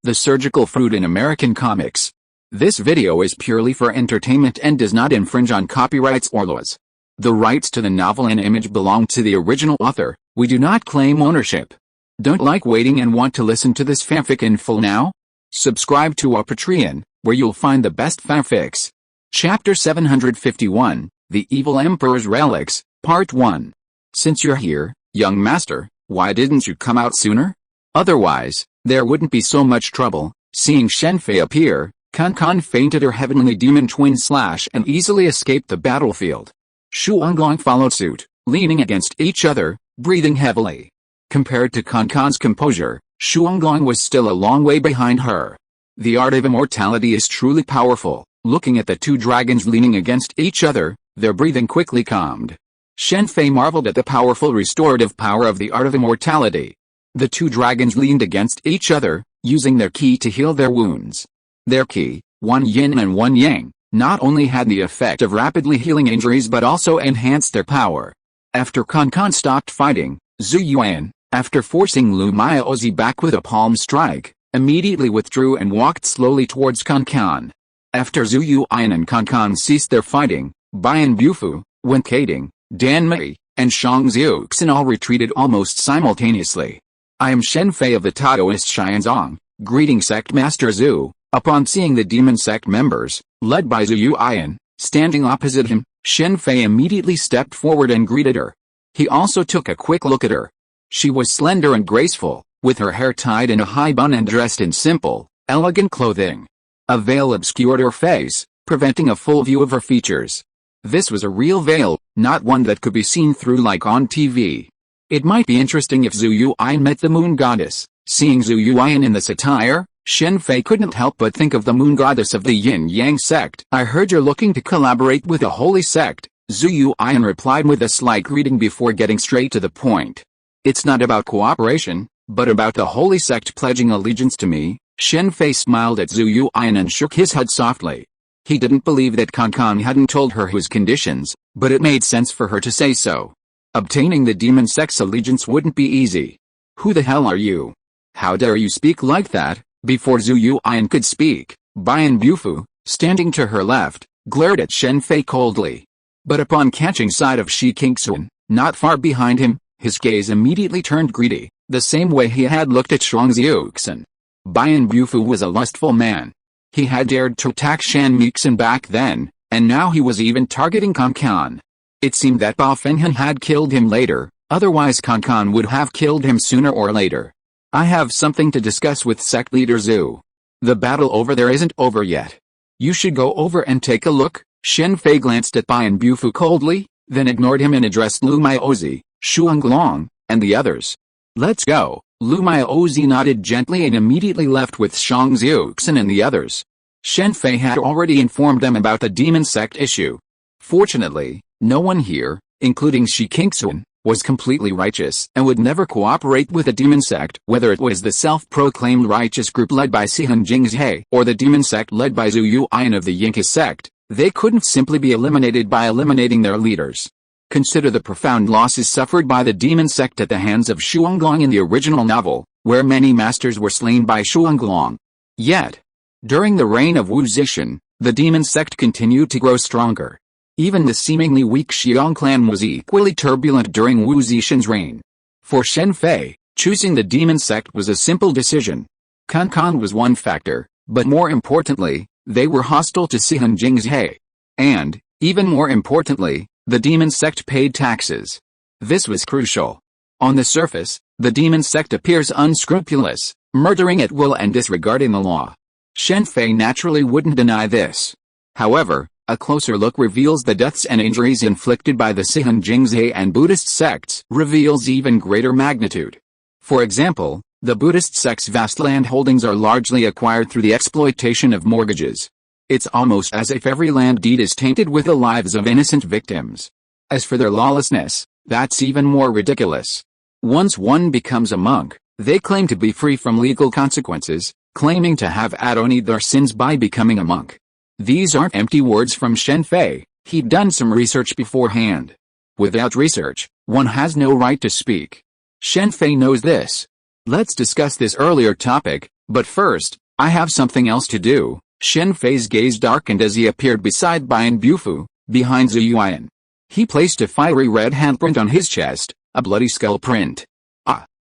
the surgical fruit in American comics. This video is purely for entertainment and does not infringe on copyrights or laws. The rights to the novel and image belong to the original author. We do not claim ownership. Don't like waiting and want to listen to this fanfic in full now? Subscribe to our Patreon, where you'll find the best fanfics. Chapter 751, The Evil Emperor's Relics, Part 1. Since you're here, young master, why didn't you come out sooner? Otherwise, there wouldn't be so much trouble. Seeing Shen Fei appear, Kan fainted her heavenly demon twin / and easily escaped the battlefield. Shuanglong followed suit, leaning against each other, breathing heavily. Compared to Kan's composure, Shuanglong was still a long way behind her. The art of immortality is truly powerful. Looking at the two dragons leaning against each other, their breathing quickly calmed. Shen Fei marveled at the powerful restorative power of the art of immortality. The two dragons leaned against each other, using their ki to heal their wounds. Their ki, one yin and one yang, not only had the effect of rapidly healing injuries but also enhanced their power. After Kan stopped fighting, Zhu Yuan, after forcing Lu Maozi back with a palm strike, immediately withdrew and walked slowly towards Kan. After Zhu Yuan and Kan ceased their fighting, Bian Bufu, Wen Kading, Dan Mei, and Shang Xiuxin all retreated almost simultaneously. I am Shen Fei of the Taoist Xianzong, greeting Sect Master Zhu. Upon seeing the demon sect members, led by Zhu Yuan, standing opposite him, Shen Fei immediately stepped forward and greeted her. He also took a quick look at her. She was slender and graceful, with her hair tied in a high bun and dressed in simple, elegant clothing. A veil obscured her face, preventing a full view of her features. This was a real veil, not one that could be seen through like on TV. It might be interesting if Zhu Yuan met the moon goddess. Seeing Zhu Yuan in this attire, Shen Fei couldn't help but think of the moon goddess of the yin-yang sect. I heard you're looking to collaborate with a holy sect, Zhu Yuan replied with a slight greeting before getting straight to the point. It's not about cooperation, but about the holy sect pledging allegiance to me. Shen Fei smiled at Zhu Yuan and shook his head softly. He didn't believe that Kan hadn't told her his conditions, but it made sense for her to say so. Obtaining the demon sect's allegiance wouldn't be easy. Who the hell are you? How dare you speak like that? Before Zhu Yuan could speak, Bian Bufu, standing to her left, glared at Shen Fei coldly. But upon catching sight of Shi Qingxun, not far behind him, his gaze immediately turned greedy, the same way he had looked at Shang Xiuxin. Bian Bufu was a lustful man. He had dared to attack Shan Mixin back then, and now he was even targeting Kan. It seemed that Ba Fenghan had killed him later, otherwise Kan would have killed him sooner or later. I have something to discuss with sect leader Zhu. The battle over there isn't over yet. You should go over and take a look. Shen Fei glanced at Bian Bufu coldly, then ignored him and addressed Lu Maozi, Shuanglong, and the others. Let's go. Lu Maozi nodded gently and immediately left with Shang Xiuxin and the others. Shen Fei had already informed them about the demon sect issue. Fortunately, no one here, including Shi Qingxun, was completely righteous and would never cooperate with a demon sect, whether it was the self-proclaimed righteous group led by Sihan Jingzhe or the demon sect led by Zhu Yuan of the Yinka sect. They couldn't simply be eliminated by eliminating their leaders. Consider the profound losses suffered by the demon sect at the hands of Shuanglong in the original novel, where many masters were slain by Shuanglong. Yet, during the reign of Wu Zixin, the demon sect continued to grow stronger. Even the seemingly weak Xiong clan was equally turbulent during Wu Zixin's reign. For Shen Fei, choosing the demon sect was a simple decision. Kan was one factor, but more importantly, they were hostile to Sihan Jingzhe. And, even more importantly, the demon sect paid taxes. This was crucial. On the surface, the demon sect appears unscrupulous, murdering at will and disregarding the law. Shen Fei naturally wouldn't deny this. However, a closer look reveals the deaths and injuries inflicted by the Sihan Jingzhe and Buddhist sects reveals even greater magnitude. For example, the Buddhist sect's vast land holdings are largely acquired through the exploitation of mortgages. It's almost as if every land deed is tainted with the lives of innocent victims. As for their lawlessness, that's even more ridiculous. Once one becomes a monk, they claim to be free from legal consequences, claiming to have atoned their sins by becoming a monk. These aren't empty words from Shen Fei. He'd done some research beforehand. Without research, one has no right to speak. Shen Fei knows this. Let's discuss this earlier topic, but first, I have something else to do. Shen Fei's gaze darkened as he appeared beside Bian Bufu, behind Zhu Yuan. He placed a fiery red handprint on his chest, a bloody skull print.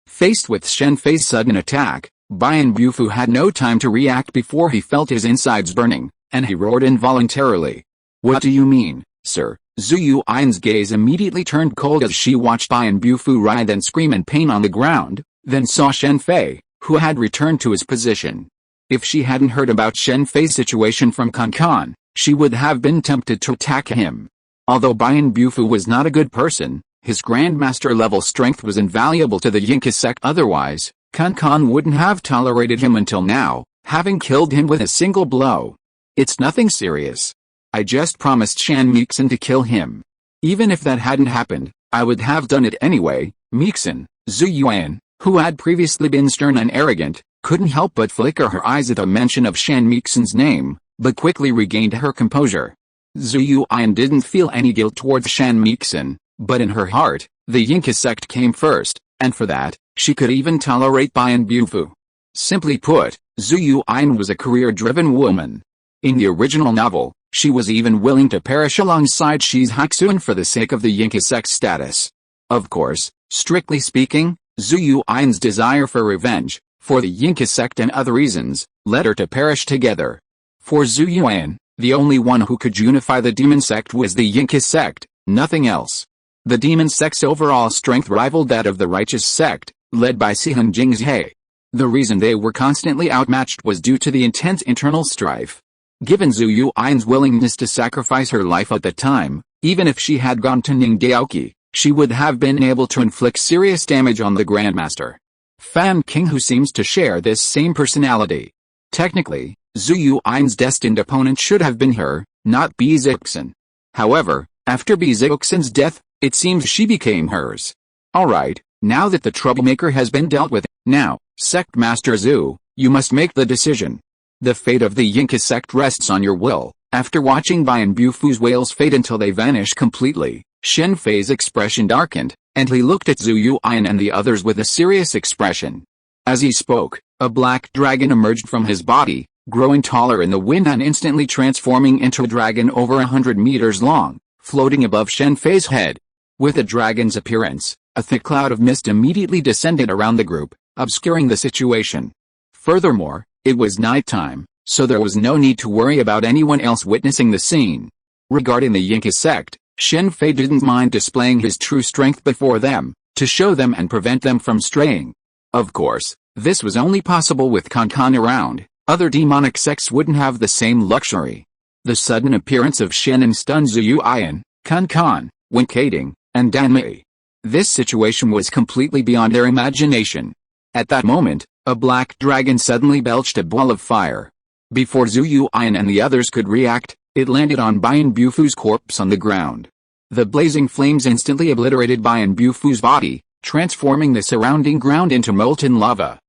Faced with Shen Fei's sudden attack, Bian Bufu had no time to react before he felt his insides burning, and he roared involuntarily. What do you mean, sir? Zhu Yuan's gaze immediately turned cold as she watched Bian Bufu writhe and scream in pain on the ground, then saw Shen Fei, who had returned to his position. If she hadn't heard about Shen Fei's situation from Kan, she would have been tempted to attack him. Although Bian Bufu was not a good person, his Grandmaster-level strength was invaluable to the Yinka sect. Otherwise, Kan wouldn't have tolerated him until now, having killed him with a single blow. It's nothing serious. I just promised Shan Mixin to kill him. Even if that hadn't happened, I would have done it anyway. Mixin, Zhu Yuan, who had previously been stern and arrogant, couldn't help but flicker her eyes at the mention of Shan Mixin's name, but quickly regained her composure. Zhu Yuan didn't feel any guilt towards Shan Mixin, but in her heart, the Yinka sect came first, and for that, she could even tolerate Bian Bufu. Simply put, Zhu Yuan was a career-driven woman. In the original novel, she was even willing to perish alongside Shi-Haxun for the sake of the Yinka sect's status. Of course, strictly speaking, Zhu Yuan's desire for revenge, for the Yinka sect and other reasons, led her to perish together. For Zhu Yuan, the only one who could unify the demon sect was the Yinka sect, nothing else. The demon sect's overall strength rivaled that of the righteous sect, led by Sihun Jingzhe. The reason they were constantly outmatched was due to the intense internal strife. Given Zhu Yuan's willingness to sacrifice her life at the time, even if she had gone to Ningdaoki, she would have been able to inflict serious damage on the Grandmaster. Fan King, who seems to share this same personality. Technically, Zhu Yuan's destined opponent should have been her, not Bizixin. However, after Bizixin's death, it seems she became hers. Alright, now that the troublemaker has been dealt with, now, Sect Master Zhu, you must make the decision. The fate of the Yinka sect rests on your will. After watching Bian Bufu's wails fade until they vanished completely, Shen Fei's expression darkened, and he looked at Zhu Yuan and the others with a serious expression. As he spoke, a black dragon emerged from his body, growing taller in the wind and instantly transforming into a dragon over 100 meters long, floating above Shen Fei's head. With the dragon's appearance, a thick cloud of mist immediately descended around the group, obscuring the situation. Furthermore, it was nighttime, so there was no need to worry about anyone else witnessing the scene. Regarding the Yinka sect, Shen Fei didn't mind displaying his true strength before them, to show them and prevent them from straying. Of course, this was only possible with Kan around. Other demonic sects wouldn't have the same luxury. The sudden appearance of Shen stunned Zhu Yuan, Kan, Winkating, and Danmei. This situation was completely beyond their imagination. At that moment, a black dragon suddenly belched a ball of fire. Before Zhu Yuan and the others could react, it landed on Bian Bufu's corpse on the ground. The blazing flames instantly obliterated Bian Bufu's body, transforming the surrounding ground into molten lava.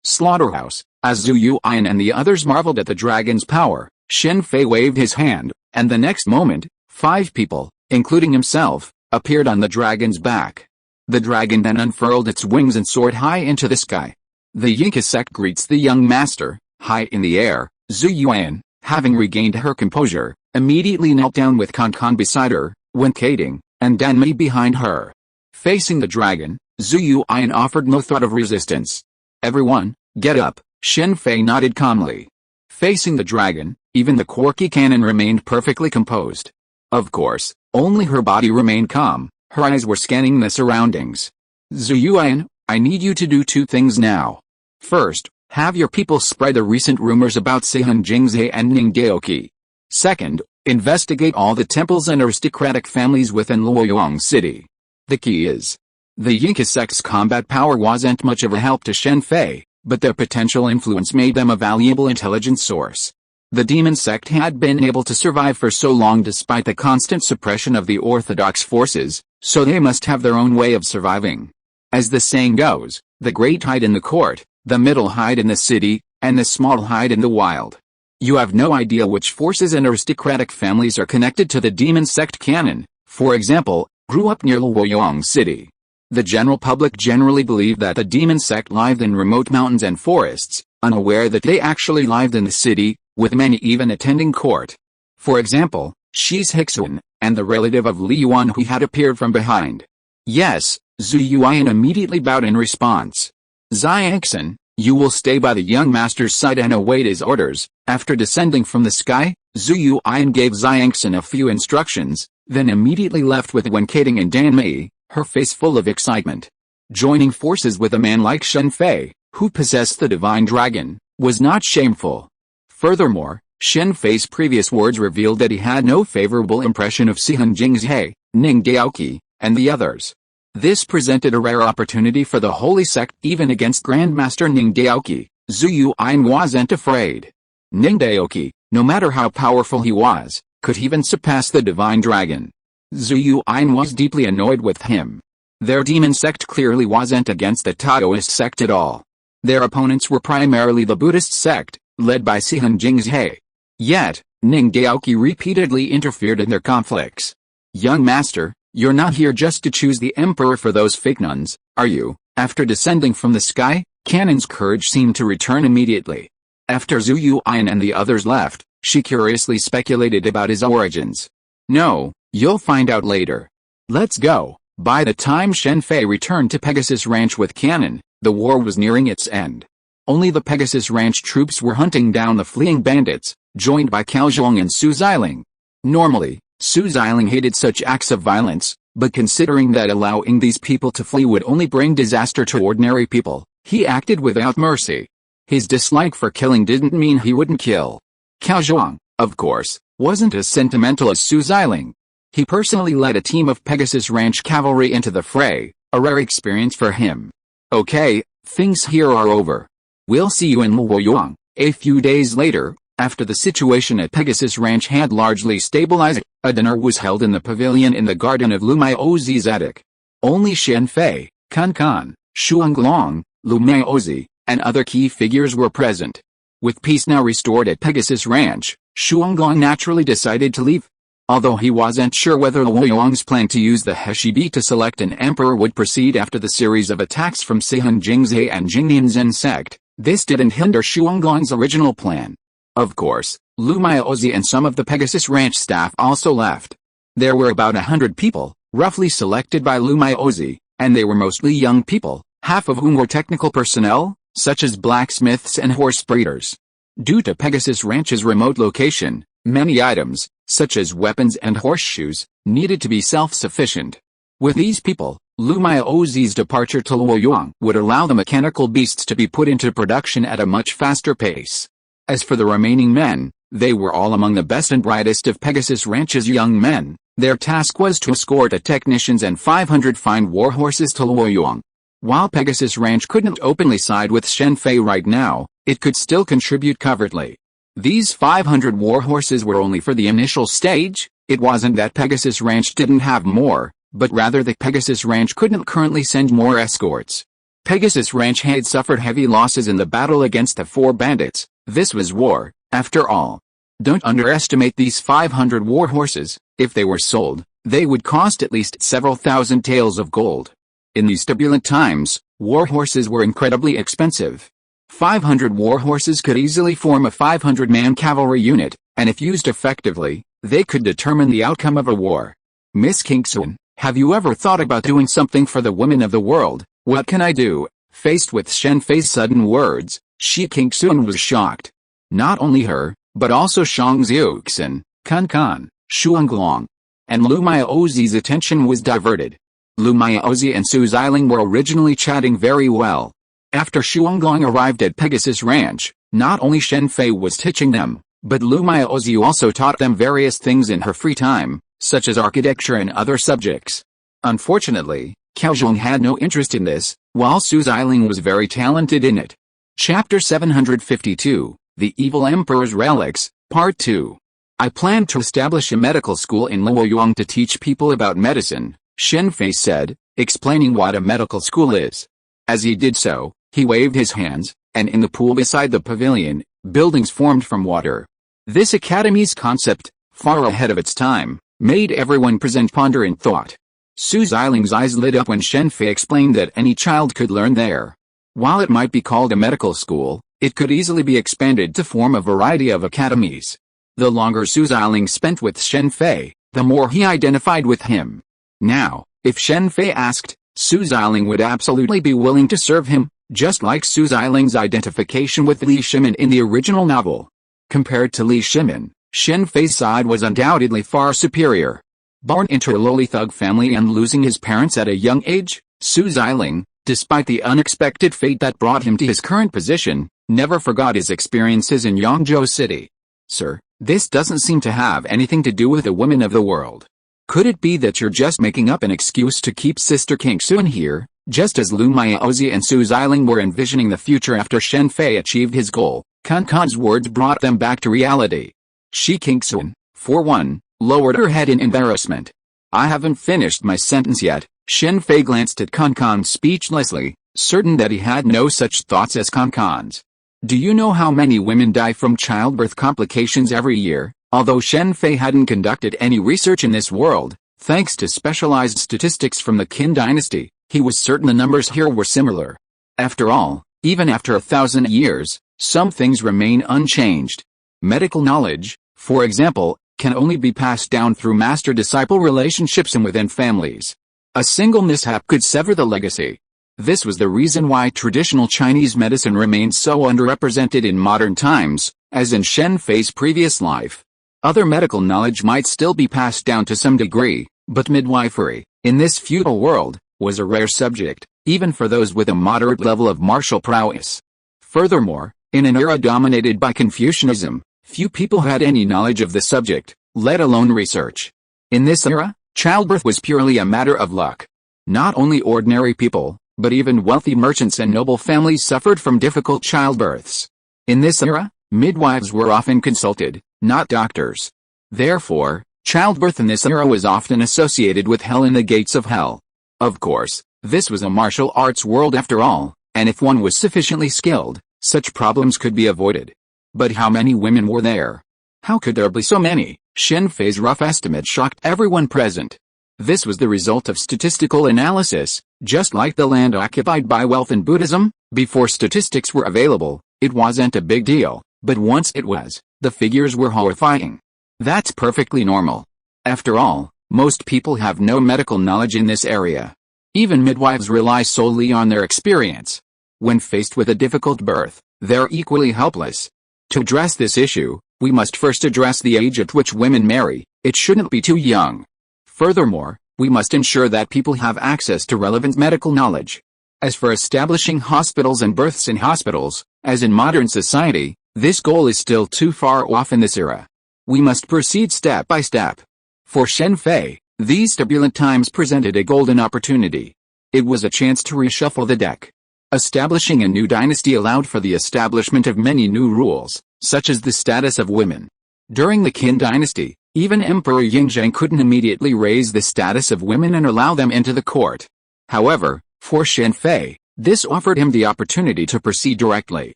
Slaughterhouse. As Zhu Yuan and the others marveled at the dragon's power, Shen Fei waved his hand, and the next moment, 5 people, including himself, appeared on the dragon's back. The dragon then unfurled its wings and soared high into the sky. The Yinka sect greets the young master, high in the air. Zhu Yuan, having regained her composure, immediately knelt down with Kan beside her, Winkating, and Danmei behind her. Facing the dragon, Zhu Yuan offered no thought of resistance. Everyone, get up, Shen Fei nodded calmly. Facing the dragon, even the quirky cannon remained perfectly composed. Of course, only her body remained calm, her eyes were scanning the surroundings. Zhu Yuan, I need you to do 2 things now. First, have your people spread the recent rumors about Sihun Jingzhe and Ningdaoki. Second, investigate all the temples and aristocratic families within Luoyang City. The key is, the Yinka sect's combat power wasn't much of a help to Shen Fei, but their potential influence made them a valuable intelligence source. The demon sect had been able to survive for so long despite the constant suppression of the orthodox forces, so they must have their own way of surviving. As the saying goes, the great hide in the court, the middle hide in the city, and the small hide in the wild. You have no idea which forces and aristocratic families are connected to the demon sect canon, for example, grew up near Luoyang City. The general public generally believed that the demon sect lived in remote mountains and forests, unaware that they actually lived in the city, with many even attending court. For example, S.H.I.E.L.D, and the relative of Li Yuan who had appeared from behind. Yes, Zhu Yuan immediately bowed in response. Xiangxin, you will stay by the young master's side and await his orders. After descending from the sky, Zhu Yuan gave Xiangxin a few instructions, then immediately left with Wen Kating and Dan Mei, her face full of excitement. Joining forces with a man like Shen Fei, who possessed the divine dragon, was not shameful. Furthermore, Shen Fei's previous words revealed that he had no favorable impression of Sihun Jingzhe, Ning Daoqi, and the others. This presented a rare opportunity for the holy sect even against Grandmaster Ning Daoqi. Zhu Yuan wasn't afraid. Ning Daoqi, no matter how powerful he was, could even surpass the divine dragon. Zhu Yuan was deeply annoyed with him. Their demon sect clearly wasn't against the Taoist sect at all. Their opponents were primarily the Buddhist sect, led by Sihun Jingzhe. Yet, Ning Daoqi repeatedly interfered in their conflicts. Young master, you're not here just to choose the emperor for those fake nuns, are you? After descending from the sky, Cannon's courage seemed to return immediately. After Zhu Yuan and the others left, she curiously speculated about his origins. No, you'll find out later. Let's go. By the time Shen Fei returned to Pegasus Ranch with Cannon, the war was nearing its end. Only the Pegasus Ranch troops were hunting down the fleeing bandits, joined by Cao Zhong and Su Xiling. Normally, Su Xiling hated such acts of violence, but considering that allowing these people to flee would only bring disaster to ordinary people, he acted without mercy. His dislike for killing didn't mean he wouldn't kill. Cao Zhong, of course, wasn't as sentimental as Su Xiling. He personally led a team of Pegasus Ranch cavalry into the fray, a rare experience for him. Okay, things here are over. We'll see you in Luoyang. A few days later, after the situation at Pegasus Ranch had largely stabilized, a dinner was held in the pavilion in the garden of Lumiozhi's attic. Only Shen Fei, Kun Kan, Shuanglong, Lumiozhi, and other key figures were present. With peace now restored at Pegasus Ranch, Shuanglong naturally decided to leave. Although he wasn't sure whether Luoyang's plan to use the He-Shi-Bi to select an emperor would proceed after the series of attacks from Sihun Jingzhe and Jingnianzhen sect, this didn't hinder Shuanglong's original plan. Of course, Lumiozhi and some of the Pegasus Ranch staff also left. There were about 100 people, roughly selected by Lumiozhi, and they were mostly young people, half of whom were technical personnel, such as blacksmiths and horse breeders. Due to Pegasus Ranch's remote location, many items, such as weapons and horseshoes, needed to be self-sufficient. With these people, Lumiozhi's departure to Luoyang would allow the mechanical beasts to be put into production at a much faster pace. As for the remaining men, they were all among the best and brightest of Pegasus Ranch's young men. Their task was to escort the technicians and 500 fine war horses to Luoyang. While Pegasus Ranch couldn't openly side with Shen Fei right now, it could still contribute covertly. These 500 war horses were only for the initial stage. It wasn't that Pegasus Ranch didn't have more, but rather that Pegasus Ranch couldn't currently send more escorts. Pegasus Ranch had suffered heavy losses in the battle against the 4 bandits. This was war, after all. Don't underestimate these 500 war horses. If they were sold, they would cost at least several thousand taels of gold. In these turbulent times, war horses were incredibly expensive. 500 war horses could easily form a 500-man cavalry unit, and if used effectively, they could determine the outcome of a war. Miss Kingsun, have you ever thought about doing something for the women of the world? What can I do? Faced with Shen Fei's sudden words, Shi Kingsun was shocked. Not only her, but also Shang Xiuxin, Kun Kan, Shuanglong, and Lumiozhi's attention was diverted. Lumiozhi and Su Xiling were originally chatting very well. After Shuanglong arrived at Pegasus Ranch, not only Shen Fei was teaching them, but Lumiozhi also taught them various things in her free time, such as architecture and other subjects. Unfortunately, Cao Zhong had no interest in this, while Su Xiling was very talented in it. Chapter 752, The Evil Emperor's Relics, Part 2. I plan to establish a medical school in Luoyang to teach people about medicine, Shen Fei said, explaining what a medical school is. As he did so, he waved his hands, and in the pool beside the pavilion, buildings formed from water. This academy's concept, far ahead of its time, made everyone present ponder in thought. Su Ziling's eyes lit up when Shen Fei explained that any child could learn there. While it might be called a medical school, it could easily be expanded to form a variety of academies. The longer Su Ziling spent with Shen Fei, the more he identified with him. Now, if Shen Fei asked, Su Ziling would absolutely be willing to serve him, just like Su Ziling's identification with Li Shimin in the original novel. Compared to Li Shimin, Shen Fei's side was undoubtedly far superior. Born into a lowly thug family and losing his parents at a young age, Su Ziling, despite the unexpected fate that brought him to his current position, never forgot his experiences in Yangzhou City. Sir, this doesn't seem to have anything to do with the women of the world. Could it be that you're just making up an excuse to keep Sister Qingxun here, just as Lu Maozi and Su Ziling were envisioning the future after Shen Fei achieved his goal? Kankan's words brought them back to reality. Shi Qingxun, for one, lowered her head in embarrassment. I haven't finished my sentence yet. Shen Fei glanced at Kankan speechlessly, certain that he had no such thoughts as Kankan's. Do you know how many women die from childbirth complications every year? Although Shen Fei hadn't conducted any research in this world, thanks to specialized statistics from the Qin dynasty, he was certain the numbers here were similar. After all, even after 1,000 years, some things remain unchanged. Medical knowledge, for example, can only be passed down through master-disciple relationships and within families. A single mishap could sever the legacy. This was the reason why traditional Chinese medicine remained so underrepresented in modern times, as in Shen Fei's previous life. Other medical knowledge might still be passed down to some degree, but midwifery, in this feudal world, was a rare subject, even for those with a moderate level of martial prowess. Furthermore, in an era dominated by Confucianism, few people had any knowledge of the subject, let alone research. In this era, childbirth was purely a matter of luck. Not only ordinary people, but even wealthy merchants and noble families suffered from difficult childbirths. In this era, midwives were often consulted, not doctors. Therefore, childbirth in this era was often associated with hell and the gates of hell. Of course, this was a martial arts world after all, and if one was sufficiently skilled, such problems could be avoided. But how many women were there? How could there be so many? Shen Fei's rough estimate shocked everyone present. This was the result of statistical analysis, just like the land occupied by wealth in Buddhism. Before statistics were available, it wasn't a big deal, but once it was, the figures were horrifying. That's perfectly normal. After all, most people have no medical knowledge in this area. Even midwives rely solely on their experience. When faced with a difficult birth, they're equally helpless. To address this issue, we must first address the age at which women marry. It shouldn't be too young. Furthermore, we must ensure that people have access to relevant medical knowledge. As for establishing hospitals and births in hospitals, as in modern society, this goal is still too far off in this era. We must proceed step by step. For Shen Fei, these turbulent times presented a golden opportunity. It was a chance to reshuffle the deck. Establishing a new dynasty allowed for the establishment of many new rules, such as the status of women. During the Qin dynasty, even Emperor Yingzheng couldn't immediately raise the status of women and allow them into the court. However, for Shen Fei, this offered him the opportunity to proceed directly.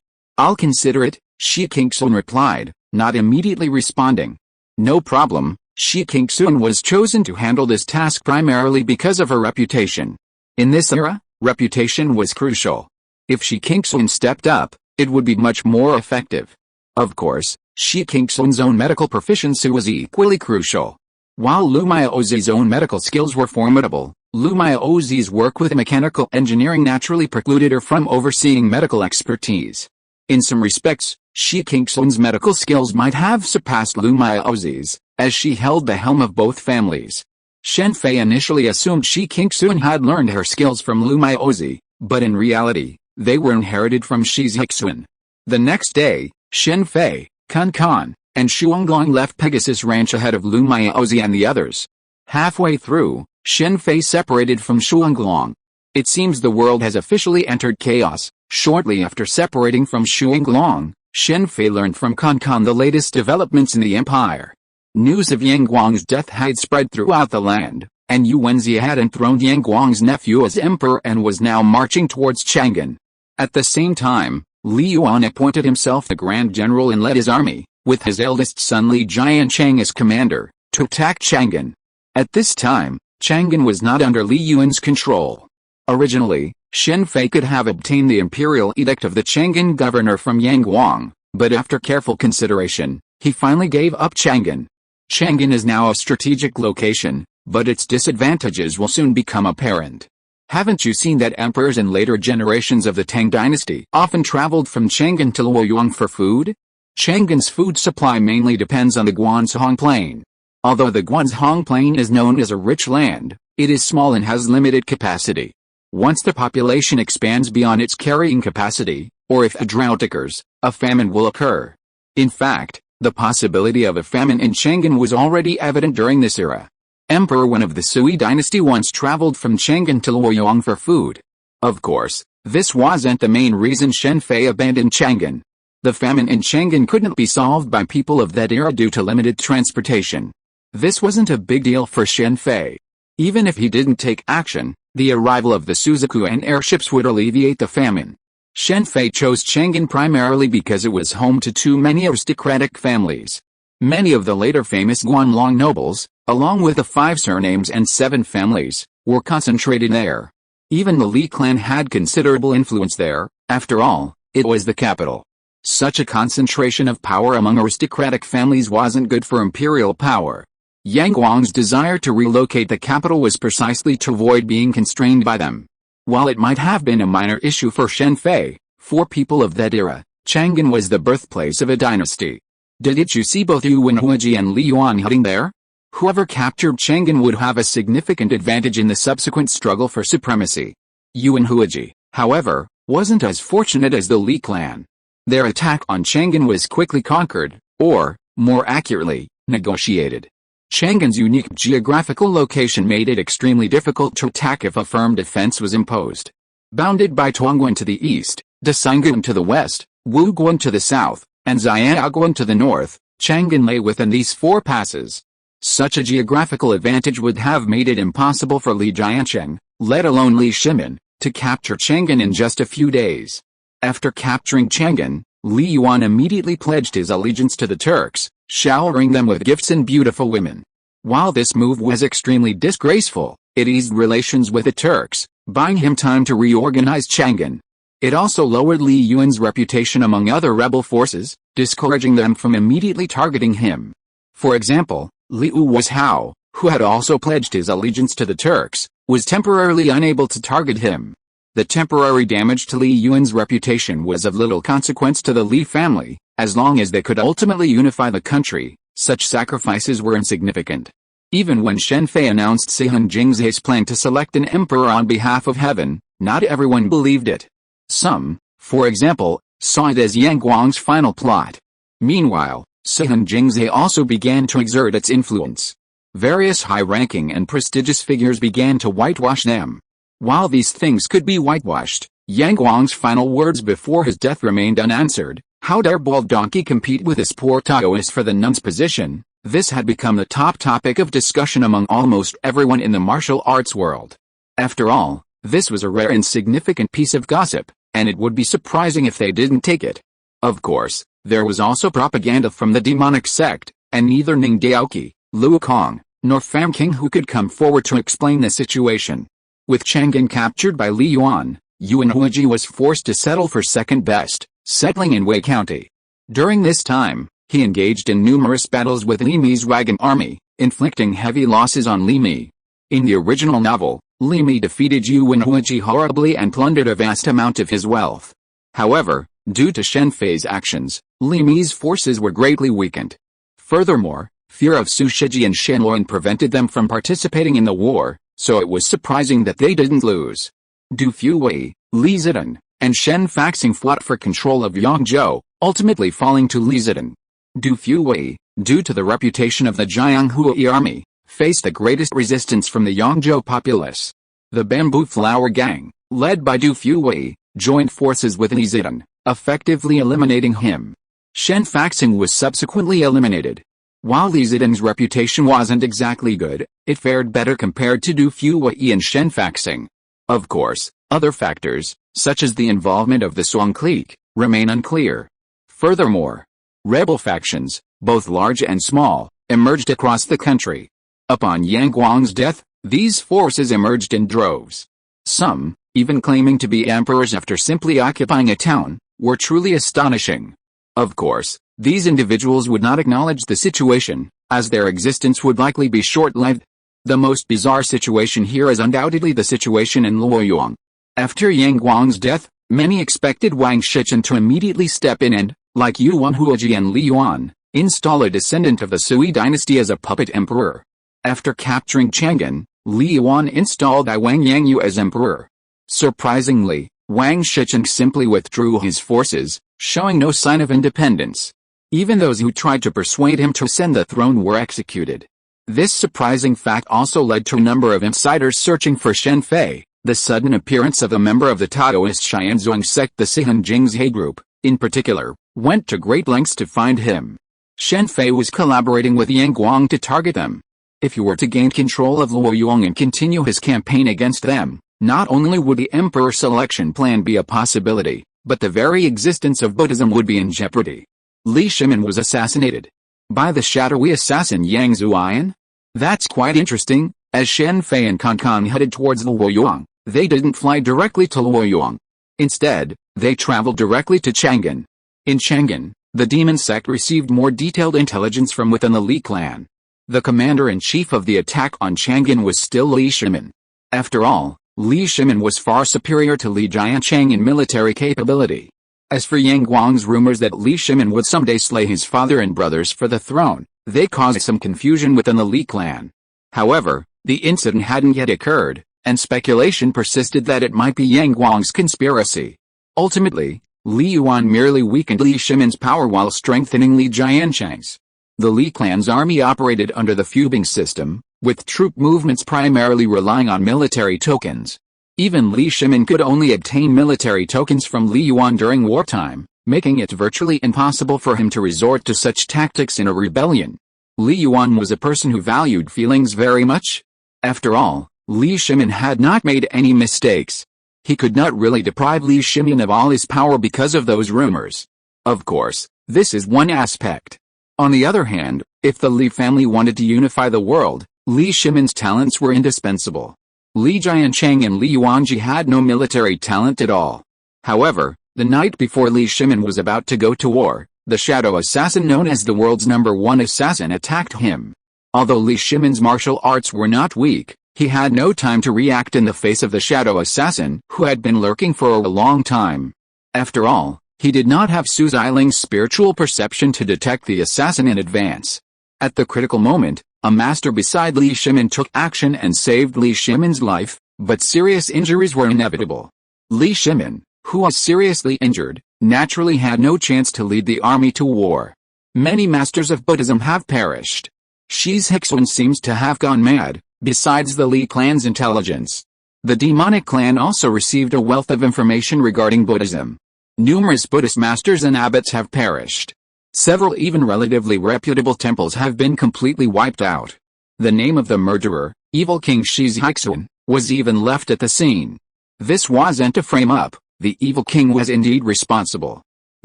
I'll consider it, Shi Qingxun replied, not immediately responding. No problem. Shi Qingxun was chosen to handle this task primarily because of her reputation. In this era, reputation was crucial. If Shi Qingxun stepped up, it would be much more effective. Of course, Shi Qingxun's own medical proficiency was equally crucial. While Lu Maozi's own medical skills were formidable, Lu Maozi's work with mechanical engineering naturally precluded her from overseeing medical expertise. In some respects, Shi Qingxun's medical skills might have surpassed Lu Maozi's, as she held the helm of both families. Shen Fei initially assumed Shi Qingxun had learned her skills from Lu Maozi, but in reality, they were inherited from Shi Zixun. The next day, Shen Fei, Kankan, and Shuanglong left Pegasus Ranch ahead of Lu Maozi and the others. Halfway through, Shen Fei separated from Shuanglong. It seems the world has officially entered chaos. Shortly after separating from Shuanglong, Shen Fei learned from Kankan the latest developments in the empire. News of Yang Guang's death had spread throughout the land, and Yu Wenzi had enthroned Yang Guang's nephew as emperor and was now marching towards Chang'an. At the same time, Li Yuan appointed himself the Grand General and led his army, with his eldest son Li Jiancheng as commander, to attack Chang'an. At this time, Chang'an was not under Li Yuan's control. Originally, Shen Fei could have obtained the imperial edict of the Chang'an governor from Yang Guang, but after careful consideration, he finally gave up Chang'an. Chang'an is now a strategic location, but its disadvantages will soon become apparent. Haven't you seen that emperors in later generations of the Tang dynasty often traveled from Chang'an to Luoyang for food? Chang'an's food supply mainly depends on the Guanzhong Plain. Although the Guanzhong Plain is known as a rich land, it is small and has limited capacity. Once the population expands beyond its carrying capacity, or if a drought occurs, a famine will occur. In fact, the possibility of a famine in Chang'an was already evident during this era. Emperor Wen of the Sui dynasty once traveled from Chang'an to Luoyang for food. Of course, this wasn't the main reason Shen Fei abandoned Chang'an. The famine in Chang'an couldn't be solved by people of that era due to limited transportation. This wasn't a big deal for Shen Fei. Even if he didn't take action, the arrival of the Suzaku and airships would alleviate the famine. Shen Fei chose Chang'an primarily because it was home to too many aristocratic families. Many of the later famous Guanlong nobles, along with the 5 surnames and 7 families, were concentrated there. Even the Li clan had considerable influence there. After all, it was the capital. Such a concentration of power among aristocratic families wasn't good for imperial power. Yang Guang's desire to relocate the capital was precisely to avoid being constrained by them. While it might have been a minor issue for Shen Fei, for people of that era, Chang'an was the birthplace of a dynasty. Didn't you see both Yuan Huiji and Li Yuan heading there? Whoever captured Chang'an would have a significant advantage in the subsequent struggle for supremacy. Yuan Huiji, however, wasn't as fortunate as the Li clan. Their attack on Chang'an was quickly conquered, or, more accurately, negotiated. Chang'an's unique geographical location made it extremely difficult to attack if a firm defense was imposed. Bounded by Tuangguan to the east, Desangguan to the west, Wuguan to the south, and Xiaoguan to the north, Chang'an lay within these 4 passes. Such a geographical advantage would have made it impossible for Li Jiancheng, let alone Li Shimin, to capture Chang'an in just a few days. After capturing Chang'an, Li Yuan immediately pledged his allegiance to the Turks, showering them with gifts and beautiful women. While this move was extremely disgraceful, it eased relations with the Turks, buying him time to reorganize Chang'an. It also lowered Li Yuan's reputation among other rebel forces, discouraging them from immediately targeting him. For example, Liu Washao, who had also pledged his allegiance to the Turks, was temporarily unable to target him. The temporary damage to Li Yuan's reputation was of little consequence to the Li family, as long as they could ultimately unify the country. Such sacrifices were insignificant. Even when Shen Fei announced Sihun Jingzhe's plan to select an emperor on behalf of heaven, not everyone believed it. Some, for example, saw it as Yang Guang's final plot. Meanwhile, Sihun Jingzhe also began to exert its influence. Various high-ranking and prestigious figures began to whitewash them. While these things could be whitewashed, Yang Guang's final words before his death remained unanswered. How dare bald donkey compete with this poor Taoist for the nun's position? This had become the top topic of discussion among almost everyone in the martial arts world. After all, this was a rare and significant piece of gossip, and it would be surprising if they didn't take it. Of course, there was also propaganda from the demonic sect, and neither Ning Daoqi, Liu Kong, nor Pham King who could come forward to explain the situation. With Chang'an captured by Li Yuan, Yuan Huiji was forced to settle for second best, settling in Wei County. During this time, he engaged in numerous battles with Li Mi's wagon army, inflicting heavy losses on Li Mi. In the original novel, Li Mi defeated Yuan Huiji horribly and plundered a vast amount of his wealth. However, due to Shen Fei's actions, Li Mi's forces were greatly weakened. Furthermore, fear of Su Shiji and Shen Luan prevented them from participating in the war, so it was surprising that they didn't lose. Du Fuwei, Li Zidan, and Shen Faxing fought for control of Yangzhou, ultimately falling to Li Zidan. Du Fuwei, due to the reputation of the Jianghui army, faced the greatest resistance from the Yangzhou populace. The Bamboo Flower Gang, led by Du Fuwei, joined forces with Li Zidan, effectively eliminating him. Shen Faxing was subsequently eliminated. While Li Zidan's reputation wasn't exactly good, it fared better compared to Du Fuwei and Shen Faxing. Of course, other factors, such as the involvement of the Song clique, remain unclear. Furthermore, rebel factions, both large and small, emerged across the country. Upon Yang Guang's death, These forces emerged in droves. Some, even claiming to be emperors after simply occupying a town, were truly astonishing. Of course, these individuals would not acknowledge the situation, as their existence would likely be short-lived. The most bizarre situation here is undoubtedly the situation in Luoyang. After Yang Guang's death, many expected Wang Shichen to immediately step in and, like Yuan Huoji and Li Yuan, install a descendant of the Sui dynasty as a puppet emperor. After capturing Chang'an, Li Yuan installed I Wang Yangyu as emperor. Surprisingly, Wang Shichen simply withdrew his forces, showing no sign of independence. Even those who tried to persuade him to ascend the throne were executed. This surprising fact also led to a number of insiders searching for Shen Fei. The sudden appearance of a member of the Taoist Xianzhuang sect, the Sihan Jingzhe group, in particular, went to great lengths to find him. Shen Fei was collaborating with Yang Guang to target them. If he were to gain control of Luoyang and continue his campaign against them, not only would the emperor selection plan be a possibility, but the very existence of Buddhism would be in jeopardy. Li Shimin was assassinated. By the shadowy assassin Yang Zuoyan? That's quite interesting. As Shen Fei and Kan headed towards Luoyang, they didn't fly directly to Luoyang. Instead, they traveled directly to Chang'an. In Chang'an, the demon sect received more detailed intelligence from within the Li clan. The commander-in-chief of the attack on Chang'an was still Li Shimin. After all, Li Shimin was far superior to Li Jiancheng in military capability. As for Yang Guang's rumors that Li Shimin would someday slay his father and brothers for the throne, they caused some confusion within the Li clan. However, the incident hadn't yet occurred, and speculation persisted that it might be Yang Guang's conspiracy. Ultimately, Li Yuan merely weakened Li Shimin's power while strengthening Li Jiancheng's. The Li clan's army operated under the Fubing system, with troop movements primarily relying on military tokens. Even Li Shimin could only obtain military tokens from Li Yuan during wartime, making it virtually impossible for him to resort to such tactics in a rebellion. Li Yuan was a person who valued feelings very much. After all, Li Shimin had not made any mistakes. He could not really deprive Li Shimin of all his power because of those rumors. Of course, this is one aspect. On the other hand, if the Li family wanted to unify the world, Li Shimin's talents were indispensable. Li Jiancheng and Li Yuanji had no military talent at all. However, the night before Li Shimin was about to go to war, the shadow assassin known as the world's #1 assassin attacked him. Although Li Shimin's martial arts were not weak, he had no time to react in the face of the shadow assassin who had been lurking for a long time. After all, he did not have Su Ziling's spiritual perception to detect the assassin in advance. At the critical moment, a master beside Li Shimin took action and saved Li Shimin's life, but serious injuries were inevitable. Li Shimin, who was seriously injured, naturally had no chance to lead the army to war. Many masters of Buddhism have perished. S.H.I.E.L.D seems to have gone mad, besides the Li clan's intelligence. The demonic clan also received a wealth of information regarding Buddhism. Numerous Buddhist masters and abbots have perished. Several even relatively reputable temples have been completely wiped out. The name of the murderer, Evil King S.H.I.E.L.D, was even left at the scene. This wasn't a frame-up, the Evil King was indeed responsible.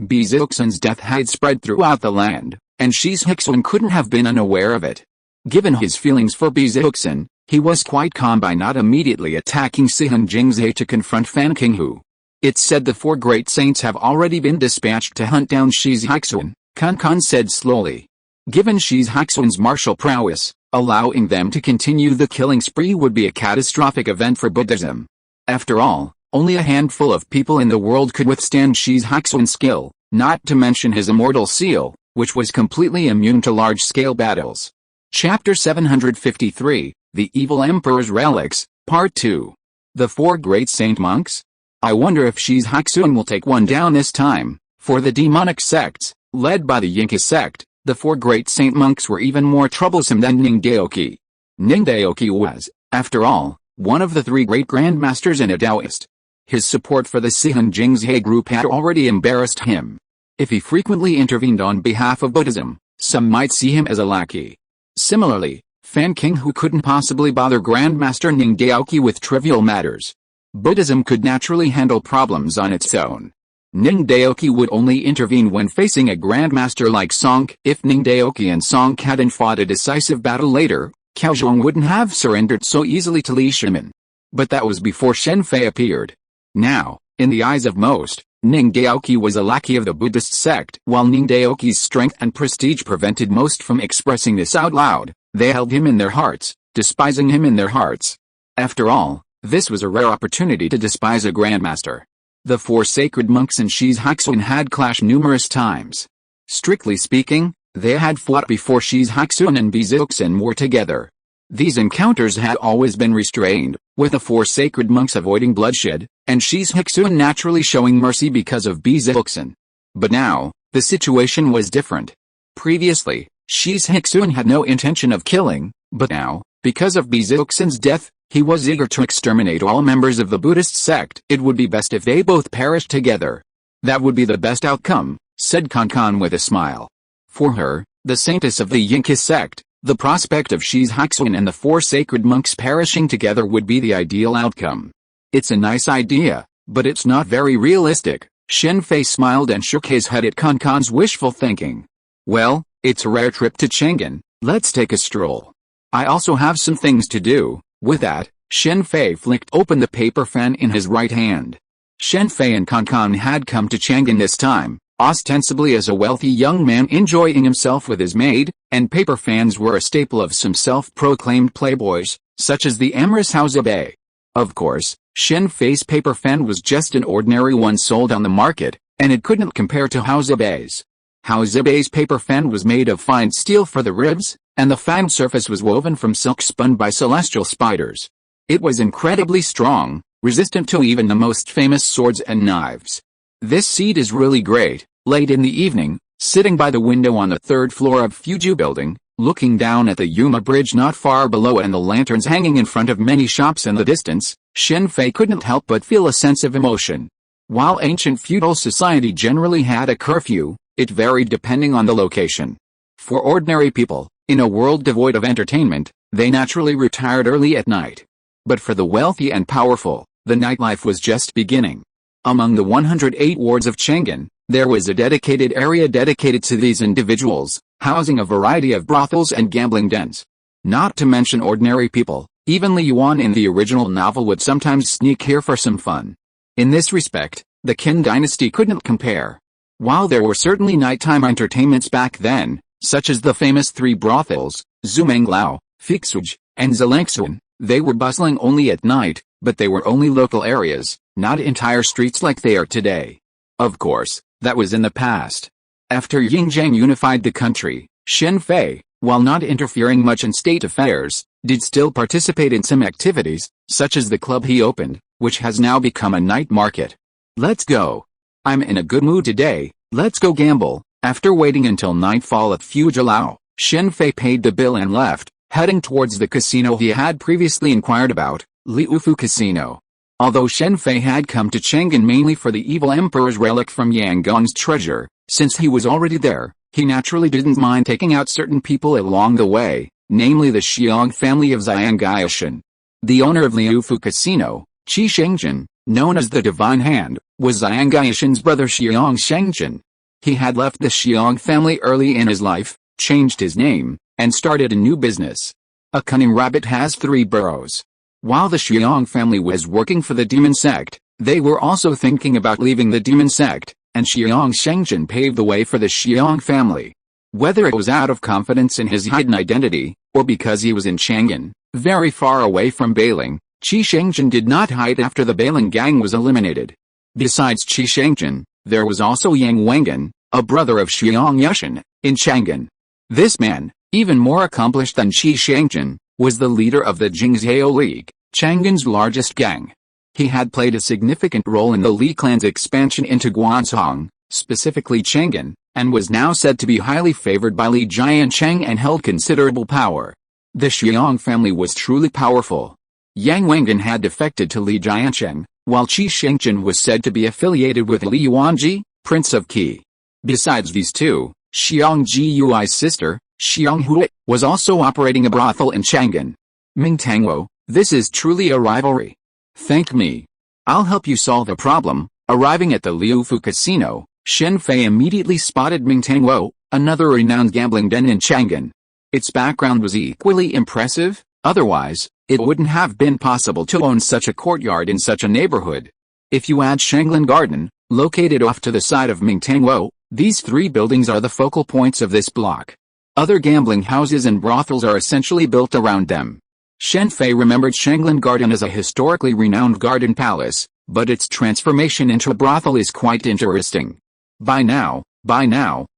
S.H.I.E.L.D's death had spread throughout the land, and S.H.I.E.L.D couldn't have been unaware of it. Given his feelings for S.H.I.E.L.D, he was quite calm by not immediately attacking Sihan Jingzhe to confront Fan Qinghu. It's said the 4 great saints have already been dispatched to hunt down S.H.I.E.L.D, Kan said slowly. Given S.H.I.E.L.D's martial prowess, allowing them to continue the killing spree would be a catastrophic event for Buddhism. After all, only a handful of people in the world could withstand S.H.I.E.L.D's skill, not to mention his immortal seal, which was completely immune to large-scale battles. Chapter 753, The Evil Emperor's Relics, Part 2. The 4 Great Saint Monks? I wonder if S.H.I.E.L.D will take one down this time. For the demonic sects, led by the Yinka sect, the 4 Great Saint Monks were even more troublesome than Ningdaoki. Ningdaoki was, after all, one of the 3 great grandmasters and a Taoist. His support for the Sihan Jingzhe group had already embarrassed him. If he frequently intervened on behalf of Buddhism, some might see him as a lackey. Similarly, Fan Qinghu couldn't possibly bother Grandmaster Ningdaoki with trivial matters. Buddhism could naturally handle problems on its own. Ningdaoki would only intervene when facing a grandmaster like Song. If Ningdaoki and Song hadn't fought a decisive battle later, Qiao Zhong wouldn't have surrendered so easily to Li Shimin. But that was before Shen Fei appeared. Now, in the eyes of most, Ning Daoqi was a lackey of the Buddhist sect. While Ning Daoqi's strength and prestige prevented most from expressing this out loud, they held him in their hearts, despising him in their hearts. After all, this was a rare opportunity to despise a grandmaster. The four sacred monks and S.H.I.E.L.D had clashed numerous times. Strictly speaking, they had fought before S.H.I.E.L.D and Bizilxin were together. These encounters had always been restrained, with the four sacred monks avoiding bloodshed, and S.H.I.E.L.D naturally showing mercy because of Bizilxin. But now, the situation was different. Previously, S.H.I.E.L.D had no intention of killing, but now, because of Bizilxin's death, he was eager to exterminate all members of the Buddhist sect. It would be best if they both perished together. That would be the best outcome, said Kankan with a smile. For her, the saintess of the Yinka sect, the prospect of S.H.I.E.L.D and the four sacred monks perishing together would be the ideal outcome. It's a nice idea, but it's not very realistic. Shen Fei smiled and shook his head at Kankan's wishful thinking. Well, it's a rare trip to Chang'an, let's take a stroll. I also have some things to do. With that, Shen Fei flicked open the paper fan in his right hand. Shen Fei and Kankan had come to Chang'an this time, ostensibly as a wealthy young man enjoying himself with his maid, and paper fans were a staple of some self-proclaimed playboys, such as the amorous Haozabei. Of course, Shen Fei's paper fan was just an ordinary one sold on the market, and it couldn't compare to Haozabei's. Haozabei's paper fan was made of fine steel for the ribs, and the fan surface was woven from silk spun by celestial spiders. It was incredibly strong, resistant to even the most famous swords and knives. This seat is really great. Late in the evening, sitting by the window on the third floor of Fuju Building, looking down at the Yuma Bridge not far below and the lanterns hanging in front of many shops in the distance, Shen Fei couldn't help but feel a sense of emotion. While ancient feudal society generally had a curfew, it varied depending on the location. For ordinary people, in a world devoid of entertainment, they naturally retired early at night. But for the wealthy and powerful, the nightlife was just beginning. Among the 108 wards of Chang'an, there was a dedicated area dedicated to these individuals, housing a variety of brothels and gambling dens. Not to mention ordinary people, even Li Yuan in the original novel would sometimes sneak here for some fun. In this respect, the Qin dynasty couldn't compare. While there were certainly nighttime entertainments back then, such as the famous three brothels, Zumenglao, Fixuj, and Zilangxuan, they were bustling only at night, but they were only local areas, not entire streets like they are today. Of course, that was in the past. After Yingjiang unified the country, Shen Fei, while not interfering much in state affairs, did still participate in some activities, such as the club he opened, which has now become a night market. Let's go. I'm in a good mood today, let's go gamble. After waiting until nightfall at Fujilao, Shen Fei paid the bill and left, heading towards the casino he had previously inquired about, Liufu Casino. Although Shen Fei had come to Chang'an mainly for the evil emperor's relic from Yangon's treasure, since he was already there, he naturally didn't mind taking out certain people along the way, namely the Xiong family of Zhang. The owner of Liufu Casino, Qi Shengjin, known as the Divine Hand, was Zhang brother Xiong Shengjin. He had left the Xiong family early in his life, changed his name, and started a new business. A cunning rabbit has three burrows. While the Xiong family was working for the demon sect, they were also thinking about leaving the demon sect, and Xiong Shengjin paved the way for the Xiong family. Whether it was out of confidence in his hidden identity, or because he was in Chang'an, very far away from Bailing, Qi Shengjin did not hide after the Bailing gang was eliminated. Besides Qi Shengjin, there was also Yang Wengan, a brother of Xiong Yushin, in Chang'an. This man, even more accomplished than Qi Shengjin, was the leader of the Jingzhao League, Chang'an's largest gang. He had played a significant role in the Li clan's expansion into Guancong, specifically Chang'an, and was now said to be highly favored by Li Jiancheng and held considerable power. The Xiong family was truly powerful. Yang Wengan had defected to Li Jiancheng, while Qi Shengjin was said to be affiliated with Li Yuanji, Prince of Qi. Besides these two, Xiong Gui's sister, Xiong Hui, was also operating a brothel in Chang'an. Ming Tangwo, this is truly a rivalry. Thank me. I'll help you solve a problem. Arriving at the Liufu Casino, Shen Fei immediately spotted Ming Tangwo, another renowned gambling den in Chang'an. Its background was equally impressive, otherwise, it wouldn't have been possible to own such a courtyard in such a neighborhood. If you add Shanglan Garden, located off to the side of Mingtangwo, these three buildings are the focal points of this block. Other gambling houses and brothels are essentially built around them. Shen Fei remembered Shanglan Garden as a historically renowned garden palace, but its transformation into a brothel is quite interesting. By now,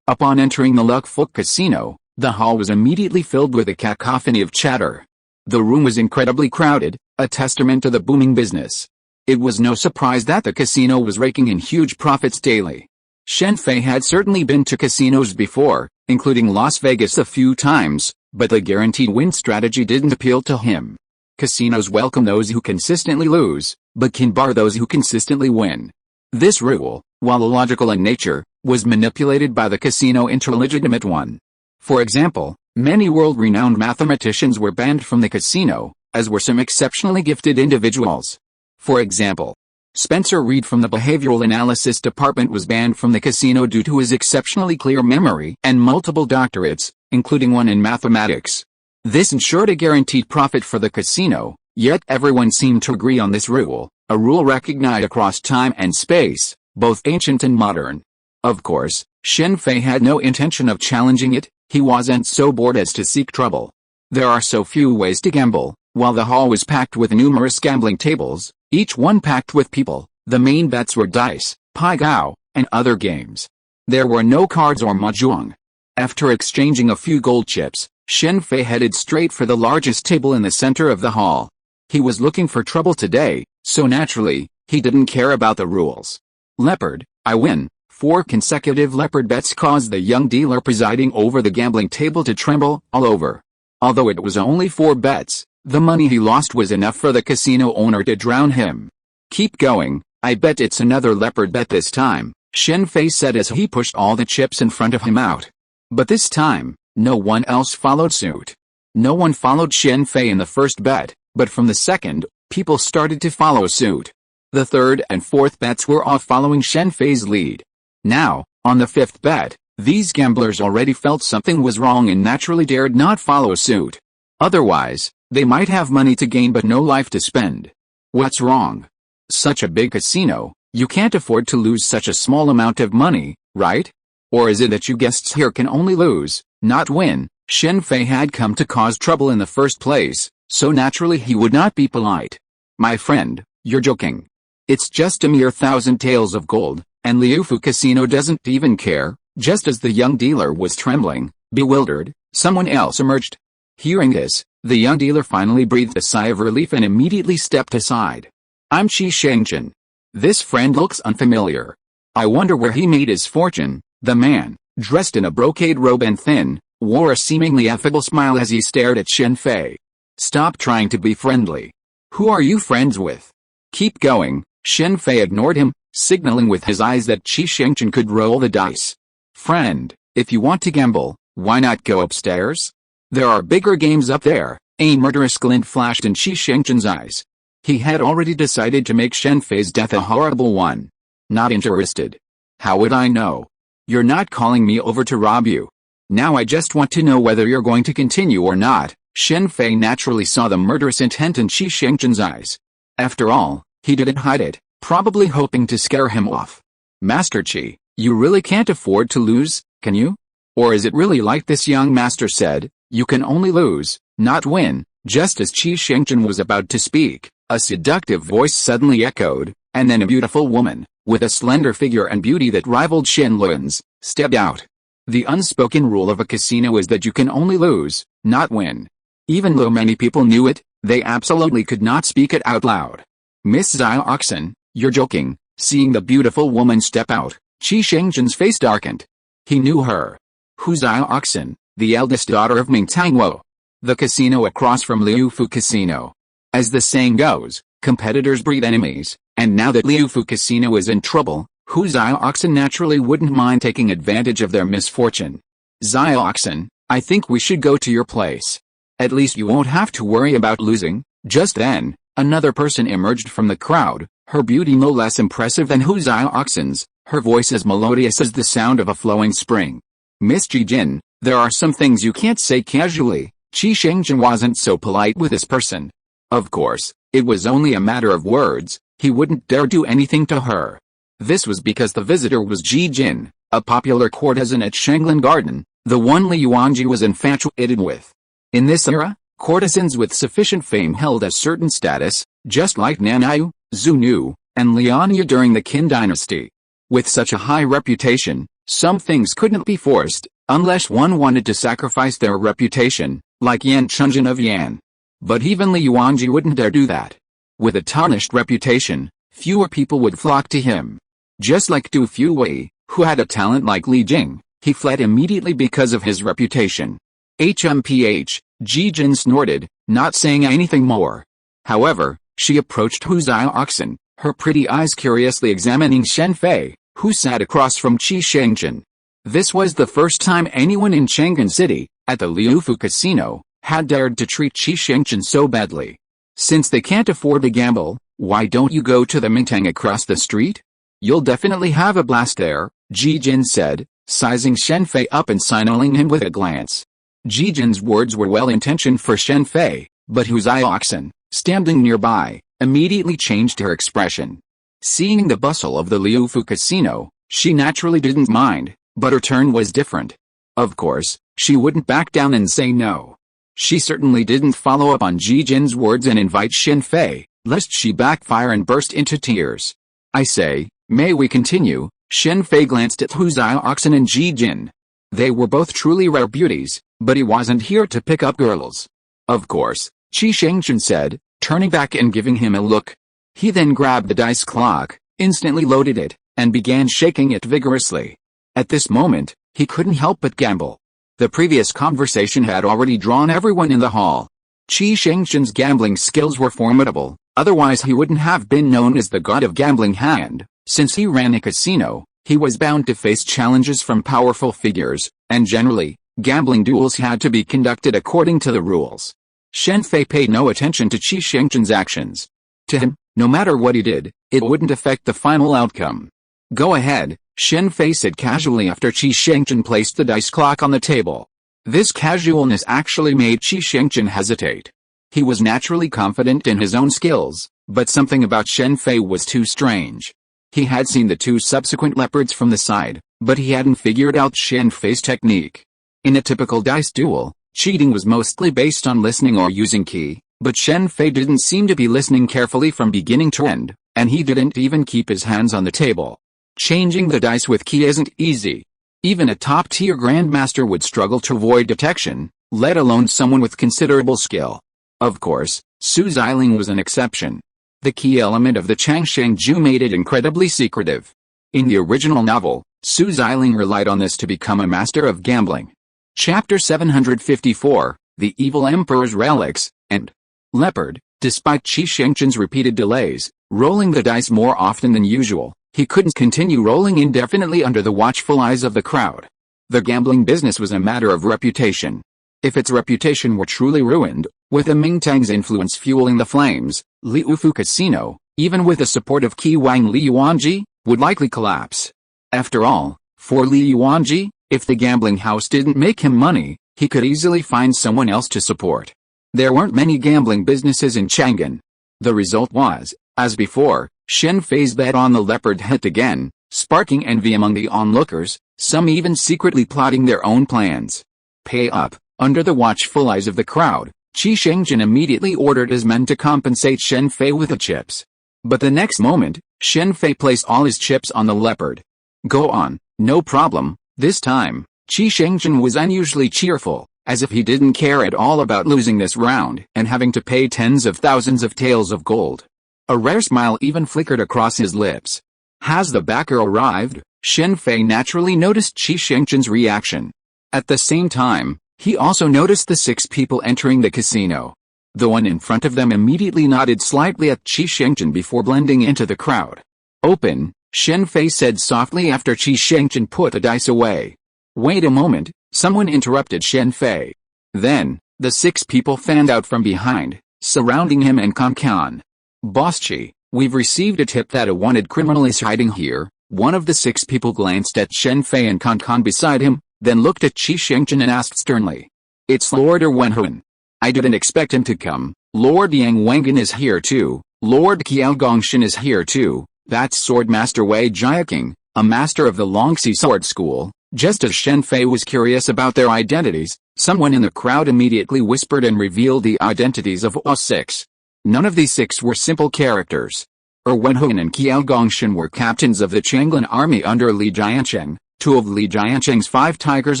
upon entering the Luck Fook Casino, the hall was immediately filled with a cacophony of chatter. The room was incredibly crowded, a testament to the booming business. It was no surprise that the casino was raking in huge profits daily. Shen Fei had certainly been to casinos before, including Las Vegas a few times, but the guaranteed win strategy didn't appeal to him. Casinos welcome those who consistently lose, but can bar those who consistently win. This rule, while illogical in nature, was manipulated by the casino into a legitimate one. For example, many world-renowned mathematicians were banned from the casino, as were some exceptionally gifted individuals. For example, Spencer Reed from the Behavioral Analysis Department was banned from the casino due to his exceptionally clear memory and multiple doctorates, including one in mathematics. This ensured a guaranteed profit for the casino, yet everyone seemed to agree on this rule, a rule recognized across time and space, both ancient and modern. Of course, Shen Fei had no intention of challenging it, he wasn't so bored as to seek trouble. There are so few ways to gamble. While the hall was packed with numerous gambling tables, each one packed with people, the main bets were dice, pai gow, and other games. There were no cards or mahjong. After exchanging a few gold chips, Shen Fei headed straight for the largest table in the center of the hall. He was looking for trouble today, so naturally, he didn't care about the rules. Leopard, I win. 4 consecutive leopard bets caused the young dealer presiding over the gambling table to tremble all over. Although it was only 4 bets, the money he lost was enough for the casino owner to drown him. Keep going, I bet it's another leopard bet this time, Shen Fei said as he pushed all the chips in front of him out. But this time, no one else followed suit. No one followed Shen Fei in the first bet, but from the second, people started to follow suit. The third and fourth bets were all following Shen Fei's lead. Now, on the fifth bet, these gamblers already felt something was wrong and naturally dared not follow suit. Otherwise, they might have money to gain but no life to spend. What's wrong? Such a big casino, you can't afford to lose such a small amount of money, right? Or is it that you guests here can only lose, not win? Shen Fei had come to cause trouble in the first place, so naturally he would not be polite. My friend, you're joking. It's just a mere 1,000 taels of gold, and Liufu Casino doesn't even care. Just as the young dealer was trembling, bewildered, someone else emerged. Hearing this, the young dealer finally breathed a sigh of relief and immediately stepped aside. I'm Qi Shengchen. This friend looks unfamiliar. I wonder where he made his fortune. The man, dressed in a brocade robe and thin, wore a seemingly affable smile as he stared at Shen Fei. Stop trying to be friendly. Who are you friends with? Keep going. Shen Fei ignored him, signaling with his eyes that Qi Shengchen could roll the dice. Friend, if you want to gamble, why not go upstairs? There are bigger games up there. A murderous glint flashed in Qi Shengchen's eyes. He had already decided to make Shen Fei's death a horrible one. Not interested. How would I know? You're not calling me over to rob you. Now I just want to know whether you're going to continue or not. Shen Fei naturally saw the murderous intent in Qi Shengchen's eyes. After all, he didn't hide it, probably hoping to scare him off. Master Qi, you really can't afford to lose, can you? Or is it really like this young master said, you can only lose, not win? Just as Qi Shengchen was about to speak, a seductive voice suddenly echoed, and then a beautiful woman, with a slender figure and beauty that rivaled Shen Lun's, stepped out. The unspoken rule of a casino is that you can only lose, not win. Even though many people knew it, they absolutely could not speak it out loud. Miss Xiaoxin, you're joking. Seeing the beautiful woman step out, Qi Shengchen's face darkened. He knew her. Hu Xiaoxin, the eldest daughter of Ming Tangwo. The casino across from Liufu Casino. As the saying goes, competitors breed enemies, and now that Liufu Casino is in trouble, Hu Xiaoxin naturally wouldn't mind taking advantage of their misfortune. Xiaoxin, I think we should go to your place. At least you won't have to worry about losing. Just then, another person emerged from the crowd, her beauty no less impressive than Hu Xiaoxin's, her voice as melodious as the sound of a flowing spring. Miss Ji Jin, There are some things you can't say casually. Qi Shengjin wasn't so polite with this person. Of course, it was only a matter of words, he wouldn't dare do anything to her. This was because the visitor was Ji Jin, a popular courtesan at Shanglan Garden, the one Li Yuanji was infatuated with. In this era, courtesans with sufficient fame held a certain status, just like Nanayu, Zhu Nu, and Liania during the Qin dynasty. With such a high reputation, some things couldn't be forced, unless one wanted to sacrifice their reputation, like Yan Chunjin of Yan. But even Li Yuanji wouldn't dare do that. With a tarnished reputation, fewer people would flock to him. Just like Du Fuwei, who had a talent like Li Jing, he fled immediately because of his reputation. HMPH, Ji Jin snorted, not saying anything more. However, she approached Hu Zioxin, her pretty eyes curiously examining Shen Fei, who sat across from Qi Shengjin. This was the first time anyone in Raccoon City, at the Liufu Casino, had dared to treat Qi Shengjin so badly. Since they can't afford to gamble, why don't you go to the Mintang across the street? You'll definitely have a blast there, Ji Jin said, sizing Shen Fei up and signaling him with a glance. Ji Jin's words were well-intentioned for Shen Fei, but Hu Zioxin, standing nearby, immediately changed her expression. Seeing the bustle of the Liufu Casino, she naturally didn't mind, but her turn was different. Of course, she wouldn't back down and say no. She certainly didn't follow up on Ji Jin's words and invite Shen Fei, lest she backfire and burst into tears. I say, may we continue? Shen Fei glanced at Hu Zioxin and Ji Jin. They were both truly rare beauties, but he wasn't here to pick up girls. Of course, Qi Shengjin said, turning back and giving him a look. He then grabbed the dice clock, instantly loaded it, and began shaking it vigorously. At this moment, he couldn't help but gamble. The previous conversation had already drawn everyone in the hall. Qi Shengjin's gambling skills were formidable, otherwise he wouldn't have been known as the god of gambling hand. Since he ran a casino, he was bound to face challenges from powerful figures, and generally, gambling duels had to be conducted according to the rules. Shen Fei paid no attention to Qi Shengjin's actions. To him, no matter what he did, it wouldn't affect the final outcome. Go ahead, Shen Fei said casually after Qi Shengjin placed the dice clock on the table. This casualness actually made Qi Shengjin hesitate. He was naturally confident in his own skills, but something about Shen Fei was too strange. He had seen the two subsequent leopards from the side, but he hadn't figured out Shen Fei's technique. In a typical dice duel, cheating was mostly based on listening or using ki, but Shen Fei didn't seem to be listening carefully from beginning to end, and he didn't even keep his hands on the table. Changing the dice with ki isn't easy. Even a top-tier grandmaster would struggle to avoid detection, let alone someone with considerable skill. Of course, Su Xiling was an exception. The key element of the Changsheng Ju made it incredibly secretive. In the original novel, Su Xiling relied on this to become a master of gambling. Chapter 754, The Evil Emperor's Relics, and Leopard. Despite Qi Shengjin's repeated delays, rolling the dice more often than usual, he couldn't continue rolling indefinitely under the watchful eyes of the crowd. The gambling business was a matter of reputation. If its reputation were truly ruined, with the Mingtang's influence fueling the flames, Liufu Casino, even with the support of Qi Wang Li Yuanji, would likely collapse. After all, for Li Yuanji, if the gambling house didn't make him money, he could easily find someone else to support. There weren't many gambling businesses in Chang'an. The result was, as before, Shen Fei's bet on the leopard hit again, sparking envy among the onlookers, some even secretly plotting their own plans. Pay up. Under the watchful eyes of the crowd, Qi Shengjin immediately ordered his men to compensate Shen Fei with the chips. But the next moment, Shen Fei placed all his chips on the leopard. Go on, no problem. This time, Qi Shengjin was unusually cheerful, as if he didn't care at all about losing this round and having to pay tens of thousands of taels of gold. A rare smile even flickered across his lips. Has the backer arrived? Shen Fei naturally noticed Qi Shengjin's reaction. At the same time, he also noticed the 6 people entering the casino. The one in front of them immediately nodded slightly at Qi Shengjin before blending into the crowd. Open, Shen Fei said softly after Qi Shengjin put the dice away. Wait a moment, someone interrupted Shen Fei. Then, the 6 people fanned out from behind, surrounding him and Kan. Boss Qi, we've received a tip that a wanted criminal is hiding here. One of the 6 people glanced at Shen Fei and Kan beside him, then looked at Qi Shengchen and asked sternly. It's Lord Wenhun. I didn't expect him to come. Lord Yang Wengen is here too. Lord Qiao Gongshan is here too. That's Swordmaster Wei Jiaqing, a master of the Longxi Sword School. Just as Shen Fei was curious about their identities, someone in the crowd immediately whispered and revealed the identities of all 6. None of these 6 were simple characters. Wenhun and Qiao Gongshan were captains of the Changlin army under Li Jiancheng, 2 of Li Jiancheng's 5 Tigers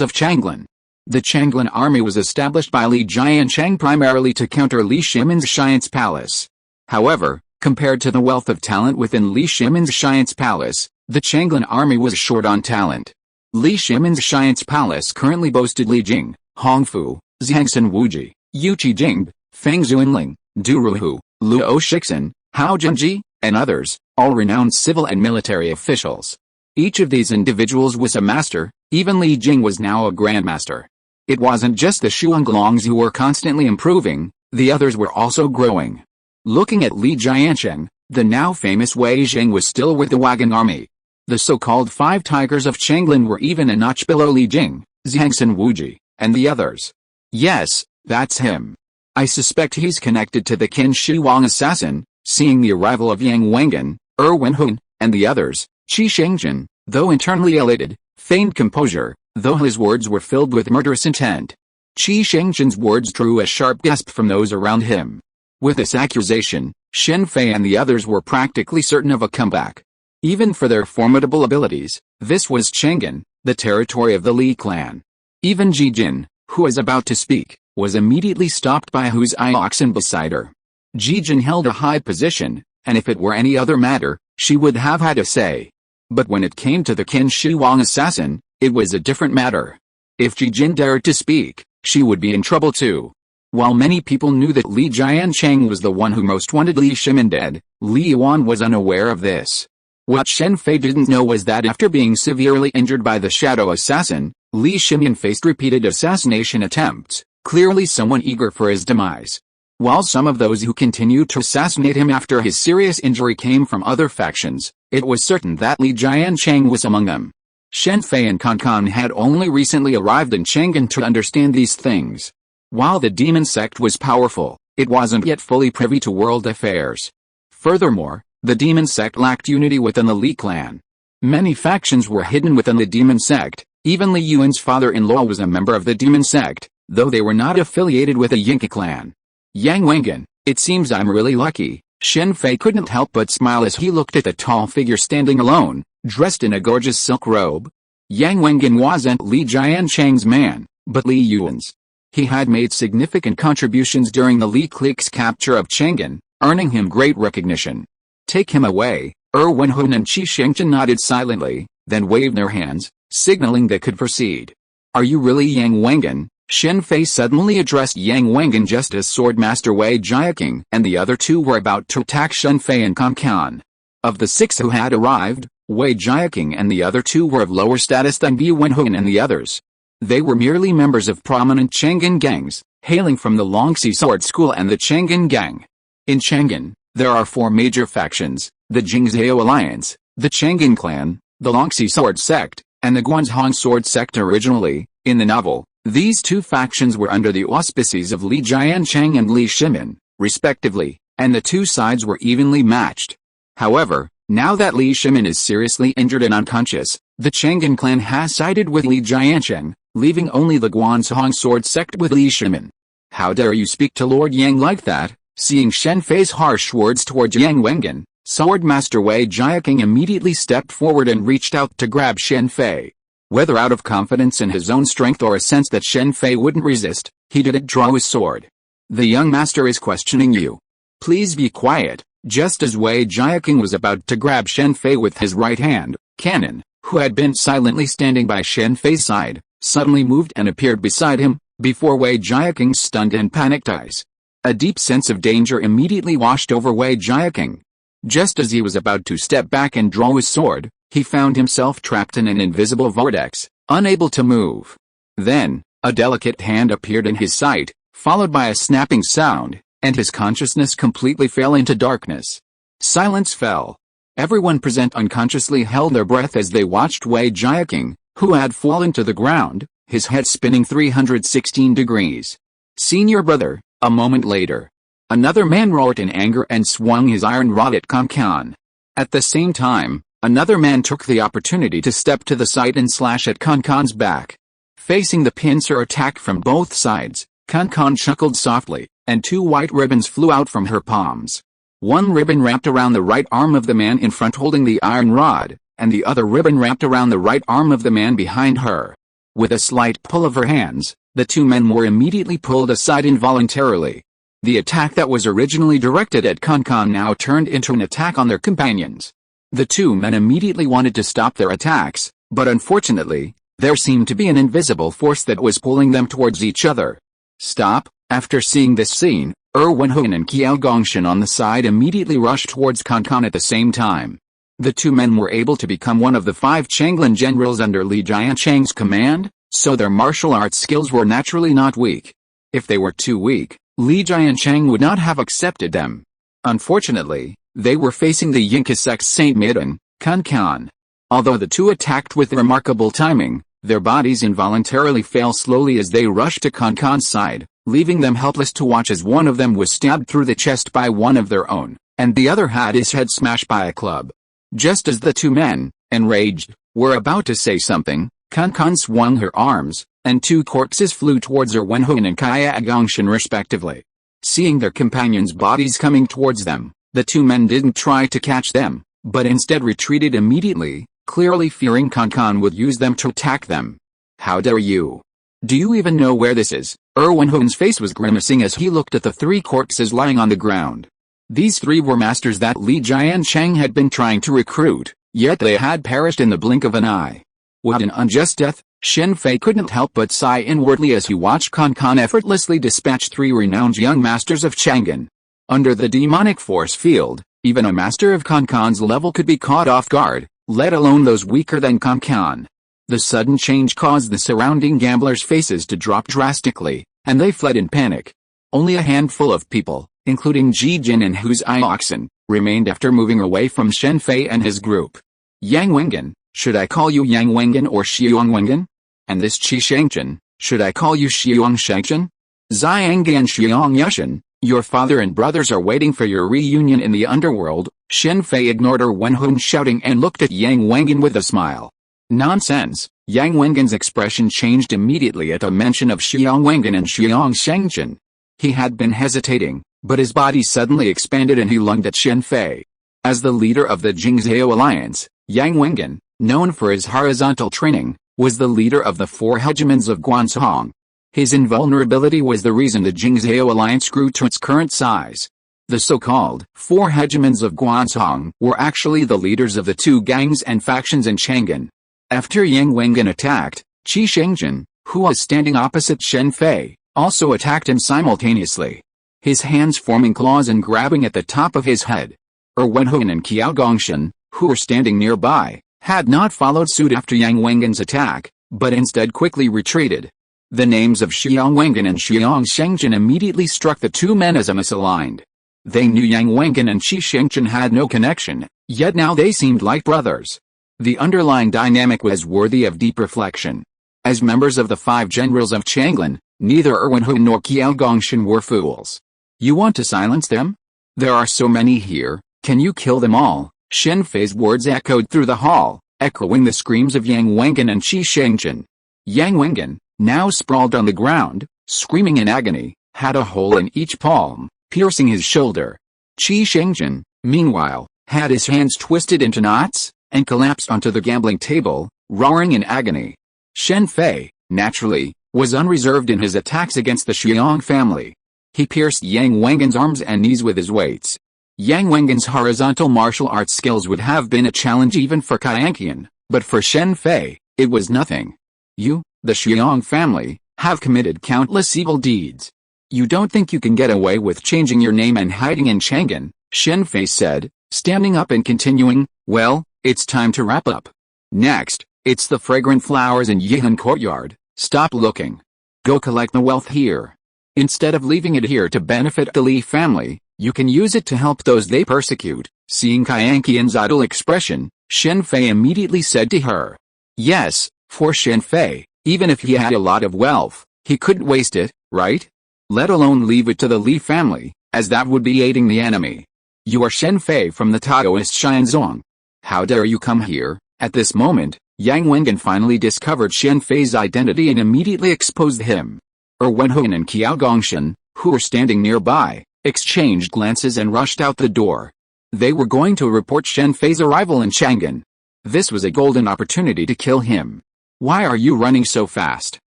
of Changlin. The Changlin army was established by Li Jiancheng primarily to counter Li Shimin's Science Palace. However, compared to the wealth of talent within Li Shimin's Science Palace, the Changlin army was short on talent. Li Shimin's Science Palace currently boasted Li Jing, Hongfu, Zhangsen Wuji, Yu Qijing, Feng Zuanling, Du Ruhu, Luo Shixin, Hao Zhenji, and others, all renowned civil and military officials. Each of these individuals was a master. Even Li Jing was now a grandmaster. It wasn't just the Shuanglongs who were constantly improving, the others were also growing. Looking at Li Jiancheng, the now famous Wei Jing was still with the Wagon army. The so-called 5 Tigers of Changlin were even a notch below Li Jing, Zhangsen Wuji, and the others. Yes, that's him. I suspect he's connected to the Qin Shi Huang assassin. Seeing the arrival of Yang Wengen, Wenhun, and the others, Qi Shengchen, though internally elated, feigned composure, though his words were filled with murderous intent. Qi Shengchen's words drew a sharp gasp from those around him. With this accusation, Shen Fei and the others were practically certain of a comeback. Even for their formidable abilities, this was Chang'an, the territory of the Li clan. Even Ji Jin, who was about to speak, was immediately stopped by Hu's oxen beside her. Ji Jin held a high position, and if it were any other matter, she would have had a say. But when it came to the Qin Shi Huang assassin, it was a different matter. If Ji Jin dared to speak, she would be in trouble too. While many people knew that Li Jiancheng was the one who most wanted Li Shimin dead, Li Yuan was unaware of this. What Shen Fei didn't know was that after being severely injured by the shadow assassin, Li Shimin faced repeated assassination attempts, clearly someone eager for his demise. While some of those who continued to assassinate him after his serious injury came from other factions, it was certain that Li Jiancheng was among them. Shen Fei and Kan had only recently arrived in Chang'an to understand these things. While the demon sect was powerful, it wasn't yet fully privy to world affairs. Furthermore, the demon sect lacked unity within the Li clan. Many factions were hidden within the demon sect. Even Li Yuan's father-in-law was a member of the demon sect, though they were not affiliated with the Yinka clan. Yang Wengen, it seems I'm really lucky. Shen Fei couldn't help but smile as he looked at the tall figure standing alone, dressed in a gorgeous silk robe. Yang Wengen wasn't Li Jiancheng's man, but Li Yuan's. He had made significant contributions during the Li clique's capture of Chang'an, earning him great recognition. Take him away. Wenhun and Qi Shengchen nodded silently, then waved their hands, signaling they could proceed. Are you really Yang Wengen? Shen Fei suddenly addressed Yang Wengen just as Swordmaster Wei Jiaqing and the other 2 were about to attack Shen Fei and Kan. Of the 6 who had arrived, Wei Jiaqing and the other 2 were of lower status than Bi Wenhun and the others. They were merely members of prominent Chang'an gangs, hailing from the Longxi Sword School and the Chang'an Gang. In Chang'an, there are 4 major factions: the Jingzhou Alliance, the Chang'an Clan, the Longxi Sword Sect, and the Guanzhong Sword Sect. Originally, in the novel, these 2 factions were under the auspices of Li Jiancheng and Li Shimin, respectively, and the 2 sides were evenly matched. However, now that Li Shimin is seriously injured and unconscious, the Chang'an clan has sided with Li Jiancheng, leaving only the Guanzhong Sword Sect with Li Shimin. How dare you speak to Lord Yang like that? Seeing Shen Fei's harsh words towards Yang Wengen, Swordmaster Wei Jiaqing immediately stepped forward and reached out to grab Shen Fei. Whether out of confidence in his own strength or a sense that Shen Fei wouldn't resist, he didn't draw his sword. The young master is questioning you. Please be quiet. Just as Wei Jiaqing was about to grab Shen Fei with his right hand, Cannon, who had been silently standing by Shen Fei's side, suddenly moved and appeared beside him, before Wei Jiaqing's stunned and panicked eyes. A deep sense of danger immediately washed over Wei Jiaqing. Just as he was about to step back and draw his sword, he found himself trapped in an invisible vortex, unable to move. Then, a delicate hand appeared in his sight, followed by a snapping sound, and his consciousness completely fell into darkness. Silence fell. Everyone present unconsciously held their breath as they watched Wei Jiaqing, who had fallen to the ground, his head spinning 316 degrees. Senior brother, a moment later. Another man roared in anger and swung his iron rod at Kankan. At the same time, another man took the opportunity to step to the side and slash at Kankan's back. Facing the pincer attack from both sides, Kankan chuckled softly, and two white ribbons flew out from her palms. One ribbon wrapped around the right arm of the man in front holding the iron rod, and the other ribbon wrapped around the right arm of the man behind her. With a slight pull of her hands, the two men were immediately pulled aside involuntarily. The attack that was originally directed at Kankan now turned into an attack on their companions. The two men immediately wanted to stop their attacks, but unfortunately, there seemed to be an invisible force that was pulling them towards each other. Stop! After seeing this scene, Wenhui and Qiao Gongshan on the side immediately rushed towards Kankan at the same time. The two men were able to become one of the 5 Changeling generals under Li Jiancheng's command, so their martial arts skills were naturally not weak. If they were too weak, Li Jiancheng would not have accepted them. Unfortunately, they were facing the Yinkasek's Saint Midden, Kankan. Although the two attacked with remarkable timing, their bodies involuntarily fell slowly as they rushed to Kankan's side, leaving them helpless to watch as one of them was stabbed through the chest by one of their own, and the other had his head smashed by a club. Just as the two men, enraged, were about to say something, Kankan swung her arms, and 2 corpses flew towards her Wenhui and Qiao Gongshan respectively. Seeing their companions' bodies coming towards them, the two men didn't try to catch them, but instead retreated immediately, clearly fearing Kankan would use them to attack them. How dare you? Do you even know where this is? Wenhui's face was grimacing as he looked at the 3 corpses lying on the ground. These 3 were masters that Li Jiancheng had been trying to recruit, yet they had perished in the blink of an eye. What an unjust death! Shen Fei couldn't help but sigh inwardly as he watched Kankan effortlessly dispatch 3 renowned young masters of Chang'an. Under the demonic force field, even a master of Kankan's level could be caught off guard, let alone those weaker than Kankan. The sudden change caused the surrounding gamblers' faces to drop drastically, and they fled in panic. Only a handful of people, including Ji Jin and Hu's Ioxen, remained after moving away from Shen Fei and his group. Yang Wengen, should I call you Yang Wengen or Xiong Wengen? And this Qi Shengchen, should I call you Xiong Shengchen? Xianggan Xiong Yushan, your father and brothers are waiting for your reunion in the underworld. Shen Fei ignored her Wenhun shouting and looked at Yang Wengen with a smile. Nonsense! Yang Wengen's expression changed immediately at a mention of Xiong Wengen and Xiong Shengchen. He had been hesitating, but his body suddenly expanded and he lunged at Shen Fei. As the leader of the Jingzhou Alliance, Yang Wengen, known for his horizontal training, was the leader of the 4 hegemons of Guansong. His invulnerability was the reason the Jingzhou Alliance grew to its current size. The so-called 4 hegemons of Guansong were actually the leaders of the 2 gangs and factions in Chang'an. After Yang Wengen attacked, Qi Shengchen, who was standing opposite Shen Fei, also attacked him simultaneously. His hands forming claws and grabbing at the top of his head. Wenhui and Qiao Gongshan, who were standing nearby, had not followed suit after Yang Wengen's attack, but instead quickly retreated. The names of Xiong Wengen and Xiong Shengchen immediately struck the 2 men as misaligned. They knew Yang Wengen and Qi Shengchen had no connection, yet now they seemed like brothers. The underlying dynamic was worthy of deep reflection. As members of the 5 generals of Chang'an, neither Wenhui nor Qiao Gongshan were fools. You want to silence them? There are so many here, can you kill them all? Shen Fei's words echoed through the hall, echoing the screams of Yang Wengen and Qi Shengchen. Yang Wengen, now sprawled on the ground, screaming in agony, had a hole in each palm, piercing his shoulder. Qi Shengchen, meanwhile, had his hands twisted into knots, and collapsed onto the gambling table, roaring in agony. Shen Fei, naturally, was unreserved in his attacks against the Xiong family. He pierced Yang Wengen's arms and knees with his weights. Yang Wengen's horizontal martial arts skills would have been a challenge even for Qianqian, but for Shen Fei, it was nothing. You, the Xiong family, have committed countless evil deeds. You don't think you can get away with changing your name and hiding in Chang'an, Shen Fei said, standing up and continuing, well, it's time to wrap up. Next, it's the fragrant flowers in Yihan Courtyard. Stop looking. Go collect the wealth here. Instead of leaving it here to benefit the Li family, you can use it to help those they persecute. Seeing Qianqian's idle expression, Shen Fei immediately said to her, yes, For Shen Fei, even if he had a lot of wealth, he couldn't waste it, right? Let alone leave it to the Li family, as that would be aiding the enemy. You are Shen Fei from the Taoist Xianzong. How dare you come here? At this moment, Yang Wengen finally discovered Shen Fei's identity and immediately exposed him. Wenhui and Qiao Gongshan, who were standing nearby, exchanged glances and rushed out the door. They were going to report Shen Fei's arrival in Chang'an. This was a golden opportunity to kill him. Why are you running so fast?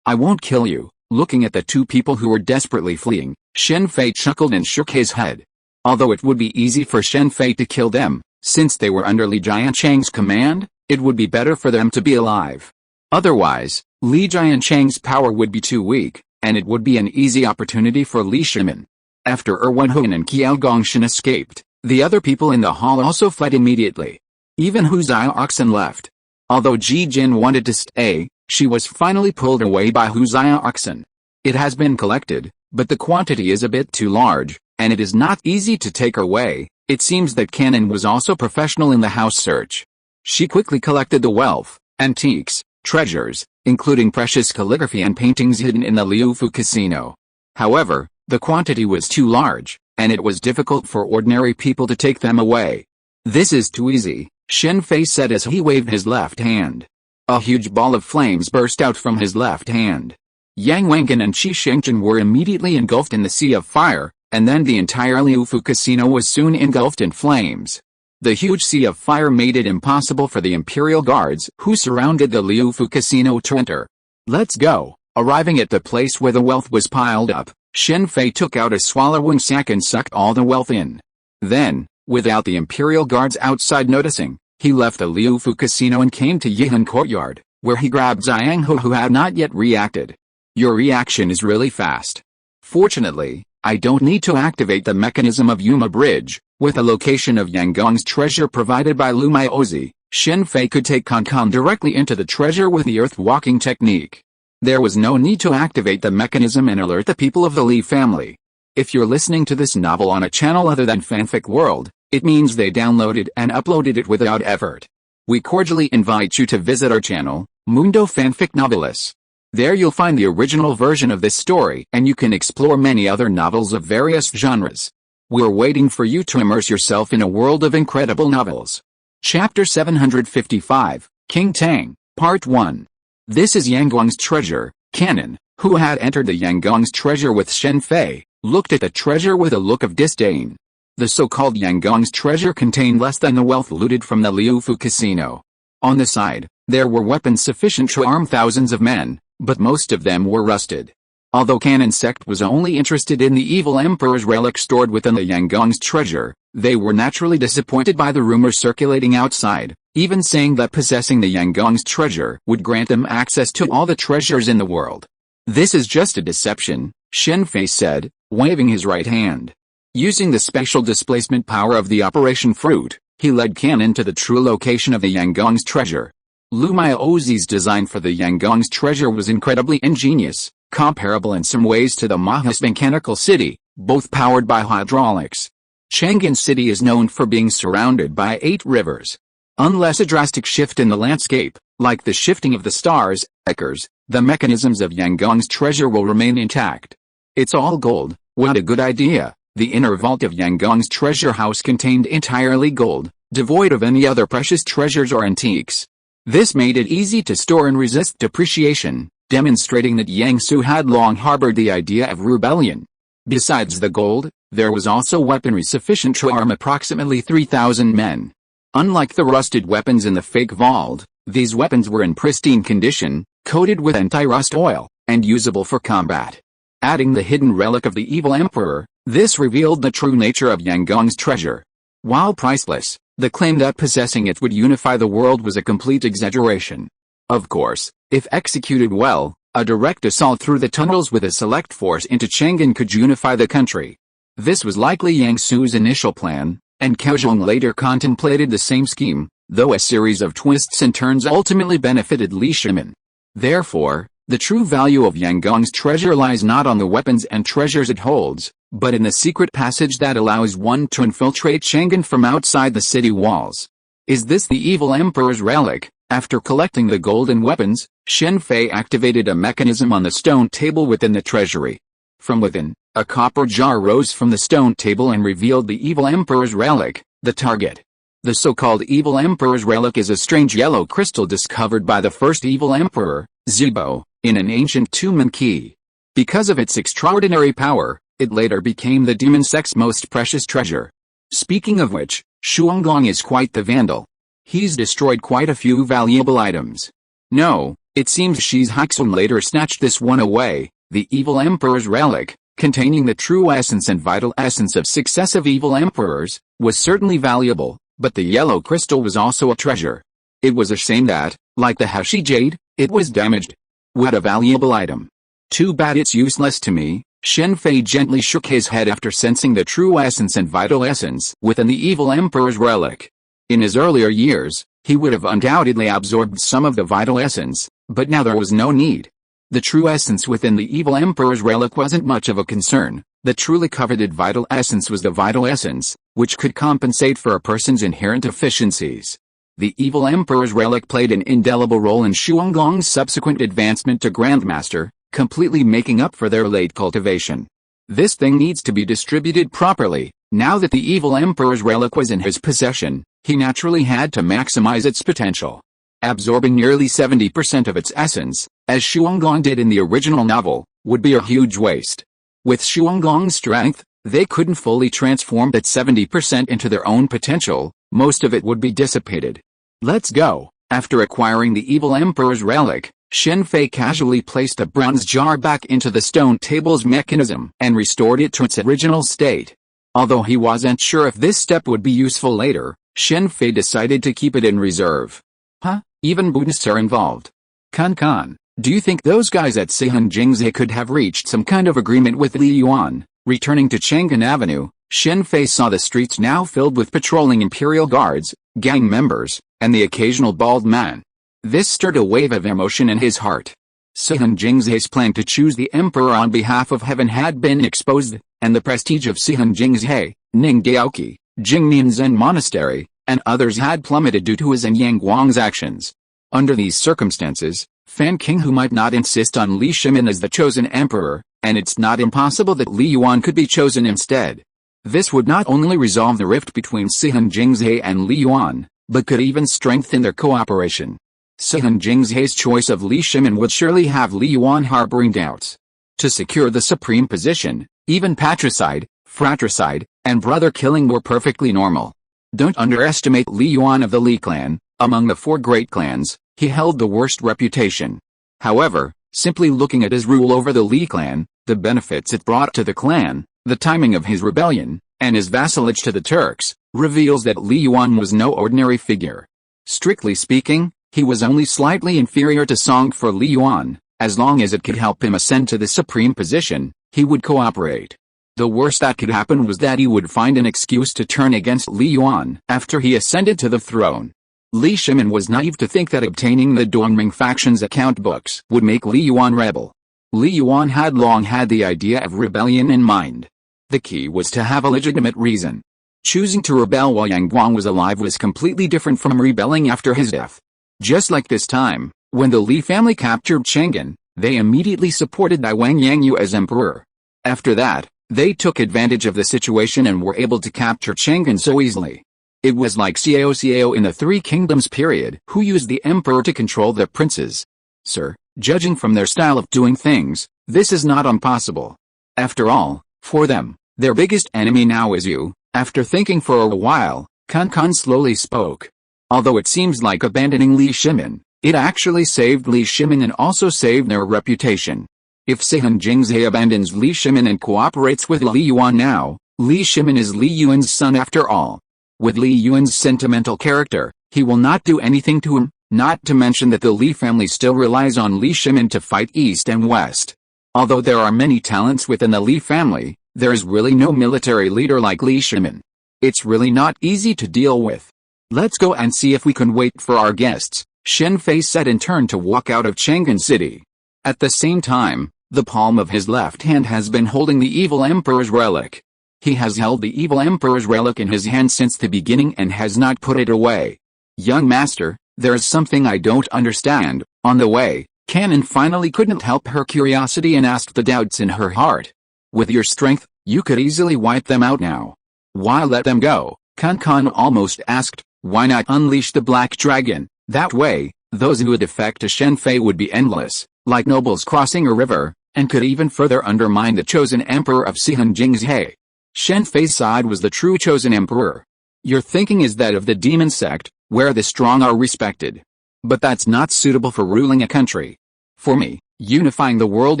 I won't kill you. Looking at the two people who were desperately fleeing, Shen Fei chuckled and shook his head. Although it would be easy for Shen Fei to kill them, since they were under Li Jiancheng's command, it would be better for them to be alive. Otherwise, Li Jiancheng's power would be too weak, and it would be an easy opportunity for Li Shimin. After Wenhui and Qiao Gongshan escaped, the other people in the hall also fled immediately. Even Hu Xiaoxin left. Although Ji Jin wanted to stay, she was finally pulled away by Hu Xiaoxin. It has been collected, but the quantity is a bit too large, and it is not easy to take away. It seems that Canon was also professional in the house search. She quickly collected the wealth, antiques, treasures, including precious calligraphy and paintings hidden in the Liufu casino. However, the quantity was too large, and it was difficult for ordinary people to take them away. This is too easy, Shen Fei said as he waved his left hand. A huge ball of flames burst out from his left hand. Yang Wengen and Qi Shengchen were immediately engulfed in the sea of fire, and then the entire Liufu casino was soon engulfed in flames. The huge sea of fire made it impossible for the Imperial Guards who surrounded the Liufu casino to enter. Let's go. Arriving at the place where the wealth was piled up, Shen Fei took out a swallowing sack and sucked all the wealth in. Then, without the Imperial Guards outside noticing, he left the Liufu casino and came to Yihan Courtyard, where he grabbed Zhang He who had not yet reacted. Your reaction is really fast. Fortunately, I don't need to activate the mechanism of Yuma Bridge. With the location of Yanggong's treasure provided by Lu Maiozi, Shen Fei could take Kankan directly into the treasure with the earth-walking technique. There was no need to activate the mechanism and alert the people of the Li family. If you're listening to this novel on a channel other than Fanfic World, it means they downloaded and uploaded it without effort. We cordially invite you to visit our channel, Mundo Fanfic Novelis. There you'll find the original version of this story and you can explore many other novels of various genres. We're waiting for you to immerse yourself in a world of incredible novels. Chapter 755, King Tang, Part 1. This is Yanggong's treasure. Canon, who had entered the Yanggong's treasure with Shen Fei, looked at the treasure with a look of disdain. The so-called Yanggong's treasure contained less than the wealth looted from the Liufu casino. On the side, there were weapons sufficient to arm thousands of men, but most of them were rusted. Although Canon sect was only interested in the evil emperor's relic stored within the Yanggong's treasure, they were naturally disappointed by the rumors circulating outside, even saying that possessing the Yanggong's treasure would grant them access to all the treasures in the world. This is just a deception, Shen Fei said, waving his right hand. Using the special displacement power of the Operation Fruit, he led Canon to the true location of the Yanggong's treasure. Lu Maiozi's design for the Yanggong's treasure was incredibly ingenious, comparable in some ways to the Maha's mechanical city, both powered by hydraulics. Chang'an City is known for being surrounded by 8 rivers. Unless a drastic shift in the landscape, like the shifting of the stars, occurs, the mechanisms of Yanggong's treasure will remain intact. It's all gold. What a good idea. The inner vault of Yanggong's treasure house contained entirely gold, devoid of any other precious treasures or antiques. This made it easy to store and resist depreciation, demonstrating that Yang Su had long harbored the idea of rebellion. Besides the gold, there was also weaponry sufficient to arm approximately 3,000 men. Unlike the rusted weapons in the fake vault, these weapons were in pristine condition, coated with anti-rust oil, and usable for combat. Adding the hidden relic of the evil emperor, this revealed the true nature of Yanggong's treasure. While priceless, the claim that possessing it would unify the world was a complete exaggeration. Of course, if executed well, a direct assault through the tunnels with a select force into Chang'an could unify the country. This was likely Yang Su's initial plan, and Kaozhong later contemplated the same scheme, though a series of twists and turns ultimately benefited Li Shimin. Therefore, the true value of Yanggong's treasure lies not on the weapons and treasures it holds, but in the secret passage that allows one to infiltrate Chang'an from outside the city walls. Is this the evil emperor's relic? After collecting the golden weapons, Shen Fei activated a mechanism on the stone table within the treasury. From within, a copper jar rose from the stone table and revealed the evil emperor's relic, the target. The so-called evil emperor's relic is a strange yellow crystal discovered by the first evil emperor, Zibo, in an ancient tomb in Qi. Because of its extraordinary power, it later became the demon sect's most precious treasure. Speaking of which, Shuanglong is quite the vandal. He's destroyed quite a few valuable items. No, it seems S.H.I.E.L.D later snatched this one away, the evil emperor's relic, containing the true essence and vital essence of successive evil emperors, was certainly valuable, but the yellow crystal was also a treasure. It was a shame that, like the S.H.I.E.L.D, it was damaged. What a valuable item. Too bad it's useless to me. Shen Fei gently shook his head after sensing the true essence and vital essence within the evil emperor's relic. In his earlier years, he would have undoubtedly absorbed some of the vital essence, but now there was no need. The true essence within the evil emperor's relic wasn't much of a concern. The truly coveted vital essence was the vital essence, which could compensate for a person's inherent deficiencies. The evil emperor's relic played an indelible role in Shuanglong's subsequent advancement to Grandmaster, completely making up for their late cultivation. This thing needs to be distributed properly. Now that the evil emperor's relic was in his possession, he naturally had to maximize its potential. Absorbing nearly 70% of its essence, as Shuanglong did in the original novel, would be a huge waste. With Shuanglong's strength, they couldn't fully transform that 70% into their own potential. Most of it would be dissipated. Let's go. After acquiring the evil emperor's relic, Shen Fei casually placed the bronze jar back into the stone table's mechanism and restored it to its original state. Although he wasn't sure if this step would be useful later, Shen Fei decided to keep it in reserve. Huh? Even Buddhists are involved. Kan, do you think those guys at Jingzhe could have reached some kind of agreement with Li Yuan? Returning to Chang'an Avenue, Shen Fei saw the streets now filled with patrolling imperial guards, gang members, and the occasional bald man. This stirred a wave of emotion in his heart. Jingzhe's plan to choose the emperor on behalf of heaven had been exposed, and the prestige of Jingzhe, Ningdaoqi, Jingnian Zen Monastery, and others had plummeted due to his and Yang Guang's actions. Under these circumstances, Fan King who might not insist on Li Shimin as the chosen emperor, and it's not impossible that Li Yuan could be chosen instead. This would not only resolve the rift between Jingzhe and Li Yuan, but could even strengthen their cooperation. Jingzhe's choice of Li Shimin would surely have Li Yuan harboring doubts. To secure the supreme position, even patricide, fratricide, and brother-killing were perfectly normal. Don't underestimate Li Yuan of the Li clan. Among the four great clans, he held the worst reputation. However, simply looking at his rule over the Li clan, the benefits it brought to the clan, the timing of his rebellion, and his vassalage to the Turks, reveals that Li Yuan was no ordinary figure. Strictly speaking, he was only slightly inferior to Song for Li Yuan. As long as it could help him ascend to the supreme position, he would cooperate. The worst that could happen was that he would find an excuse to turn against Li Yuan after he ascended to the throne. Li Shimin was naive to think that obtaining the Dongming faction's account books would make Li Yuan rebel. Li Yuan had long had the idea of rebellion in mind. The key was to have a legitimate reason. Choosing to rebel while Yang Guang was alive was completely different from rebelling after his death. Just like this time, when the Li family captured Chang'an, they immediately supported Dai Wang Yangyu as emperor. After that, they took advantage of the situation and were able to capture Chang'an so easily. It was like Xiao in the Three Kingdoms period, who used the emperor to control the princes. Sir, judging from their style of doing things, this is not impossible. After all, for them, their biggest enemy now is you. After thinking for a while, Kan slowly spoke. Although it seems like abandoning Li Shimin, it actually saved Li Shimin and also saved their reputation. If Jingzhe abandons Li Shimin and cooperates with Li Yuan now, Li Shimin is Li Yuan's son after all. With Li Yuan's sentimental character, he will not do anything to him, not to mention that the Li family still relies on Li Shimin to fight east and west. Although there are many talents within the Li family, there is really no military leader like Li Shimin. It's really not easy to deal with. Let's go and see if we can wait for our guests, Shen Fei said and turned to walk out of Chang'an City. At the same time, the palm of his left hand has been holding the evil emperor's relic. He has held the evil emperor's relic in his hand since the beginning and has not put it away. Young master, There's something I don't understand. On the way, Canon finally couldn't help her curiosity and asked the doubts in her heart. With your strength, you could easily wipe them out now. Why let them go? Kan almost asked. Why not unleash the Black Dragon? That way, those who would defect to Shen Fei would be endless, like nobles crossing a river, and could even further undermine the chosen emperor of Sihan Jingzhe. Shen Fei's side was the true chosen emperor. Your thinking is that of the demon sect, where the strong are respected. But that's not suitable for ruling a country. For me, unifying the world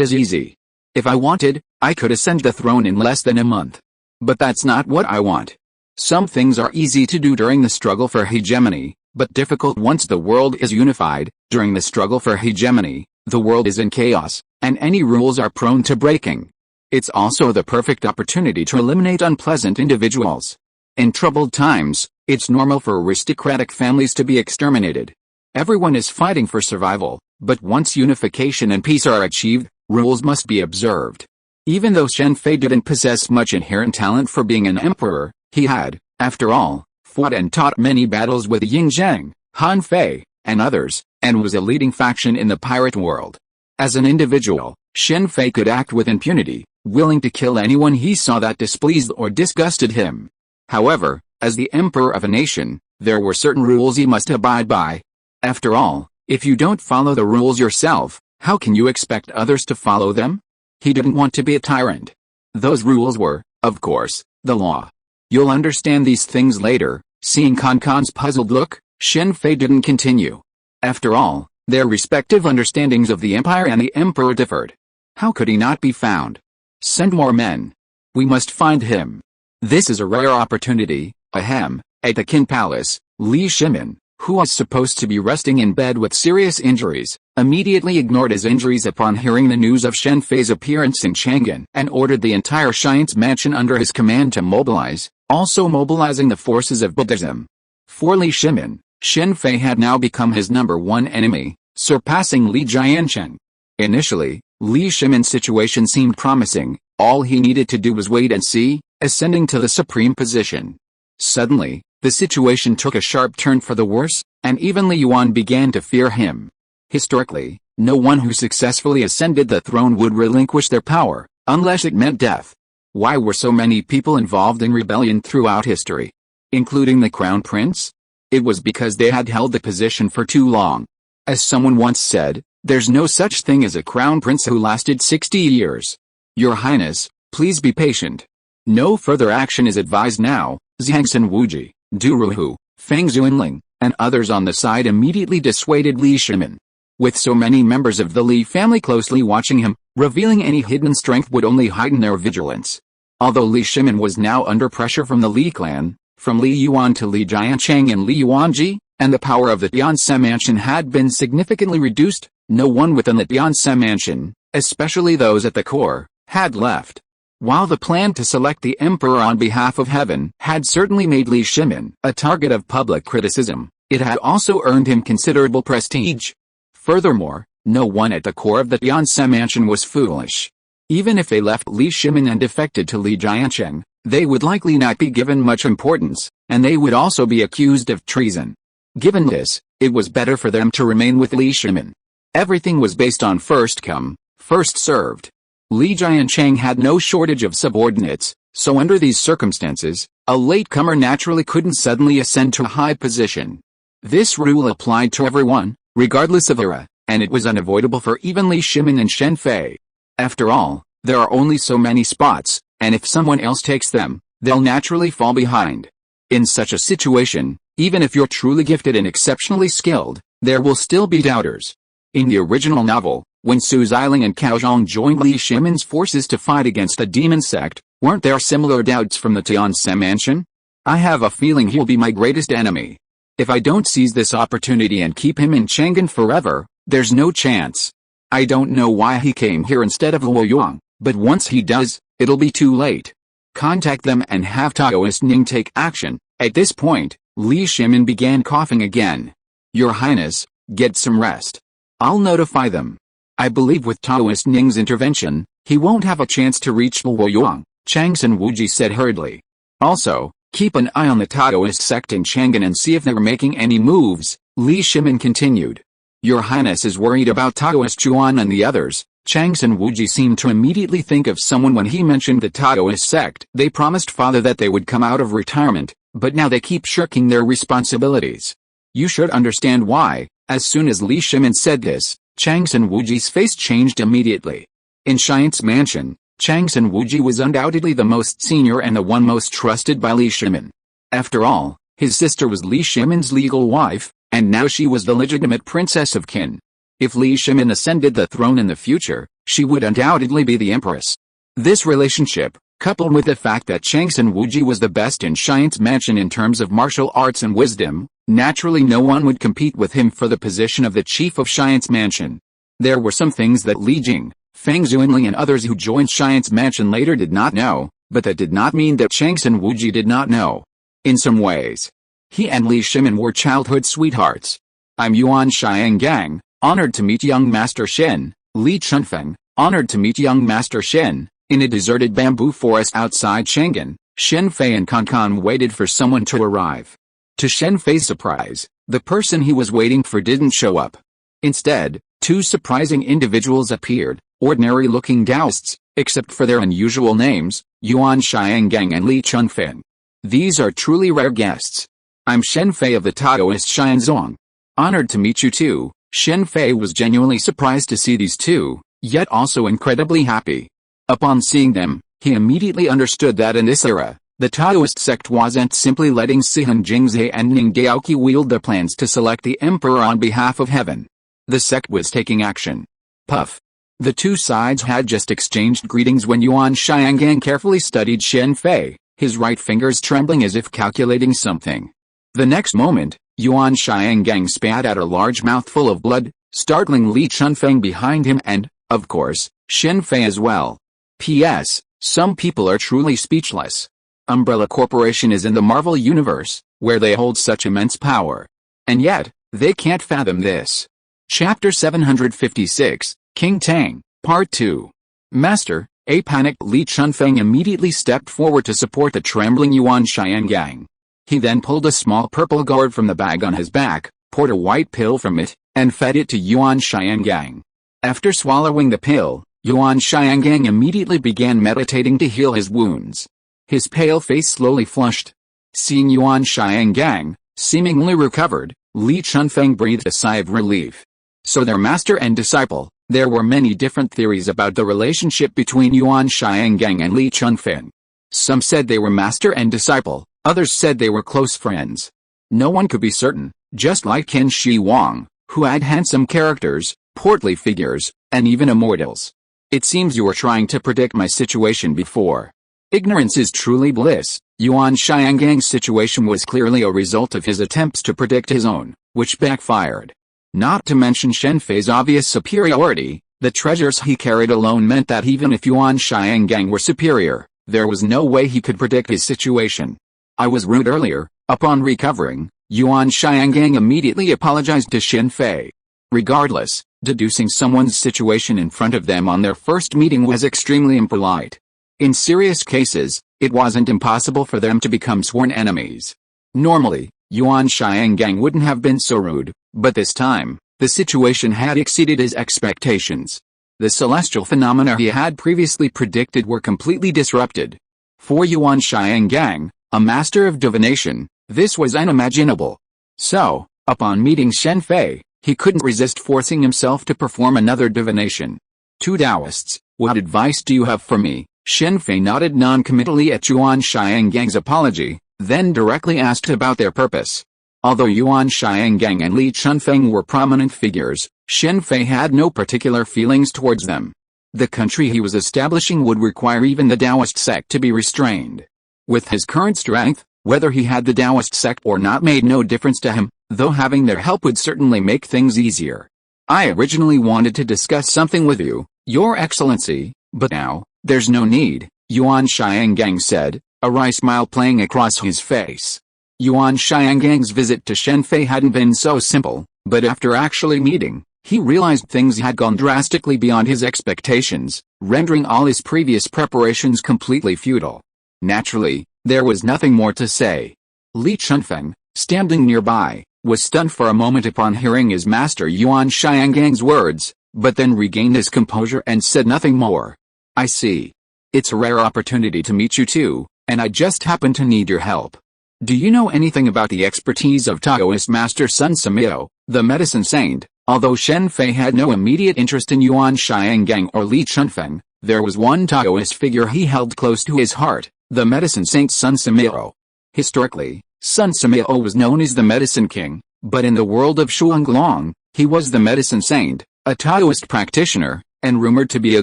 is easy. If I wanted, I could ascend the throne in less than a month. But that's not what I want. Some things are easy to do during the struggle for hegemony, but difficult once the world is unified. During the struggle for hegemony, the world is in chaos, and any rules are prone to breaking. It's also the perfect opportunity to eliminate unpleasant individuals. In troubled times, it's normal for aristocratic families to be exterminated. Everyone is fighting for survival, but once unification and peace are achieved, rules must be observed. Even though Shen Fei didn't possess much inherent talent for being an emperor, he had, after all, fought and taught many battles with Ying Zheng, Han Fei, and others, and was a leading faction in the pirate world. As an individual, Shen Fei could act with impunity, willing to kill anyone he saw that displeased or disgusted him. However, as the emperor of a nation, there were certain rules he must abide by. After all, if you don't follow the rules yourself, how can you expect others to follow them? He didn't want to be a tyrant. Those rules were, of course, the law. You'll understand these things later. Seeing Kan's puzzled look, Shen Fei didn't continue. After all, their respective understandings of the empire and the emperor differed. How could he not be found? Send more men. We must find him. This is a rare opportunity. Ahem. At the Qin Palace, Li Shimin, who was supposed to be resting in bed with serious injuries, immediately ignored his injuries upon hearing the news of Shen Fei's appearance in Chang'an and ordered the entire Science Mansion under his command to mobilize, also mobilizing the forces of Buddhism. For Li Shimin, Shen Fei had now become his #1 enemy, surpassing Li Jiancheng. Initially, Li Shimin's situation seemed promising. All he needed to do was wait and see, ascending to the supreme position. Suddenly, the situation took a sharp turn for the worse, and even Li Yuan began to fear him. Historically, no one who successfully ascended the throne would relinquish their power, unless it meant death. Why were so many people involved in rebellion throughout history, including the crown prince? It was because they had held the position for too long. As someone once said, there's no such thing as a crown prince who lasted 60 years. Your Highness, please be patient. No further action is advised now. Zhang Wuji, Du Ruhu, Feng Zuanling, and others on the side immediately dissuaded Li Shimin. With so many members of the Li family closely watching him, revealing any hidden strength would only heighten their vigilance. Although Li Shimin was now under pressure from the Li clan, from Li Yuan to Li Jiancheng and Li Yuanji, and the power of the Tianse Mansion had been significantly reduced, no one within the Tianse Mansion, especially those at the core, had left. While the plan to select the emperor on behalf of heaven had certainly made Li Shimin a target of public criticism, it had also earned him considerable prestige. Furthermore, no one at the core of the Tianse Mansion was foolish. Even if they left Li Shimin and defected to Li Jiancheng, they would likely not be given much importance, and they would also be accused of treason. Given this, it was better for them to remain with Li Shimin. Everything was based on first come, first served. Li Jiancheng had no shortage of subordinates, so under these circumstances, a latecomer naturally couldn't suddenly ascend to a high position. This rule applied to everyone, regardless of era, and it was unavoidable for even Li Shimin and Shen Fei. After all, there are only so many spots, and if someone else takes them, they'll naturally fall behind. In such a situation, even if you're truly gifted and exceptionally skilled, there will still be doubters. In the original novel, when Su Xiling and Cao Zhang joined Li Shimin's forces to fight against the demon sect, weren't there similar doubts from the Tianse Mansion? I have a feeling he'll be my greatest enemy. If I don't seize this opportunity and keep him in Chang'an forever, there's no chance. I don't know why he came here instead of Luoyang, but once he does, it'll be too late. Contact them and have Taoist Ning take action. At this point, Li Shimin began coughing again. Your Highness, get some rest. I'll notify them. I believe with Taoist Ning's intervention, he won't have a chance to reach Luoyang, Changsan Wuji said hurriedly. Also, keep an eye on the Taoist sect in Chang'an and see if they're making any moves. Li Shimin continued. Your Highness is worried about Taoist Yuan and the others. Chang's and Wuji seemed to immediately think of someone when he mentioned the Taoist sect. They promised father that they would come out of retirement, but now they keep shirking their responsibilities. You should understand why. As soon as Li Shimin said this, Chang's and Wuji's face changed immediately. In Science Mansion, Chang's and Wuji was undoubtedly the most senior and the one most trusted by Li Shimin. After all, his sister was Li Shimin's legal wife, and now she was the legitimate princess of Qin. If Li Shimin ascended the throne in the future, she would undoubtedly be the empress. This relationship, coupled with the fact that Chang's and Wuji was the best in Science Mansion in terms of martial arts and wisdom, naturally no one would compete with him for the position of the chief of Science Mansion. There were some things that Li Jing, Feng Zuanli and others who joined Science Mansion later did not know, but that did not mean that Chang's and Wuji did not know. In some ways, he and Li Shimin were childhood sweethearts. I'm Yuan Xiangang, honored to meet young Master Shen. Li Chunfeng, honored to meet young Master Shen. In a deserted bamboo forest outside Chang'an, Shen Fei and Kan waited for someone to arrive. To Shen Fei's surprise, the person he was waiting for didn't show up. Instead, two surprising individuals appeared, ordinary-looking Taoists, except for their unusual names, Yuan Xiangang and Li Chunfeng. These are truly rare guests. I'm Shen Fei of the Taoist Xianzong. Honored to meet you too. Shen Fei was genuinely surprised to see these two, yet also incredibly happy. Upon seeing them, he immediately understood that in this era, the Taoist sect wasn't simply letting Sihan Jingzhe and Ning Daoqi wield their plans to select the emperor on behalf of heaven. The sect was taking action. Puff. The two sides had just exchanged greetings when Yuan Xiangang carefully studied Shen Fei, his right fingers trembling as if calculating something. The next moment, Yuan Xiangang spat out a large mouthful of blood, startling Li Chunfeng behind him and, of course, Shen Fei as well. P.S. Some people are truly speechless. Umbrella Corporation is in the Marvel Universe, where they hold such immense power. And yet, they can't fathom this. Chapter 756, King Tang, Part 2. Master, a panicked Li Chunfeng immediately stepped forward to support the trembling Yuan Xiangang. He then pulled a small purple gourd from the bag on his back, poured a white pill from it, and fed it to Yuan Xiangang. After swallowing the pill, Yuan Xiangang immediately began meditating to heal his wounds. His pale face slowly flushed. Seeing Yuan Xiangang, seemingly recovered, Li Chunfeng breathed a sigh of relief. So their master and disciple. There were many different theories about the relationship between Yuan Xiangang and Li Chunfeng. Some said they were master and disciple, others said they were close friends. No one could be certain, just like Qin Shi Huang, who had handsome characters, portly figures, and even immortals. It seems you were trying to predict my situation before. Ignorance is truly bliss. Yuan Xianggang's situation was clearly a result of his attempts to predict his own, which backfired. Not to mention Shen Fei's obvious superiority, the treasures he carried alone meant that even if Yuan Xiangang were superior, there was no way he could predict his situation. I was rude earlier. Upon recovering, Yuan Xiangang immediately apologized to Shen Fei. Regardless, deducing someone's situation in front of them on their first meeting was extremely impolite. In serious cases, it wasn't impossible for them to become sworn enemies. Normally, Yuan Xiangang wouldn't have been so rude, but this time, the situation had exceeded his expectations. The celestial phenomena he had previously predicted were completely disrupted. For Yuan Xiangang, a master of divination, this was unimaginable. So, upon meeting Shen Fei, he couldn't resist forcing himself to perform another divination. Two Taoists, what advice do you have for me? Shen Fei nodded non-committally at Yuan Xianggang's apology, then directly asked about their purpose. Although Yuan Xiangang and Li Chunfeng were prominent figures, Shen Fei had no particular feelings towards them. The country he was establishing would require even the Taoist sect to be restrained. With his current strength, whether he had the Taoist sect or not made no difference to him, though having their help would certainly make things easier. I originally wanted to discuss something with you, Your Excellency, but now, there's no need, Yuan Xiangang said, a wry smile playing across his face. Yuan Xianggang's visit to Shen Fei hadn't been so simple, but after actually meeting, he realized things had gone drastically beyond his expectations, rendering all his previous preparations completely futile. Naturally, there was nothing more to say. Li Chunfeng, standing nearby, was stunned for a moment upon hearing his master Yuan Xiangang's words, but then regained his composure and said nothing more. I see. It's a rare opportunity to meet you too, and I just happen to need your help. Do you know anything about the expertise of Taoist Master Sun Simiao, the medicine saint? Although Shen Fei had no immediate interest in Yuan Xiangang or Li Chunfeng, there was one Taoist figure he held close to his heart, the medicine saint Sun Simiao. Historically, Sun Simiao was known as the medicine king, but in the world of Shuanglong, he was the medicine saint, a Taoist practitioner, and rumored to be a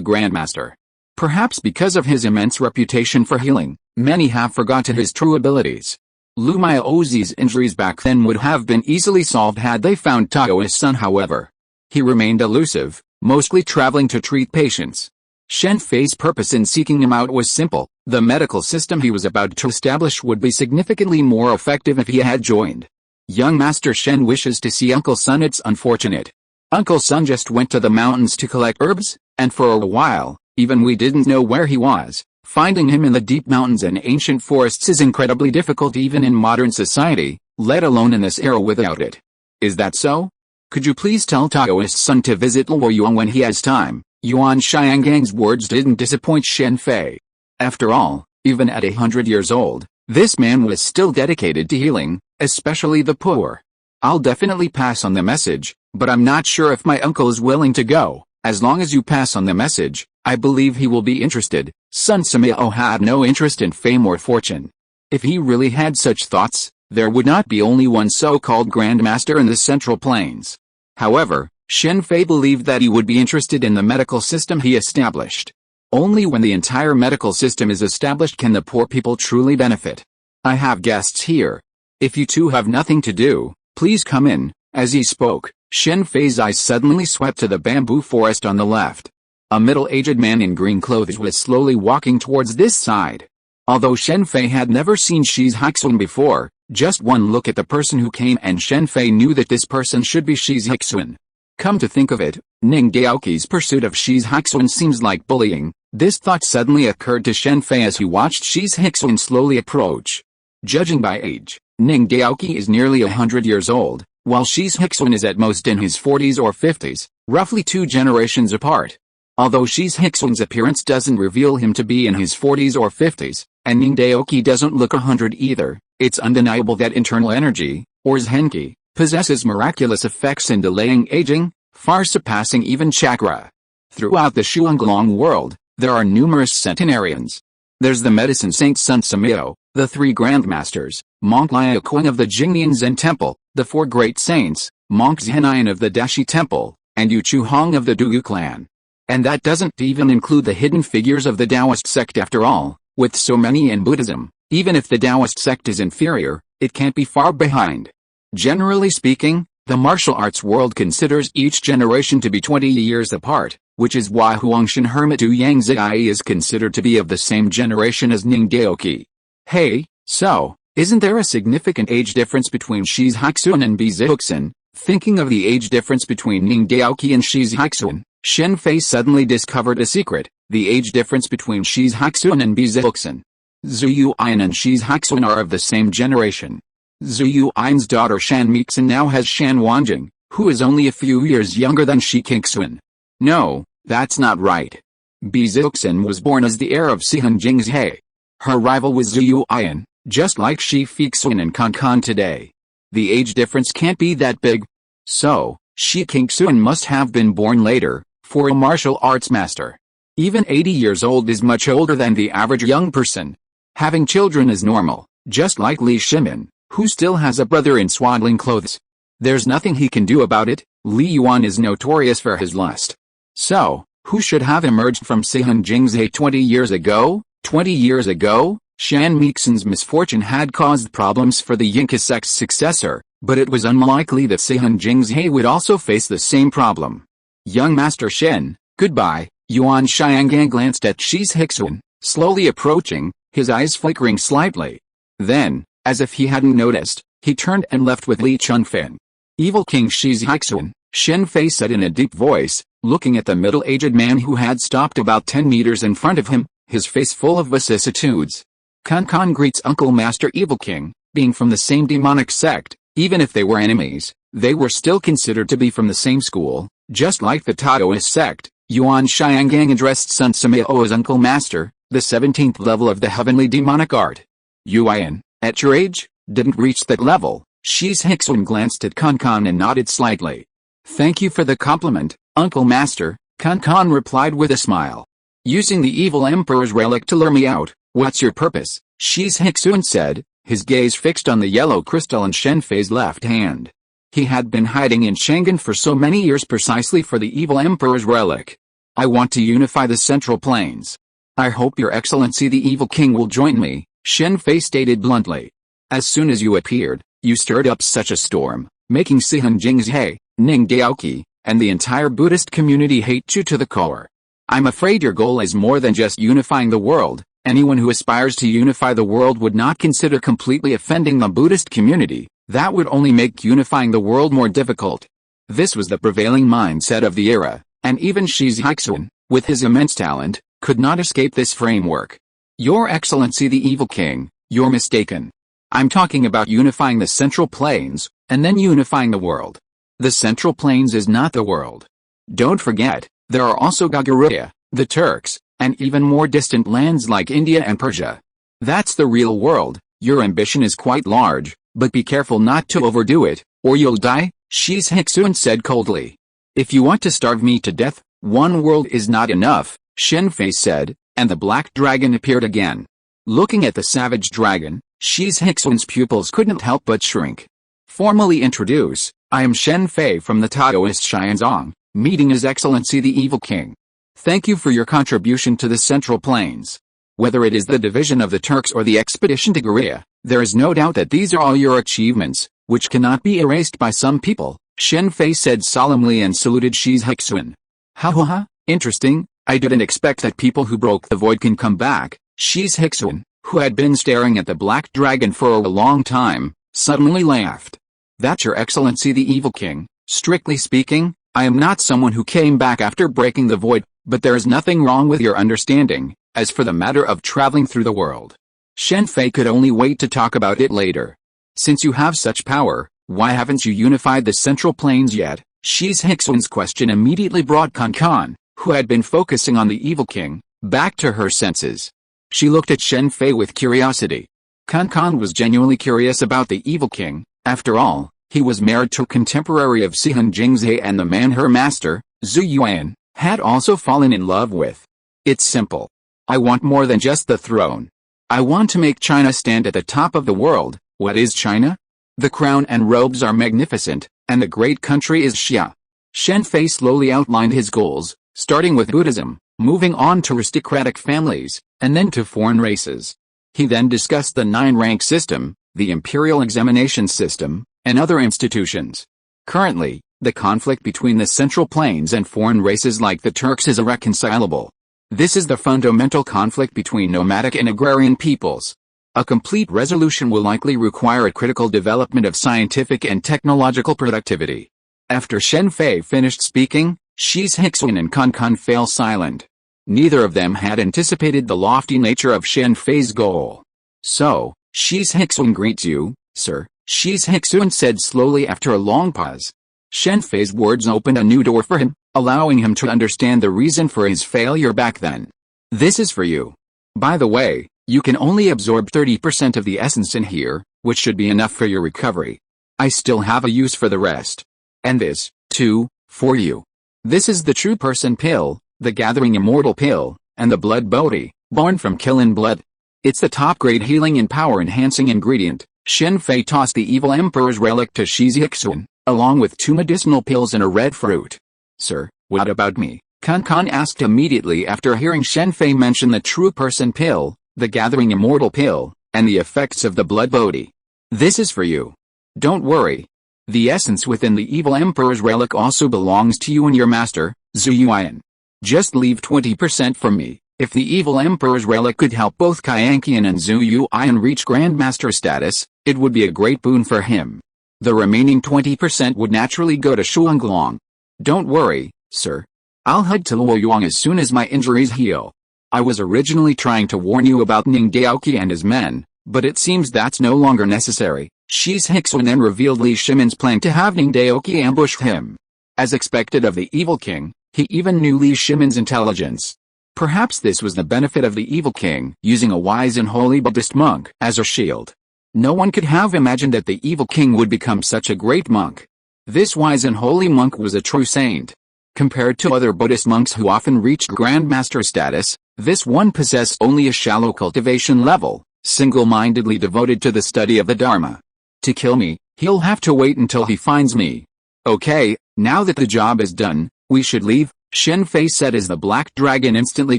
grandmaster. Perhaps because of his immense reputation for healing, many have forgotten his true abilities. Lu Miaozi's injuries back then would have been easily solved had they found Taoist Sun, however. He remained elusive, mostly traveling to treat patients. Shen Fei's purpose in seeking him out was simple: the medical system he was about to establish would be significantly more effective if he had joined. Young Master Shen wishes to see Uncle Sun. It's unfortunate. Uncle Sun just went to the mountains to collect herbs, and for a while, even we didn't know where he was. Finding him in the deep mountains and ancient forests is incredibly difficult even in modern society, let alone in this era without it. Is that so? Could you please tell Taoist Sun to visit Luoyuan when he has time? Yuan Xiangang's words didn't disappoint Shen Fei. After all, even at 100 years old, this man was still dedicated to healing, especially the poor. I'll definitely pass on the message, but I'm not sure if my uncle is willing to go. As long as you pass on the message, I believe he will be interested. Sun Simiao had no interest in fame or fortune. If he really had such thoughts, there would not be only one so-called grandmaster in the Central Plains. However, Shen Fei believed that he would be interested in the medical system he established. Only when the entire medical system is established can the poor people truly benefit. I have guests here. If you two have nothing to do, please come in. As he spoke, Shen Fei's eyes suddenly swept to the bamboo forest on the left. A middle-aged man in green clothes was slowly walking towards this side. Although Shen Fei had never seen S.H.I.E.L.D before, just one look at the person who came and Shen Fei knew that this person should be S.H.I.E.L.D. Come to think of it, Ning Daoqi's pursuit of S.H.I.E.L.D seems like bullying. This thought suddenly occurred to Shen Fei as he watched S.H.I.E.L.D slowly approach. Judging by age, Ning Daoqi is nearly 100 years old, while S.H.I.E.L.D is at most in his 40s or 50s, roughly 2 generations apart. Although S.H.I.E.L.D's appearance doesn't reveal him to be in his 40s or 50s, and Ning Daoqi doesn't look 100 either, it's undeniable that internal energy, or Zhenki, possesses miraculous effects in delaying aging, far surpassing even chakra. Throughout the Shuanglong world, there are numerous centenarians. There's the medicine saint Sun Simiao, the 3 grandmasters, Monk Liaoquan of the Jingnian Zen Temple, the 4 great saints, Monk Zhenian of the Dashi Temple, and Yu Chu Hong of the Dugu clan. And that doesn't even include the hidden figures of the Taoist sect. After all, with so many in Buddhism, even if the Taoist sect is inferior, it can't be far behind. Generally speaking, the martial arts world considers each generation to be 20 years apart, which is why Huangshan Hermit Yang Zai is considered to be of the same generation as Ning Daoqi. Hey, so, isn't there a significant age difference between S.H.I.E.L.D and Zhuxin? Thinking of the age difference between Ning Daoqi and S.H.I.E.L.D, Shen Fei suddenly discovered a secret: the age difference between S.H.I.E.L.D and Zhuxin. Zhu Yuan and S.H.I.E.L.D are of the same generation. Zhu Yuan's daughter Shan Mixin now has Shan Wanjing, who is only a few years younger than Shi-Kingxun. No, that's not right. Zhuxin was born as the heir of Sihan Jingzhe. Her rival was Zhu Yuan, just like Shi-Fixun and Kankan today. The age difference can't be that big. So, Shi-Kingxun must have been born later, for a martial arts master. Even 80 years old is much older than the average young person. Having children is normal, just like Li Shimin, who still has a brother in swaddling clothes. There's nothing he can do about it. Li Yuan is notorious for his lust. So, who should have emerged from Sihan Jingzhe 20 years ago? 20 years ago, Shan Mixin's misfortune had caused problems for the Yinka sect's successor, but it was unlikely that Sihan Jingzhe would also face the same problem. Young Master Shen, goodbye. Yuan Xiangang glanced at S.H.I.E.L.D, slowly approaching, his eyes flickering slightly. Then, as if he hadn't noticed, he turned and left with Li Chunfeng. Evil King S.H.I.E.L.D, Shen Fei said in a deep voice, looking at the middle-aged man who had stopped about 10 meters in front of him, his face full of vicissitudes. Kankan greets Uncle Master Evil King. Being from the same demonic sect, Even if they were enemies, they were still considered to be from the same school, just like the Taoist sect. Yuan Xiangang addressed Sun Simiao as Uncle Master, the 17th level of the heavenly demonic art. Yuan, at your age, didn't reach that level. S.H.I.E.L.D glanced at Kankan and nodded slightly. Thank you for the compliment, Uncle Master, Kankan replied with a smile. Using the evil emperor's relic to lure me out, what's your purpose? S.H.I.E.L.D said, his gaze fixed on the yellow crystal in Shen Fei's left hand. He had been hiding in Shangan for so many years precisely for the evil emperor's relic. I want to unify the Central Plains. I hope your excellency the evil king will join me, Shen Fei stated bluntly. As soon as you appeared, you stirred up such a storm, making Sihan Jingzhe, Ning Daoqi, and the entire Buddhist community hate you to the core. I'm afraid your goal is more than just unifying the world. Anyone who aspires to unify the world would not consider completely offending the Buddhist community. That would only make unifying the world more difficult. This was the prevailing mindset of the era, and even S.H.I.E.L.D, with his immense talent, could not escape this framework. Your Excellency the Evil King, you're mistaken. I'm talking about unifying the Central Plains, and then unifying the world. The Central Plains is not the world. Don't forget, there are also Gagaruya, the Turks, and even more distant lands like India and Persia. That's the real world. Your ambition is quite large, but be careful not to overdo it, or you'll die, S.H.I.E.L.D said coldly. If you want to starve me to death, one world is not enough, Shen Fei said, and the black dragon appeared again. Looking at the savage dragon, S.H.I.E.L.D's pupils couldn't help but shrink. Formally introduce, I am Shen Fei from the Taoist Xianzong, meeting His Excellency the Evil King. Thank you for your contribution to the Central Plains. Whether it is the division of the Turks or the expedition to Korea, there is no doubt that these are all your achievements, which cannot be erased by some people, Shen Fei said solemnly and saluted S.H.I.E.L.D. Ha, interesting, I didn't expect that people who broke the void can come back. S.H.I.E.L.D, who had been staring at the black dragon for a long time, suddenly laughed. That's your Excellency the Evil King. Strictly speaking, I am not someone who came back after breaking the void, but there is nothing wrong with your understanding. As for the matter of traveling through the world, Shen Fei could only wait to talk about it later. Since you have such power, why haven't you unified the Central Plains yet? S.H.I.E.L.D's question immediately brought Kankan, who had been focusing on the Evil King, back to her senses. She looked at Shen Fei with curiosity. Kankan was genuinely curious about the Evil King. After all, he was married to a contemporary of Sihan Jingzhe, and the man her master, Zhu Yuan, had also fallen in love with. It's simple. I want more than just the throne. I want to make China stand at the top of the world. What is China? The crown and robes are magnificent, and the great country is Xia. Shen Fei slowly outlined his goals, starting with Buddhism, moving on to aristocratic families, and then to foreign races. He then discussed the 9-rank system, the imperial examination system, and other institutions. Currently, the conflict between the Central Plains and foreign races like the Turks is irreconcilable. This is the fundamental conflict between nomadic and agrarian peoples. A complete resolution will likely require a critical development of scientific and technological productivity. After Shen Fei finished speaking, S.H.I.E.L.D and Kankan fell silent. Neither of them had anticipated the lofty nature of Shen Fei's goal. So, S.H.I.E.L.D greets you, sir, S.H.I.E.L.D said slowly after a long pause. Shen Fei's words opened a new door for him, allowing him to understand the reason for his failure back then. This is for you. By the way, you can only absorb 30% of the essence in here, which should be enough for your recovery. I still have a use for the rest. And this, too, for you. This is the True Person Pill, the Gathering Immortal Pill, and the Blood Bodhi, born from Killing Blood. It's the top-grade healing and power-enhancing ingredient. Shen Fei tossed the evil emperor's relic to S.H.I.E.L.D, along with 2 medicinal pills and a red fruit. Sir, what about me? Kankan asked immediately after hearing Shen Fei mention the True Person Pill, the Gathering Immortal Pill, and the effects of the Blood Bodhi. This is for you. Don't worry. The essence within the evil emperor's relic also belongs to you and your master, Zhu Yuan. Just leave 20% for me. If the evil emperor's relic could help both Kyankian and Zhu Yuan reach Grandmaster status, it would be a great boon for him. The remaining 20% would naturally go to Shuanglong. Don't worry, sir. I'll head to Luoyang as soon as my injuries heal. I was originally trying to warn you about Ning Daoqi and his men, but it seems that's no longer necessary, S.H.I.E.L.D then revealed Li Shimin's plan to have Ning Daoki ambush him. As expected of the evil king, he even knew Li Shimin's intelligence. Perhaps this was the benefit of the evil king using a wise and holy Buddhist monk as a shield. No one could have imagined that the evil king would become such a great monk. This wise and holy monk was a true saint. Compared to other Buddhist monks who often reached grandmaster status, this one possessed only a shallow cultivation level, single-mindedly devoted to the study of the Dharma. To kill me, he'll have to wait until he finds me. Okay, now that the job is done, we should leave, Shen Fei said as the black dragon instantly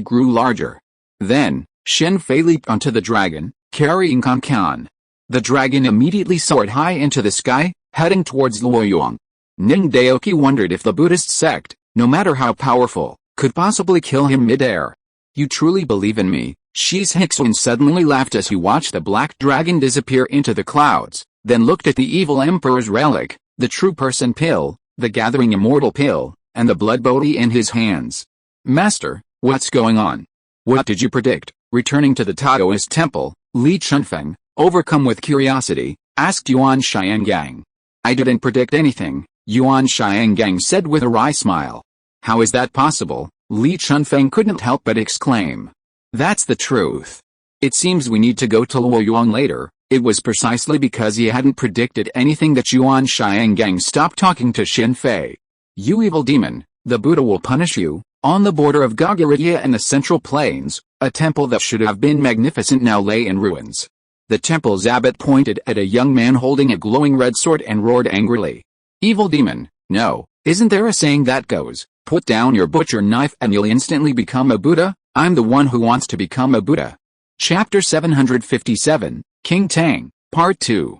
grew larger. Then, Shen Fei leaped onto the dragon, carrying Kan. The dragon immediately soared high into the sky, heading towards Luoyang. Ning Daoki wondered if the Buddhist sect, no matter how powerful, could possibly kill him mid-air. You truly believe in me? S.H.I.E.L.D suddenly laughed as he watched the black dragon disappear into the clouds, then looked at the evil emperor's relic, the true person pill, the gathering immortal pill, and the blood bodhi in his hands. Master, what's going on? What did you predict? Returning to the Taoist temple, Li Chunfeng, overcome with curiosity, asked Yuan Xiangang. I didn't predict anything, Yuan Xiangang said with a wry smile. How is that possible? Li Chunfeng couldn't help but exclaim. That's the truth. It seems we need to go to Luoyang later. It was precisely because he hadn't predicted anything that Yuan Xiangang stopped talking to Shen Fei. You evil demon, the Buddha will punish you. On the border of Gagaridia and the Central Plains, a temple that should have been magnificent now lay in ruins. The temple's abbot pointed at a young man holding a glowing red sword and roared angrily. Evil demon, no, isn't there a saying that goes, put down your butcher knife and you'll instantly become a Buddha? I'm the one who wants to become a Buddha. Chapter 757, King Tang, Part 2.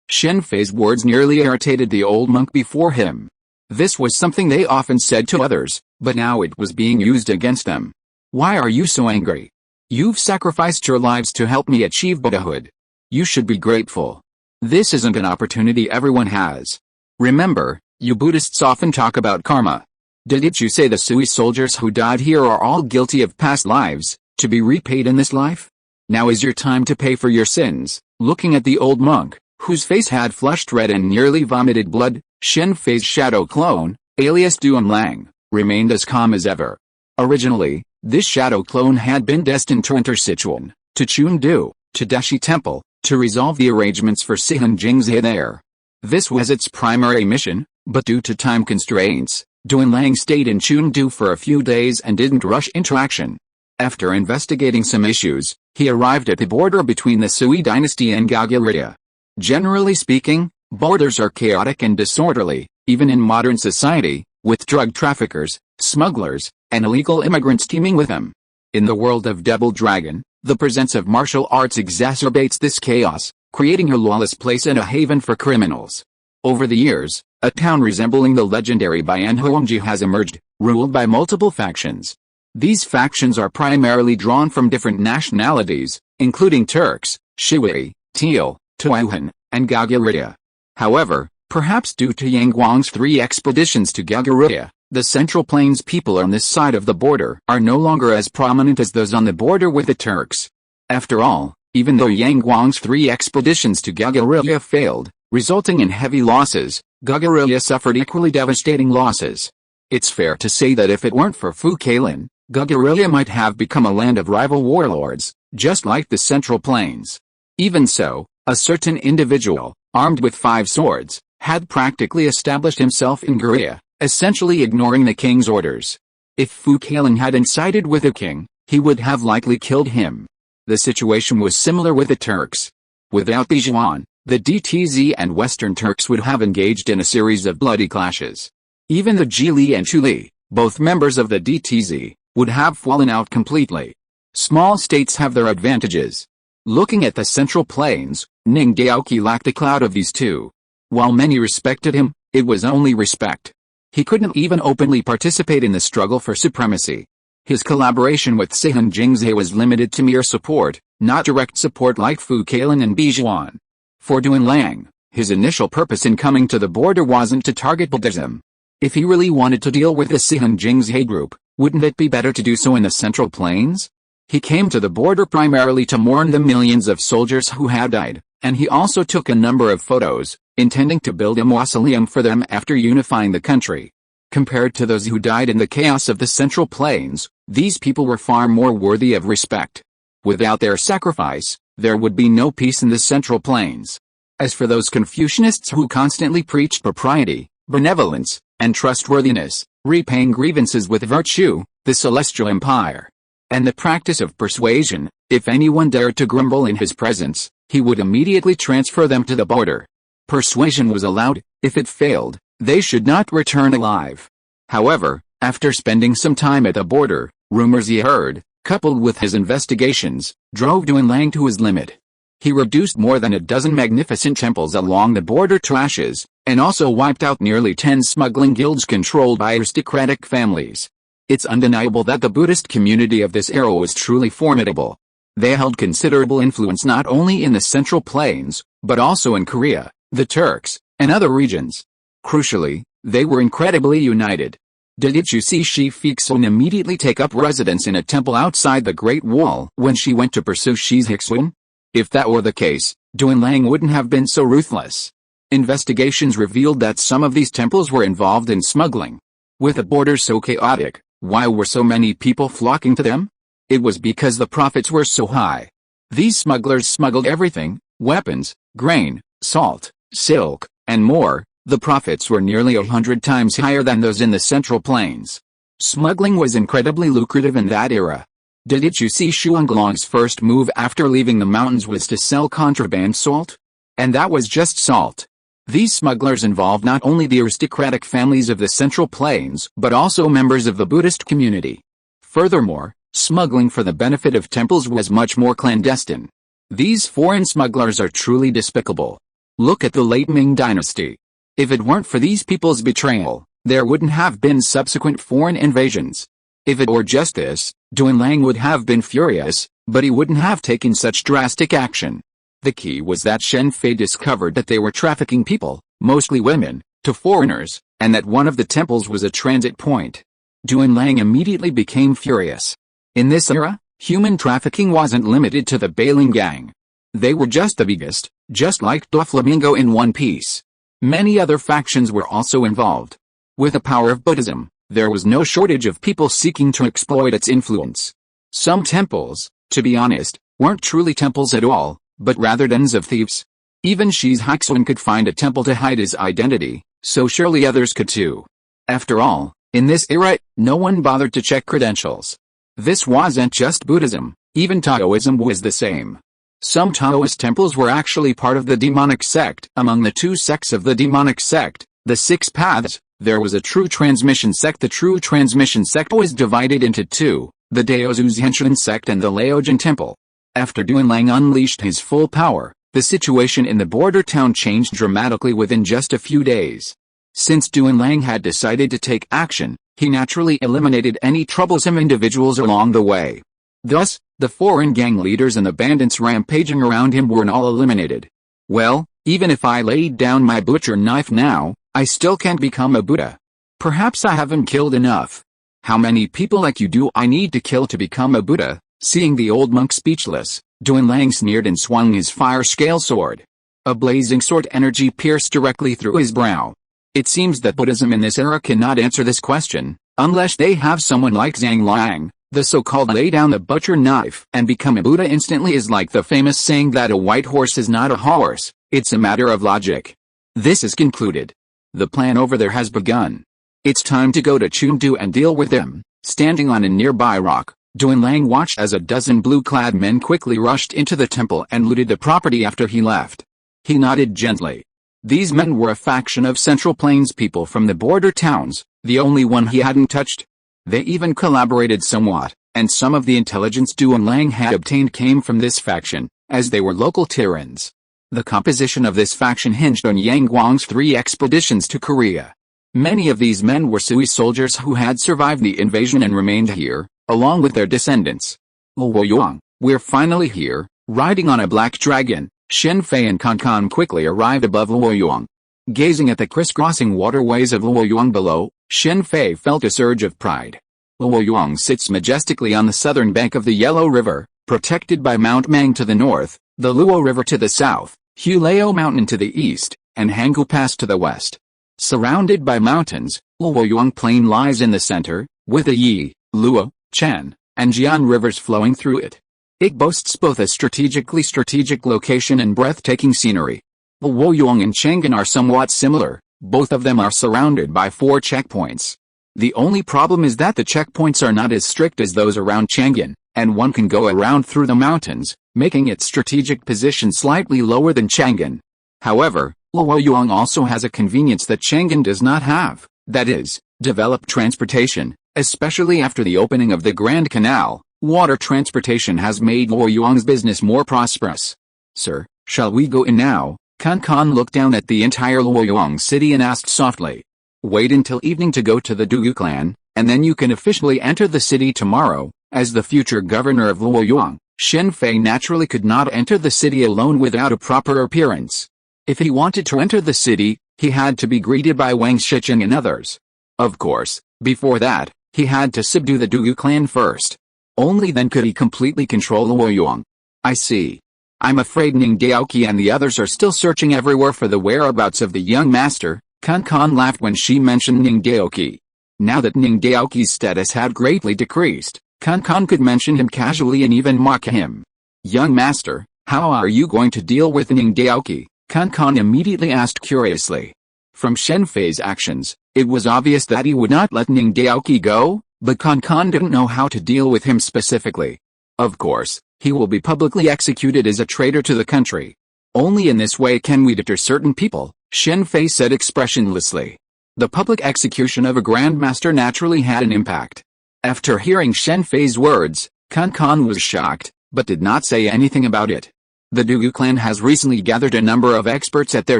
Shen Fei's words nearly irritated the old monk before him. This was something they often said to others, but now it was being used against them. Why are you so angry? You've sacrificed your lives to help me achieve Buddhahood. You should be grateful. This isn't an opportunity everyone has. Remember, you Buddhists often talk about karma. Didn't you say the Sui soldiers who died here are all guilty of past lives, to be repaid in this life? Now is your time to pay for your sins. Looking at the old monk, whose face had flushed red and nearly vomited blood, Shen Fei's shadow clone, alias Duan Lang, remained as calm as ever. Originally, this shadow clone had been destined to enter Sichuan, to Chengdu, to Dashi Temple, to resolve the arrangements for Sihan Jingzhe there. This was its primary mission, but due to time constraints, Duan Lang stayed in Chengdu for a few days and didn't rush into action. After investigating some issues, he arrived at the border between the Sui dynasty and Gagaridia. Generally speaking, borders are chaotic and disorderly, even in modern society, with drug traffickers, smugglers, and illegal immigrants teeming with them. In the world of Devil Dragon, the presence of martial arts exacerbates this chaos, creating a lawless place and a haven for criminals. Over the years, a town resembling the legendary Bianhuangji has emerged, ruled by multiple factions. These factions are primarily drawn from different nationalities, including Turks, Shiwi, Teal, Tuahan, and Gagaridia. However, perhaps due to Yang Guang's 3 expeditions to Gagaridia, the Central Plains people on this side of the border are no longer as prominent as those on the border with the Turks. After all, even though Yang Guang's 3 expeditions to Gagaridia failed, resulting in heavy losses, Gagaridia suffered equally devastating losses. It's fair to say that if it weren't for Fu Kailin, Gagaridia might have become a land of rival warlords, just like the Central Plains. Even so, a certain individual, armed with 5 swords, had practically established himself in Garia, essentially ignoring the king's orders. If Fu Kailin hadn't sided with the king, he would have likely killed him. The situation was similar with the Turks. Without Bijuan, the DTZ and Western Turks would have engaged in a series of bloody clashes. Even the Jili and Chuli, both members of the DTZ, would have fallen out completely. Small states have their advantages. Looking at the Central Plains, Ning Daoki lacked a cloud of these two. While many respected him, it was only respect. He couldn't even openly participate in the struggle for supremacy. His collaboration with Sihan Jingzhe was limited to mere support, not direct support like Fu Kailin and Bijuan. For Duan Lang, his initial purpose in coming to the border wasn't to target Buddhism. If he really wanted to deal with the Sihan Jingzhe group, wouldn't it be better to do so in the Central Plains? He came to the border primarily to mourn the millions of soldiers who had died, And he also took a number of photos, intending to build a mausoleum for them after unifying the country. Compared to those who died in the chaos of the Central Plains, these people were far more worthy of respect. Without their sacrifice, there would be no peace in the Central Plains. As for those Confucianists who constantly preached propriety, benevolence, and trustworthiness, repaying grievances with virtue, the Celestial Empire, and the practice of persuasion, if anyone dared to grumble in his presence, he would immediately transfer them to the border. Persuasion was allowed. If it failed, they should not return alive. However, after spending some time at the border, rumors he heard, coupled with his investigations, drove Duanlang to his limit. He reduced more than a dozen magnificent temples along the border to ashes, and also wiped out nearly 10 smuggling guilds controlled by aristocratic families. It's undeniable that the Buddhist community of this era was truly formidable. They held considerable influence not only in the Central Plains, but also in Korea, the Turks, and other regions. Crucially, they were incredibly united. Did you see Shi Fixun immediately take up residence in a temple outside the Great Wall when she went to pursue Shi Hixun? If that were the case, Duanlang wouldn't have been so ruthless. Investigations revealed that some of these temples were involved in smuggling. With the borders so chaotic, why were so many people flocking to them? It was because the profits were so high. These smugglers smuggled everything: weapons, grain, salt, silk, and more. The profits were nearly 100 times higher than those in the Central Plains. Smuggling was incredibly lucrative in that era. Did you see Shuanglong's first move after leaving the mountains was to sell contraband salt? And that was just salt. These smugglers involved not only the aristocratic families of the Central Plains, but also members of the Buddhist community. Furthermore, smuggling for the benefit of temples was much more clandestine. These foreign smugglers are truly despicable. Look at the late Ming dynasty. If it weren't for these people's betrayal, there wouldn't have been subsequent foreign invasions. If it were just this, Duanlang would have been furious, but he wouldn't have taken such drastic action. The key was that Shen Fei discovered that they were trafficking people, mostly women, to foreigners, and that one of the temples was a transit point. Duanlang immediately became furious. In this era, human trafficking wasn't limited to the Bailing gang. They were just the biggest, just like Doflamingo in One Piece. Many other factions were also involved. With the power of Buddhism, there was no shortage of people seeking to exploit its influence. Some temples, to be honest, weren't truly temples at all, but rather dens of thieves. Even Shi Hixun could find a temple to hide his identity, so surely others could too. After all, in this era, no one bothered to check credentials. This wasn't just Buddhism, even Taoism was the same. Some Taoist temples were actually part of the demonic sect. Among the two sects of the demonic sect, the Six Paths, there was a true transmission sect. The true transmission sect was divided into two, the Daozuzhenshin sect and the Laojin temple. After Duanlang unleashed his full power, the situation in the border town changed dramatically within just a few days. Since Duanlang had decided to take action, he naturally eliminated any troublesome individuals along the way. Thus, the foreign gang leaders and the bandits rampaging around him were all eliminated. Well, even if I laid down my butcher knife now, I still can't become a Buddha. Perhaps I haven't killed enough. How many people like you do I need to kill to become a Buddha? Seeing the old monk speechless, Duanlang sneered and swung his fire-scale sword. A blazing sword energy pierced directly through his brow. It seems that Buddhism in this era cannot answer this question, unless they have someone like Zhang Liang. The so-called lay down the butcher knife and become a Buddha instantly is like the famous saying that a white horse is not a horse, it's a matter of logic. This is concluded. The plan over there has begun. It's time to go to Chengdu and deal with them. Standing on a nearby rock, Duanlang watched as a dozen blue-clad men quickly rushed into the temple and looted the property after he left. He nodded gently. These men were a faction of Central Plains people from the border towns, the only one he hadn't touched. They even collaborated somewhat, and some of the intelligence Duanlang had obtained came from this faction, as they were local Tyrants. The composition of this faction hinged on Yang Guang's 3 expeditions to Korea. Many of these men were Sui soldiers who had survived the invasion and remained here, along with their descendants. Luoyang, we're finally here, riding on a black dragon. Shen Fei and Kankan quickly arrived above Luoyang. Gazing at the crisscrossing waterways of Luoyang below, Shen Fei felt a surge of pride. Luoyang sits majestically on the southern bank of the Yellow River, protected by Mount Mang to the north, the Luo River to the south, Hulao Mountain to the east, and Hangul Pass to the west. Surrounded by mountains, Luoyuan Plain lies in the center, with the Yi, Luo, Chen, and Jian rivers flowing through it. It boasts both a strategic location and breathtaking scenery. Luoyuan and Chang'an are somewhat similar, both of them are surrounded by 4 checkpoints. The only problem is that the checkpoints are not as strict as those around Chang'an, and one can go around through the mountains, making its strategic position slightly lower than Chang'an. However, Luoyuan also has a convenience that Chang'an does not have, that is, developed transportation, especially after the opening of the Grand Canal. Water transportation has made Luoyuan's business more prosperous. Sir, shall we go in now? Kan looked down at the entire Luoyuan city and asked softly. Wait until evening to go to the Dugu clan, and then you can officially enter the city tomorrow. As the future governor of Luoyuan, Shen Fei naturally could not enter the city alone without a proper appearance. If he wanted to enter the city, he had to be greeted by Wang Shiqing and others. Of course, before that, he had to subdue the Dugu clan first. Only then could he completely control Luoyuan. I see. I'm afraid Ning Daoqi and the others are still searching everywhere for the whereabouts of the young master. Kan laughed when she mentioned Ning Daoqi. Now that Ning Daoqi's status had greatly decreased, Kan could mention him casually and even mock him. Young master, how are you going to deal with Ning Daoqi? Kan immediately asked curiously. From Shen Fei's actions, it was obvious that he would not let Ning Daoqi go, but Kan didn't know how to deal with him specifically. Of course, he will be publicly executed as a traitor to the country. Only in this way can we deter certain people, Shen Fei said expressionlessly. The public execution of a grandmaster naturally had an impact. After hearing Shen Fei's words, Kan was shocked, but did not say anything about it. The Dugu clan has recently gathered a number of experts at their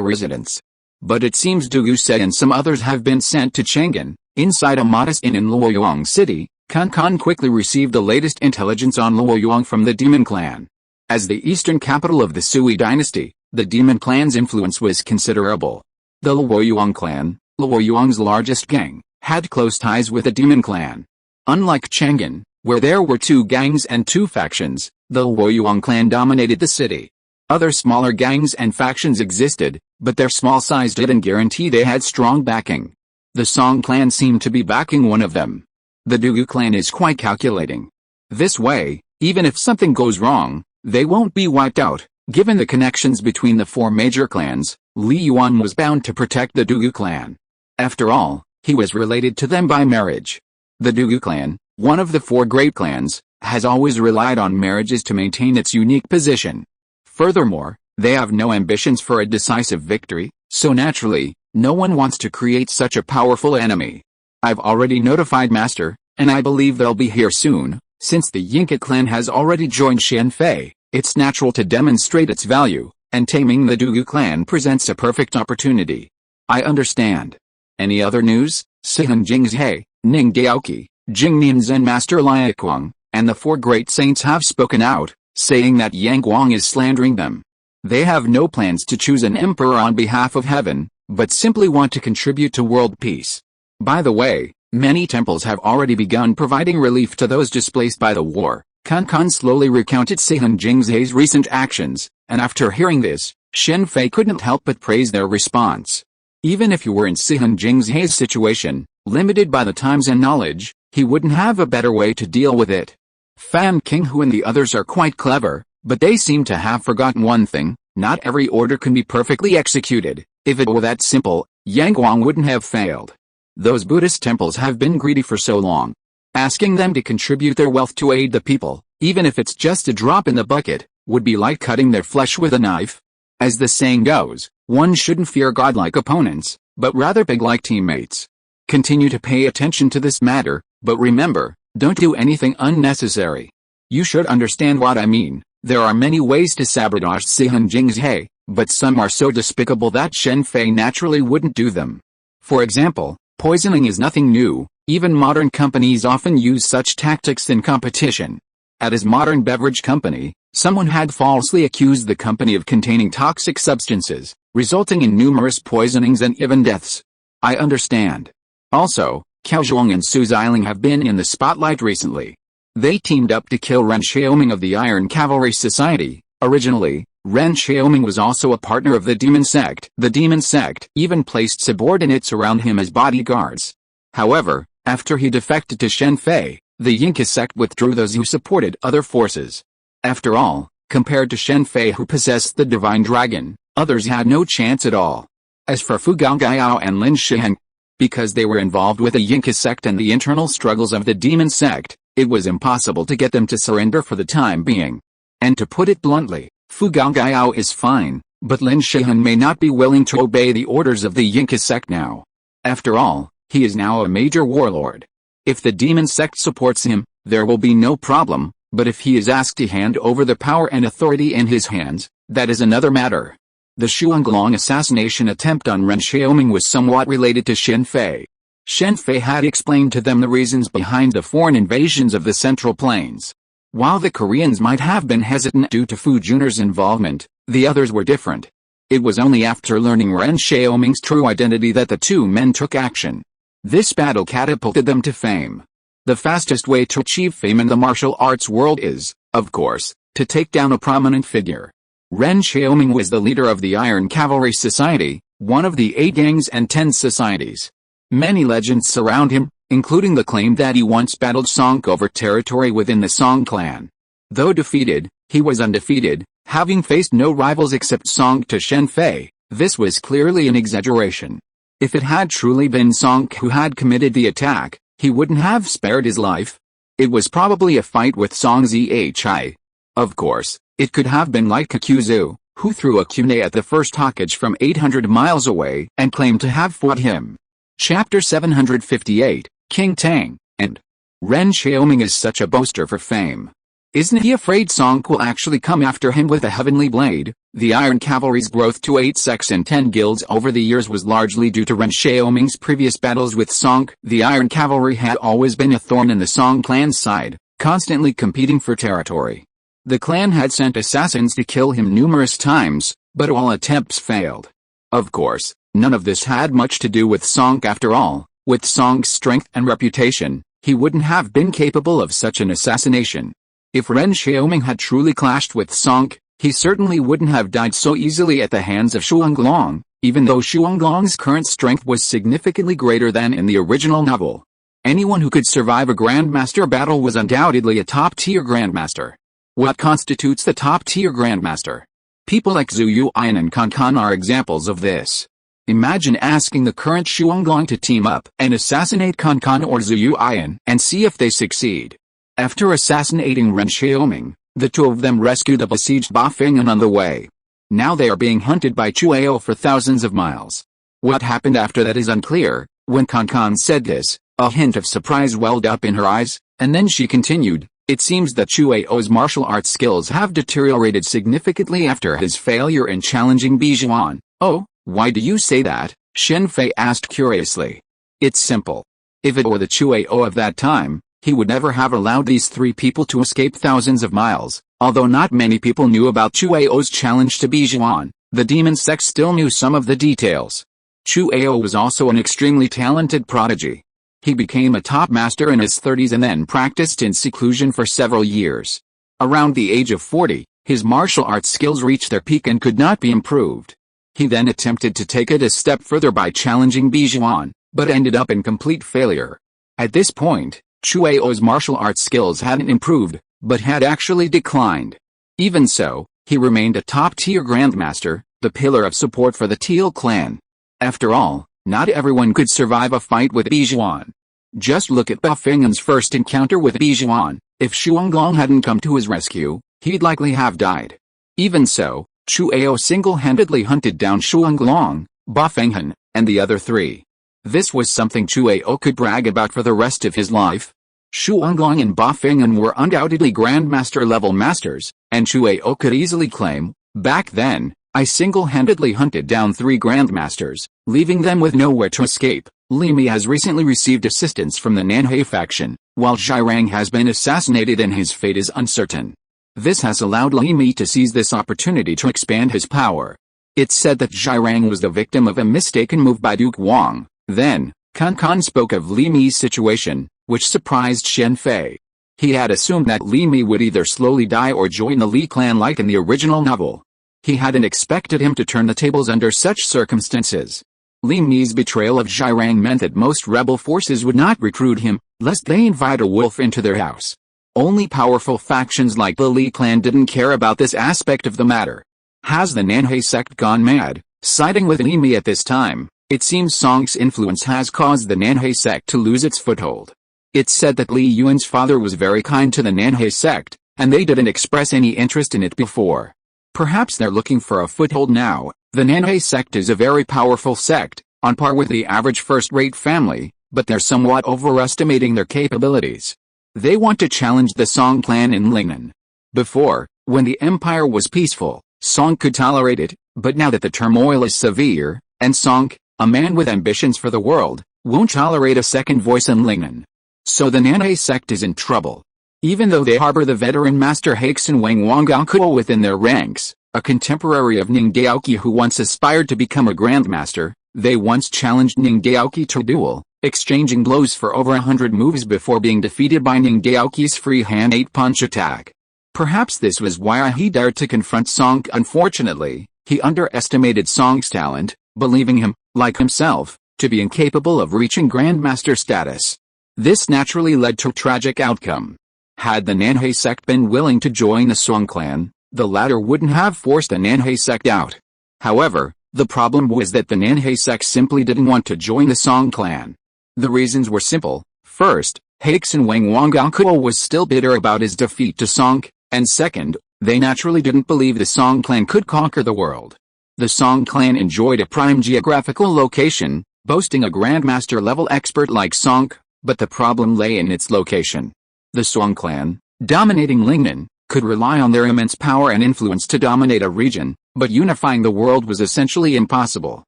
residence. But it seems Dugu Se and some others have been sent to Chang'an, inside a modest inn in Luoyuan City. Kan quickly received the latest intelligence on Luoyuan from the Demon Clan. As the eastern capital of the Sui dynasty, the Demon Clan's influence was considerable. The Luoyuan clan, Luoyuan's largest gang, had close ties with the Demon Clan. Unlike Chang'an, where there were 2 gangs and 2 factions, the Luoyuan clan dominated the city. Other smaller gangs and factions existed, but their small size didn't guarantee they had strong backing. The Song clan seemed to be backing one of them. The Dugu clan is quite calculating. This way, even if something goes wrong, they won't be wiped out. Given the connections between the 4 major clans, Li Yuan was bound to protect the Dugu clan. After all, he was related to them by marriage. The Dugu clan, one of the 4 great clans, has always relied on marriages to maintain its unique position. Furthermore, they have no ambitions for a decisive victory, so naturally, no one wants to create such a powerful enemy. I've already notified Master, and I believe they'll be here soon. Since the Yinka clan has already joined Shen Fei, it's natural to demonstrate its value, and taming the Dugu clan presents a perfect opportunity. I understand. Any other news? Sihan Jingzhe, Ning Daoqi, Jingnian Zen Master Liaquang, and the 4 great saints have spoken out, saying that Yang Guang is slandering them. They have no plans to choose an emperor on behalf of heaven, but simply want to contribute to world peace. By the way, many temples have already begun providing relief to those displaced by the war. Kan slowly recounted Sihan Jingzhe's recent actions, and after hearing this, Shen Fei couldn't help but praise their response. Even if you were in Sihan Jingzhe's situation, limited by the times and knowledge, he wouldn't have a better way to deal with it. Fan Qinghu and the others are quite clever, but they seem to have forgotten one thing: not every order can be perfectly executed. If it were that simple, Yang Guang wouldn't have failed. Those Buddhist temples have been greedy for so long. Asking them to contribute their wealth to aid the people, even if it's just a drop in the bucket, would be like cutting their flesh with a knife. As the saying goes, one shouldn't fear godlike opponents, but rather pig-like teammates. Continue to pay attention to this matter, but remember, don't do anything unnecessary. You should understand what I mean. There are many ways to sabotage Sihan Jingzhe, but some are so despicable that Shen Fei naturally wouldn't do them. For example, poisoning is nothing new. Even modern companies often use such tactics in competition. At his modern beverage company, someone had falsely accused the company of containing toxic substances, resulting in numerous poisonings and even deaths. I understand. Also, Cao Zhuang and Su Xiling have been in the spotlight recently. They teamed up to kill Ren Xiaoming of the Iron Cavalry Society. Originally, Ren Xiaoming was also a partner of the demon sect. The demon sect even placed subordinates around him as bodyguards. However, after he defected to Shen Fei, the Yinka sect withdrew those who supported other forces. After all, compared to Shen Fei who possessed the divine dragon, others had no chance at all. As for Fu Gaogaiyao and Lin Shiheng, because they were involved with the Yinka sect and the internal struggles of the demon sect, it was impossible to get them to surrender for the time being. And to put it bluntly, Fu Gaogaiyao is fine, but Lin Shiheng may not be willing to obey the orders of the Yinka sect now. After all, he is now a major warlord. If the demon sect supports him, there will be no problem, but if he is asked to hand over the power and authority in his hands, that is another matter. The Shuanglong assassination attempt on Ren Xiaoming was somewhat related to Shen Fei. Shen Fei had explained to them the reasons behind the foreign invasions of the Central Plains. While the Koreans might have been hesitant due to Fu Jun'er's involvement, the others were different. It was only after learning Ren Xiaoming's true identity that the two men took action. This battle catapulted them to fame. The fastest way to achieve fame in the martial arts world is, of course, to take down a prominent figure. Ren Xiaoming was the leader of the Iron Cavalry Society, one of the 8 gangs and 10 societies. Many legends surround him, including the claim that he once battled Song over territory within the Song clan. Though defeated, he was undefeated, having faced no rivals except Song to Shen Fei. This was clearly an exaggeration. If it had truly been Song who had committed the attack, he wouldn't have spared his life. It was probably a fight with Song's S.H.I.E.L.D. Of course, it could have been like Kakuzu, who threw a kunai at the first Hokage from 800 miles away and claimed to have fought him. Chapter 758, King Tang, and Ren Xiaoming is such a boaster for fame. Isn't he afraid Song will actually come after him with a heavenly blade? The Iron Cavalry's growth to 8 sects and 10 guilds over the years was largely due to Ren Xiaoming's previous battles with Song. The Iron Cavalry had always been a thorn in the Song clan's side, constantly competing for territory. The clan had sent assassins to kill him numerous times, but all attempts failed. Of course, none of this had much to do with Song after all. With Song's strength and reputation, he wouldn't have been capable of such an assassination. If Ren Xiaoming had truly clashed with Song, he certainly wouldn't have died so easily at the hands of Shuanglong, even though Shuanglong's current strength was significantly greater than in the original novel. Anyone who could survive a Grandmaster battle was undoubtedly a top-tier Grandmaster. What constitutes the top-tier Grandmaster? People like Zhu Yuan and Kan Kan are examples of this. Imagine asking the current Shuanglong to team up and assassinate Kan Kan or Zhu Yuan and see if they succeed. After assassinating Ren Xiaoming, the two of them rescued a besieged Bafeng'an on the way. Now they are being hunted by Chuao for thousands of miles. What happened after that is unclear. When Kan Kan said this, a hint of surprise welled up in her eyes, and then she continued, "It seems that Chuao's martial arts skills have deteriorated significantly after his failure in challenging Bijuan." "Oh, why do you say that?" Shen Fei asked curiously. "It's simple. If it were the Chuao of that time, he would never have allowed these 3 people to escape thousands of miles." Although not many people knew about Chuao's challenge to Bijuan, the demon sect still knew some of the details. Chuao was also an extremely talented prodigy. He became a top master in his 30s and then practiced in seclusion for several years. Around the age of 40, his martial arts skills reached their peak and could not be improved. He then attempted to take it a step further by challenging Bijuan, but ended up in complete failure. At this point, Chuao's martial arts skills hadn't improved, but had actually declined. Even so, he remained a top-tier Grandmaster, the pillar of support for the Teal clan. After all, not everyone could survive a fight with Bijuan. Just look at Bafeng'an's first encounter with Bijuan. If Shuanglong hadn't come to his rescue, he'd likely have died. Even so, Chuao single-handedly hunted down Shuanglong, Bafeng'an, and the other 3. This was something Chuao could brag about for the rest of his life. Shuanglong and Bafeng'an were undoubtedly Grandmaster-level masters, and Chuao could easily claim, "Back then, I single-handedly hunted down 3 Grandmasters, leaving them with nowhere to escape." Li Mi has recently received assistance from the Nanhei faction, while Zhirang has been assassinated and his fate is uncertain. This has allowed Li Mi to seize this opportunity to expand his power. It's said that Zhirang was the victim of a mistaken move by Duke Wang. Then, Kan Kan spoke of Li Mi's situation, which surprised Shen Fei. He had assumed that Li Mi would either slowly die or join the Li clan like in the original novel. He hadn't expected him to turn the tables under such circumstances. Li Mi's betrayal of Zhirang meant that most rebel forces would not recruit him, lest they invite a wolf into their house. Only powerful factions like the Li clan didn't care about this aspect of the matter. Has the Nanhei sect gone mad? Siding with Li Mi at this time, it seems Song's influence has caused the Nanhei sect to lose its foothold. It's said that Li Yuan's father was very kind to the Nanhei sect, and they didn't express any interest in it before. Perhaps they're looking for a foothold now. The Nanhei sect is a very powerful sect, on par with the average first-rate family, but they're somewhat overestimating their capabilities. They want to challenge the Song clan in Lingnan. Before, when the empire was peaceful, Song could tolerate it, but now that the turmoil is severe, and Song, a man with ambitions for the world, won't tolerate a second voice in Lingnan. So the Nanhei sect is in trouble. Even though they harbor the veteran master Haixin Wang Wanggakuo within their ranks, a contemporary of Ning Daoqi who once aspired to become a grandmaster, they once challenged Ning Daoqi to a duel, exchanging blows for over 100 moves before being defeated by Ning Daoqi's free-hand 8-punch attack. Perhaps this was why he dared to confront Song. Unfortunately, he underestimated Song's talent, believing him, like himself, to be incapable of reaching grandmaster status. This naturally led to a tragic outcome. Had the Nanhei sect been willing to join the Song clan, the latter wouldn't have forced the Nanhei sect out. However, the problem was that the Nanhei sect simply didn't want to join the Song clan. The reasons were simple. First, Haixin Wang Wanggakuo was still bitter about his defeat to Song, and second, they naturally didn't believe the Song clan could conquer the world. The Song clan enjoyed a prime geographical location, boasting a grandmaster-level expert like Song, but the problem lay in its location. The Song clan, dominating Lingnan, could rely on their immense power and influence to dominate a region, but unifying the world was essentially impossible.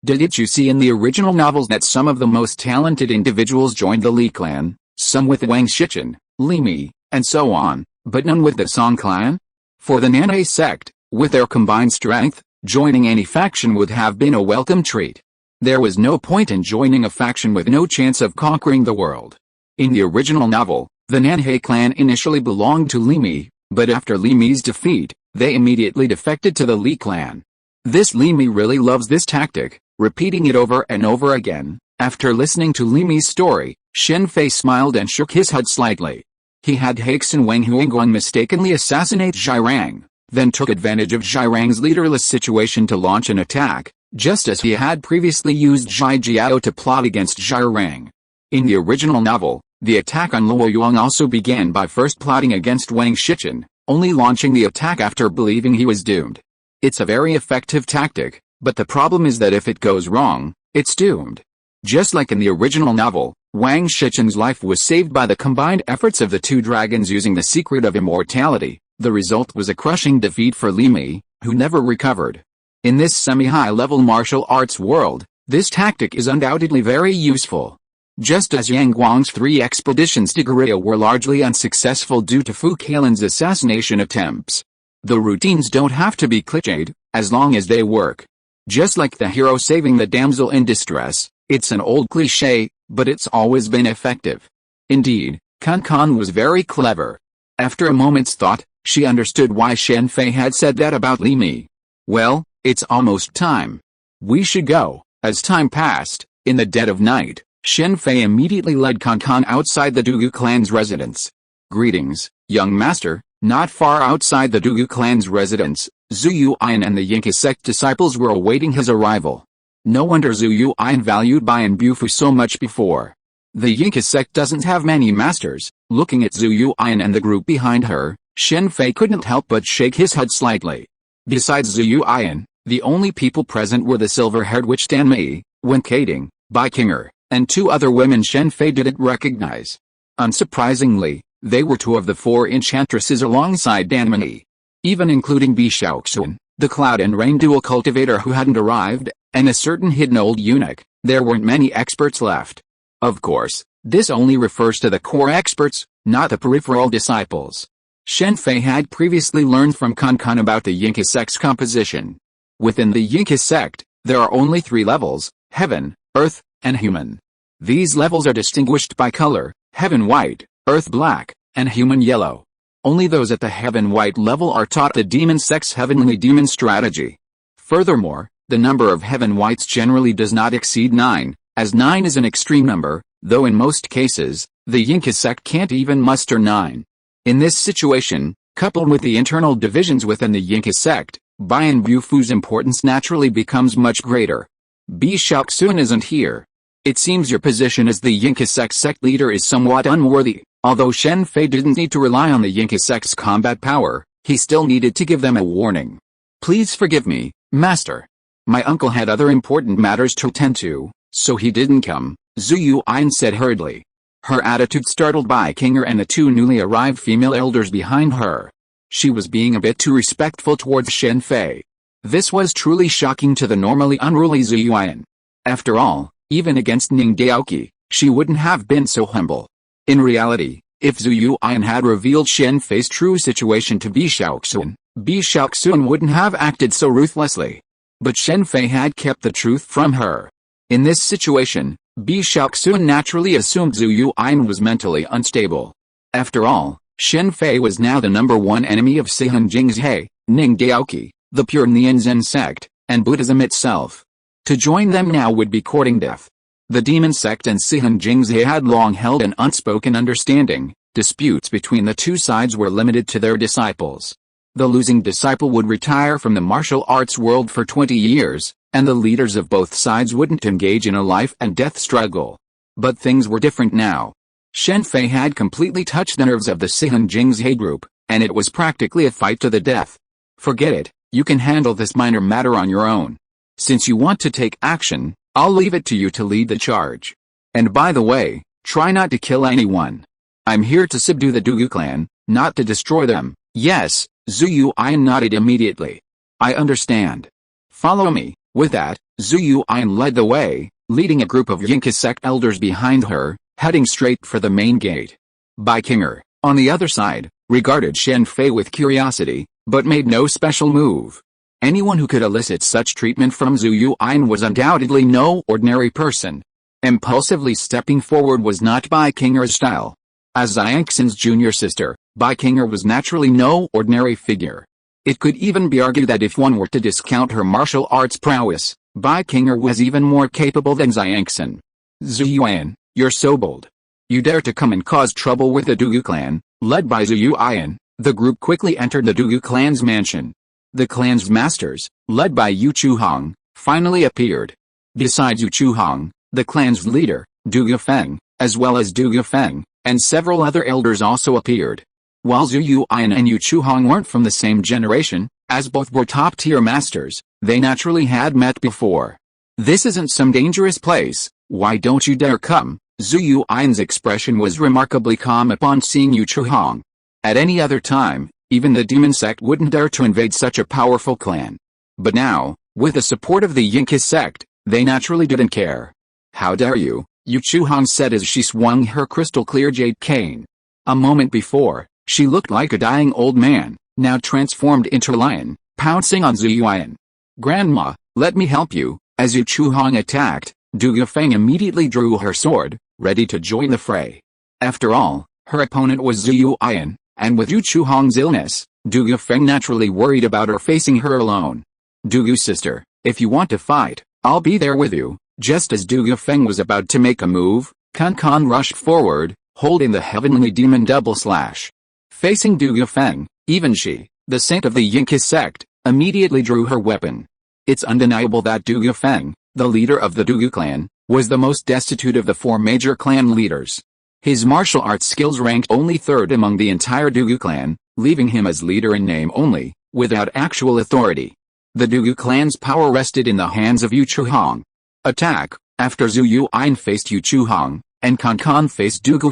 Didn't you see in the original novels that some of the most talented individuals joined the Li clan, some with Wang Shichen, Li Mi, and so on, but none with the Song clan? For the Nanhei sect, with their combined strength, joining any faction would have been a welcome treat. There was no point in joining a faction with no chance of conquering the world. In the original novel, the Nanhei clan initially belonged to Li Mi, but after Li Mi's defeat, they immediately defected to the Li clan. This Li Mi really loves this tactic, repeating it over and over again. After listening to Li Mi's story, Shen Fei smiled and shook his head slightly. He had Haixin Wang Huangguang mistakenly assassinate Zhirang, then took advantage of Zhirang's leaderless situation to launch an attack, just as he had previously used Zhai Jiao to plot against Zhirang. In the original novel, the attack on Luoyuan also began by first plotting against Wang Shichen, only launching the attack after believing he was doomed. It's a very effective tactic, but the problem is that if it goes wrong, it's doomed. Just like in the original novel, Wang Shichen's life was saved by the combined efforts of the two dragons using the secret of immortality. The result was a crushing defeat for Li Mi, who never recovered. In this semi-high-level martial arts world, this tactic is undoubtedly very useful. Just as Yang Guang's 3 expeditions to Korea were largely unsuccessful due to Fu Kailan's assassination attempts. The routines don't have to be cliched, as long as they work. Just like the hero saving the damsel in distress, it's an old cliché, but it's always been effective. Indeed, Kan was very clever. After a moment's thought, she understood why Shen Fei had said that about Li Mi. Well, it's almost time. We should go. As time passed, in the dead of night, Shen Fei immediately led Kan outside the Dugu clan's residence. Greetings, young master. Not far outside the Dugu clan's residence, Zhu Yuan and the Yinka sect disciples were awaiting his arrival. No wonder Zhu Yuan valued Bai and Bufu so much before. The Yinka sect doesn't have many masters. Looking at Zhu Yuan and the group behind her, Shen Fei couldn't help but shake his head slightly. Besides Zhu Yuan, the only people present were the silver-haired witch Dan Mei, Wen Kading, Bai Kinger, and 2 other women Shen Fei didn't recognize. Unsurprisingly, they were 2 of the 4 enchantresses alongside Dan Mei. Even including Bi Shaoxun, the cloud and rain dual cultivator who hadn't arrived, and a certain hidden old eunuch, there weren't many experts left. Of course, this only refers to the core experts, not the peripheral disciples. Shen Fei had previously learned from Kan about the Yinka sect's composition. Within the Yinka sect, there are only 3 levels: heaven, earth, and human. These levels are distinguished by color: heaven white, earth black, and human yellow. Only those at the Heaven White level are taught the Demon Sect's Heavenly Demon strategy. Furthermore, the number of Heaven Whites generally does not exceed 9, as 9 is an extreme number, though in most cases, the Yinka sect can't even muster 9. In this situation, coupled with the internal divisions within the Yinka sect, Bian Bufu's importance naturally becomes much greater. Bi Shaoxun isn't here. It seems your position as the Yinka sect leader is somewhat unworthy. Although Shen Fei didn't need to rely on the Yinka sect's combat power, he still needed to give them a warning. Please forgive me, Master. My uncle had other important matters to attend to, so he didn't come, Zhu Yuan said hurriedly. Her attitude startled Bai Qinger and the two newly arrived female elders behind her. She was being a bit too respectful towards Shen Fei. This was truly shocking to the normally unruly Zhu Yuan. After all, even against Ning Daoqi, she wouldn't have been so humble. In reality, if Zhu Yuan had revealed Shen Fei's true situation to Bi Shaoxun wouldn't have acted so ruthlessly. But Shen Fei had kept the truth from her. In this situation, Bi Shaoxun naturally assumed Zhu Yuan was mentally unstable. After all, Shen Fei was now the #1 enemy of Sihun Jingzhe, Ning Daoqi, the pure Nianzhen sect, and Buddhism itself. To join them now would be courting death. The demon sect and Sihun Jingzhe had long held an unspoken understanding. Disputes between the two sides were limited to their disciples. The losing disciple would retire from the martial arts world for 20 years, and the leaders of both sides wouldn't engage in a life-and-death struggle. But things were different now. Shen Fei had completely touched the nerves of the Sihun Jingzhe group, and it was practically a fight to the death. Forget it, you can handle this minor matter on your own. Since you want to take action, I'll leave it to you to lead the charge. And by the way, try not to kill anyone. I'm here to subdue the Dugu clan, not to destroy them. Yes, Zhu Yuan nodded immediately. I understand. Follow me. With that, Zhu Yuan led the way, leading a group of Yinka sect elders behind her, heading straight for the main gate. Bai Qinger, on the other side, regarded Shen Fei with curiosity, but made no special move. Anyone who could elicit such treatment from Zhu Yuan was undoubtedly no ordinary person. Impulsively stepping forward was not Bai Qinger's style. As Xiangxin's junior sister, Bai Qinger was naturally no ordinary figure. It could even be argued that if one were to discount her martial arts prowess, Bai Qinger was even more capable than Xiangxin. Zhu Yuan, you're so bold. You dare to come and cause trouble with the Dugu clan. Led by Zhu Yuan, the group quickly entered the Dugu clan's mansion. The clan's masters, led by Yu Chuhong, finally appeared. Besides Yu Chuhong, the clan's leader, Dugu Feng, as well as Dugu Feng, and several other elders also appeared. While Zhu Yuan and Yu Chuhong weren't from the same generation, as both were top-tier masters, they naturally had met before. This isn't some dangerous place, why don't you dare come? Zhu Yuan's expression was remarkably calm upon seeing Yu Chuhong. At any other time, even the demon sect wouldn't dare to invade such a powerful clan. But now, with the support of the Yinka sect, they naturally didn't care. How dare you, Yu Chuhong said as she swung her crystal-clear jade cane. A moment before, she looked like a dying old man, now transformed into a lion, pouncing on Zhu Yuan. Grandma, let me help you. As Yu Chuhong attacked, Dugu Feng immediately drew her sword, ready to join the fray. After all, her opponent was Zhu Yuan, and with Yu Chuhong's illness, Dugu Feng naturally worried about her facing her alone. Dugu sister, if you want to fight, I'll be there with you. Just as Dugu Feng was about to make a move, Kan rushed forward, holding the heavenly demon double slash. Facing Dugu Feng, even she, the saint of the Yinka sect, immediately drew her weapon. It's undeniable that Dugu Feng, the leader of the Dugu clan, was the most destitute of the 4 major clan leaders. His martial arts skills ranked only 3rd among the entire Dugu clan, leaving him as leader in name only, without actual authority. The Dugu clan's power rested in the hands of Yu Chuhong. Attack. After Zhu Yuan faced Yu Chuhong, and Kan faced Dugu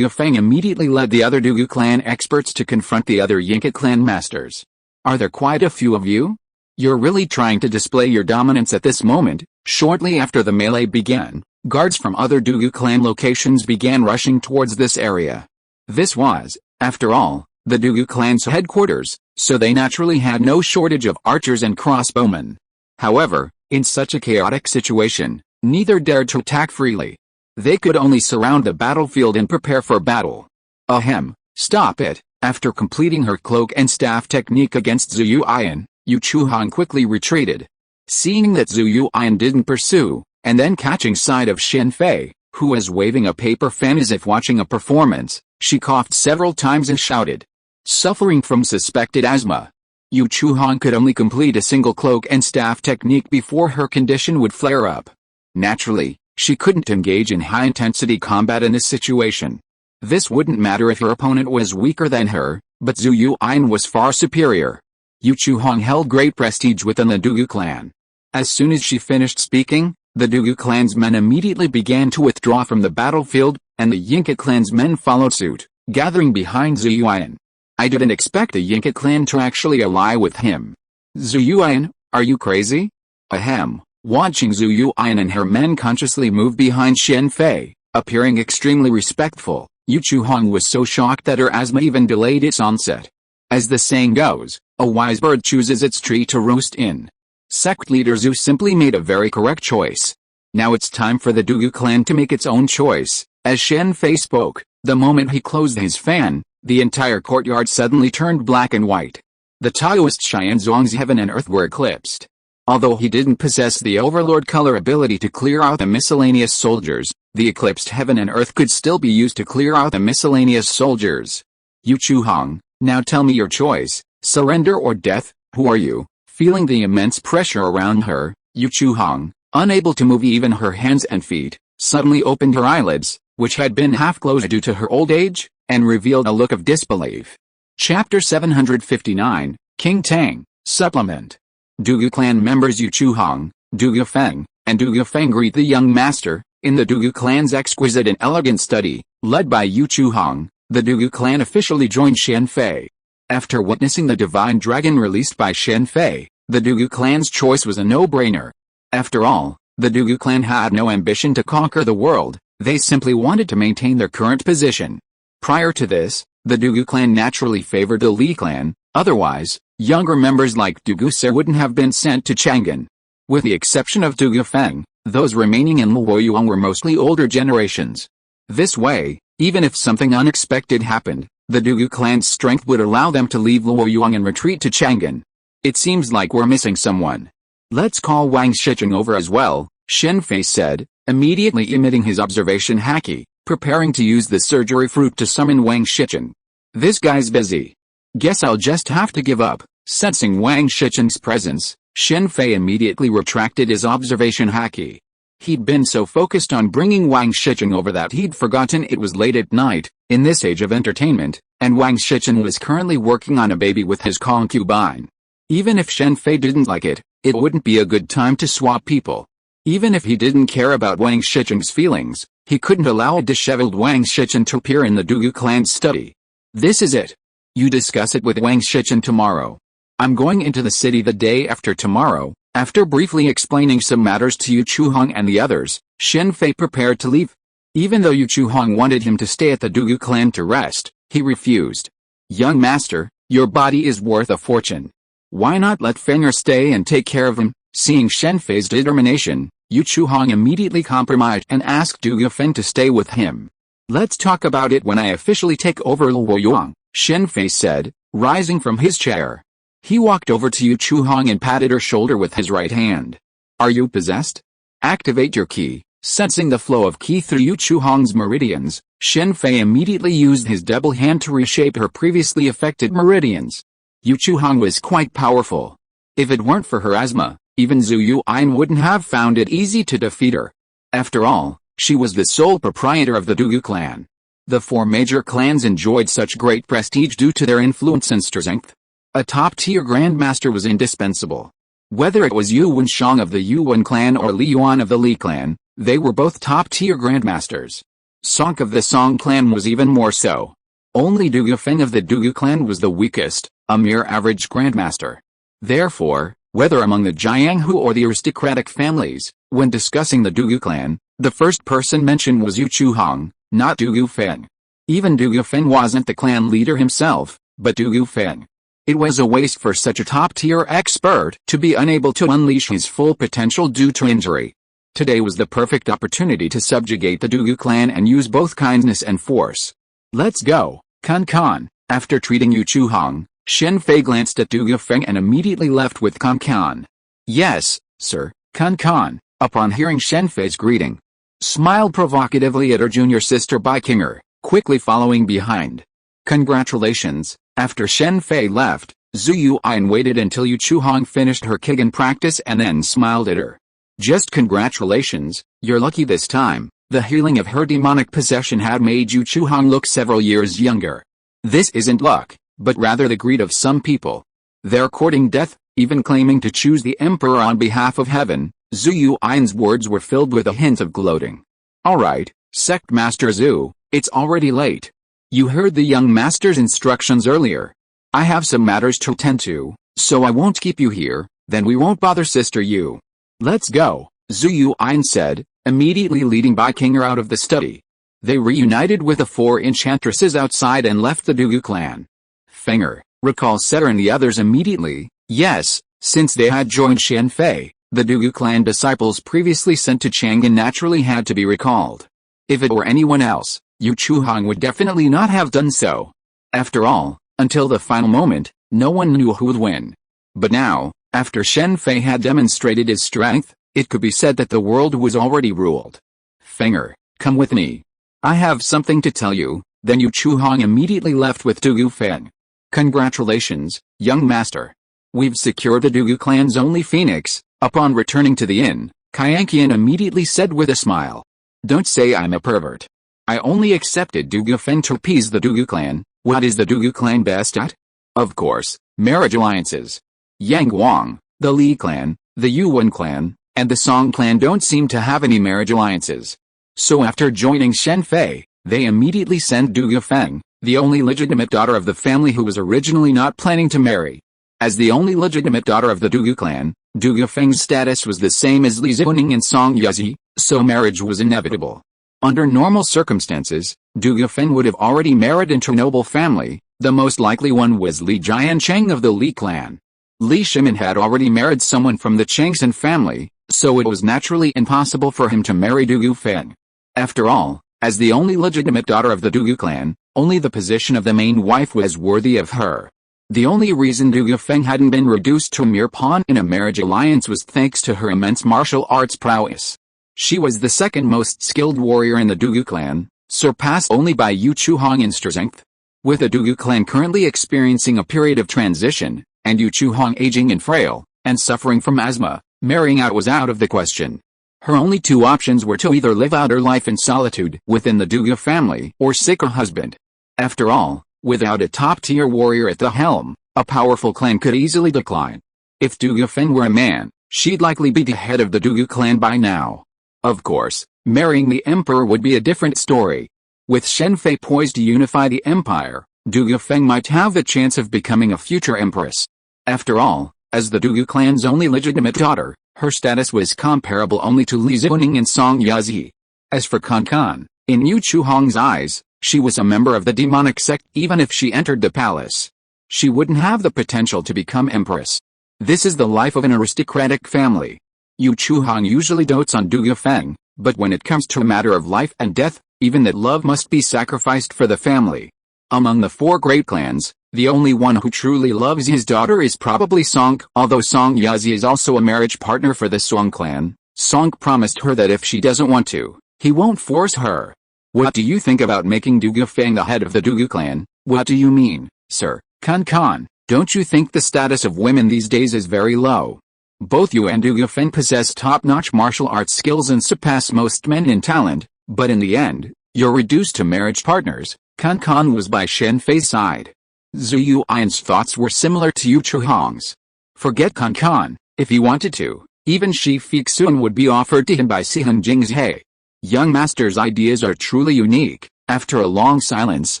Feng immediately led the other Dugu clan experts to confront the other Yinka clan masters. Are there quite a few of you? You're really trying to display your dominance at this moment. Shortly after the melee began, guards from other Dugu clan locations began rushing towards this area. This was, after all, the Dugu clan's headquarters, so they naturally had no shortage of archers and crossbowmen. However, in such a chaotic situation, neither dared to attack freely. They could only surround the battlefield and prepare for battle. Ahem, stop it, After completing her cloak and staff technique against Zhu Yuan, Yu Chuhong quickly retreated. Seeing that Zhu Yuan didn't pursue, and then catching sight of Shen Fei, who was waving a paper fan as if watching a performance, she coughed several times and shouted. Suffering from suspected asthma, Yu Chuhong could only complete a single cloak and staff technique before her condition would flare up. Naturally, she couldn't engage in high-intensity combat in this situation. This wouldn't matter if her opponent was weaker than her, but Zhu Yuan was far superior. Yu Chuhong held great prestige within the Dugu clan. As soon as she finished speaking, the Dugu clan's men immediately began to withdraw from the battlefield, and the Yinkat clan's men followed suit, gathering behind Zhu Yuan. I didn't expect the Yinkat clan to actually ally with him. Zhu Yuan, are you crazy? Ahem. Watching Zhu Yuan and her men consciously move behind Shen Fei, appearing extremely respectful, Yu Chuhong was so shocked that her asthma even delayed its onset. As the saying goes, a wise bird chooses its tree to roost in. Sect leader Zhu simply made a very correct choice. Now it's time for the Dugu clan to make its own choice. As Shen Fei spoke, the moment he closed his fan, the entire courtyard suddenly turned black and white. The Taoist Xianzhuang's heaven and earth were eclipsed. Although he didn't possess the overlord color ability to clear out the miscellaneous soldiers, the eclipsed heaven and earth could still be used to clear out the miscellaneous soldiers. Yu Chuhong, now tell me your choice, surrender or death, who are you? Feeling the immense pressure around her, Yu Chuhong, unable to move even her hands and feet, suddenly opened her eyelids, which had been half closed due to her old age, and revealed a look of disbelief. Chapter 759, King Tang, Supplement. Dugu clan members Yu Chuhong, Dugu Feng, and Dugu Feng greet the young master. In the Dugu clan's exquisite and elegant study, led by Yu Chuhong, the Dugu clan officially joined Shen Fei. After witnessing the divine dragon released by Shen Fei, the Dugu clan's choice was a no-brainer. After all, the Dugu clan had no ambition to conquer the world, they simply wanted to maintain their current position. Prior to this, the Dugu clan naturally favored the Li clan, otherwise, younger members like Dugu Sir wouldn't have been sent to Chang'an. With the exception of Dugu Feng, those remaining in Luoyuan were mostly older generations. This way, even if something unexpected happened, the Dugu clan's strength would allow them to leave Luoyuan and retreat to Chang'an. It seems like we're missing someone. Let's call Wang Shicheng over as well, Shen Fei said, immediately emitting his observation haki, preparing to use the surgery fruit to summon Wang Shicheng. This guy's busy. Guess I'll just have to give up. Sensing Wang Shicheng's presence, Shen Fei immediately retracted his observation haki. He'd been so focused on bringing Wang Shicheng over that he'd forgotten it was late at night, in this age of entertainment, and Wang Shicheng was currently working on a baby with his concubine. Even if Shen Fei didn't like it, it wouldn't be a good time to swap people. Even if he didn't care about Wang Shicheng's feelings, he couldn't allow a disheveled Wang Shicheng to appear in the Dugu clan's study. This is it. You discuss it with Wang Shicheng tomorrow. I'm going into the city the day after tomorrow. After briefly explaining some matters to Yu Chuhong and the others, Shen Fei prepared to leave. Even though Yu Chuhong wanted him to stay at the Dugu clan to rest, he refused. Young master, your body is worth a fortune. Why not let Fenger stay and take care of him? Seeing Shen Fei's determination, Yu Chuhong immediately compromised and asked Dugu Feng to stay with him. Let's talk about it when I officially take over Luoyuan, Shen Fei said, rising from his chair. He walked over to Yu Chuhong and patted her shoulder with his right hand. Are you possessed? Activate your ki. Sensing the flow of ki through Yu Chuhong's meridians, Shen Fei immediately used his double hand to reshape her previously affected meridians. Yu Chuhong was quite powerful. If it weren't for her asthma, even Zhu Yuan wouldn't have found it easy to defeat her. After all, she was the sole proprietor of the Dugu clan. The four major clans enjoyed such great prestige due to their influence and strength. A top-tier grandmaster was indispensable. Whether it was Yu Wenshang of the Yuan clan or Li Yuan of the Li clan, they were both top-tier grandmasters. Song of the Song clan was even more so. Only Dugu Feng of the Dugu clan was the weakest, a mere average grandmaster. Therefore, whether among the Jianghu or the aristocratic families, when discussing the Dugu clan, the first person mentioned was Yu Chuhong, not Dugu Feng. Even Dugu Feng wasn't the clan leader himself, but Dugu Feng. It was a waste for such a top-tier expert to be unable to unleash his full potential due to injury. Today was the perfect opportunity to subjugate the Dugu clan and use both kindness and force. Let's go, Kun Khan, After treating Yu Chuhong, Shen Fei glanced at Du Yufeng and immediately left with Kan Kan. Yes, sir, Kan Kan, upon hearing Shen Fei's greeting, smiled provocatively at her junior sister Bai Qinger, quickly following behind. Congratulations. After Shen Fei left, Zhu Yuan waited until Yu Chuhong finished her Kigen practice and then smiled at her. Just congratulations, you're lucky this time. The healing of her demonic possession had made Yu Chuhong look several years younger. This isn't luck, but rather the greed of some people. They're courting death, even claiming to choose the emperor on behalf of heaven. Zhu Yuan's words were filled with a hint of gloating. Alright, Sect Master Zhu, it's already late. You heard the young master's instructions earlier. I have some matters to attend to, so I won't keep you here, then we won't bother Sister Yu. Let's go, Zhu Yuan said, immediately leading Bai Qinger out of the study. They reunited with the 4 enchantresses outside and left the Dugu clan. Fenger, recall Setter and the others immediately. Yes, since they had joined Shen Fei, the Dugu clan disciples previously sent to Chang'an naturally had to be recalled. If it were anyone else, Yu Chuhong would definitely not have done so. After all, until the final moment, no one knew who would win. But now, after Shen Fei had demonstrated his strength, it could be said that the world was already ruled. Fenger, come with me. I have something to tell you. Then Yu Chuhong immediately left with Du Yufeng. Congratulations, young master. We've secured the Dugu clan's only phoenix. Upon returning to the inn, Kyanqian immediately said with a smile. Don't say I'm a pervert. I only accepted Du Yufeng to appease the Dugu clan. What is the Dugu clan best at? Of course, marriage alliances. Yang Wang, the Li clan, the Yuan clan, and the Song clan don't seem to have any marriage alliances. So after joining Shen Fei, they immediately sent Du Yufeng, the only legitimate daughter of the family who was originally not planning to marry. As the only legitimate daughter of the Dugu clan, Du Yufeng's status was the same as Li Zhuning and Song Yazi, so marriage was inevitable. Under normal circumstances, Du Yufeng would have already married into a noble family. The most likely one was Li Jiancheng of the Li clan. Li Shimin had already married someone from the Changsan family, so it was naturally impossible for him to marry Du Yufeng. After all, as the only legitimate daughter of the Dugu clan, only the position of the main wife was worthy of her. The only reason Du Yufeng hadn't been reduced to a mere pawn in a marriage alliance was thanks to her immense martial arts prowess. She was the second most skilled warrior in the Dugu clan, surpassed only by Yu Chuhong in strength. With the Dugu clan currently experiencing a period of transition, and Yu Chuhong aging and frail, and suffering from asthma, marrying out was out of the question. Her only 2 options were to either live out her life in solitude within the Dugu family or seek a husband. After all, without a top-tier warrior at the helm, a powerful clan could easily decline. If Du Yufeng were a man, she'd likely be the head of the Dugu clan by now. Of course, marrying the emperor would be a different story. With Shen Fei poised to unify the empire, Du Yufeng might have the chance of becoming a future empress. After all, as the Dugu clan's only legitimate daughter, her status was comparable only to Li Zhuning and Song Yazi. As for Kan Kan, in Yu Chuhong's eyes, she was a member of the demonic sect even if she entered the palace. She wouldn't have the potential to become empress. This is the life of an aristocratic family. Yu Chuhong usually dotes on Du Yufeng, but when it comes to a matter of life and death, even that love must be sacrificed for the family. Among the 4 great clans, the only one who truly loves his daughter is probably Song. Although Song Yazi is also a marriage partner for the Song clan, Song promised her that if she doesn't want to, he won't force her. What do you think about making Du Yufeng the head of the Dugu clan? What do you mean, sir? Kan Kan, don't you think the status of women these days is very low? Both you and Du Yufeng possess top-notch martial arts skills and surpass most men in talent, but in the end, you're reduced to marriage partners. Kan Kan was by Shen Fei's side. Zhu Yuan's thoughts were similar to Yu Chuhong's. Forget Kan Kan, if he wanted to, even Shi Fixun would be offered to him by Sihan Jingzhe. Young master's ideas are truly unique. After a long silence,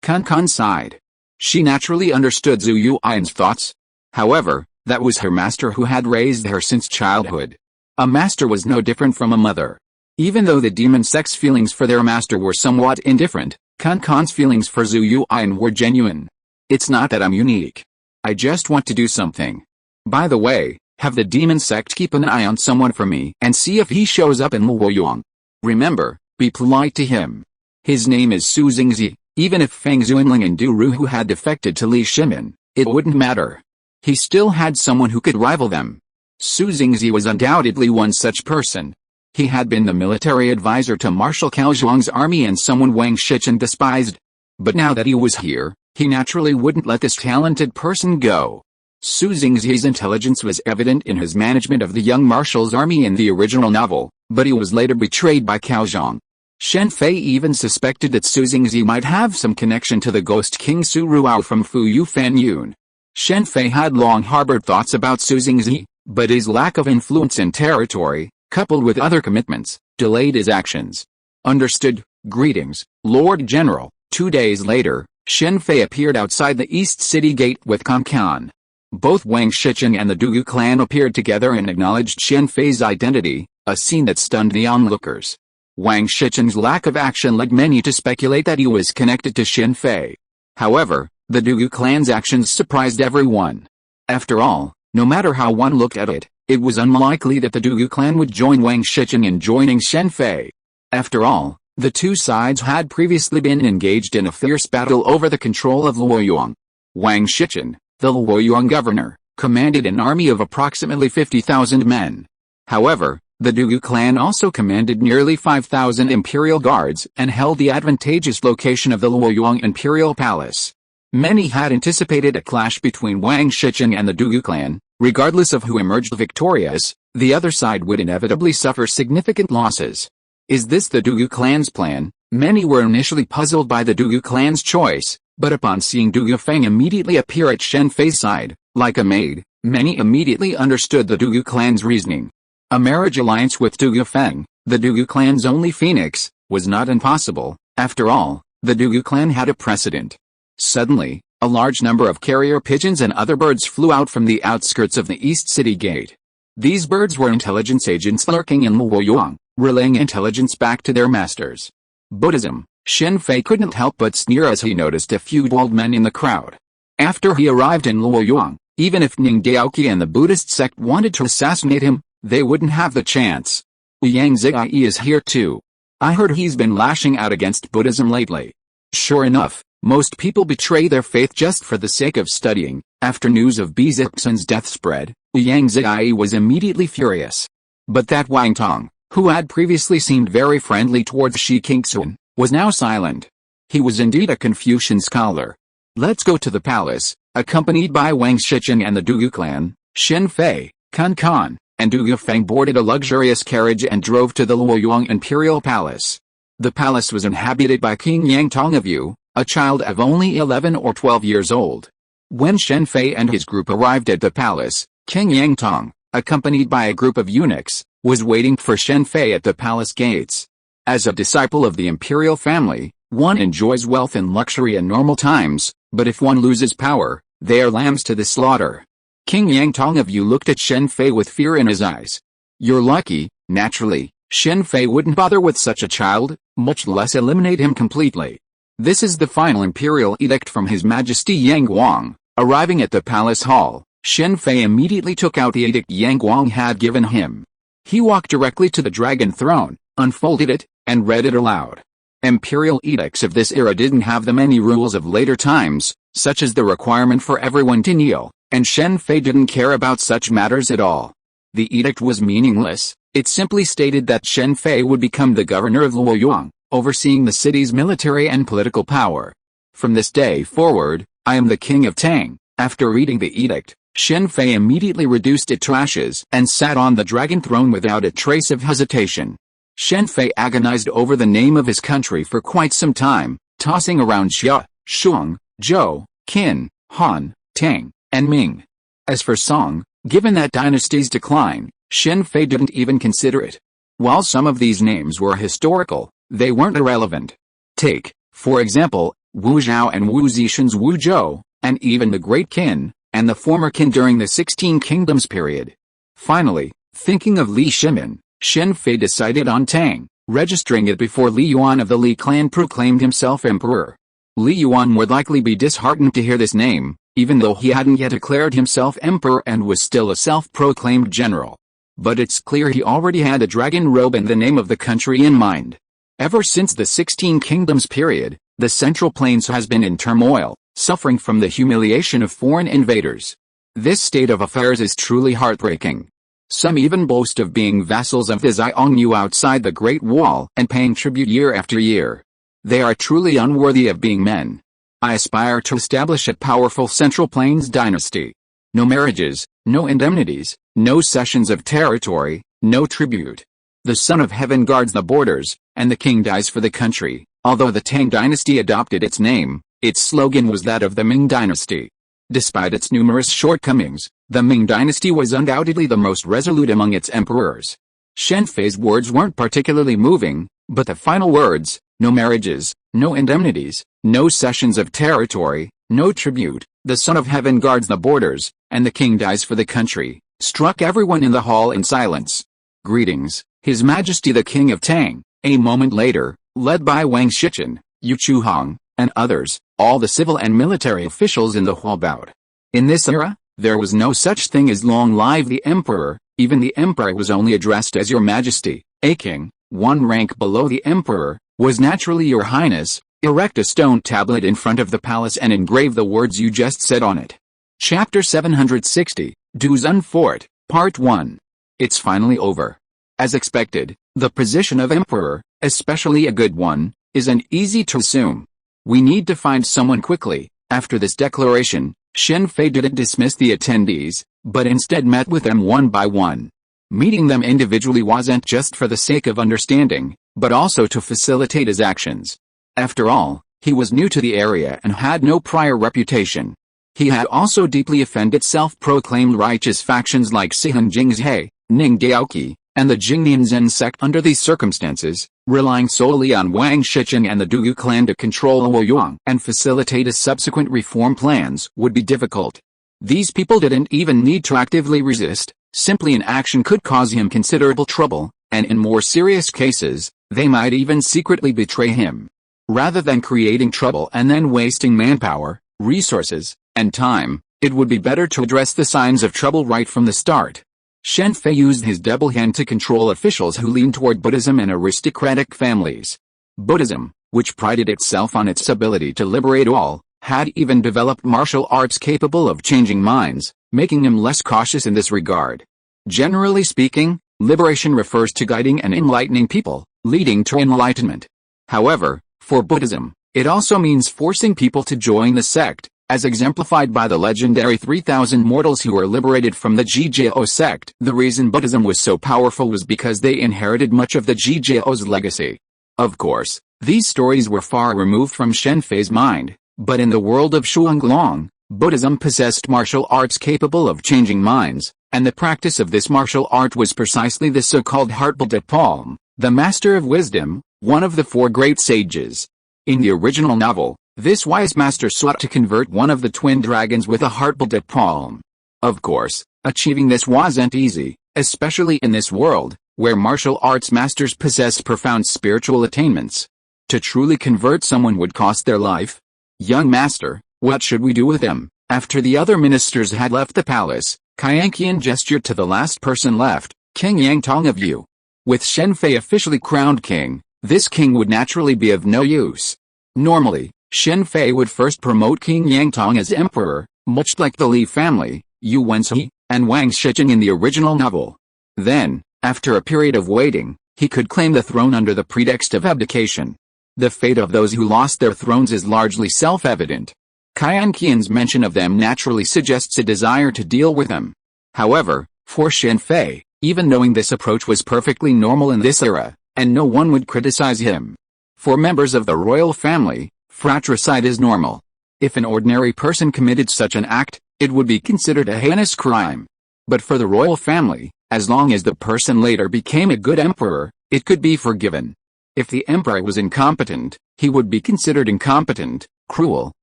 Kan Kan sighed. She naturally understood Zhu Yuan's thoughts. However, that was her master who had raised her since childhood. A master was no different from a mother. Even though the demon sect's feelings for their master were somewhat indifferent, Kan Kan's feelings for Zhu Yuan were genuine. It's not that I'm unique. I just want to do something. By the way, have the demon sect keep an eye on someone for me and see if he shows up in Luoyang. Remember, be polite to him. His name is Su Xingzi. Even if Feng Zuanling and Du Ruhu had defected to Li Shimin, it wouldn't matter. He still had someone who could rival them. Su Xingzi was undoubtedly one such person. He had been the military advisor to Marshal Cao Zhuang's army and someone Wang Shichen despised. But now that he was here, he naturally wouldn't let this talented person go. Su Xingzi's intelligence was evident in his management of the young marshal's army in the original novel, but he was later betrayed by Cao Zhuang. Shen Fei even suspected that Su Xingzi might have some connection to the ghost king Su Ruao from Fu Yu Fan Yun. Shen Fei had long harbored thoughts about Su Xingzi, but his lack of influence and territory, coupled with other commitments, delayed his actions. Understood. Greetings, Lord General. 2 days later, Shen Fei appeared outside the East City Gate with Kang Kan. Both Wang Shichen and the Dugu clan appeared together and acknowledged Shen Fei's identity, a scene that stunned the onlookers. Wang Shichen's lack of action led many to speculate that he was connected to Shen Fei. However, the Dugu clan's actions surprised everyone. After all, no matter how one looked at it, it was unlikely that the Dugu clan would join Wang Shichen in joining Shen Fei. After all, the two sides had previously been engaged in a fierce battle over the control of Luoyuan. Wang Shichen, the Luoyuan governor, commanded an army of approximately 50,000 men. However, the Dugu clan also commanded nearly 5,000 imperial guards and held the advantageous location of the Luoyuan imperial palace. Many had anticipated a clash between Wang Shichen and the Dugu clan. Regardless of who emerged victorious, the other side would inevitably suffer significant losses. Is this the Dugu clan's plan? Many were initially puzzled by the Dugu clan's choice, but upon seeing Dugu Feng immediately appear at Shen Fei's side, like a maid, many immediately understood the Dugu clan's reasoning. A marriage alliance with Dugu Feng, the Dugu clan's only phoenix, was not impossible. After all, the Dugu clan had a precedent. Suddenly, a large number of carrier pigeons and other birds flew out from the outskirts of the East City Gate. These birds were intelligence agents lurking in Luoyuan, relaying intelligence back to their masters. Buddhism. Shen Fei couldn't help but sneer as he noticed a few old men in the crowd. After he arrived in Luoyuan, even if Ning Daoqi and the Buddhist sect wanted to assassinate him, they wouldn't have the chance. Yang Ziyi is here too. I heard he's been lashing out against Buddhism lately. Sure enough, most people betray their faith just for the sake of studying. After news of Bizixen's death spread, Yang Ziyi was immediately furious. But that Wang Tong, who had previously seemed very friendly towards Shi Qingxun, was now silent. He was indeed a Confucian scholar. Let's go to the palace. Accompanied by Wang Shichen and the Dugu clan, Shen Fei, Kan Kan, and Dugu Feng boarded a luxurious carriage and drove to the Luoyuan imperial palace. The palace was inhabited by King Yang Tong of Yu, a child of only 11 or 12 years old. When Shen Fei and his group arrived at the palace, King Yang Tong, accompanied by a group of eunuchs, was waiting for Shen Fei at the palace gates. As a disciple of the imperial family, one enjoys wealth and luxury in normal times, but if one loses power, they are lambs to the slaughter. King Yang Tong of Yu looked at Shen Fei with fear in his eyes. You're lucky. Naturally, Shen Fei wouldn't bother with such a child, much less eliminate him completely. This is the final imperial edict from His Majesty Yang Guang. Arriving at the palace hall, Shen Fei immediately took out the edict Yang Guang had given him. He walked directly to the dragon throne, unfolded it, and read it aloud. Imperial edicts of this era didn't have the many rules of later times, such as the requirement for everyone to kneel, and Shen Fei didn't care about such matters at all. The edict was meaningless. It simply stated that Shen Fei would become the governor of Luoyuan, overseeing the city's military and political power. From this day forward, I am the king of Tang. After reading the edict, Shen Fei immediately reduced it to ashes and sat on the dragon throne without a trace of hesitation. Shen Fei agonized over the name of his country for quite some time, tossing around Xia, Shang, Zhou, Qin, Han, Tang, and Ming. As for Song, given that dynasty's decline, Shen Fei didn't even consider it. While some of these names were historical, they weren't irrelevant. Take, for example, Wu Zhao and Wu Zishan's Wu Zhou, and even the Great Qin, and the former Qin during the 16 Kingdoms period. Finally, thinking of Li Shimin, Shen Fei decided on Tang, registering it before Li Yuan of the Li clan proclaimed himself emperor. Li Yuan would likely be disheartened to hear this name, even though he hadn't yet declared himself emperor and was still a self-proclaimed general. But it's clear he already had a dragon robe and the name of the country in mind. Ever since the 16 Kingdoms period, The Central Plains has been in turmoil, suffering from the humiliation of foreign invaders. This state of affairs is truly heartbreaking. Some even boast of being vassals of the Xiongnu outside the Great Wall and paying tribute year after year. They are truly unworthy of being men. I aspire to establish a powerful Central Plains dynasty. No marriages, no indemnities, no cessions of territory, no tribute. The Son of Heaven guards the borders, and the king dies for the country. Although the Tang dynasty adopted its name, its slogan was that of the Ming dynasty. Despite its numerous shortcomings, the Ming dynasty was undoubtedly the most resolute among its emperors. Shen Fei's words weren't particularly moving, but the final words, no marriages, no indemnities, no cessions of territory, no tribute, the Son of Heaven guards the borders, and the king dies for the country, struck everyone in the hall in silence. Greetings, His Majesty the King of Tang. A moment later, led by Wang Shichen, Yu Chuhong, and others, all the civil and military officials in the hall bowed. In this era, there was no such thing as long live the emperor. Even the emperor was only addressed as Your Majesty. A king, one rank below the emperor, was naturally Your Highness. Erect a stone tablet in front of the palace and engrave the words you just said on it. Chapter 760, Duzun Fort, Part 1. It's finally over. As expected, the position of emperor, especially a good one, isn't easy to assume. We need to find someone quickly. After this declaration, Shen Fei didn't dismiss the attendees, but instead met with them one by one. Meeting them individually wasn't just for the sake of understanding, but also to facilitate his actions. After all, he was new to the area and had no prior reputation. He had also deeply offended self-proclaimed righteous factions like Sihan Jingzhe, Ning Daoqi, and the Jingnian Zen sect. Under these circumstances, relying solely on Wang Shichen and the Duyu clan to control Luoyang and facilitate his subsequent reform plans would be difficult. These people didn't even need to actively resist, simply inaction could cause him considerable trouble, and in more serious cases, they might even secretly betray him. Rather than creating trouble and then wasting manpower, resources, and time, it would be better to address the signs of trouble right from the start. Shen Fei used his double hand to control officials who leaned toward Buddhism and aristocratic families. Buddhism, which prided itself on its ability to liberate all, had even developed martial arts capable of changing minds, making him less cautious in this regard. Generally speaking, liberation refers to guiding and enlightening people, leading to enlightenment. However, for Buddhism, it also means forcing people to join the sect, as exemplified by the legendary 3,000 mortals who were liberated from the G-Virus sect. The reason Buddhism was so powerful was because they inherited much of the G-Virus legacy. Of course, these stories were far removed from Shen Fei's mind, but in the world of Shuanglong, Buddhism possessed martial arts capable of changing minds, and the practice of this martial art was precisely the so-called Heart de Palm, the master of wisdom, one of the four great sages. In the original novel, this wise master sought to convert one of the twin dragons with a Heart de Palm. Of course, achieving this wasn't easy, especially in this world, where martial arts masters possessed profound spiritual attainments. To truly convert someone would cost their life. Young master, what should we do with him? After the other ministers had left the palace, Qianqian gestured to the last person left, King Yangtong of Yu. With Shen Fei officially crowned king, this king would naturally be of no use. Normally, Shen Fei would first promote King Yangtong as emperor, much like the Li family, Yu Wenzhi, and Wang Shichen in the original novel. Then, after a period of waiting, he could claim the throne under the pretext of abdication. The fate of those who lost their thrones is largely self-evident. Qianqian's mention of them naturally suggests a desire to deal with them. However, for Shen Fei, even knowing this approach was perfectly normal in this era, and no one would criticize him. For members of the royal family, fratricide is normal. If an ordinary person committed such an act, it would be considered a heinous crime. But for the royal family, as long as the person later became a good emperor, it could be forgiven. If the emperor was incompetent, he would be considered incompetent, cruel,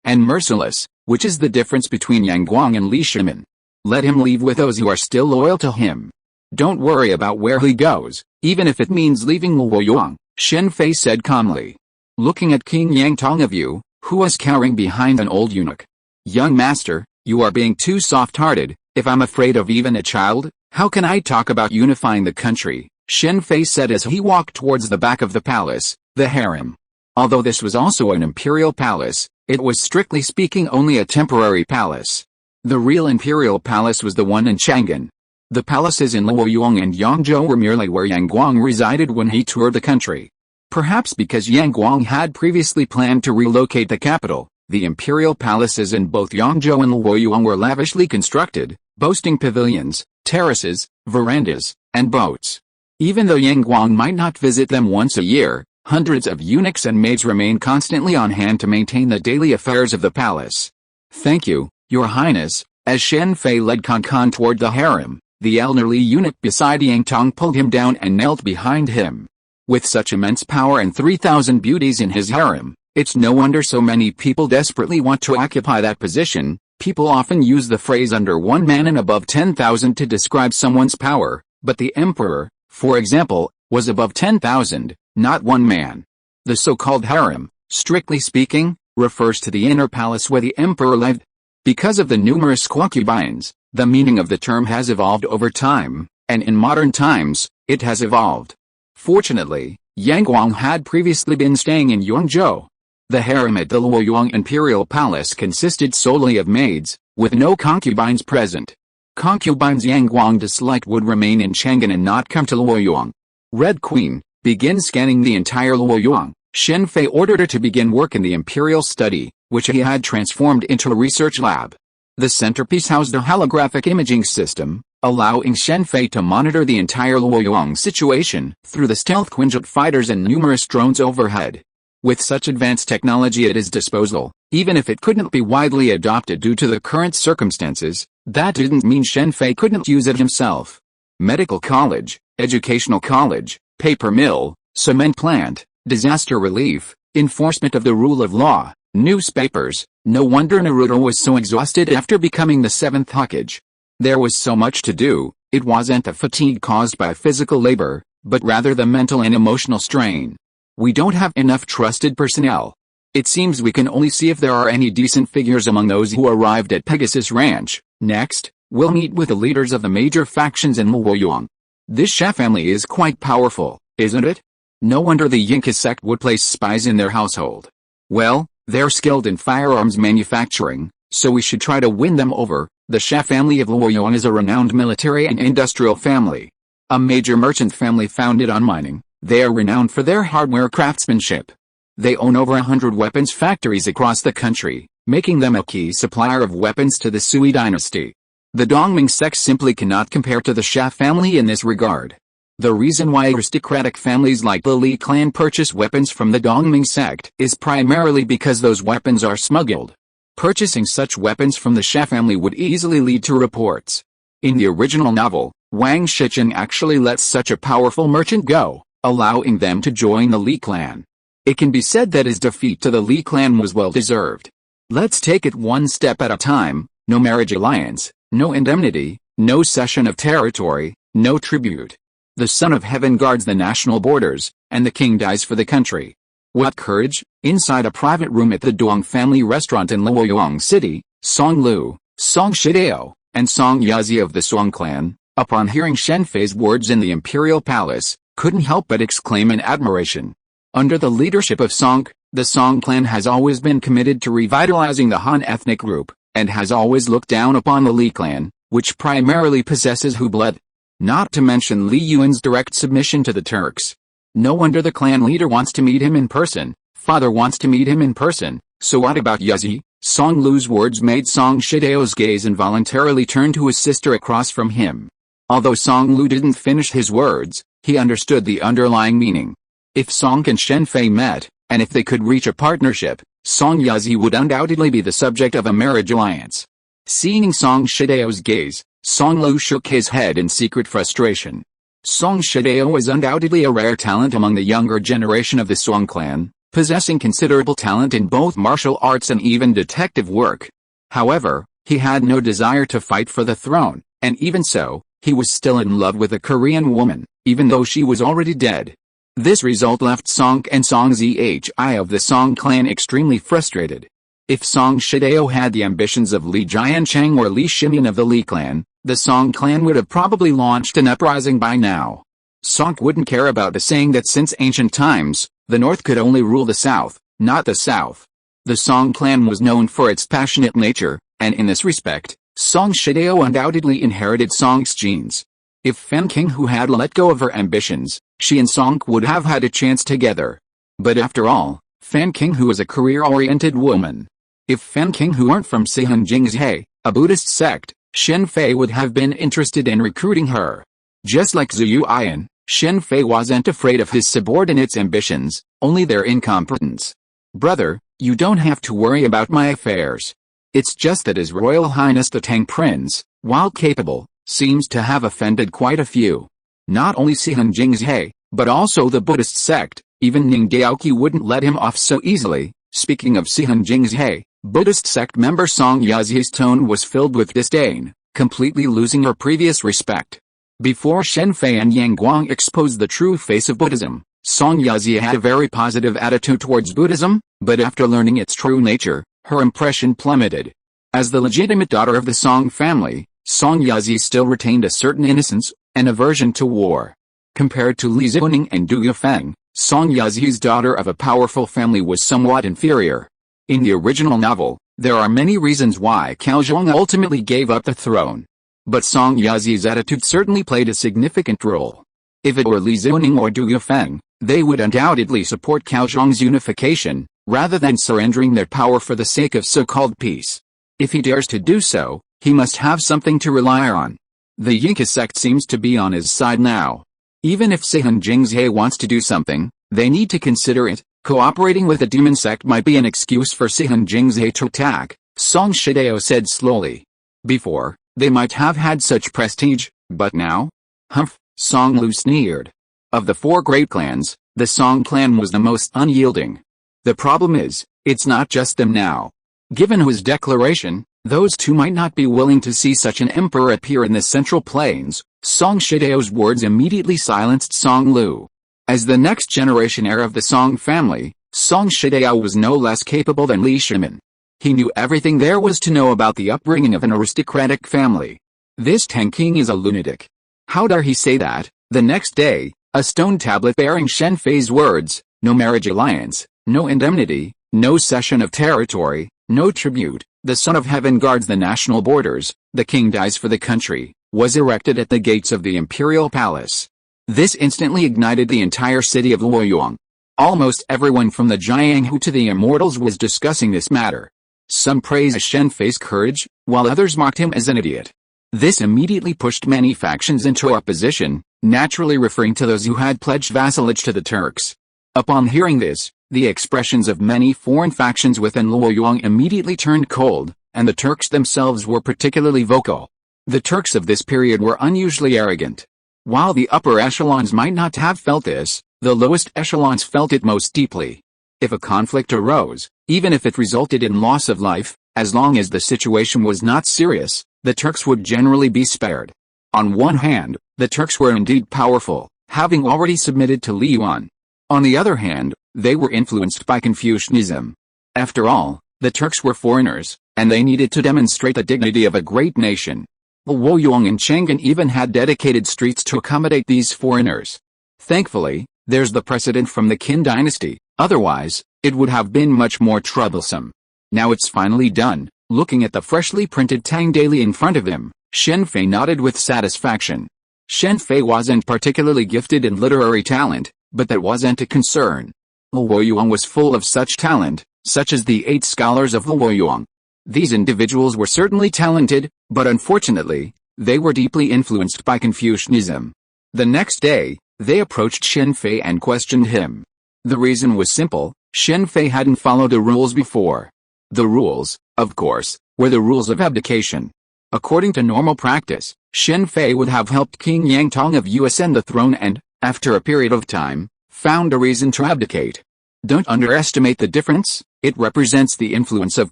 and merciless, which is the difference between Yang Guang and Li Shimin. Let him leave with those who are still loyal to him. Don't worry about where he goes, even if it means leaving Luoyang, Shen Fei said calmly. Looking at King Yangtong of Yu, who was cowering behind an old eunuch. Young master, you are being too soft-hearted. If I'm afraid of even a child, how can I talk about unifying the country? Shen Fei said as he walked towards the back of the palace, the harem. Although this was also an imperial palace, it was strictly speaking only a temporary palace. The real imperial palace was the one in Chang'an. The palaces in Luoyang and Yangzhou were merely where Yang Guang resided when he toured the country. Perhaps because Yang Guang had previously planned to relocate the capital, the imperial palaces in both Yangzhou and Luoyang were lavishly constructed, boasting pavilions, terraces, verandas, and boats. Even though Yang Guang might not visit them once a year, hundreds of eunuchs and maids remained constantly on hand to maintain the daily affairs of the palace. "Thank you, Your Highness." As Shen Fei led Kan toward the harem, the elderly eunuch beside Yang Tong pulled him down and knelt behind him. With such immense power and 3,000 beauties in his harem, it's no wonder so many people desperately want to occupy that position. People often use the phrase under one man and above 10,000 to describe someone's power, but the emperor, for example, was above 10,000, not one man. The so-called harem, strictly speaking, refers to the inner palace where the emperor lived. Because of the numerous concubines, the meaning of the term has evolved over time, and in modern times, it has evolved. Fortunately, Yang Guang had previously been staying in Yangzhou. The harem at the Luoyang Imperial Palace consisted solely of maids, with no concubines present. Concubines Yang Guang disliked would remain in Chang'an and not come to Luoyang. Red Queen, begin scanning the entire Luoyang. Shen Fei ordered her to begin work in the imperial study, which he had transformed into a research lab. The centerpiece housed a holographic imaging system, allowing Shen Fei to monitor the entire Luoyang situation through the stealth Quinjet fighters and numerous drones overhead. With such advanced technology at his disposal, even if it couldn't be widely adopted due to the current circumstances, that didn't mean Shen Fei couldn't use it himself. Medical college, educational college, paper mill, cement plant, disaster relief, enforcement of the rule of law, newspapers. No wonder Naruto was so exhausted after becoming the 7th Hokage. There was so much to do. It wasn't the fatigue caused by physical labor, but rather the mental and emotional strain. We don't have enough trusted personnel. It seems we can only see if there are any decent figures among those who arrived at Pegasus Ranch. Next, we'll meet with the leaders of the major factions in Luoyang. This Xia family is quite powerful, isn't it? No wonder the Yinka sect would place spies in their household. Well, they're skilled in firearms manufacturing, so we should try to win them over. The Xia family of Luoyang is a renowned military and industrial family. A major merchant family founded on mining. They are renowned for their hardware craftsmanship. They own over 100 weapons factories across the country, making them a key supplier of weapons to the Sui dynasty. The Dongming sect simply cannot compare to the Xia family in this regard. The reason why aristocratic families like the Li clan purchase weapons from the Dongming sect is primarily because those weapons are smuggled. Purchasing such weapons from the Xia family would easily lead to reports. In the original novel, Wang Shichen actually lets such a powerful merchant go, allowing them to join the Li clan. It can be said that his defeat to the Li clan was well deserved. Let's take it one step at a time. No marriage alliance, no indemnity, no cession of territory, no tribute. The Son of Heaven guards the national borders, and the king dies for the country. What courage! Inside a private room at the Duong family restaurant in Luoyang City, Song Lu, Song Shidao, and Song Yazi of the Song clan, upon hearing Shen Fei's words in the imperial palace, couldn't help but exclaim in admiration. Under the leadership of Song, the Song clan has always been committed to revitalizing the Han ethnic group, and has always looked down upon the Li clan, which primarily possesses Hu blood. Not to mention Li Yuan's direct submission to the Turks. No wonder the clan leader wants to meet him in person. Father wants to meet him in person. So what about Yazi? Song Lu's words made Song Shidao's gaze involuntarily turn to his sister across from him. Although Song Lu didn't finish his words, he understood the underlying meaning. If Song and Shen Fei met, and if they could reach a partnership, Song Yazi would undoubtedly be the subject of a marriage alliance. Seeing Song Shidao's gaze, Song Lu shook his head in secret frustration. Song Shidao is undoubtedly a rare talent among the younger generation of the Song clan, possessing considerable talent in both martial arts and even detective work. However, he had no desire to fight for the throne, and even so, he was still in love with a Korean woman, even though she was already dead. This result left Song and Song Zhi of the Song clan extremely frustrated. If Song Shidao had the ambitions of Li Jiancheng or Li Shimian of the Li clan, the Song clan would have probably launched an uprising by now. Song wouldn't care about the saying that since ancient times, The North could only rule the South, not the South. The Song clan was known for its passionate nature, and in this respect, Song Shidao undoubtedly inherited Song's genes. If Fen Qinghu had let go of her ambitions, she and Song would have had a chance together. But after all, Fen Qinghu is a career-oriented woman. If Fen Qinghu weren't from S.H.I.E.L.D, a Buddhist sect, Shen Fei would have been interested in recruiting her. Just like Zhu Yuan, Shen Fei wasn't afraid of his subordinates' ambitions, only their incompetence. Brother, you don't have to worry about my affairs. It's just that His Royal Highness the Tang Prince, while capable, seems to have offended quite a few. Not only S.H.I.E.L.D, but also the Buddhist sect. Even Ning Daoqi wouldn't let him off so easily. Speaking of S.H.I.E.L.D, Buddhist sect member Song Yazi's tone was filled with disdain, completely losing her previous respect. Before Shen Fei and Yang Guang exposed the true face of Buddhism, Song Yazi had a very positive attitude towards Buddhism, but after learning its true nature, her impression plummeted. As the legitimate daughter of the Song family, Song Yazi still retained a certain innocence, and aversion to war. Compared to Li Zuning and Du Yufeng, Song Yazi's daughter of a powerful family was somewhat inferior. In the original novel, there are many reasons why Cao Zhong ultimately gave up the throne. But Song Yazi's attitude certainly played a significant role. If it were Li Zuning or Du Yufeng, they would undoubtedly support Cao Zhong's unification, rather than surrendering their power for the sake of so-called peace. If he dares to do so, he must have something to rely on. The Yinka sect seems to be on his side now. Even if S.H.I.E.L.D wants to do something, they need to consider it. Cooperating with the demon sect might be an excuse for S.H.I.E.L.D to attack, Song Shidao said slowly. Before, they might have had such prestige, but now? Humph, Song Lu sneered. Of the four great clans, the Song clan was the most unyielding. The problem is, it's not just them now. Given his declaration, those two might not be willing to see such an emperor appear in the Central Plains. Song Shidao's words immediately silenced Song Lu. As the next generation heir of the Song family, Song Shidao was no less capable than Li Shimin. He knew everything there was to know about the upbringing of an aristocratic family. This Tang King is a lunatic. How dare he say that? The next day, a stone tablet bearing Shen Fei's words, no marriage alliance, no indemnity, no cession of territory, no tribute, the Son of Heaven guards the national borders, the king dies for the country, was erected at the gates of the imperial palace. This instantly ignited the entire city of Luoyang. Almost everyone from the Jianghu to the Immortals was discussing this matter. Some praised Shen Fei's courage, while others mocked him as an idiot. This immediately pushed many factions into opposition, naturally referring to those who had pledged vassalage to the Turks. Upon hearing this, the expressions of many foreign factions within Luoyang immediately turned cold, and the Turks themselves were particularly vocal. The Turks of this period were unusually arrogant. While the upper echelons might not have felt this, the lowest echelons felt it most deeply. If a conflict arose, even if it resulted in loss of life, as long as the situation was not serious, the Turks would generally be spared. On one hand, the Turks were indeed powerful, having already submitted to Li Yuan. On the other hand, they were influenced by Confucianism. After all, the Turks were foreigners, and they needed to demonstrate the dignity of a great nation. Luoyang and Chang'an even had dedicated streets to accommodate these foreigners. Thankfully, there's the precedent from the Qin dynasty, otherwise, it would have been much more troublesome. Now it's finally done. Looking at the freshly printed Tang Daily in front of him, Shen Fei nodded with satisfaction. Shen Fei wasn't particularly gifted in literary talent, but that wasn't a concern. Luoyang was full of such talent, such as the 8 scholars of Luoyang. These individuals were certainly talented, but unfortunately, they were deeply influenced by Confucianism. The next day, they approached Shen Fei and questioned him. The reason was simple: Shen Fei hadn't followed the rules before. The rules, of course, were the rules of abdication. According to normal practice, Shen Fei would have helped King Yangtong of Yu ascend the throne and, after a period of time, found a reason to abdicate. Don't underestimate the difference, it represents the influence of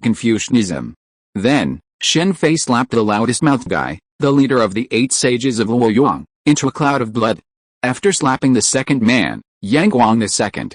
Confucianism. Then, Shen Fei slapped the loudest-mouthed guy, the leader of the 8 sages of Luoyang, into a cloud of blood. After slapping the second man, Yang Guang II,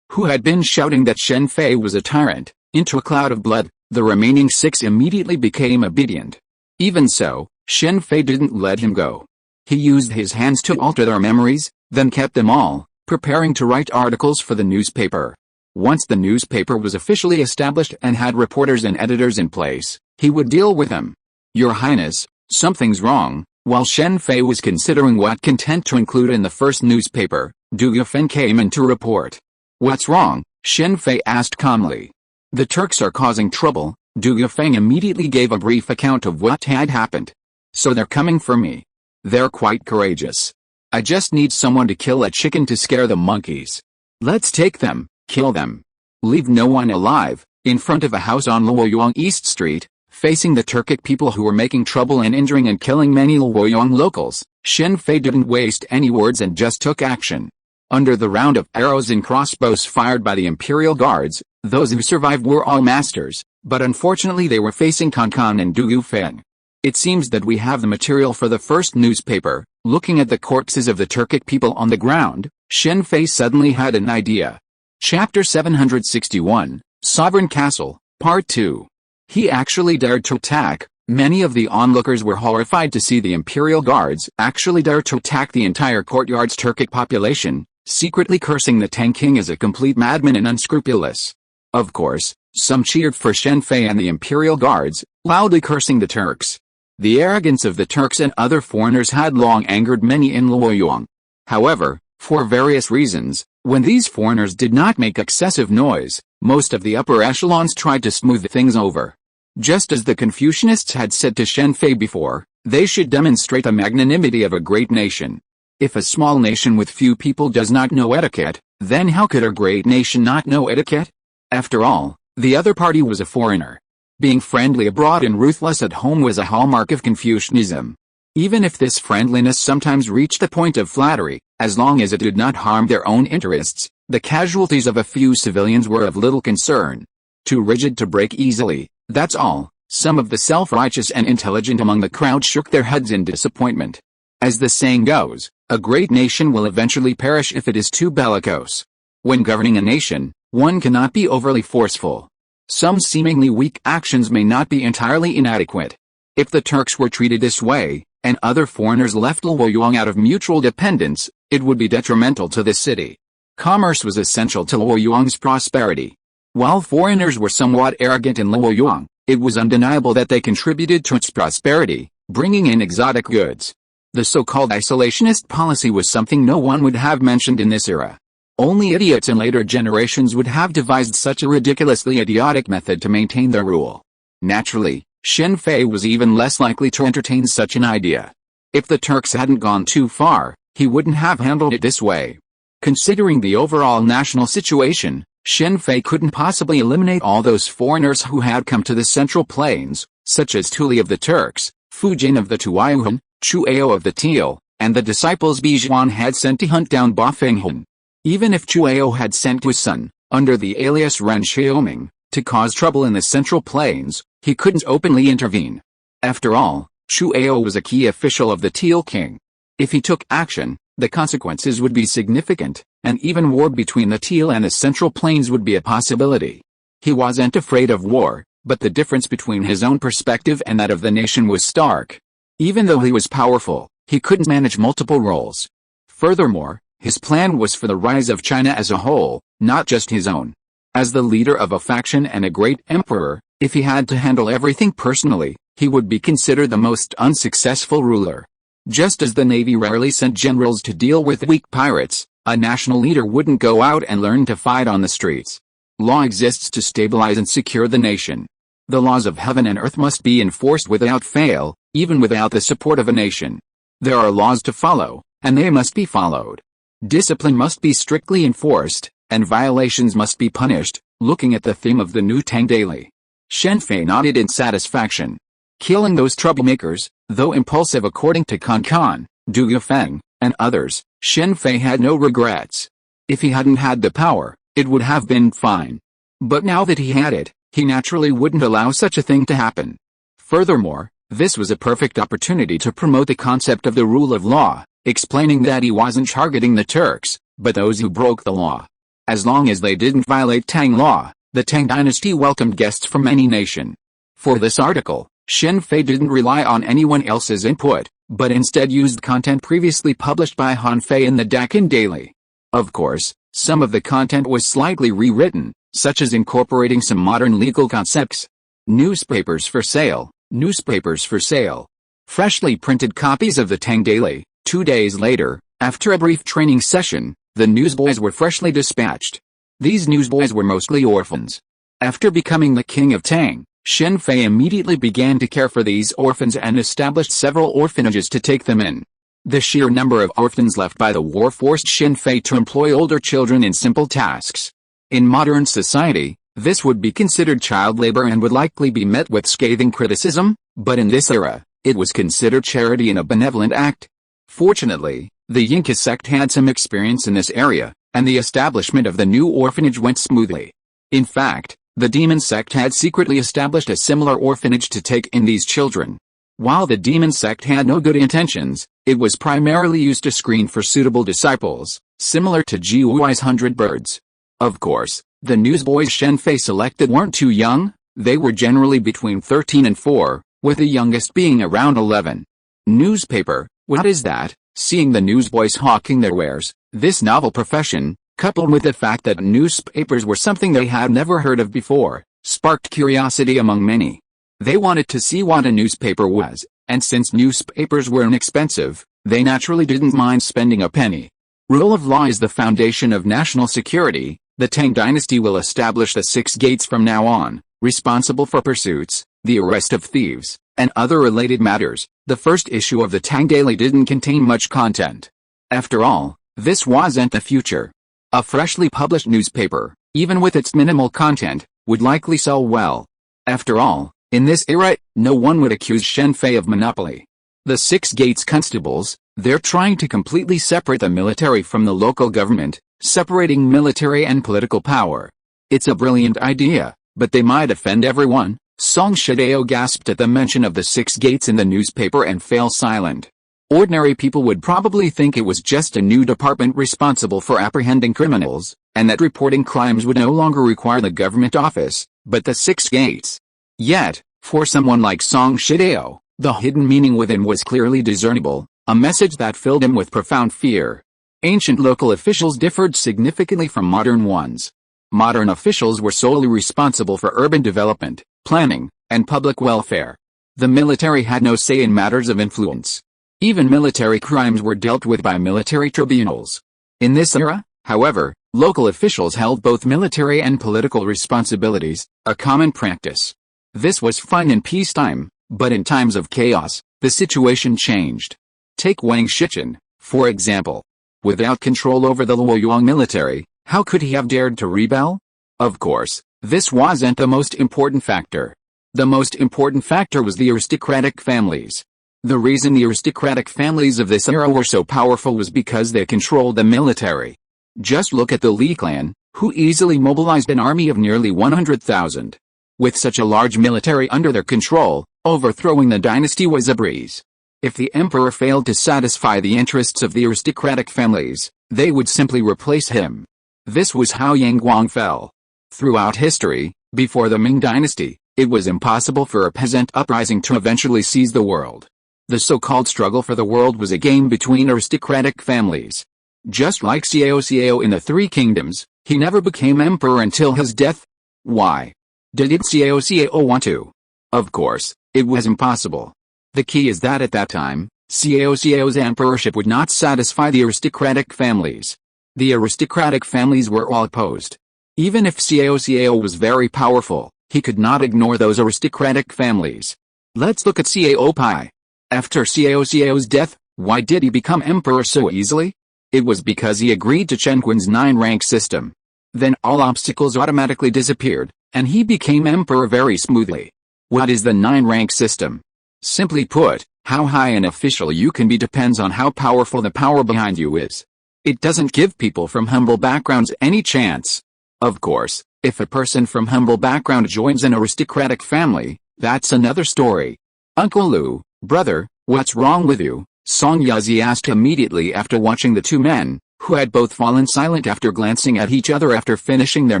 who had been shouting that Shen Fei was a tyrant, into a cloud of blood, the remaining 6 immediately became obedient. Even so, Shen Fei didn't let him go. He used his hands to alter their memories, then kept them all, preparing to write articles for the newspaper. Once the newspaper was officially established and had reporters and editors in place, he would deal with them. Your Highness, something's wrong. While Shen Fei was considering what content to include in the first newspaper, Du Yufeng came in to report. What's wrong? Shen Fei asked calmly. The Turks are causing trouble. Du Yufeng immediately gave a brief account of what had happened. So they're coming for me. They're quite courageous. I just need someone to kill a chicken to scare the monkeys. Let's take them, kill them. Leave no one alive. In front of a house on Luoyang East Street, facing the Turkic people who were making trouble and injuring and killing many Luoyang locals, Shen Fei didn't waste any words and just took action. Under the round of arrows and crossbows fired by the Imperial Guards, those who survived were all masters, but unfortunately they were facing Kankan and Du Yufeng. It seems that we have the material for the first newspaper. Looking at the corpses of the Turkic people on the ground, Shen Fei suddenly had an idea. Chapter 761, Sovereign Castle, Part 2. He actually dared to attack. Many of the onlookers were horrified to see the Imperial Guards actually dare to attack the entire courtyard's Turkic population, secretly cursing the Tang King as a complete madman and unscrupulous. Of course, some cheered for Shen Fei and the Imperial Guards, loudly cursing the Turks. The arrogance of the Turks and other foreigners had long angered many in Luoyang. However, for various reasons, when these foreigners did not make excessive noise, most of the upper echelons tried to smooth things over. Just as the Confucianists had said to Shen Fei before, they should demonstrate the magnanimity of a great nation. If a small nation with few people does not know etiquette, then how could a great nation not know etiquette? After all, the other party was a foreigner. Being friendly abroad and ruthless at home was a hallmark of Confucianism. Even if this friendliness sometimes reached the point of flattery, as long as it did not harm their own interests, the casualties of a few civilians were of little concern. Too rigid to break easily, that's all. Some of the self-righteous and intelligent among the crowd shook their heads in disappointment. As the saying goes, a great nation will eventually perish if it is too bellicose. When governing a nation, one cannot be overly forceful. Some seemingly weak actions may not be entirely inadequate. If the Turks were treated this way, and other foreigners left Luoyang out of mutual dependence, it would be detrimental to the city. Commerce was essential to Luoyang's prosperity. While foreigners were somewhat arrogant in Luoyang, it was undeniable that they contributed to its prosperity, bringing in exotic goods. The so-called isolationist policy was something no one would have mentioned in this era. Only idiots in later generations would have devised such a ridiculously idiotic method to maintain their rule. Naturally, Shen Fei was even less likely to entertain such an idea. If the Turks hadn't gone too far, he wouldn't have handled it this way. Considering the overall national situation, Shen Fei couldn't possibly eliminate all those foreigners who had come to the Central Plains, such as Tuli of the Turks, Fu Jin of the Tuayuan, Chu Ao of the Teal, and the disciples Bijuan had sent to hunt down Ba Fenghan. Even if Chu Ao had sent his son, under the alias Ren Xiaoming, to cause trouble in the Central Plains, he couldn't openly intervene. After all, Chu Ao was a key official of the Teal King. If he took action, the consequences would be significant, and even war between the Teal and the Central Plains would be a possibility. He wasn't afraid of war, but the difference between his own perspective and that of the nation was stark. Even though he was powerful, he couldn't manage multiple roles. Furthermore, his plan was for the rise of China as a whole, not just his own. As the leader of a faction and a great emperor, if he had to handle everything personally, he would be considered the most unsuccessful ruler. Just as the Navy rarely sent generals to deal with weak pirates, a national leader wouldn't go out and learn to fight on the streets. Law exists to stabilize and secure the nation. The laws of heaven and earth must be enforced without fail, even without the support of a nation. There are laws to follow, and they must be followed. Discipline must be strictly enforced, and violations must be punished. Looking at the theme of the new Tang Daily, Shen Fei nodded in satisfaction. Killing those troublemakers, though impulsive according to Kankan, Du Yufeng, and others, Shen Fei had no regrets. If he hadn't had the power, it would have been fine. But now that he had it, he naturally wouldn't allow such a thing to happen. Furthermore, this was a perfect opportunity to promote the concept of the rule of law, explaining that he wasn't targeting the Turks, but those who broke the law. As long as they didn't violate Tang law, the Tang dynasty welcomed guests from any nation. For this article, Shen Fei didn't rely on anyone else's input, but instead used content previously published by Han Fei in the Deccan Daily. Of course, some of the content was slightly rewritten, such as incorporating some modern legal concepts. Newspapers for sale. Newspapers for sale. Freshly printed copies of the Tang Daily. 2 days later, after a brief training session, the newsboys were freshly dispatched. These newsboys were mostly orphans. After becoming the king of Tang, Shen Fei immediately began to care for these orphans and established several orphanages to take them in. The sheer number of orphans left by the war forced Shen Fei to employ older children in simple tasks. In modern society, this would be considered child labor and would likely be met with scathing criticism, but in this era, it was considered charity and a benevolent act. Fortunately, the Yinka sect had some experience in this area, and the establishment of the new orphanage went smoothly. In fact, the demon sect had secretly established a similar orphanage to take in these children. While the demon sect had no good intentions, it was primarily used to screen for suitable disciples, similar to G-Virus 100 birds. Of course, the newsboys Shen Fei selected weren't too young, they were generally between 13 and 4, with the youngest being around 11. Newspaper, what is that? Seeing the newsboys hawking their wares, this novel profession, coupled with the fact that newspapers were something they had never heard of before, sparked curiosity among many. They wanted to see what a newspaper was, and since newspapers were inexpensive, they naturally didn't mind spending a penny. Rule of law is the foundation of national security. The Tang dynasty will establish the 6 gates from now on, responsible for pursuits, the arrest of thieves, and other related matters. The first issue of the Tang Daily didn't contain much content. After all, this wasn't the future. A freshly published newspaper, even with its minimal content, would likely sell well. After all, in this era, no one would accuse Shen Fei of monopoly. The 6 gates constables, they're trying to completely separate the military from the local government, separating military and political power. It's a brilliant idea, but they might offend everyone. Song Shidao gasped at the mention of the 6 gates in the newspaper and fell silent. Ordinary people would probably think it was just a new department responsible for apprehending criminals, and that reporting crimes would no longer require the government office, but the 6 gates. Yet, for someone like Song Shidao, the hidden meaning within was clearly discernible, a message that filled him with profound fear. Ancient local officials differed significantly from modern ones. Modern officials were solely responsible for urban development, planning, and public welfare. The military had no say in matters of influence. Even military crimes were dealt with by military tribunals. In this era, however, local officials held both military and political responsibilities, a common practice. This was fine in peacetime, but in times of chaos, the situation changed. Take Wang Shichen, for example. Without control over the Luoyang military, how could he have dared to rebel? Of course, this wasn't the most important factor. The most important factor was the aristocratic families. The reason the aristocratic families of this era were so powerful was because they controlled the military. Just look at the Li clan, who easily mobilized an army of nearly 100,000. With such a large military under their control, overthrowing the dynasty was a breeze. If the emperor failed to satisfy the interests of the aristocratic families, they would simply replace him. This was how Yang Guang fell. Throughout history, before the Ming dynasty, it was impossible for a peasant uprising to eventually seize the world. The so-called struggle for the world was a game between aristocratic families. Just like Xiao in the Three Kingdoms, he never became emperor until his death. Why? Did Xiao want to? Of course, it was impossible. The key is that at that time, Xiao's emperorship would not satisfy the aristocratic families. The aristocratic families were all opposed. Even if Xiao was very powerful, he could not ignore those aristocratic families. Let's look at Xiao Pai. After Xiao's death, why did he become emperor so easily? It was because he agreed to Chen Qin's 9-rank system. Then all obstacles automatically disappeared, and he became emperor very smoothly. What is the 9-rank system? Simply put, how high an official you can be depends on how powerful the power behind you is. It doesn't give people from humble backgrounds any chance. Of course, if a person from humble background joins an aristocratic family, that's another story. Uncle Lu, brother, what's wrong with you? Song Yazi asked immediately after watching the two men, who had both fallen silent after glancing at each other after finishing their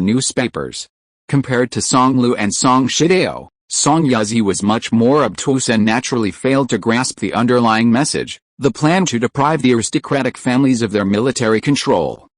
newspapers. Compared to Song Lu and Song Shidao, Song Yazi was much more obtuse and naturally failed to grasp the underlying message, the plan to deprive the aristocratic families of their military control.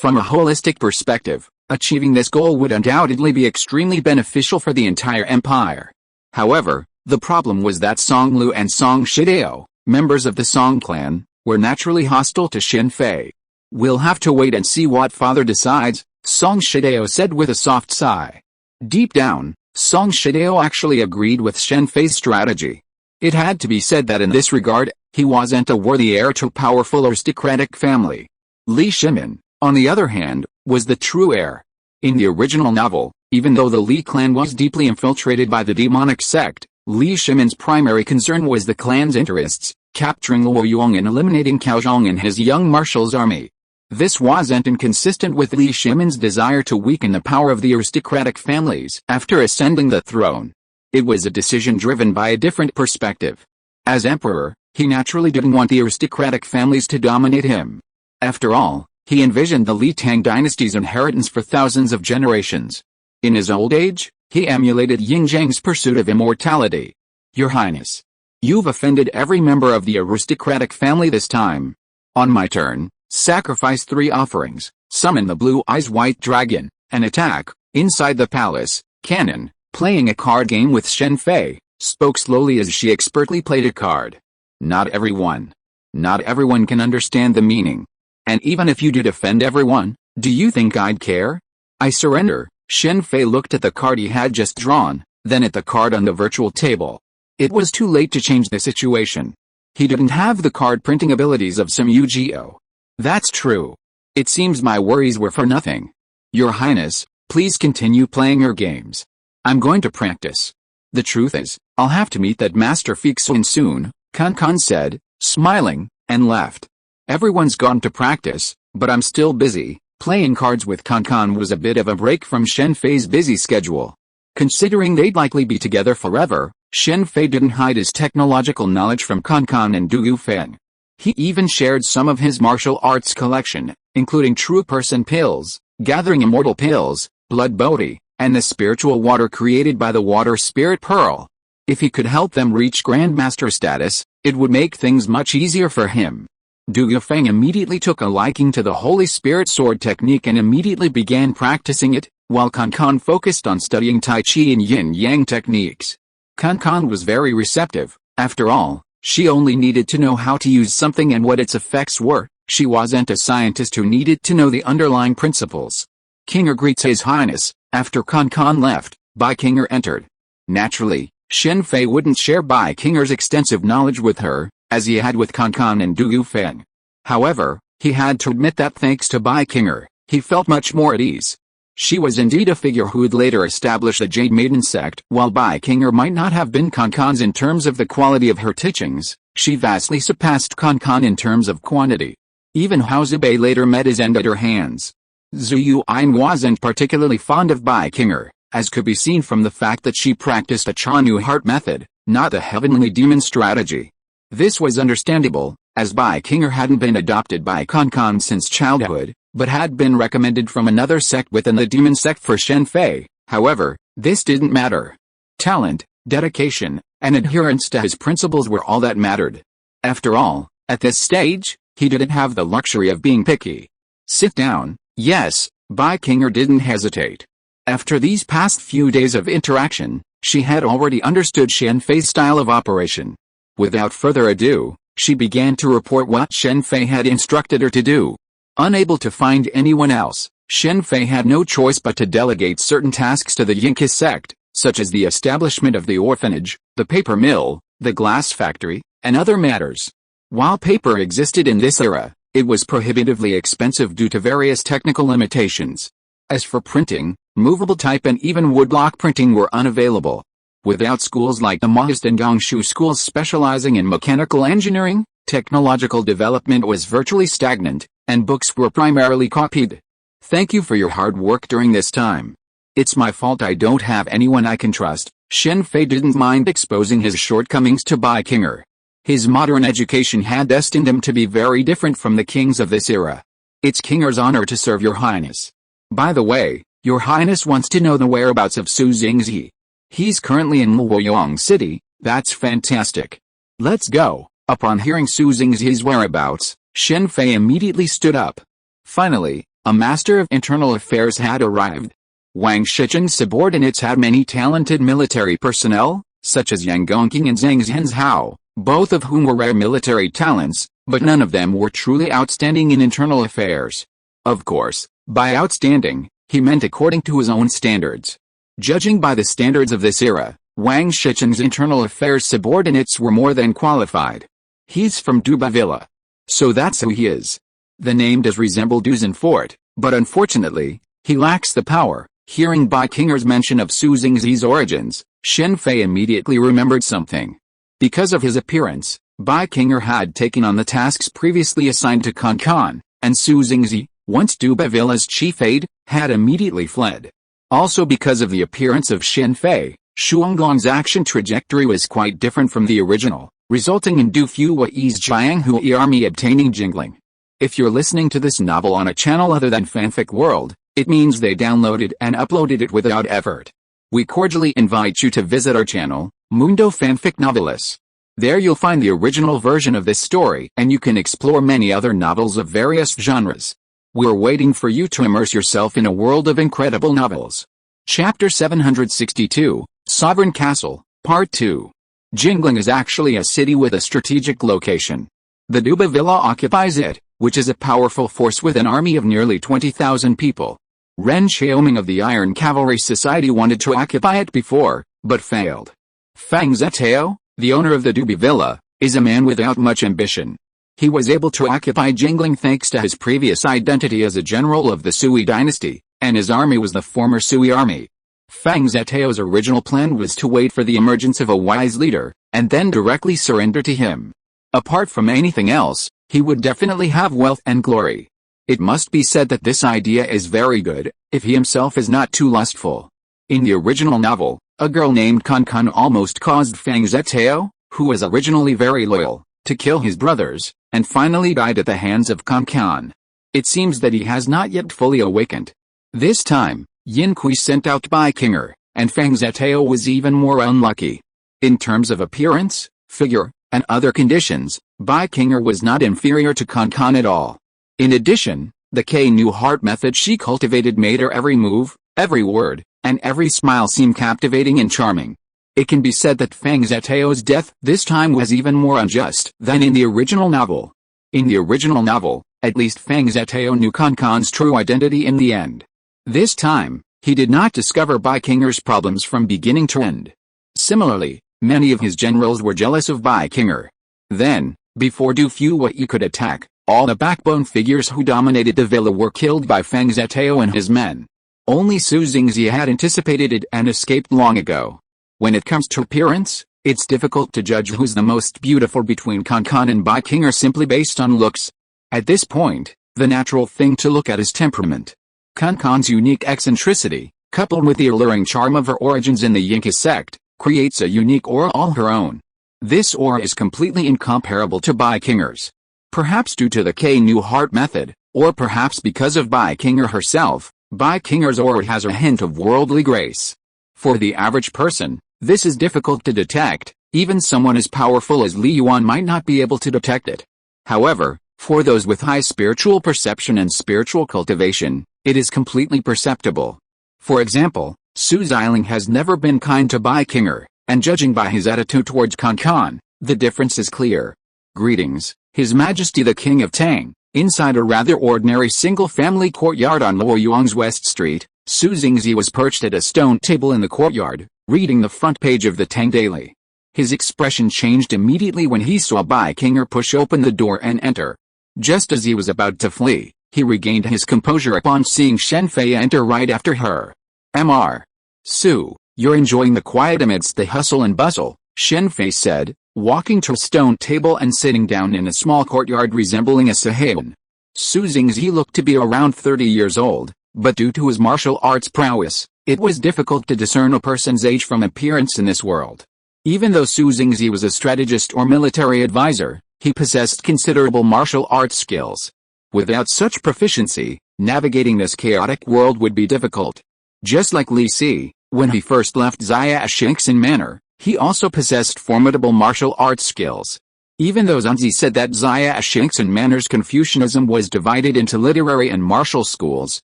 From a holistic perspective, achieving this goal would undoubtedly be extremely beneficial for the entire empire. However, the problem was that Song Lu and Song Shideo, members of the Song clan, were naturally hostile to Shen Fei. "We'll have to wait and see what father decides," Song Shideo said with a soft sigh. Deep down, Song Shideo actually agreed with Shen Fei's strategy. It had to be said that in this regard, he wasn't a worthy heir to a powerful aristocratic family. Li Shimin, on the other hand, was the true heir. In the original novel, even though the Li clan was deeply infiltrated by the demonic sect, Li Shimin's primary concern was the clan's interests, capturing Luo Yong and eliminating Cao Zhang and his young marshal's army. This wasn't inconsistent with Li Shimin's desire to weaken the power of the aristocratic families after ascending the throne. It was a decision driven by a different perspective. As emperor, he naturally didn't want the aristocratic families to dominate him. After all, he envisioned the Li Tang dynasty's inheritance for thousands of generations. In his old age, he emulated Yin Zhang's pursuit of immortality. "Your Highness, you've offended every member of the aristocratic family this time. On my turn, sacrifice 3 offerings, summon the Blue Eyes White Dragon, and attack." Inside the palace, Cannon, playing a card game with Shen Fei, spoke slowly as she expertly played a card. Not everyone can understand the meaning. And even if you did offend everyone, do you think I'd care? "I surrender." Shen Fei looked at the card he had just drawn, then at the card on the virtual table. It was too late to change the situation. He didn't have the card printing abilities of some Yu-Gi-Oh! "That's true. It seems my worries were for nothing. Your Highness, please continue playing your games. I'm going to practice. The truth is, I'll have to meet that Master Fixin soon," Kan said, smiling, and left. "Everyone's gone to practice, but I'm still busy." Playing cards with Kan was a bit of a break from Shen Fei's busy schedule. Considering they'd likely be together forever, Shen Fei didn't hide his technological knowledge from Kan and Du Yufeng. He even shared some of his martial arts collection, including true person pills, gathering immortal pills, blood bodhi, and the spiritual water created by the water spirit pearl. If he could help them reach Grandmaster status, it would make things much easier for him. Du Yufeng immediately took a liking to the Holy Spirit sword technique and immediately began practicing it, while Kan focused on studying Tai Chi and Yin-Yang techniques. Kan was very receptive. After all, she only needed to know how to use something and what its effects were. She wasn't a scientist who needed to know the underlying principles. "Kinger greets His Highness." After Kan left, Bai Kinger entered. Naturally, Shen Fei wouldn't share Bai Kinger's extensive knowledge with her, as he had with Kan and Du Yufeng. However, he had to admit that thanks to Bai Kinger, he felt much more at ease. She was indeed a figure who would later establish the Jade Maiden sect. While Bai Kinger might not have been Kan's in terms of the quality of her teachings, she vastly surpassed Kan in terms of quantity. Even Hao Zibei later met his end at her hands. Zhu Yuan wasn't particularly fond of Bai Kinger, as could be seen from the fact that she practiced a Chanu heart method, not the heavenly demon strategy. This was understandable, as Bai Kinger hadn't been adopted by Kan since childhood, but had been recommended from another sect within the demon sect for Shen Fei. However, this didn't matter. Talent, dedication, and adherence to his principles were all that mattered. After all, at this stage, he didn't have the luxury of being picky. "Sit down." "Yes." Bai Kinger didn't hesitate. After these past few days of interaction, she had already understood Shen Fei's style of operation. Without further ado, she began to report what Shen Fei had instructed her to do. Unable to find anyone else, Shen Fei had no choice but to delegate certain tasks to the Yinka sect, such as the establishment of the orphanage, the paper mill, the glass factory, and other matters. While paper existed in this era, it was prohibitively expensive due to various technical limitations. As for printing, movable type and even woodblock printing were unavailable. Without schools like the Maoist and Gongshu schools specializing in mechanical engineering, technological development was virtually stagnant, and books were primarily copied. "Thank you for your hard work during this time. It's my fault I don't have anyone I can trust." Shen Fei didn't mind exposing his shortcomings to Bai Kinger. His modern education had destined him to be very different from the kings of this era. "It's Kinger's honor to serve your highness. By the way, your highness wants to know the whereabouts of Su Xingzi. He's currently in Luoyang City." "That's fantastic. Let's go." Upon hearing Su Xingzi's whereabouts, Shen Fei immediately stood up. Finally, A master of internal affairs had arrived. Wang Shicheng's subordinates had many talented military personnel, such as Yang Gongqing and Zhang Zhenzhao, both of whom were rare military talents, but none of them were truly outstanding in internal affairs. Of course, by outstanding, he meant according to his own standards. Judging by the standards of this era, Wang Shicheng's internal affairs subordinates were more than qualified. He's from Duba Villa. So that's who he is. The name does resemble Dusan Fort, but unfortunately, he lacks the power. Hearing Bai Qing'er's mention of Su Xingzi's origins, Shen Fei immediately remembered something. Because of his appearance, Bai Qing'er had taken on the tasks previously assigned to Kan Kan, and Su Xingzi, once Duba Villa's chief aide, had immediately fled. Also because of the appearance of Shen Fei, Shuanglong's action trajectory was quite different from the original, resulting in Du Fuyi's Jianghui army obtaining Jingling. If you're listening to this novel on a channel other than Fanfic World, it means they downloaded and uploaded it without effort. We cordially invite you to visit our channel, Mundo Fanfic Novelis. There you'll find the original version of this story and you can explore many other novels of various genres. We're waiting for you to immerse yourself in a world of incredible novels. Chapter 762, Sovereign Castle, Part 2. Jingling is actually a city with a strategic location. The Duba Villa occupies it, which is a powerful force with an army of nearly 20,000 people. Ren Xiaoming of the Iron Cavalry Society wanted to occupy it before, but failed. Fang Zetao, the owner of the Duba Villa, is a man without much ambition. He was able to occupy Jingling thanks to his previous identity as a general of the Sui dynasty, and his army was the former Sui army. Fang Zetao's original plan was to wait for the emergence of a wise leader, and then directly surrender to him. Apart from anything else, he would definitely have wealth and glory. It must be said that this idea is very good, if he himself is not too lustful. In the original novel, a girl named Kan Kan almost caused Fang Zetao, who was originally very loyal, to kill his brothers, and finally died at the hands of Kan Kan. It seems that he has not yet fully awakened. This time, Yin Kui sent out Bai Qing'er, and Fang Zetao was even more unlucky. In terms of appearance, figure, and other conditions, Bai Qing'er was not inferior to Kan Kan at all. In addition, the K-New Heart method she cultivated made her every move, every word, and every smile seem captivating and charming. It can be said that Fang Zetao's death this time was even more unjust than in the original novel. In the original novel, at least Fang Zetao knew Kan Kan's true identity in the end. This time, he did not discover Bai Qing'er's problems from beginning to end. Similarly, many of his generals were jealous of Bai Qing'er. Then, before Du Fuyi could attack, all the backbone figures who dominated the villa were killed by Fang Zetao and his men. Only Su Xingzi had anticipated it and escaped long ago. When it comes to appearance, it's difficult to judge who's the most beautiful between Kan Kan and Bai Qing'er simply based on looks. At this point, the natural thing to look at is temperament. Kan Kan's unique eccentricity, coupled with the alluring charm of her origins in the Yinka sect, creates a unique aura all her own. This aura is completely incomparable to Bai Qing'er's. Perhaps due to the K-New Heart method, or perhaps because of Bai Qing'er herself, Bai Qing'er's aura has a hint of worldly grace. For the average person, this is difficult to detect, even someone as powerful as Li Yuan might not be able to detect it. However, for those with high spiritual perception and spiritual cultivation, it is completely perceptible. For example, Su Xiling has never been kind to Bai Qing'er, and judging by his attitude towards Kan Kan, the difference is clear. Greetings, His Majesty the King of Tang. Inside a rather ordinary single-family courtyard on Luoyuang's West Street, Su Xingzi was perched at a stone table in the courtyard, reading the front page of the Tang Daily. His expression changed immediately when he saw Bai Qing'er push open the door and enter. Just as he was about to flee, he regained his composure upon seeing Shen Fei enter right after her. Mr. Su, you're enjoying the quiet amidst the hustle and bustle, Shen Fei said, walking to a stone table and sitting down in a small courtyard resembling a sahain. Su Xingzi looked to be around 30 years old, but due to his martial arts prowess, it was difficult to discern a person's age from appearance in this world. Even though Su Xingzi was a strategist or military advisor, he possessed considerable martial arts skills. Without such proficiency, navigating this chaotic world would be difficult. Just like Li Si, when he first left Xia Shengxin Manor, he also possessed formidable martial arts skills. Even though Zunzi said that Zia-Shinx and Manners Confucianism was divided into literary and martial schools,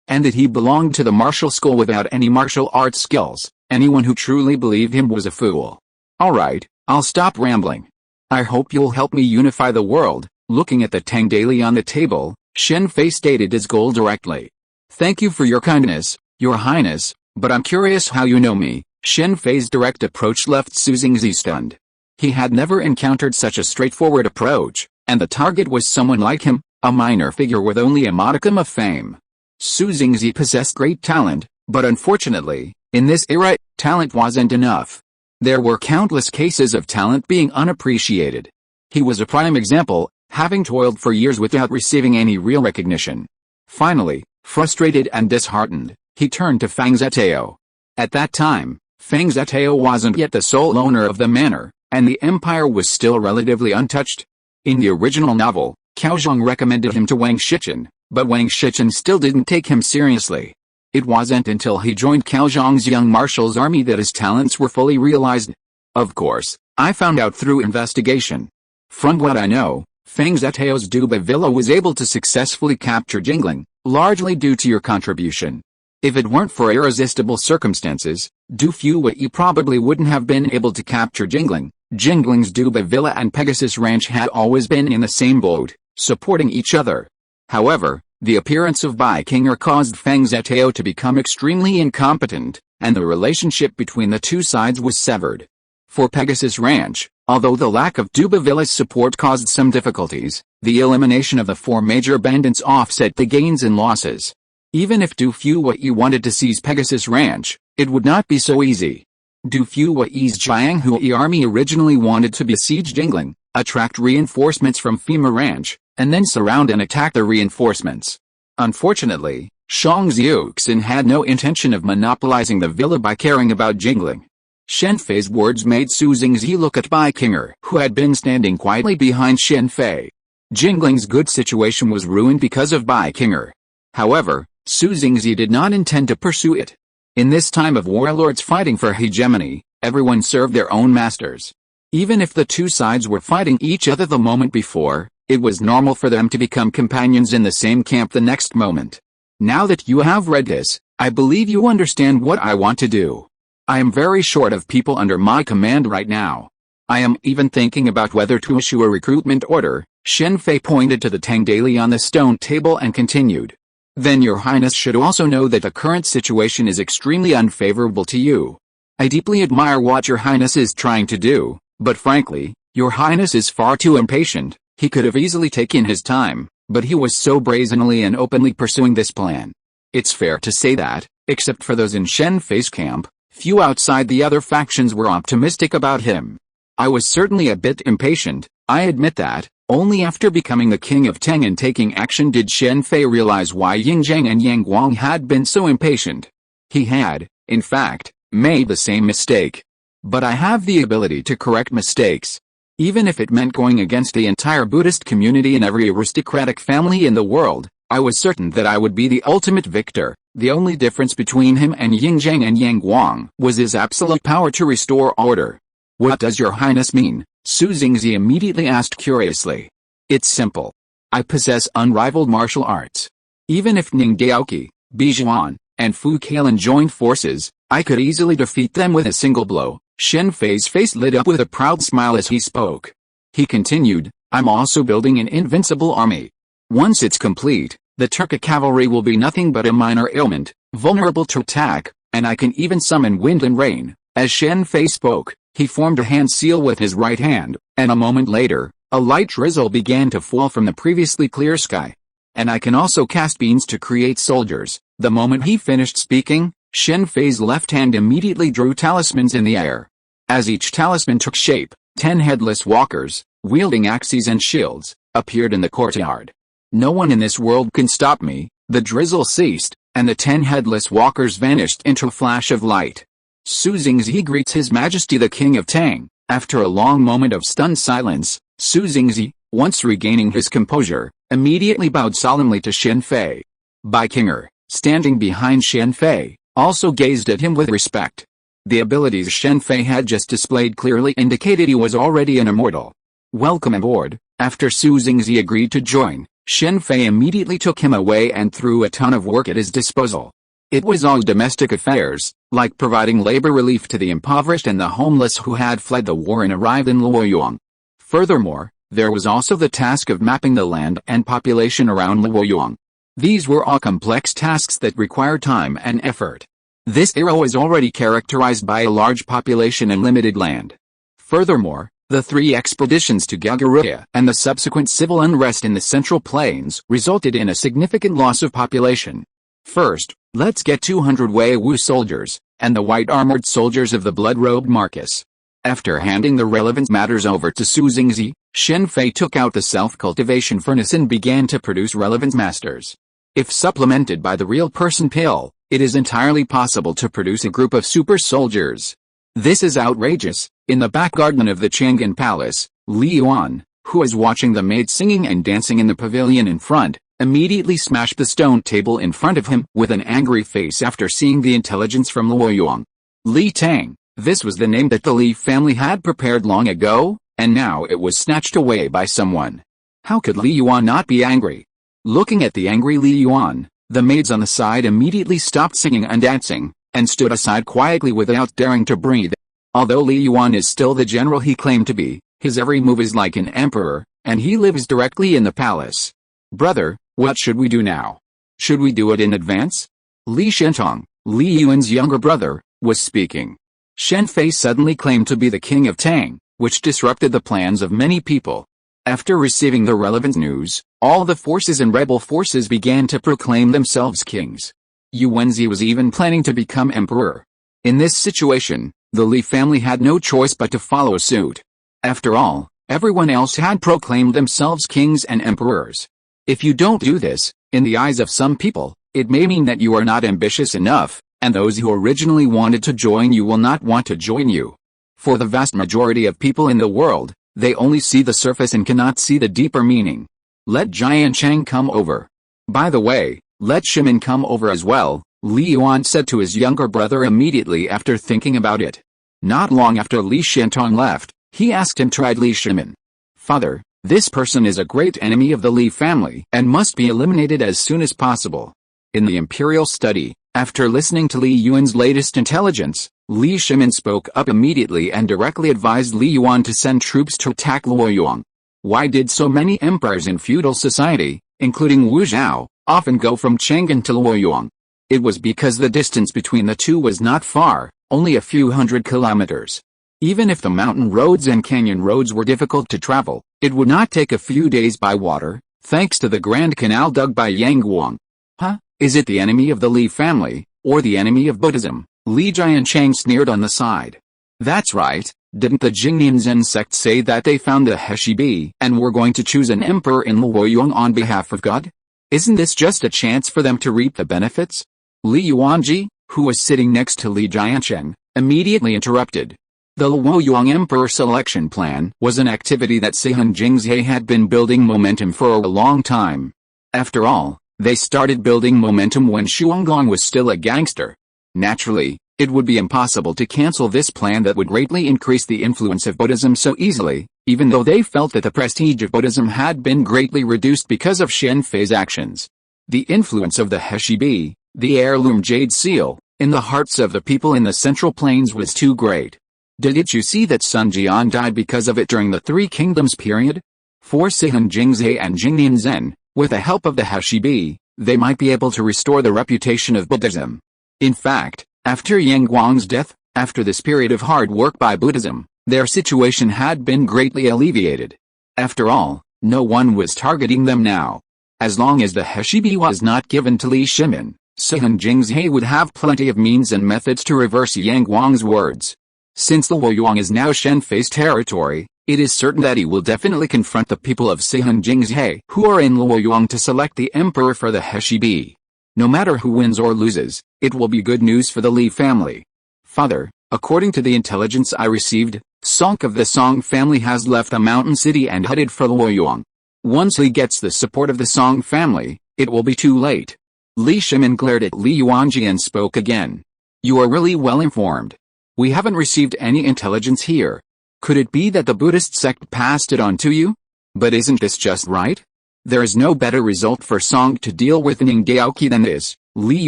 and that he belonged to the martial school without any martial arts skills, anyone who truly believed him was a fool. Alright, I'll stop rambling. I hope you'll help me unify the world. Looking at the Tang daily on the table, Shen Fei stated his goal directly. Thank you for your kindness, Your Highness, but I'm curious how you know me. Shen Fei's direct approach left Su Jingzi stunned. He had never encountered such a straightforward approach, and the target was someone like him, a minor figure with only a modicum of fame. Su Jingzi possessed great talent, but unfortunately, in this era, talent wasn't enough. There were countless cases of talent being unappreciated. He was a prime example, having toiled for years without receiving any real recognition. Finally, frustrated and disheartened, he turned to Fang Zetao. At that time, Fang Zetao wasn't yet the sole owner of the manor, and the empire was still relatively untouched. In the original novel, Cao Zhang recommended him to Wang Shichen, but Wang Shichen still didn't take him seriously. It wasn't until he joined Cao Zhang's young marshal's army that his talents were fully realized. Of course, I found out through investigation. From what I know, Fang Zetao's Duba Villa was able to successfully capture Jingling, largely due to your contribution. If it weren't for irresistible circumstances, Du Fuyi probably wouldn't have been able to capture Jingling. Jingling's Duba Villa and Pegasus Ranch had always been in the same boat, supporting each other. However, the appearance of Bai Qinger caused Fang Zetao to become extremely incompetent, and the relationship between the two sides was severed. For Pegasus Ranch, although the lack of Duba Villa's support caused some difficulties, the elimination of the four major bandits offset the gains and losses. Even if Du Fuyi wanted to seize Pegasus Ranch, it would not be so easy. Du Fuyi's Jianghui army originally wanted to besiege Jingling, attract reinforcements from Fima Ranch, and then surround and attack the reinforcements. Unfortunately, Shang Xiuxin had no intention of monopolizing the villa by caring about Jingling. Shen Fei's words made Su Jingzi look at Bai Qinger, who had been standing quietly behind Shen Fei. Jingling's good situation was ruined because of Bai Qinger. However, Su Jingzi did not intend to pursue it. In this time of warlords fighting for hegemony, everyone served their own masters. Even if the two sides were fighting each other the moment before, it was normal for them to become companions in the same camp the next moment. Now that you have read this, I believe you understand what I want to do. I am very short of people under my command right now. I am even thinking about whether to issue a recruitment order. Shen Fei pointed to the Tang daily on the stone table and continued. Then Your Highness should also know that the current situation is extremely unfavorable to you. I deeply admire what Your Highness is trying to do, but frankly, Your Highness is far too impatient. He could have easily taken his time, but he was so brazenly and openly pursuing this plan. It's fair to say that, except for those in Shen Fei's camp, few outside the other factions were optimistic about him. I was certainly a bit impatient, I admit that. Only after becoming the king of Tang and taking action did Shen Fei realize why Ying Zhang and Yang Guang had been so impatient. He had, in fact, made the same mistake. But I have the ability to correct mistakes. Even if it meant going against the entire Buddhist community and every aristocratic family in the world, I was certain that I would be the ultimate victor. The only difference between him and Ying Zhang and Yang Guang was his absolute power to restore order. What does Your Highness mean? Su Jingzi immediately asked curiously. It's simple. I possess unrivaled martial arts. Even if Ning Daoqi, Bijuan, and Fu Kailan joined forces, I could easily defeat them with a single blow. Shen Fei's face lit up with a proud smile as he spoke. He continued, I'm also building an invincible army. Once it's complete, the Turkic cavalry will be nothing but a minor ailment, vulnerable to attack, and I can even summon wind and rain. As Shen Fei spoke, he formed a hand seal with his right hand, and a moment later, a light drizzle began to fall from the previously clear sky. And I can also cast beams to create soldiers. The moment he finished speaking, Shen Fei's left hand immediately drew talismans in the air. As each talisman took shape, 10 headless walkers, wielding axes and shields, appeared in the courtyard. No one in this world can stop me. The drizzle ceased, and the 10 headless walkers vanished into a flash of light. Su Jingzi greets His Majesty the King of Tang. After a long moment of stunned silence, Su Jingzi, once regaining his composure, immediately bowed solemnly to Shen Fei. Bai Qinger, standing behind Shen Fei, also gazed at him with respect. The abilities Shen Fei had just displayed clearly indicated he was already an immortal. Welcome aboard. After Su Xingzi agreed to join, Shen Fei immediately took him away and threw a ton of work at his disposal. It was all domestic affairs, like providing labor relief to the impoverished and the homeless who had fled the war and arrived in Luoyang. Furthermore, there was also the task of mapping the land and population around Luoyang. These were all complex tasks that required time and effort. This era was already characterized by a large population and limited land. Furthermore, the 3 expeditions to Gagaruya and the subsequent civil unrest in the Central Plains resulted in a significant loss of population. First, let's get 200 Wei Wu soldiers, and the white-armored soldiers of the blood-robed Marcus. After handing the relevant matters over to Su Xingzi, Shen Fei took out the self-cultivation furnace and began to produce relevant masters. If supplemented by the real person pill, it is entirely possible to produce a group of super soldiers. This is outrageous. In the back garden of the Chang'an Palace, Li Yuan, who was watching the maids singing and dancing in the pavilion in front, immediately smashed the stone table in front of him with an angry face after seeing the intelligence from Luoyang. Li Tang, this was the name that the Li family had prepared long ago, and now it was snatched away by someone. How could Li Yuan not be angry? Looking at the angry Li Yuan, the maids on the side immediately stopped singing and dancing, and stood aside quietly without daring to breathe. Although Li Yuan is still the general he claimed to be, his every move is like an emperor, and he lives directly in the palace. Brother, what should we do now? Should we do it in advance? Li Shentong, Li Yuan's younger brother, was speaking. Shen Fei suddenly claimed to be the king of Tang, which disrupted the plans of many people. After receiving the relevant news, all the forces and rebel forces began to proclaim themselves kings. Yuanzi was even planning to become emperor. In this situation, the Li family had no choice but to follow suit. After all, everyone else had proclaimed themselves kings and emperors. If you don't do this, in the eyes of some people, it may mean that you are not ambitious enough, and those who originally wanted to join you will not want to join you. For the vast majority of people in the world, they only see the surface and cannot see the deeper meaning. Let Jian Chang come over. By the way, let Shimin come over as well, Li Yuan said to his younger brother immediately after thinking about it. Not long after Li Shentong left, he asked him to ride Li Shimin. Father, this person is a great enemy of the Li family and must be eliminated as soon as possible. In the imperial study, after listening to Li Yuan's latest intelligence, Li Shimin spoke up immediately and directly advised Li Yuan to send troops to attack Luoyang. Why did so many emperors in feudal society, including Wu Zhao, often go from Chang'an to Luoyang? It was because the distance between the two was not far, only a few hundred kilometers. Even if the mountain roads and canyon roads were difficult to travel, it would not take a few days by water, thanks to the Grand Canal dug by Yang Guang. Huh? Is it the enemy of the Li family, or the enemy of Buddhism? Li Jianchang sneered on the side. That's right, didn't the Jingnian Zen sect say that they found the S.H.I.E.L.D and were going to choose an emperor in Luoyang on behalf of God? Isn't this just a chance for them to reap the benefits? Li Yuanji, who was sitting next to Li Jiancheng, immediately interrupted. The Luoyang Emperor selection plan was an activity that Sihun Jingzhe had been building momentum for a long time. After all, they started building momentum when Shuanglong was still a gangster. Naturally, it would be impossible to cancel this plan that would greatly increase the influence of Buddhism so easily, even though they felt that the prestige of Buddhism had been greatly reduced because of Shen Fei's actions. The influence of the S.H.I.E.L.D, the heirloom jade seal, in the hearts of the people in the Central Plains was too great. Didn't you see that Sun Jian died because of it during the Three Kingdoms period? For Sihun Jingzhe and Jingnian Zen, with the help of the S.H.I.E.L.D, they might be able to restore the reputation of Buddhism. In fact, after Yang Guang's death, after this period of hard work by Buddhism, their situation had been greatly alleviated. After all, no one was targeting them now. As long as the S.H.I.E.L.D was not given to Li Shimin, Sihun Jingzhe would have plenty of means and methods to reverse Yang Guang's words. Since Luoyang is now Shen Fei's territory, it is certain that he will definitely confront the people of Sihun Jingzhe who are in Luoyang to select the emperor for the S.H.I.E.L.D. No matter who wins or loses, it will be good news for the Li family. Father, according to the intelligence I received, Sonk of the Song family has left the mountain city and headed for Luoyang. Once Li gets the support of the Song family, it will be too late. Li Shimin glared at Li Yuanji and spoke again. You are really well informed. We haven't received any intelligence here. Could it be that the Buddhist sect passed it on to you? But isn't this just right? There is no better result for Song to deal with Ning Daoqi than this. Li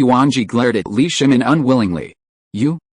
Yuanji glared at Li Shimin unwillingly.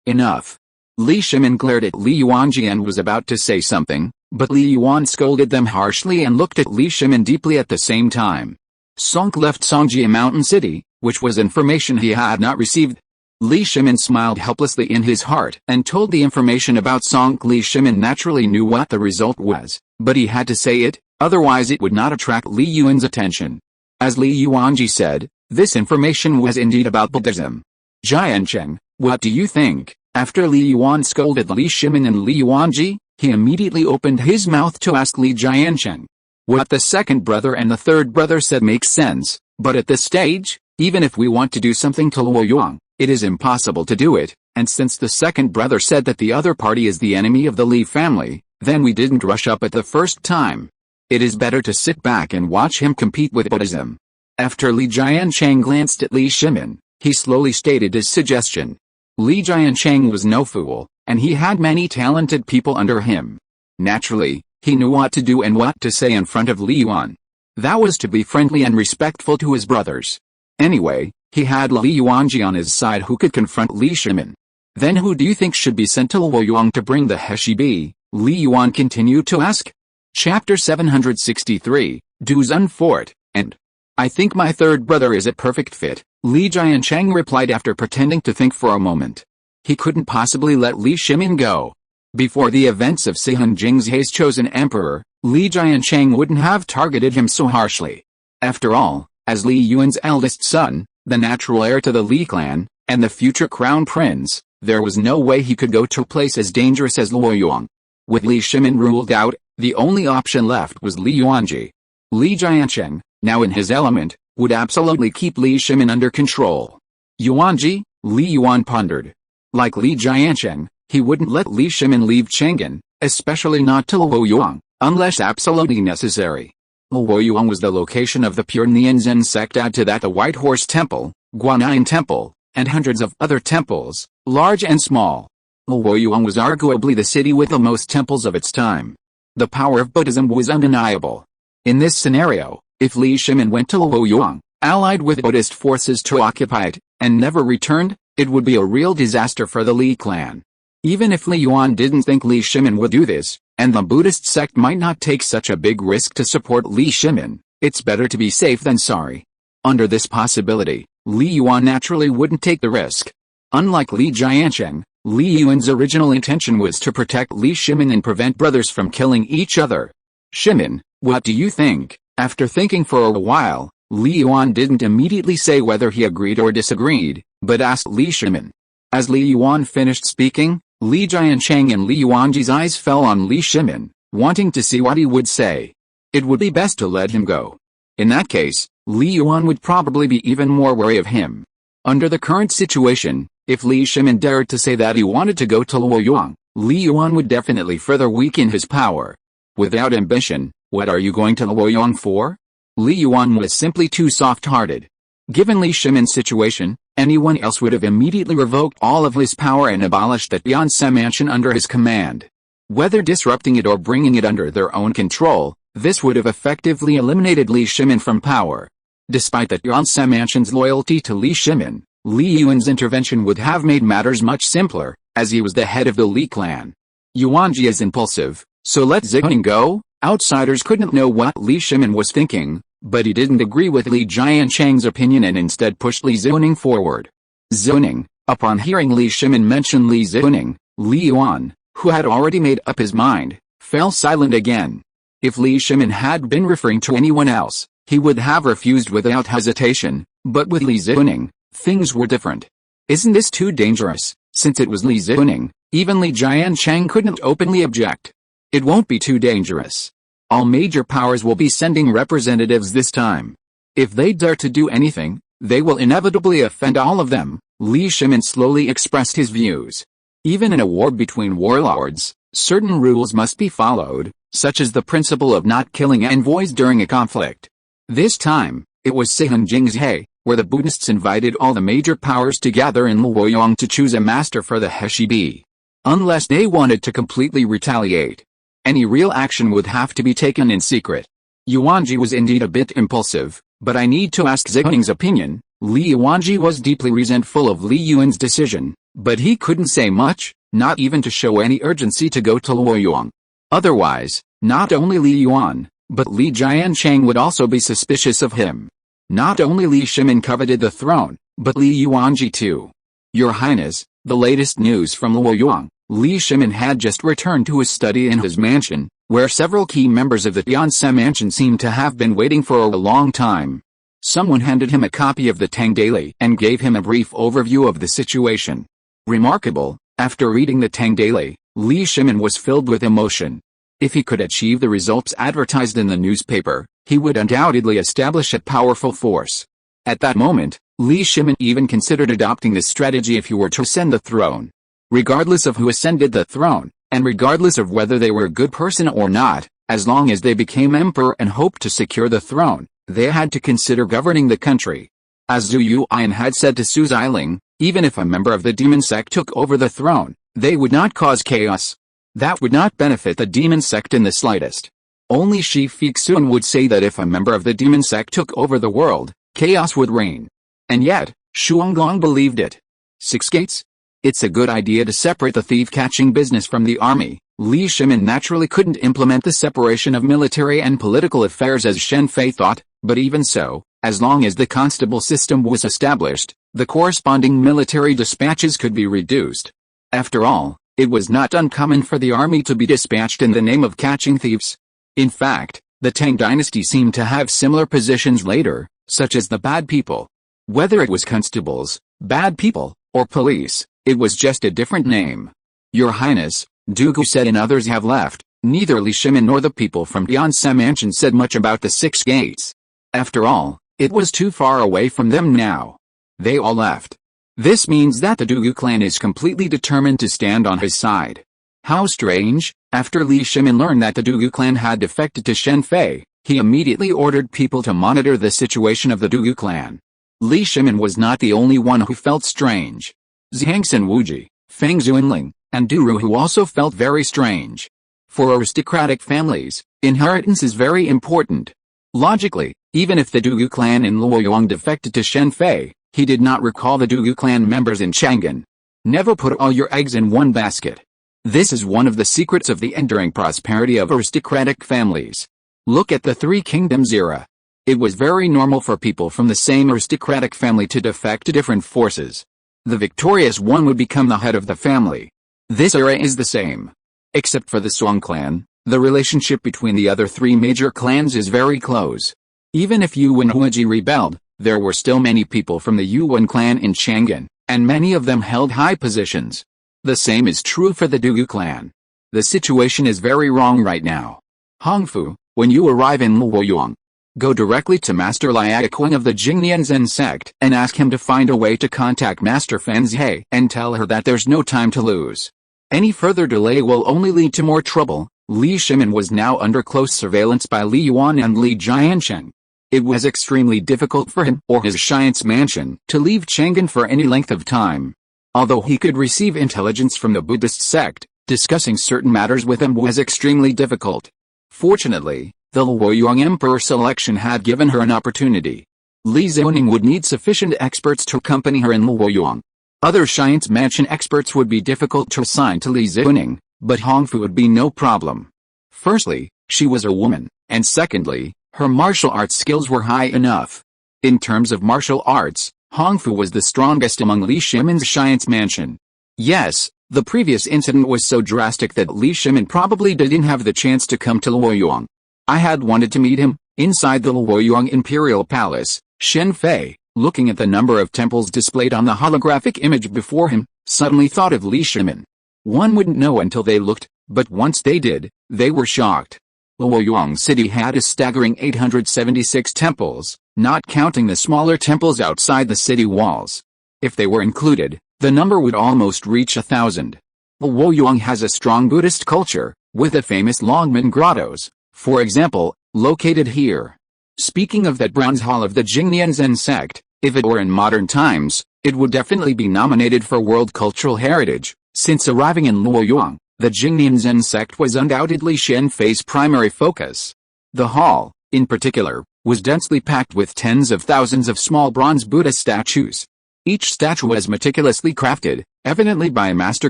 Enough. Li Shimin glared at Li Yuanji and was about to say something, but Li Yuan scolded them harshly and looked at Li Shimin deeply at the same time. Song left Songjia Mountain City, which was information he had not received. Li Shimin smiled helplessly in his heart and told the information about Song. Li Shimin naturally knew what the result was, but he had to say it, otherwise it would not attract Li Yuan's attention. As Li Yuanji said, this information was indeed about Buddhism. Jiancheng, what do you think? After Li Yuan scolded Li Shimin and Li Yuanji, he immediately opened his mouth to ask Li Jiancheng. What the second brother and the third brother said makes sense, but at this stage, even if we want to do something to Luoyang, it is impossible to do it, and since the second brother said that the other party is the enemy of the Li family, then we didn't rush up at the first time. It is better to sit back and watch him compete with Buddhism. After Li Jiancheng glanced at Li Shimin, he slowly stated his suggestion. Li Jiancheng was no fool, and he had many talented people under him. Naturally, he knew what to do and what to say in front of Li Yuan. That was to be friendly and respectful to his brothers. Anyway, he had Li Yuanji on his side who could confront Li Shimin. Then who do you think should be sent to Luoyang to bring the S.H.I.E.L.D? Li Yuan continued to ask. Chapter 763, Duzun Fort, and I think my third brother is a perfect fit, Li Jiancheng replied after pretending to think for a moment. He couldn't possibly let Li Shimin go. Before the events of Sihun Jingzhe's chosen emperor, Li Jiancheng wouldn't have targeted him so harshly. After all, as Li Yuan's eldest son, the natural heir to the Li clan, and the future crown prince, there was no way he could go to a place as dangerous as Luoyang. With Li Shimin ruled out, the only option left was Li Yuanji. Li Jiancheng, now in his element, would absolutely keep Li Shimin under control. Yuanji, Li Yuan pondered. Like Li Jiancheng, he wouldn't let Li Shimin leave Chang'an, especially not to Luoyang, unless absolutely necessary. Luoyang was the location of the pure Nianzhen sect. Add to that the White Horse Temple, Guanyin Temple, and hundreds of other temples, large and small. Luoyang was arguably the city with the most temples of its time. The power of Buddhism was undeniable. In this scenario, if Li Shimin went to Luoyang, allied with Buddhist forces to occupy it, and never returned, it would be a real disaster for the Li clan. Even if Li Yuan didn't think Li Shimin would do this, and the Buddhist sect might not take such a big risk to support Li Shimin, it's better to be safe than sorry. Under this possibility, Li Yuan naturally wouldn't take the risk. Unlike Li Jiancheng, Li Yuan's original intention was to protect Li Shimin and prevent brothers from killing each other. Shimin, what do you think? After thinking for a while, Li Yuan didn't immediately say whether he agreed or disagreed, but asked Li Shimin. As Li Yuan finished speaking, Li Jiancheng and Li Yuanji's eyes fell on Li Shimin, wanting to see what he would say. It would be best to let him go. In that case, Li Yuan would probably be even more wary of him. Under the current situation, if Li Shimin dared to say that he wanted to go to Luoyang, Li Yuan would definitely further weaken his power. Without ambition, what are you going to Luoyang for? Li Yuan was simply too soft-hearted. Given Li Shimin's situation, anyone else would have immediately revoked all of his power and abolished the Yonsei mansion under his command. Whether disrupting it or bringing it under their own control, this would have effectively eliminated Li Shimin from power. Despite the Yonsei mansion's loyalty to Li Shimin, Li Yuan's intervention would have made matters much simpler, as he was the head of the Li clan. Yuanji is impulsive, so let Zhuning go. Outsiders couldn't know what Li Shimin was thinking, but he didn't agree with Li Jiancheng's opinion and instead pushed Li Zhuning forward. Zhuning, upon hearing Li Shimin mention Li Zhuning, Li Yuan, who had already made up his mind, fell silent again. If Li Shimin had been referring to anyone else, he would have refused without hesitation, but with Li Zhuning, things were different. Isn't this too dangerous? Since it was Li Zhuning, even Li Jiancheng couldn't openly object. It won't be too dangerous. All major powers will be sending representatives this time. If they dare to do anything, they will inevitably offend all of them. Li Shimin slowly expressed his views. Even in a war between warlords, certain rules must be followed, such as the principle of not killing envoys during a conflict. This time, it was Sihun Jingzhe, where the Buddhists invited all the major powers to gather in Luoyang to choose a master for the S.H.I.E.L.D. Unless they wanted to completely retaliate, Any real action would have to be taken in secret. Yuanji was indeed a bit impulsive, but I need to ask Zheng's opinion. Li Yuanji was deeply resentful of Li Yuan's decision, but he couldn't say much, not even to show any urgency to go to Luoyang. Otherwise, not only Li Yuan, but Li Jiancheng would also be suspicious of him. Not only Li Shimin coveted the throne, but Li Yuanji too. Your Highness, the latest news from Luoyang. Li Shimin had just returned to his study in his mansion, where several key members of the Tianse mansion seemed to have been waiting for a long time. Someone handed him a copy of the Tang Daily and gave him a brief overview of the situation. Remarkable, after reading the Tang Daily, Li Shimin was filled with emotion. If he could achieve the results advertised in the newspaper, he would undoubtedly establish a powerful force. At that moment, Li Shimin even considered adopting this strategy if he were to ascend the throne. Regardless of who ascended the throne, and regardless of whether they were a good person or not, as long as they became emperor and hoped to secure the throne, they had to consider governing the country. As Zhu Yuan had said to Su Xiling, even if a member of the demon sect took over the throne, they would not cause chaos. That would not benefit the demon sect in the slightest. Only Shi Fixun would say that if a member of the demon sect took over the world, chaos would reign. And yet, Shuanglong believed it. 6 gates? It's a good idea to separate the thief-catching business from the army. Li Shimin naturally couldn't implement the separation of military and political affairs as Shen Fei thought, but even so, as long as the constable system was established, the corresponding military dispatches could be reduced. After all, it was not uncommon for the army to be dispatched in the name of catching thieves. In fact, the Tang dynasty seemed to have similar positions later, such as the bad people. Whether it was constables, bad people, or police, it was just a different name. Your Highness, Dugu said, and others have left. Neither Li Shimin nor the people from Tianse Mansion said much about the 6 gates. After all, it was too far away from them now. They all left. This means that the Dugu clan is completely determined to stand on his side. How strange. After Li Shimin learned that the Dugu clan had defected to Shen Fei, he immediately ordered people to monitor the situation of the Dugu clan. Li Shimin was not the only one who felt strange. Zhangsen Wuji, Feng Zuanling, and Duru who also felt very strange. For aristocratic families, inheritance is very important. Logically, even if the Dugu clan in Luoyang defected to Shen Fei, he did not recall the Dugu clan members in Chang'an. Never put all your eggs in one basket. This is one of the secrets of the enduring prosperity of aristocratic families. Look at the Three Kingdoms era. It was very normal for people from the same aristocratic family to defect to different forces. The victorious one would become the head of the family. This era is the same. Except for the Song clan, the relationship between the other 3 major clans is very close. Even if Yuan Huaji rebelled, there were still many people from the Yuan clan in Chang'an, and many of them held high positions. The same is true for the Dugu clan. The situation is very wrong right now. Hongfu, when you arrive in Luoyang, go directly to Master Liaoquan of the Jingnianzhen sect and ask him to find a way to contact Master Fan Zhe and tell her that there's no time to lose. Any further delay will only lead to more trouble. Li Shimin was now under close surveillance by Li Yuan and Li Jiancheng. It was extremely difficult for him or his Science Mansion to leave Chang'an for any length of time. Although he could receive intelligence from the Buddhist sect, discussing certain matters with him was extremely difficult. Fortunately, the Luoyang Emperor selection had given her an opportunity. Li Zhongning would need sufficient experts to accompany her in Luoyang. Other Science Mansion experts would be difficult to assign to Li Zhongning, but Hongfu would be no problem. Firstly, she was a woman, and secondly, her martial arts skills were high enough. In terms of martial arts, Hongfu was the strongest among Li Shimin's Science Mansion. Yes, the previous incident was so drastic that Li Shimin probably didn't have the chance to come to Luoyang. I had wanted to meet him. Inside the Luoyang Imperial Palace, Shen Fei, looking at the number of temples displayed on the holographic image before him, suddenly thought of Li Shimin. One wouldn't know until they looked, but once they did, they were shocked. Luoyang City had a staggering 876 temples, not counting the smaller temples outside the city walls. If they were included, the number would almost reach 1,000. Luoyang has a strong Buddhist culture, with the famous Longmen Grottos, for example, located here. Speaking of that bronze hall of the Jingnianzhen sect, if it were in modern times, it would definitely be nominated for World Cultural Heritage. Since arriving in Luoyang, The Jingnian Zen sect was undoubtedly Shen Fei's primary focus. The hall, in particular, was densely packed with tens of thousands of small bronze Buddha statues. Each statue was meticulously crafted, evidently by a master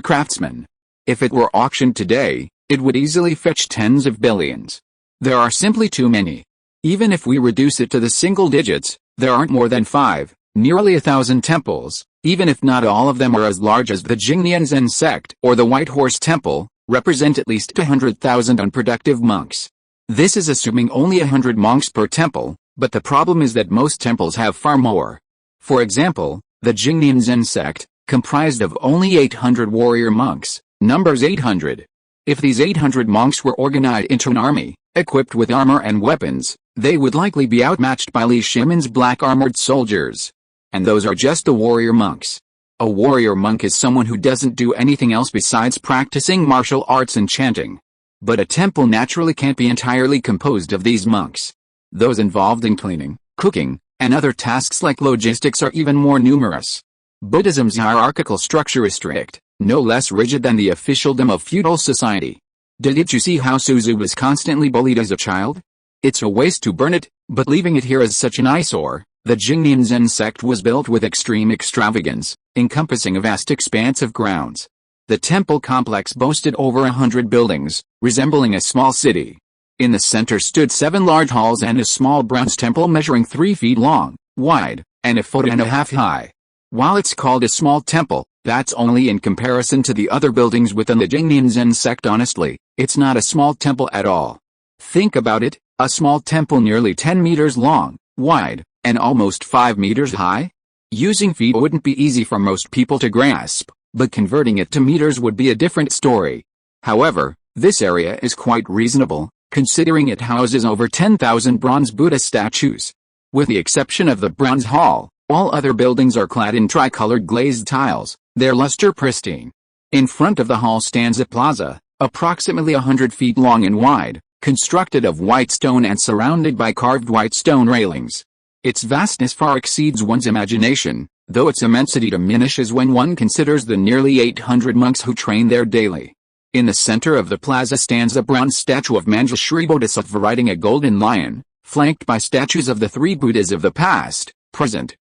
craftsman. If it were auctioned today, it would easily fetch tens of billions. There are simply too many. Even if we reduce it to the single digits, there aren't more than 5, nearly 1,000 temples, even if not all of them are as large as the Jingnian Zen sect or the White Horse Temple, represent at least 200,000 unproductive monks. This is assuming only 100 monks per temple, but the problem is that most temples have far more. For example, the Jingnian Zen sect, comprised of only 800 warrior monks, numbers 800. If these 800 monks were organized into an army, equipped with armor and weapons, they would likely be outmatched by Li Shimin's black armored soldiers. And those are just the warrior monks. A warrior monk is someone who doesn't do anything else besides practicing martial arts and chanting. But a temple naturally can't be entirely composed of these monks. Those involved in cleaning, cooking, and other tasks like logistics are even more numerous. Buddhism's hierarchical structure is strict, no less rigid than the officialdom of feudal society. Did you see how Suzu was constantly bullied as a child? It's a waste to burn it, but leaving it here as such an eyesore. The Jingnian Zen sect was built with extreme extravagance, encompassing a vast expanse of grounds. The temple complex boasted over 100 buildings, resembling a small city. In the center stood 7 large halls and a small bronze temple measuring 3 feet long, wide, and 1.5 feet high. While it's called a small temple, that's only in comparison to the other buildings within the Jingnian Zen sect. Honestly, it's not a small temple at all. Think about it, a small temple nearly 10 meters long, wide, and almost 5 meters high? Using feet wouldn't be easy for most people to grasp, but converting it to meters would be a different story. However, this area is quite reasonable, considering it houses over 10,000 bronze Buddha statues. With the exception of the bronze hall, all other buildings are clad in tricolored glazed tiles, their luster pristine. In front of the hall stands a plaza, approximately 100 feet long and wide, constructed of white stone and surrounded by carved white stone railings. Its vastness far exceeds one's imagination, though its immensity diminishes when one considers the nearly 800 monks who train there daily. In the center of the plaza stands a bronze statue of Manjushri Bodhisattva riding a golden lion, flanked by statues of the 3 Buddhas of the past, present,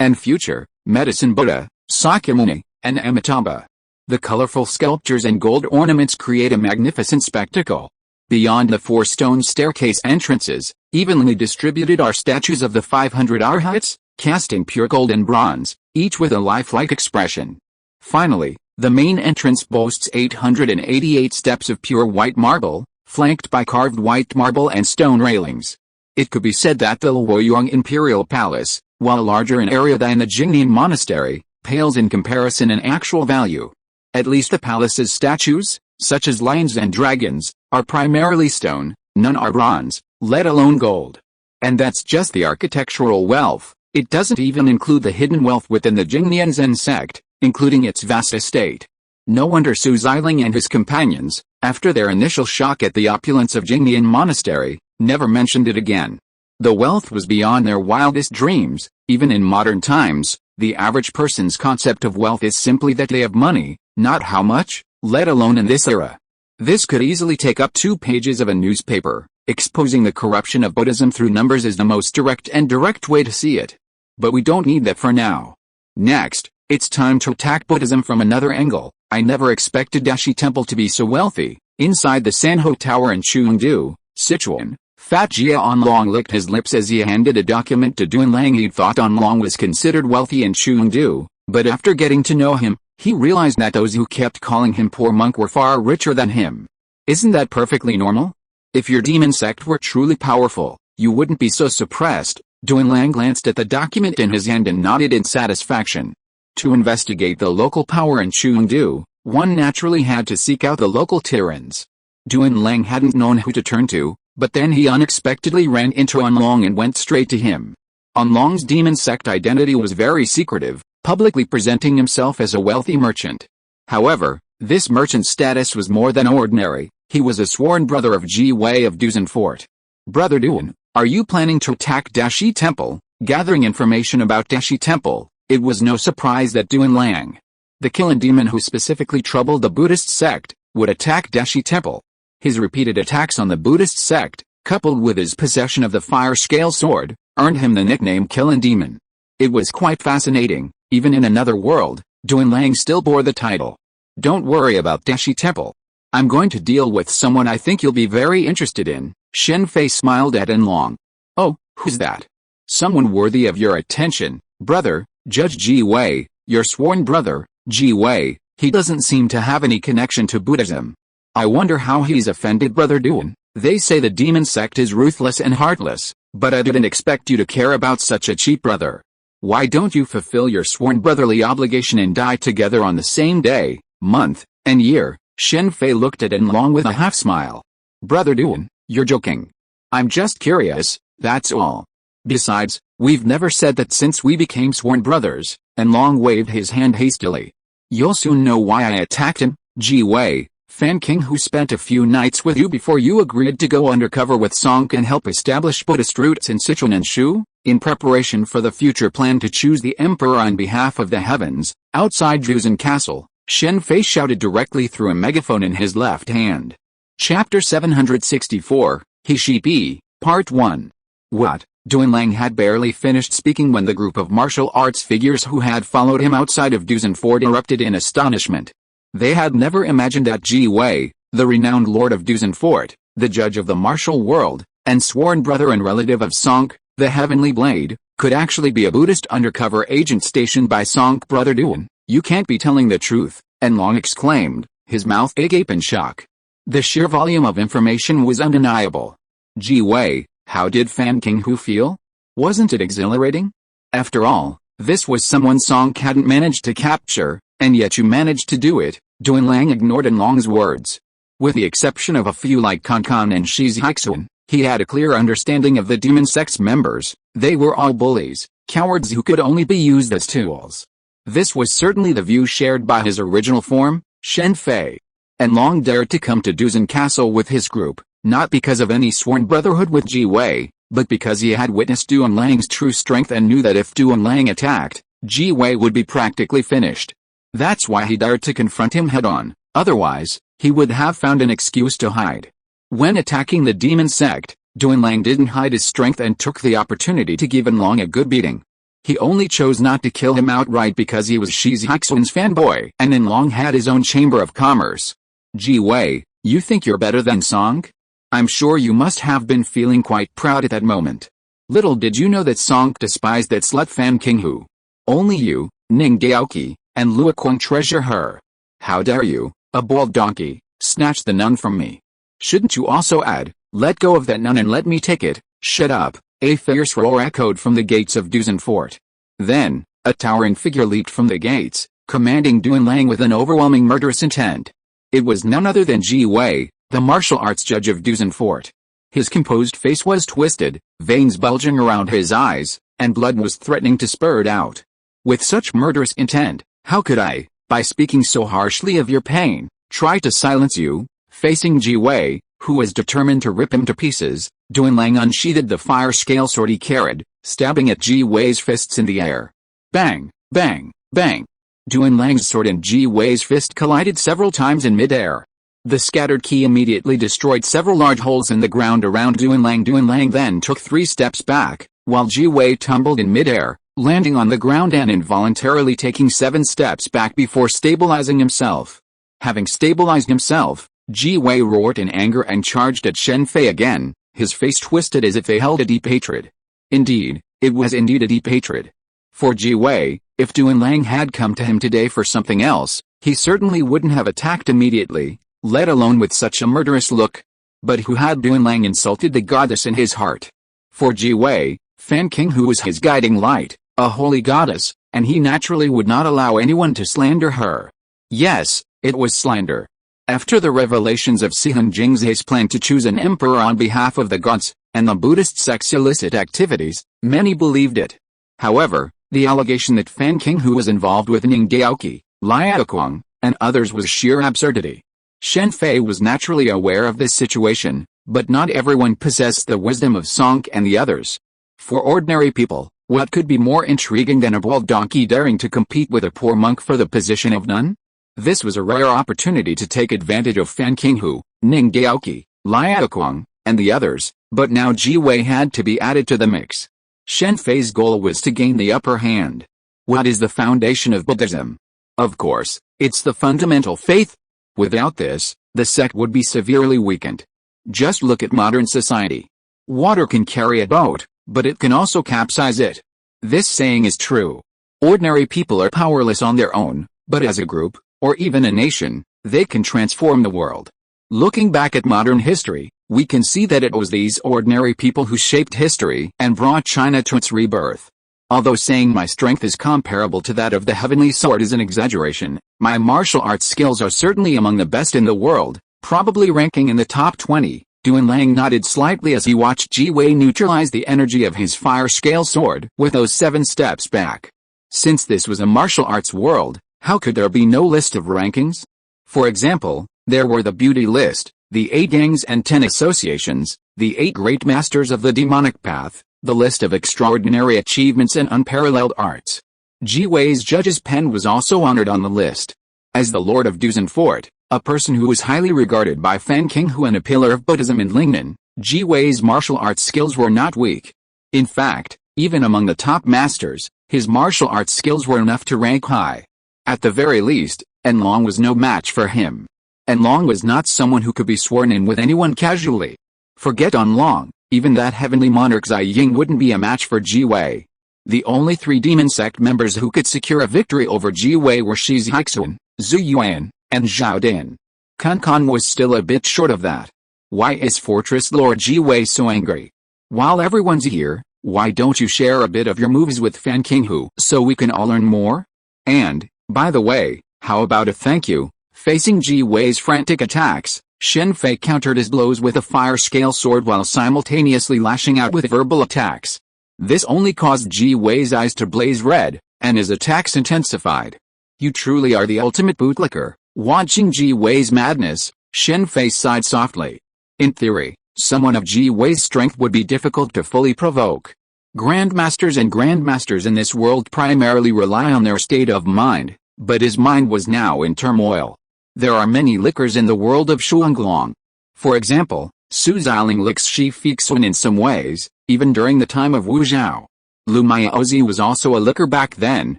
and future, Medicine Buddha, Sakyamuni, and Amitabha. The colorful sculptures and gold ornaments create a magnificent spectacle. Beyond the 4 stone staircase entrances, evenly distributed are statues of the 500 arhats, cast in pure gold and bronze, each with a lifelike expression. Finally, the main entrance boasts 888 steps of pure white marble, flanked by carved white marble and stone railings. It could be said that the Luoyang Imperial Palace, while larger in area than the Jingnian Monastery, pales in comparison in actual value. At least the palace's statues, such as lions and dragons, are primarily stone, none are bronze, let alone gold. And that's just the architectural wealth. It doesn't even include the hidden wealth within the Jingnian Zen sect, including its vast estate. No wonder Su Xiling and his companions, after their initial shock at the opulence of Jingnian Monastery, never mentioned it again. The wealth was beyond their wildest dreams. Even in modern times, the average person's concept of wealth is simply that they have money, not how much, let alone in this era. This could easily take up 2 pages of a newspaper. Exposing the corruption of Buddhism through numbers is the most direct way to see it. But we don't need that for now. Next, it's time to attack Buddhism from another angle. I never expected Dashi Temple to be so wealthy. Inside the Sanho Tower in Chengdu, Sichuan, Fat Jia Onlong licked his lips as he handed a document to Duan Lang. He'd thought Onlong was considered wealthy in Chengdu, but after getting to know him, he realized that those who kept calling him poor monk were far richer than him. Isn't that perfectly normal? If your demon sect were truly powerful, you wouldn't be so suppressed. Duan Lang glanced at the document in his hand and nodded in satisfaction. To investigate the local power in Chengdu, one naturally had to seek out the local Tyrants. Duan Lang hadn't known who to turn to, but then he unexpectedly ran into Onlong and went straight to him. Onlong's demon sect identity was very secretive, publicly presenting himself as a wealthy merchant. However, this merchant's status was more than ordinary. He was a sworn brother of Ji Wei of Dusan Fort. Brother Duan, are you planning to attack Dashi Temple? Gathering information about Dashi Temple, it was no surprise that Duan Lang, the killing demon who specifically troubled the Buddhist sect, would attack Deshi Temple. His repeated attacks on the Buddhist sect, coupled with his possession of the fire scale sword, earned him the nickname Killing Demon. It was quite fascinating. Even in another world, Duanlang still bore the title. Don't worry about Deshi Temple. I'm going to deal with someone I think you'll be very interested in. Shen Fei smiled at Enlong. Oh, who's that? Someone worthy of your attention, brother, Judge Ji Wei, your sworn brother, Ji Wei. He doesn't seem to have any connection to Buddhism. I wonder how he's offended Brother Duan. They say the demon sect is ruthless and heartless, but I didn't expect you to care about such a cheap brother. Why don't you fulfill your sworn brotherly obligation and die together on the same day, month, and year? Shen Fei looked at Enlong with a half-smile. Brother Duan, you're joking. I'm just curious, that's all. Besides, we've never said that since we became sworn brothers. Enlong waved his hand hastily. You'll soon know why I attacked him, Ji Wei. Fan King, who spent a few nights with you before you agreed to go undercover with Song and help establish Buddhist roots in Sichuan and Shu, in preparation for the future plan to choose the emperor on behalf of the heavens, outside Zhuzen Castle, Shen Fei shouted directly through a megaphone in his left hand. Chapter 764, He-She-Pe, Part 1. What? Duanlang had barely finished speaking when the group of martial arts figures who had followed him outside of Duzen Fort erupted in astonishment. They had never imagined that Ji Wei, the renowned lord of Duzen Fort, the judge of the martial world, and sworn brother and relative of Song, the Heavenly Blade, could actually be a Buddhist undercover agent stationed by Song. Brother Duan, you can't be telling the truth, Enlong exclaimed, his mouth agape in shock. The sheer volume of information was undeniable. Ji Wei, how did Fan King Hu feel? Wasn't it exhilarating? After all, this was someone Song hadn't managed to capture, and yet you managed to do it. Duanlang ignored Enlong's words. With the exception of a few like Kan and Shizixun, he had a clear understanding of the demon sect's members. They were all bullies, cowards who could only be used as tools. This was certainly the view shared by his original form, Shen Fei. Enlong dared to come to Duzen Castle with his group, not because of any sworn brotherhood with Ji Wei, but because he had witnessed Duanlang's true strength and knew that if Duanlang attacked, Ji Wei would be practically finished. That's why he dared to confront him head-on, otherwise, he would have found an excuse to hide. When attacking the demon sect, Duanlang didn't hide his strength and took the opportunity to give Enlong a good beating. He only chose not to kill him outright because he was Shizixun's fanboy and Enlong had his own chamber of commerce. Ji Wei, you think you're better than Song? I'm sure you must have been feeling quite proud at that moment. Little did you know that Song despised that slut Fan King Hu. Only you, Ning Gaoqi, and Luoquang treasure her. How dare you, a bald donkey, snatch the nun from me? Shouldn't you also add, let go of that nun and let me take it? Shut up, a fierce roar echoed from the gates of Duzen Fort. Then, a towering figure leaped from the gates, commanding Duanlang with an overwhelming murderous intent. It was none other than Ji Wei, the martial arts judge of Duzen Fort. His composed face was twisted, veins bulging around his eyes, and blood was threatening to spurt out. With such murderous intent, how could I, by speaking so harshly of your pain, try to silence you? Facing Ji Wei, who was determined to rip him to pieces, Duanlang unsheathed the fire scale sword he carried, stabbing at Ji Wei's fists in the air. Bang, bang, bang. Duanlang's sword and Ji Wei's fist collided several times in mid-air. The scattered ki immediately destroyed several large holes in the ground around Duanlang. Duanlang then took 3 steps back, while Ji Wei tumbled in mid-air, landing on the ground and involuntarily taking 7 steps back before stabilizing himself. Having stabilized himself, Ji Wei roared in anger and charged at Shen Fei again, his face twisted as if they held a deep hatred. Indeed, it was indeed a deep hatred. For Ji Wei, if Duanlang had come to him today for something else, he certainly wouldn't have attacked immediately, let alone with such a murderous look. But who had Duanlang insulted the goddess in his heart? For Ji Wei, Fan King Hu was his guiding light, a holy goddess, and he naturally would not allow anyone to slander her. Yes, it was slander. After the revelations of Sihun Jingzhe's plan to choose an emperor on behalf of the gods, and the Buddhist sect's illicit activities, many believed it. However, the allegation that Fan King Hu was involved with Ning Gaoqi, Liaoquang, and others was sheer absurdity. Shen Fei was naturally aware of this situation, but not everyone possessed the wisdom of Song and the others. For ordinary people, what could be more intriguing than a bald donkey daring to compete with a poor monk for the position of nun? This was a rare opportunity to take advantage of Fan Qinghu, Ning Gaoqi, Liaoquang, and the others, but now Ji Wei had to be added to the mix. Shen Fei's goal was to gain the upper hand. What is the foundation of Buddhism? Of course, it's the fundamental faith. Without this, the sect would be severely weakened. Just look at modern society. Water can carry a boat, but it can also capsize it. This saying is true. Ordinary people are powerless on their own, but as a group, or even a nation, they can transform the world. Looking back at modern history, we can see that it was these ordinary people who shaped history and brought China to its rebirth. Although saying my strength is comparable to that of the heavenly sword is an exaggeration, my martial arts skills are certainly among the best in the world, probably ranking in the top 20. Duan Lang nodded slightly as he watched Ji Wei neutralize the energy of his fire scale sword with those 7 steps back. Since this was a martial arts world, how could there be no list of rankings? For example, there were the beauty list, the 8 gangs and 10 associations, the 8 great masters of the demonic path, the list of extraordinary achievements and unparalleled arts. Ji Wei's judge's pen was also honored on the list. As the Lord of Dusan Fort, a person who was highly regarded by Fan Qinghu and a pillar of Buddhism in Lingnan, Ji Wei's martial arts skills were not weak. In fact, even among the top masters, his martial arts skills were enough to rank high. At the very least, Enlong was no match for him. Enlong was not someone who could be sworn in with anyone casually. Forget Enlong, even that heavenly monarch Zai Ying wouldn't be a match for Ji Wei. The only 3 demon sect members who could secure a victory over Ji Wei were Shi Zixun, Zhu Yuan, and Zhao Din. Kun Kan was still a bit short of that. Why is Fortress Lord Ji Wei so angry? While everyone's here, why don't you share a bit of your moves with Fan Qinghu so we can all learn more? And, by the way, how about a thank you? Facing Ji Wei's frantic attacks, Shen Fei countered his blows with a fire scale sword while simultaneously lashing out with verbal attacks. This only caused Ji Wei's eyes to blaze red, and his attacks intensified. You truly are the ultimate bootlicker. Watching Ji Wei's madness, Shen Fei sighed softly. In theory, someone of Ji Wei's strength would be difficult to fully provoke. Grandmasters and grandmasters in this world primarily rely on their state of mind, but his mind was now in turmoil. There are many lickers in the world of Shuanglong. For example, Su Xiaoling licks Shi Fixun in some ways, even during the time of Wu Zhao. Lu Miaozi was also a licker back then,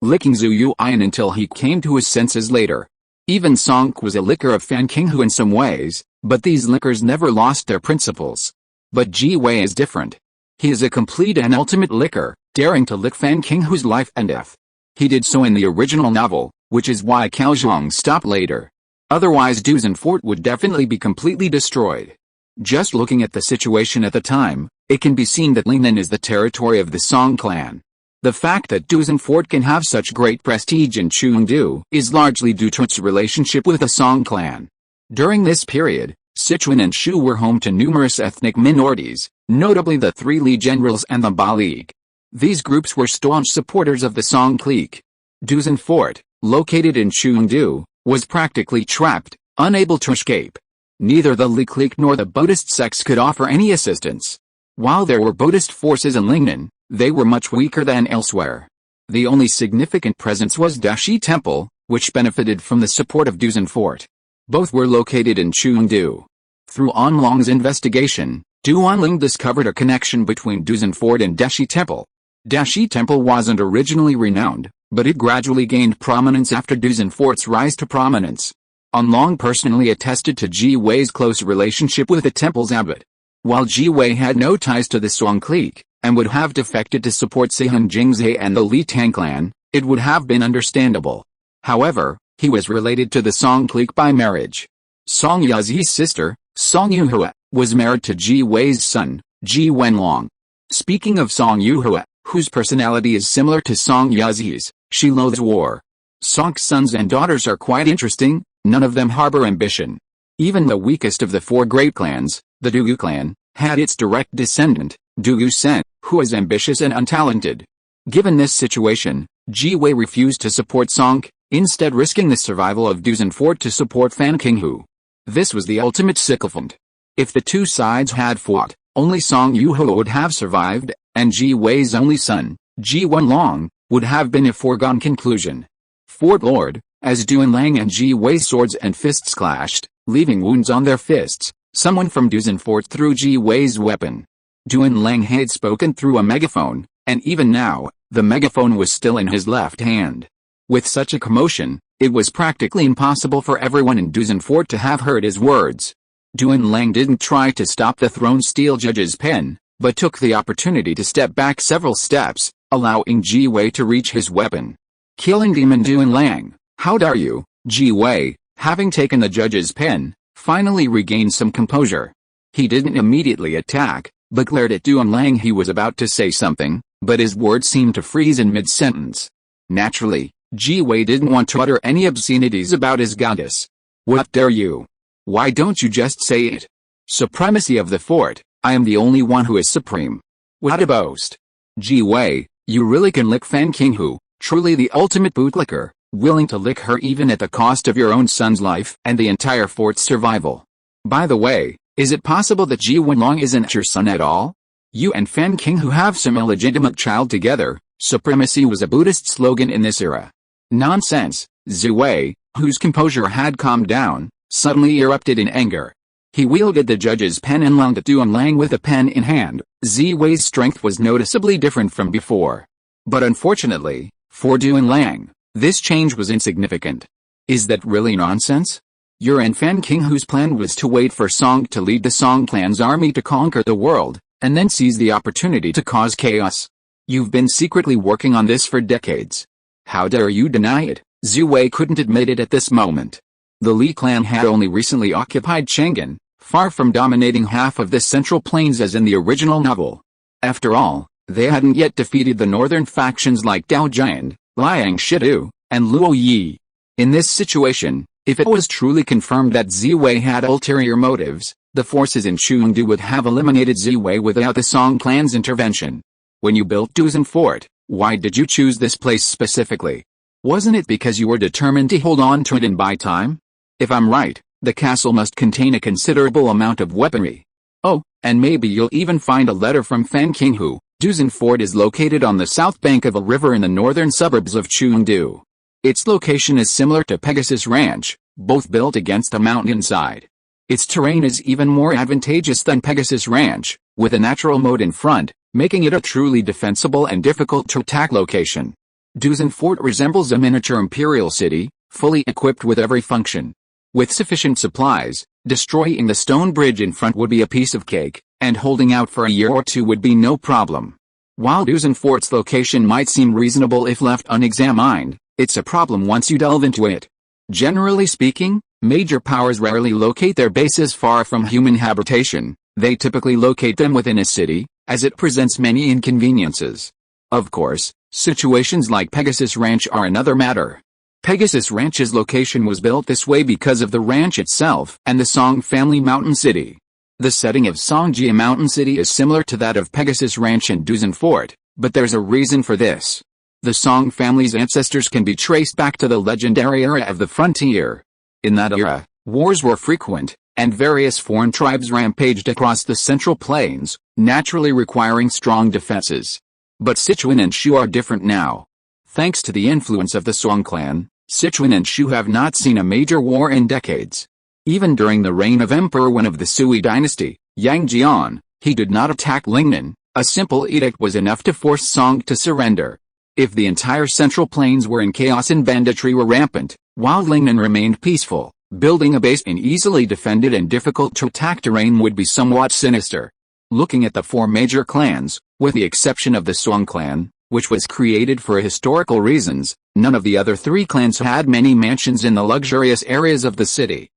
licking Zhu Yuan until he came to his senses later. Even Song was a licker of Fan Qinghu in some ways, but these lickers never lost their principles. But Ji Wei is different. He is a complete and ultimate licker, daring to lick Fan Qinghu's life and death. He did so in the original novel, which is why Cao Zhang stopped later. Otherwise Dusan Fort would definitely be completely destroyed. Just looking at the situation at the time, it can be seen that Lingnan is the territory of the Song clan. The fact that Dusan Fort can have such great prestige in Chengdu is largely due to its relationship with the Song clan. During this period, Sichuan and Shu were home to numerous ethnic minorities, notably the 3 Li generals and the Ba League. These groups were staunch supporters of the Song clique. Dusan Fort, located in Chengdu, was practically trapped, unable to escape. Neither the Li clique nor the Buddhist sects could offer any assistance. While there were Buddhist forces in Lingnan, they were much weaker than elsewhere. The only significant presence was Dashi Temple, which benefited from the support of Dusan Fort. Both were located in Chengdu. Through Onlong's investigation, Duanling discovered a connection between Dusan Fort and Dashi Temple. Dashi Temple wasn't originally renowned, but it gradually gained prominence after Dusan Fort's rise to prominence. Onlong personally attested to Ji Wei's close relationship with the temple's abbot. While Ji Wei had no ties to the Song clique, and would have defected to support Sihun Jingzhe and the Li Tang clan, it would have been understandable. However, he was related to the Song clique by marriage. Song Yazi's sister, Song Yuhua, was married to Ji Wei's son, Ji Wenlong. Speaking of Song Yuhua, whose personality is similar to Song Yazi's, she loathes war. Song's sons and daughters are quite interesting, none of them harbor ambition. Even the weakest of the 4 great clans, the Dugu clan, had its direct descendant, Dugu Sen, who is ambitious and untalented. Given this situation, Ji Wei refused to support Song, instead risking the survival of Dusan Fort to support Fan Qinghu. This was the ultimate sycophant. If the 2 sides had fought, only Song Yuhua would have survived, and Ji Wei's only son, Ji Wenlong, would have been a foregone conclusion. Fort Lord, As Duan Lang and Ji Wei's swords and fists clashed, leaving wounds on their fists, someone from Dusan Fort threw Ji Wei's weapon. Duan Lang had spoken through a megaphone, and even now, the megaphone was still in his left hand. With such a commotion, it was practically impossible for everyone in Dusan Fort to have heard his words. Duan Lang didn't try to stop the thrown steel judge's pen, but took the opportunity to step back several steps, allowing Ji Wei to reach his weapon. Killing Demon Duan Lang, how dare you? Ji Wei, having taken the judge's pen, finally regained some composure. He didn't immediately attack, but glared at Duan Lang. He was about to say something, but his words seemed to freeze in mid-sentence. Naturally, Ji Wei didn't want to utter any obscenities about his goddess. What dare you? Why don't you just say it? Supremacy of the fort, I am the only one who is supreme. What a boast. Ji Wei, you really can lick Fan Qinghu, truly the ultimate bootlicker, willing to lick her even at the cost of your own son's life and the entire fort's survival. By the way, is it possible that Ji Wenlong isn't your son at all? You and Fan Qinghu have some illegitimate child together. Supremacy was a Buddhist slogan in this era. Nonsense. Zhu Wei, whose composure had calmed down, suddenly erupted in anger. He wielded the judge's pen and lunged at Duan Lang with a pen in hand. Zhu Wei's strength was noticeably different from before. But unfortunately, for Duan Lang, this change was insignificant. Is that really nonsense? Your and Fan Qinghu's plan was to wait for Song to lead the Song clan's army to conquer the world, and then seize the opportunity to cause chaos. You've been secretly working on this for decades. How dare you deny it? Zhu Wei couldn't admit it at this moment. The Li clan had only recently occupied Chang'an, far from dominating half of the Central Plains as in the original novel. After all, they hadn't yet defeated the northern factions like Dao Jian, Liang Shidu, and Luo Yi. In this situation, if it was truly confirmed that Zhu Wei had ulterior motives, the forces in Chengdu would have eliminated Zhu Wei without the Song clan's intervention. When you built Dusan Fort, why did you choose this place specifically? Wasn't it because you were determined to hold on to it and buy time? If I'm right, the castle must contain a considerable amount of weaponry. Oh, and maybe you'll even find a letter from Fan Qinghu. Dusan Fort is located on the south bank of a river in the northern suburbs of Chengdu. Its location is similar to Pegasus Ranch, both built against a mountainside. Its terrain is even more advantageous than Pegasus Ranch, with a natural moat in front, making it a truly defensible and difficult to attack location. Dusan Fort resembles a miniature imperial city, fully equipped with every function. With sufficient supplies, destroying the stone bridge in front would be a piece of cake, and holding out for a year or two would be no problem. While Dusan Fort's location might seem reasonable if left unexamined, it's a problem once you delve into it. Generally speaking, major powers rarely locate their bases far from human habitation. They typically locate them within a city, as it presents many inconveniences. Of course, situations like Pegasus Ranch are another matter. Pegasus Ranch's location was built this way because of the ranch itself and the Song family mountain city. The setting of Songjia Mountain City is similar to that of Pegasus Ranch and Dusan Fort, but there's a reason for this. The Song family's ancestors can be traced back to the legendary era of the frontier. In that era, wars were frequent, and various foreign tribes rampaged across the Central Plains, naturally requiring strong defenses. But Sichuan and Shu are different now. Thanks to the influence of the Song clan, Sichuan and Shu have not seen a major war in decades. Even during the reign of Emperor Wen of the Sui dynasty, Yang Jian, he did not attack Lingnan. A simple edict was enough to force Song to surrender. If the entire Central Plains were in chaos and banditry were rampant, while Lingnan remained peaceful, building a base in easily defended and difficult to attack terrain would be somewhat sinister. Looking at the four major clans, with the exception of the Song clan, which was created for historical reasons, none of the other three clans had many mansions in the luxurious areas of the city.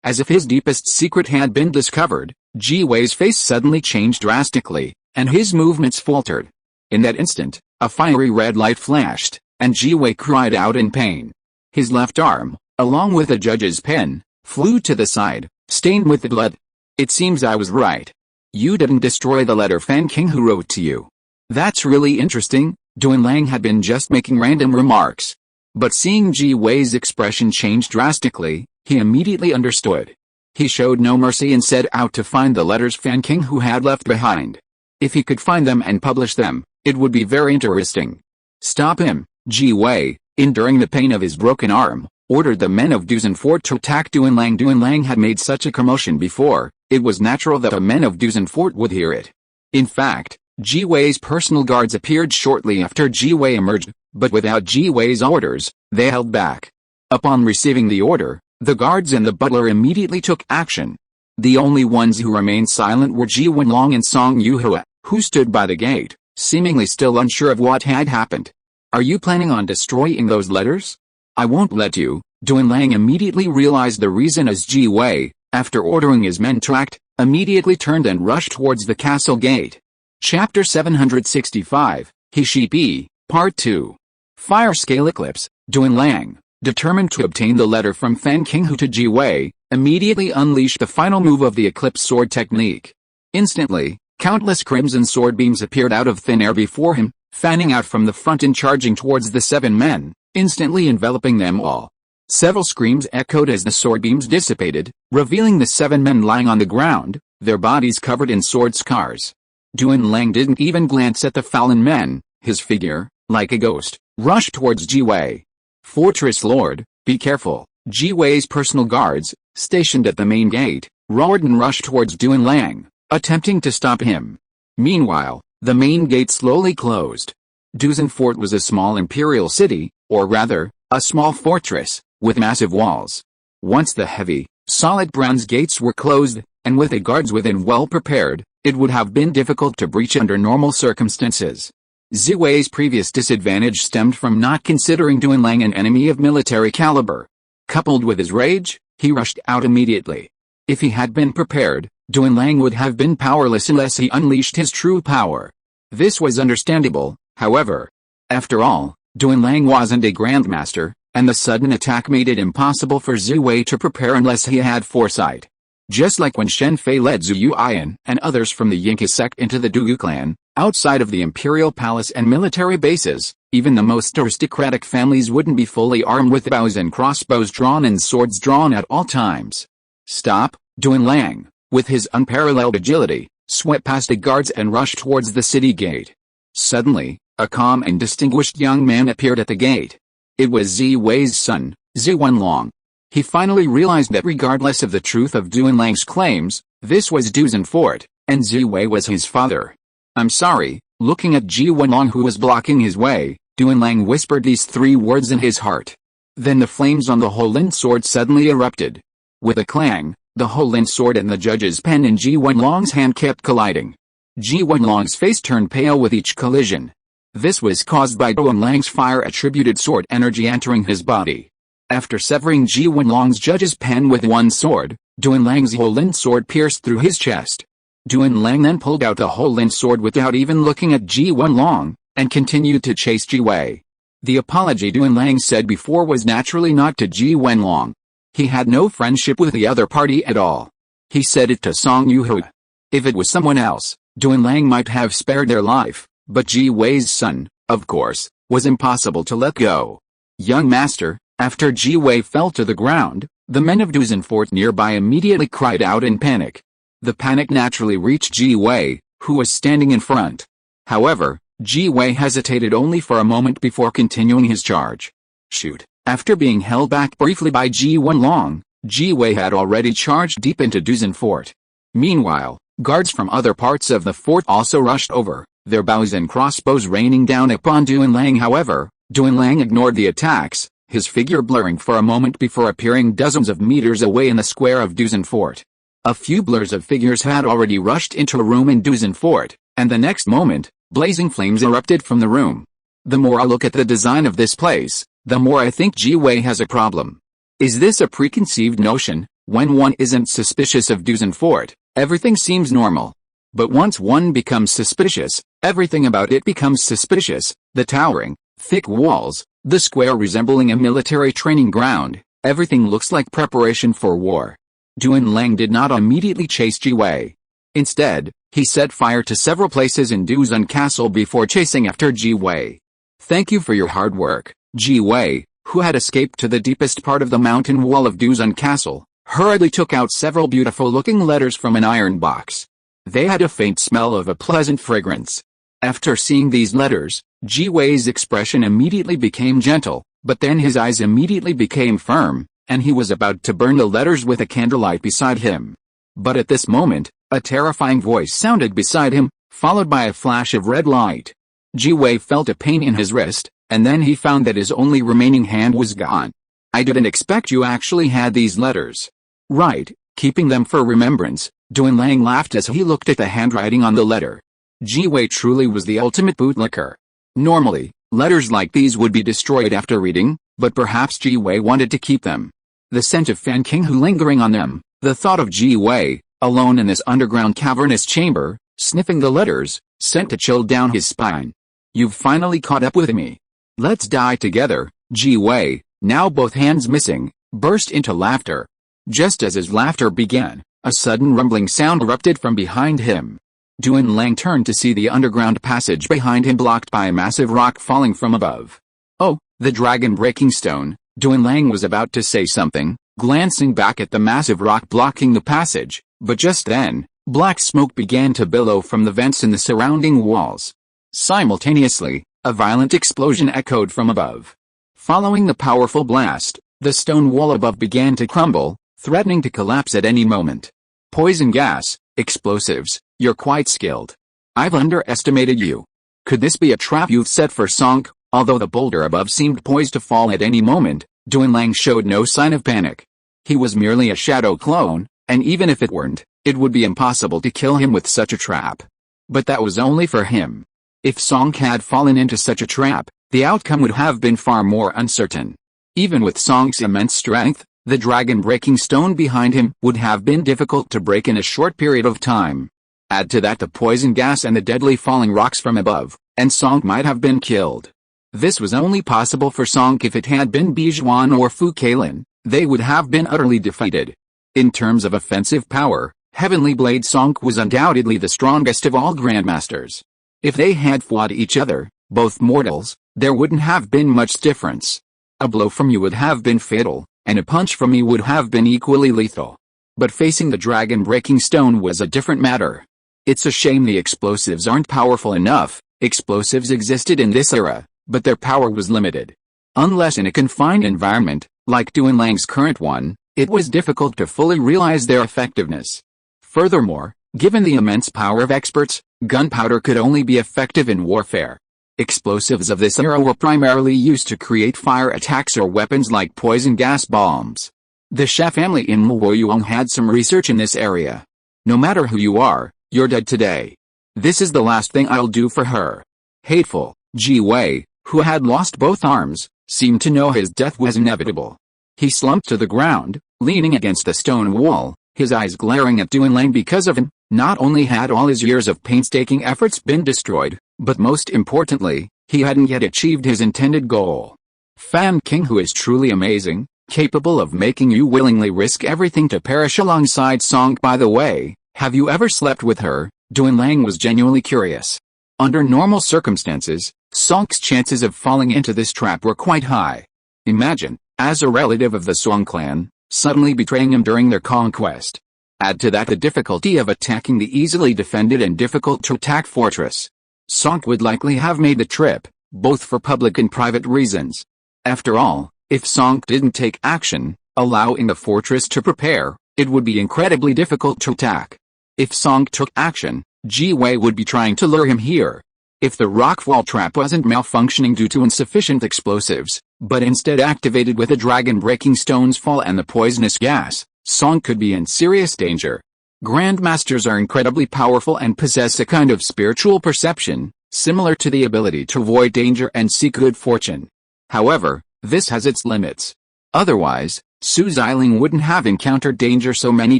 As if his deepest secret had been discovered, Ji Wei's face suddenly changed drastically, and his movements faltered. In that instant, a fiery red light flashed, and Ji Wei cried out in pain. His left arm, along with the judge's pen, flew to the side, stained with the blood. It seems I was right. You didn't destroy the letter Fan Qinghu wrote to you. That's really interesting. Duan Lang had been just making random remarks. But seeing Ji Wei's expression change drastically, he immediately understood. He showed no mercy and set out to find the letters Fan Qinghu had left behind. If he could find them and publish them, it would be very interesting. Stop him, Ji Wei, enduring the pain of his broken arm, ordered the men of Dusan Fort to attack Duan Lang. Duan Lang had made such a commotion before, it was natural that the men of Dusan Fort would hear it. In fact, Ji Wei's personal guards appeared shortly after Ji Wei emerged, but without Ji Wei's orders, they held back. Upon receiving the order, the guards and the butler immediately took action. The only ones who remained silent were Ji Wenlong and Song Yuhua, who stood by the gate, seemingly still unsure of what had happened. "Are you planning on destroying those letters?" "I won't let you." Duan Lang immediately realized the reason as Ji Wei, after ordering his men to act, immediately turned and rushed towards the castle gate. Chapter 765, S.H.I.E.L.D, Part 2. Fire Scale Eclipse. Duan Lang, determined to obtain the letter from Fan Qinghu to Ji Wei, immediately unleashed the final move of the Eclipse Sword technique. Instantly, countless crimson sword beams appeared out of thin air before him, fanning out from the front and charging towards the 7 men, instantly enveloping them all. Several screams echoed as the sword beams dissipated, revealing the 7 men lying on the ground, their bodies covered in sword scars. Duan Lang didn't even glance at the fallen men. His figure, like a ghost, rushed towards Ji Wei. "Fortress Lord, be careful." Ji Wei's personal guards, stationed at the main gate, roared and rushed towards Duan Lang, attempting to stop him. Meanwhile, the main gate slowly closed. Dusan Fort was a small imperial city, or rather, a small fortress, with massive walls. Once the heavy, solid bronze gates were closed, and with the guards within well prepared, it would have been difficult to breach under normal circumstances. Ji Wei's previous disadvantage stemmed from not considering Duan Lang an enemy of military caliber. Coupled with his rage, he rushed out immediately. If he had been prepared, Duan Lang would have been powerless unless he unleashed his true power. This was understandable, however. After all, Duan Lang wasn't a grandmaster, and the sudden attack made it impossible for Ji Wei to prepare unless he had foresight. Just like when Shen Fei led Zhu Yuan and others from the Yinke sect into the Dugu clan, outside of the imperial palace and military bases, even the most aristocratic families wouldn't be fully armed with bows and crossbows drawn and swords drawn at all times. "Stop!" Duan Lang, with his unparalleled agility, swept past the guards and rushed towards the city gate. Suddenly, a calm and distinguished young man appeared at the gate. It was Ji Wei's son, Ji Wenlong. He finally realized that regardless of the truth of Duan Lang's claims, this was Dusan Fort, and Ji Wei was his father. "I'm sorry." Looking at Ji Wenlong who was blocking his way, Duan Lang whispered these 3 words in his heart. Then the flames on the Holin sword suddenly erupted. With a clang, the Holin sword and the judge's pen in Ji Wenlong's hand kept colliding. Ji Wenlong's face turned pale with each collision. This was caused by Duan Lang's fire-attributed sword energy entering his body. After severing Ji Wenlong's judge's pen with one sword, Duan Lang's Holin sword pierced through his chest. Duan Lang then pulled out the Holin sword without even looking at Ji Wenlong, and continued to chase Ji Wei. The apology Duan Lang said before was naturally not to Ji Wenlong. He had no friendship with the other party at all. He said it to Song Yuhua. If it was someone else, Duan Lang might have spared their life, but Ji Wei's son, of course, was impossible to let go. "Young master." After Ji Wei fell to the ground, the men of Dusan Fort nearby immediately cried out in panic. The panic naturally reached Ji Wei, who was standing in front. However, Ji Wei hesitated only for a moment before continuing his charge. Shoot! After being held back briefly by Ji Wenlong, Ji Wei had already charged deep into Dusan Fort. Meanwhile, guards from other parts of the fort also rushed over, their bows and crossbows raining down upon Duan Lang. However, Duan Lang ignored the attacks, his figure blurring for a moment before appearing dozens of meters away in the square of Dusan Fort. A few blurs of figures had already rushed into a room in Dusan Fort, and the next moment, blazing flames erupted from the room. The more I look at the design of this place, the more I think Ji Wei has a problem. Is this a preconceived notion? When one isn't suspicious of Dusan Fort, everything seems normal. But once one becomes suspicious, everything about it becomes suspicious. The towering, thick walls, the square resembling a military training ground, everything looks like preparation for war. Duan Lang did not immediately chase Ji Wei. Instead, he set fire to several places in Dusan Castle before chasing after Ji Wei. "Thank you for your hard work." Ji Wei, who had escaped to the deepest part of the mountain wall of Dusan Castle, hurriedly took out several beautiful-looking letters from an iron box. They had a faint smell of a pleasant fragrance. After seeing these letters, Ji Wei's expression immediately became gentle. But then his eyes immediately became firm, and he was about to burn the letters with a candlelight beside him. But at this moment, a terrifying voice sounded beside him, followed by a flash of red light. Ji-Wei felt a pain in his wrist, and then he found that his only remaining hand was gone. I didn't expect you actually had these letters. Right, keeping them for remembrance, Duan-Lang laughed as he looked at the handwriting on the letter. Ji-Wei truly was the ultimate bootlicker. Normally, letters like these would be destroyed after reading, but perhaps Ji-Wei wanted to keep them. The scent of Fan Qinghu lingering on them, the thought of Ji-Wei, alone in this underground cavernous chamber, sniffing the letters, sent a chill down his spine. You've finally caught up with me. Let's die together. Ji-Wei, now both hands missing, burst into laughter. Just as his laughter began, a sudden rumbling sound erupted from behind him. Duan-Lang turned to see the underground passage behind him blocked by a massive rock falling from above. Oh, the dragon-breaking stone. Duan-Lang was about to say something, glancing back at the massive rock blocking the passage, but just then, black smoke began to billow from the vents in the surrounding walls. Simultaneously, a violent explosion echoed from above. Following the powerful blast, the stone wall above began to crumble, threatening to collapse at any moment. Poison gas, explosives, you're quite skilled. I've underestimated you. Could this be a trap you've set for Song? Although the boulder above seemed poised to fall at any moment, Duan-Lang showed no sign of panic. He was merely a shadow clone, and even if it weren't, it would be impossible to kill him with such a trap. But that was only for him. If Song had fallen into such a trap, the outcome would have been far more uncertain. Even with Song's immense strength, the dragon-breaking stone behind him would have been difficult to break in a short period of time. Add to that the poison gas and the deadly falling rocks from above, and Song might have been killed. This was only possible for Song if it had been Bijuan or Fu Keilin, they would have been utterly defeated. In terms of offensive power, Heavenly Blade Song was undoubtedly the strongest of all Grandmasters. If they had fought each other, both mortals, there wouldn't have been much difference. A blow from you would have been fatal, and a punch from me would have been equally lethal. But facing the dragon-breaking stone was a different matter. It's a shame the explosives aren't powerful enough. Explosives existed in this era, but their power was limited. Unless in a confined environment, like Duan-Lang's current one, it was difficult to fully realize their effectiveness. Furthermore, given the immense power of experts, gunpowder could only be effective in warfare. Explosives of this era were primarily used to create fire attacks or weapons like poison gas bombs. The Xia family in Luoyuan had some research in this area. No matter who you are, you're dead today. This is the last thing I'll do for her. Hateful. Ji-Wei, who had lost both arms, seemed to know his death was inevitable. He slumped to the ground, leaning against the stone wall, his eyes glaring at Duan-Lang because of him. Not only had all his years of painstaking efforts been destroyed, but most importantly, he hadn't yet achieved his intended goal. Fan Qinghu is truly amazing, capable of making you willingly risk everything to perish alongside Song. By the way, have you ever slept with her? Duan-Lang was genuinely curious. Under normal circumstances, Song's chances of falling into this trap were quite high. Imagine, as a relative of the Song clan, suddenly betraying him during their conquest. Add to that the difficulty of attacking the easily defended and difficult-to-attack fortress. Song would likely have made the trip, both for public and private reasons. After all, if Song didn't take action, allowing the fortress to prepare, it would be incredibly difficult to attack. If Song took action, Ji-Wei would be trying to lure him here. If the rockfall trap wasn't malfunctioning due to insufficient explosives, but instead activated with a dragon-breaking stone's fall and the poisonous gas, Song could be in serious danger. Grandmasters are incredibly powerful and possess a kind of spiritual perception, similar to the ability to avoid danger and seek good fortune. However, this has its limits. Otherwise, Su Xiling wouldn't have encountered danger so many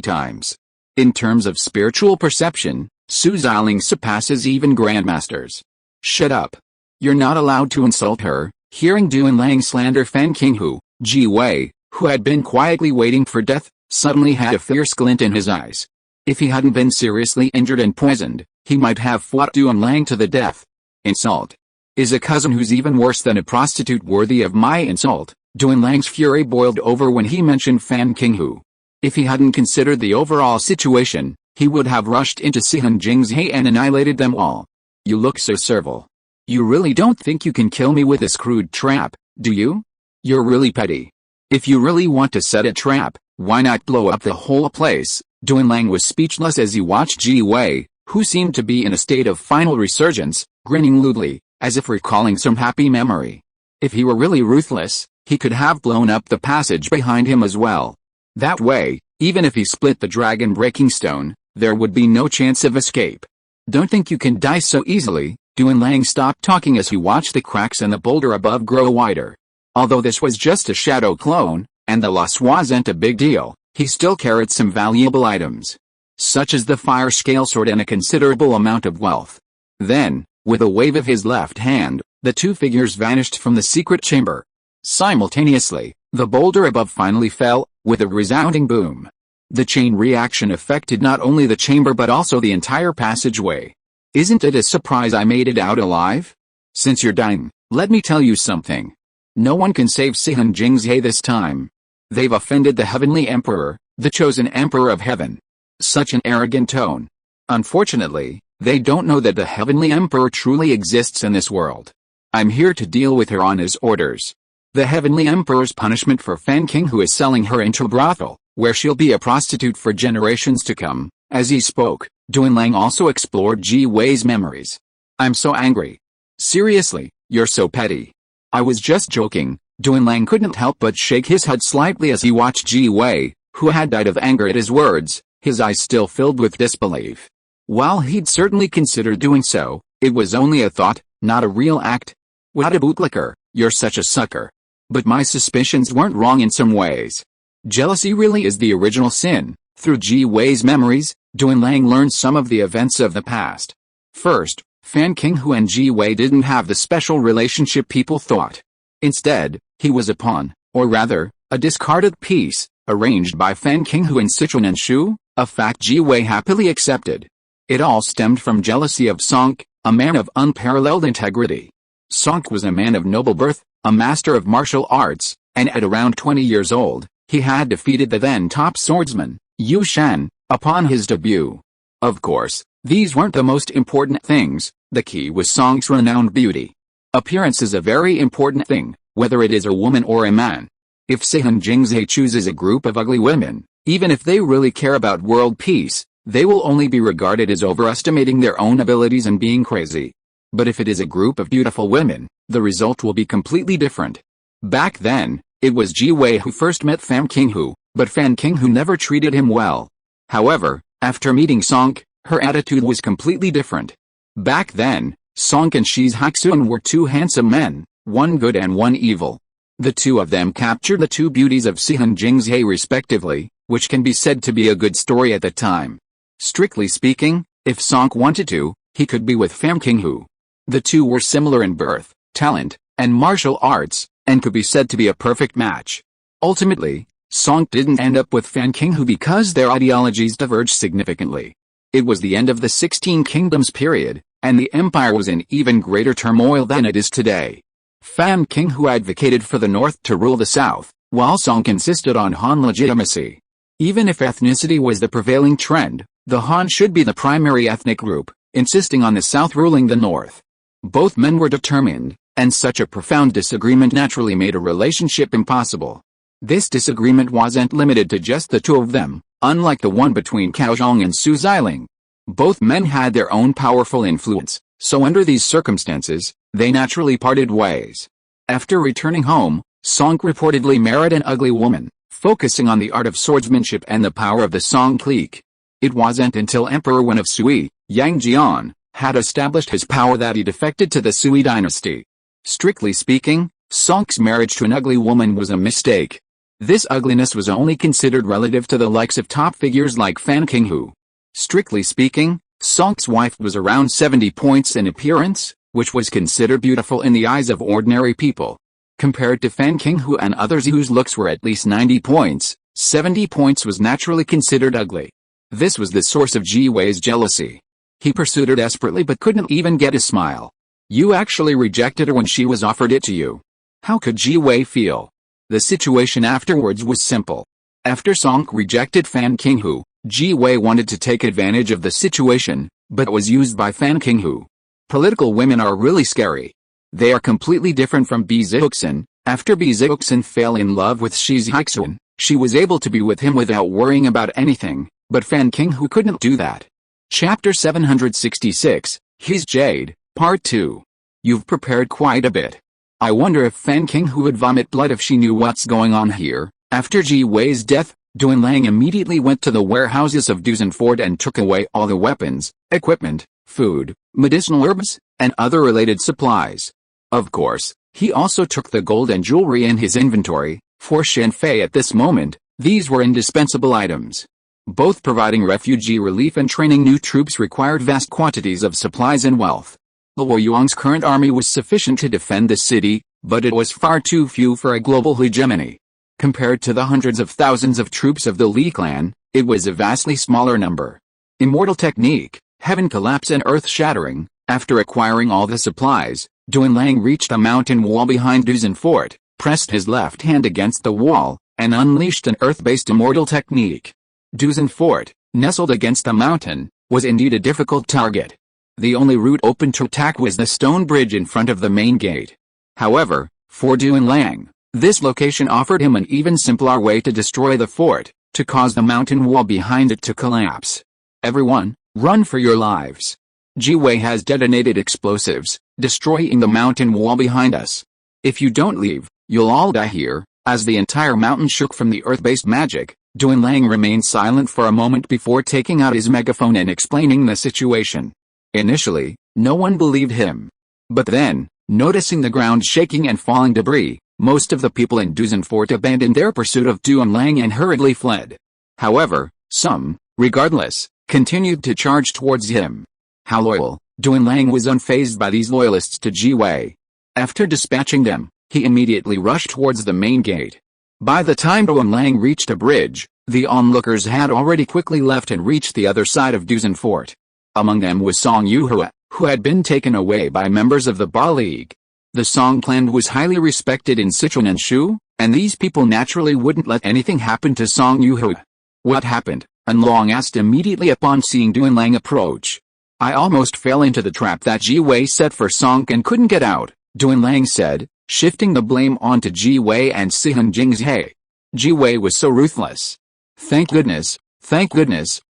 times. In terms of spiritual perception, Su Xiling surpasses even Grandmasters. Shut up. You're not allowed to insult her. Hearing Duan-Lang slander Fan Qinghu, Ji-Wei, who had been quietly waiting for death, suddenly had a fierce glint in his eyes. If he hadn't been seriously injured and poisoned, he might have fought Duan-Lang to the death. Insult. Is a cousin who's even worse than a prostitute worthy of my insult? Duan-Lang's fury boiled over when he mentioned Fan Qinghu. If he hadn't considered the overall situation, he would have rushed into Sihan Jingzhe and annihilated them all. You look so servile. You really don't think you can kill me with this crude trap, do you? You're really petty. If you really want to set a trap, why not blow up the whole place? Duanlang was speechless as he watched Ji Wei, who seemed to be in a state of final resurgence, grinning lewdly, as if recalling some happy memory. If he were really ruthless, he could have blown up the passage behind him as well. That way, even if he split the dragon-breaking stone, there would be no chance of escape. Don't think you can die so easily. Duanlang stopped talking as he watched the cracks in the boulder above grow wider. Although this was just a shadow clone, and the loss wasn't a big deal, he still carried some valuable items, such as the fire scale sword and a considerable amount of wealth. Then, with a wave of his left hand, the two figures vanished from the secret chamber. Simultaneously, the boulder above finally fell, with a resounding boom. The chain reaction affected not only the chamber but also the entire passageway. Isn't it a surprise I made it out alive? Since you're dying, let me tell you something. No one can save Sihan Jingzhe this time. They've offended the Heavenly Emperor, the chosen Emperor of Heaven. Such an arrogant tone. Unfortunately, they don't know that the Heavenly Emperor truly exists in this world. I'm here to deal with her on his orders. The Heavenly Emperor's punishment for Fan King, who is selling her into a brothel, where she'll be a prostitute for generations to come. As he spoke, Duanlang also explored Ji Wei's memories. I'm so angry. Seriously, you're so petty. I was just joking. Duanlang couldn't help but shake his head slightly as he watched Ji Wei, who had died of anger at his words, his eyes still filled with disbelief. While he'd certainly considered doing so, it was only a thought, not a real act. What a bootlicker, you're such a sucker. But my suspicions weren't wrong in some ways. Jealousy really is the original sin. Through Ji Wei's memories, Duanlang learned some of the events of the past. First, Fan Qinghu and Ji Wei didn't have the special relationship people thought. Instead, he was a pawn, or rather, a discarded piece, arranged by Fan Qinghu and Sichuan and Shu, a fact Ji Wei happily accepted. It all stemmed from jealousy of Sonk, a man of unparalleled integrity. Sonk was a man of noble birth, a master of martial arts, and at around 20 years old, he had defeated the then top swordsman, Yu Shan, upon his debut. Of course, these weren't the most important things. The key was Sonk's renowned beauty. Appearance is a very important thing, whether it is a woman or a man. If Sihan Jingzhe chooses a group of ugly women, even if they really care about world peace, they will only be regarded as overestimating their own abilities and being crazy. But if it is a group of beautiful women, the result will be completely different. Back then, it was Ji Wei who first met Fan Qinghu, but Fan Qinghu never treated him well. However, after meeting Sonk, her attitude was completely different. Back then, Sonk and Shi's Haxun were two handsome men, one good and one evil. The two of them captured the two beauties of Sihan Jingzhe respectively, which can be said to be a good story at the time. Strictly speaking, if Sonk wanted to, he could be with Fan Qinghu. The two were similar in birth, talent, and martial arts, and could be said to be a perfect match. Ultimately, Sonk didn't end up with Fan Qinghu because their ideologies diverged significantly. It was the end of the 16 Kingdoms period, and the empire was in even greater turmoil than it is today. Fan Qinghu advocated for the North to rule the South, while Sonk insisted on Han legitimacy. Even if ethnicity was the prevailing trend, the Han should be the primary ethnic group, insisting on the South ruling the North. Both men were determined, and such a profound disagreement naturally made a relationship impossible. This disagreement wasn't limited to just the two of them, unlike the one between Cao Zhang and Su Xiling. Both men had their own powerful influence, so under these circumstances, they naturally parted ways. After returning home, Sonk reportedly married an ugly woman, focusing on the art of swordsmanship and the power of the Song clique. It wasn't until Emperor Wen of Sui, Yang Jian, had established his power that he defected to the Sui dynasty. Strictly speaking, Sonk's marriage to an ugly woman was a mistake. This ugliness was only considered relative to the likes of top figures like Fan Qinghu. Strictly speaking, Sonk's wife was around 70 points in appearance, which was considered beautiful in the eyes of ordinary people. Compared to Fan Qinghu and others whose looks were at least 90 points, 70 points was naturally considered ugly. This was the source of Ji Wei's jealousy. He pursued her desperately but couldn't even get a smile. You actually rejected her when she was offered it to you. How could Ji Wei feel? The situation afterwards was simple. After Sonk rejected Fan Qinghu, Ji Wei wanted to take advantage of the situation, but was used by Fan Qinghu. Political women are really scary. They are completely different from Bi Zixin, After Bixioxin fell in love with Shizixun, she was able to be with him without worrying about anything, but Fan Qinghu couldn't do that. Chapter 766, His Jade, Part 2. You've prepared quite a bit. I wonder if Fan Qinghu would vomit blood if she knew what's going on here. After Ji Wei's death, Duan Lang immediately went to the warehouses of Duzenfort and took away all the weapons, equipment, food, medicinal herbs, and other related supplies. Of course, he also took the gold and jewelry in his inventory. For Shen Fei at this moment, these were indispensable items. Both providing refugee relief and training new troops required vast quantities of supplies and wealth. Luo Yuang's current army was sufficient to defend the city, but it was far too few for a global hegemony. Compared to the hundreds of thousands of troops of the Li clan, it was a vastly smaller number. Immortal technique, heaven collapse and earth shattering. After acquiring all the supplies, Duan Lang reached a mountain wall behind Duzenfort, pressed his left hand against the wall, and unleashed an earth-based immortal technique. Duzenfort, nestled against the mountain, was indeed a difficult target. The only route open to attack was the stone bridge in front of the main gate. However, for Duan Lang, this location offered him an even simpler way to destroy the fort, to cause the mountain wall behind it to collapse. Everyone, run for your lives. Ji Wei has detonated explosives, destroying the mountain wall behind us. If you don't leave, you'll all die here. As the entire mountain shook from the earth-based magic, Duan Lang remained silent for a moment before taking out his megaphone and explaining the situation. Initially, no one believed him. But then, noticing the ground shaking and falling debris, most of the people in Duzenfort abandoned their pursuit of Duan Lang and hurriedly fled. However, some, regardless, continued to charge towards him. How loyal, Duan Lang was unfazed by these loyalists to Ji Wei. After dispatching them, he immediately rushed towards the main gate. By the time Duan Lang reached a bridge, the onlookers had already quickly left and reached the other side of Duzenfort. Among them was Song Yuhua, who had been taken away by members of the Ba League. The Song clan was highly respected in Sichuan and Shu, and these people naturally wouldn't let anything happen to Song Yuhua. What happened? Anlong asked immediately upon seeing Duan Lang approach. I almost fell into the trap that Ji Wei set for Song and couldn't get out, Duan Lang said, shifting the blame onto Ji Wei and Sihan Jingzhe. Ji Wei was so ruthless. Thank goodness,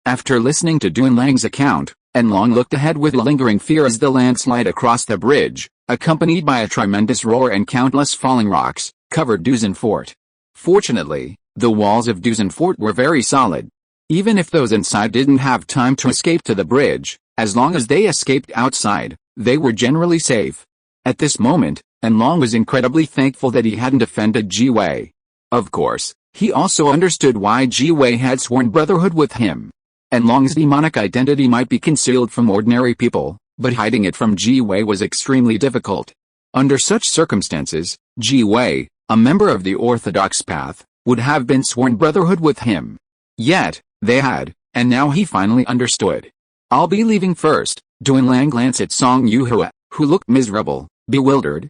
after listening to Duan Lang's account, Anlong looked ahead with lingering fear as the landslide across the bridge, accompanied by a tremendous roar and countless falling rocks, covered Duzenfort. Fortunately, the walls of Duzenfort were very solid. Even if those inside didn't have time to escape to the bridge, as long as they escaped outside, they were generally safe. At this moment, Anlong was incredibly thankful that he hadn't offended Ji Wei. Of course, he also understood why Ji Wei had sworn brotherhood with him. Anlong's demonic identity might be concealed from ordinary people, but hiding it from Ji Wei was extremely difficult. Under such circumstances, Ji Wei, a member of the orthodox path, would have been sworn brotherhood with him. Yet, they had, and now he finally understood. I'll be leaving first, Duan Lang glanced at Song Yuhua, who looked miserable, bewildered.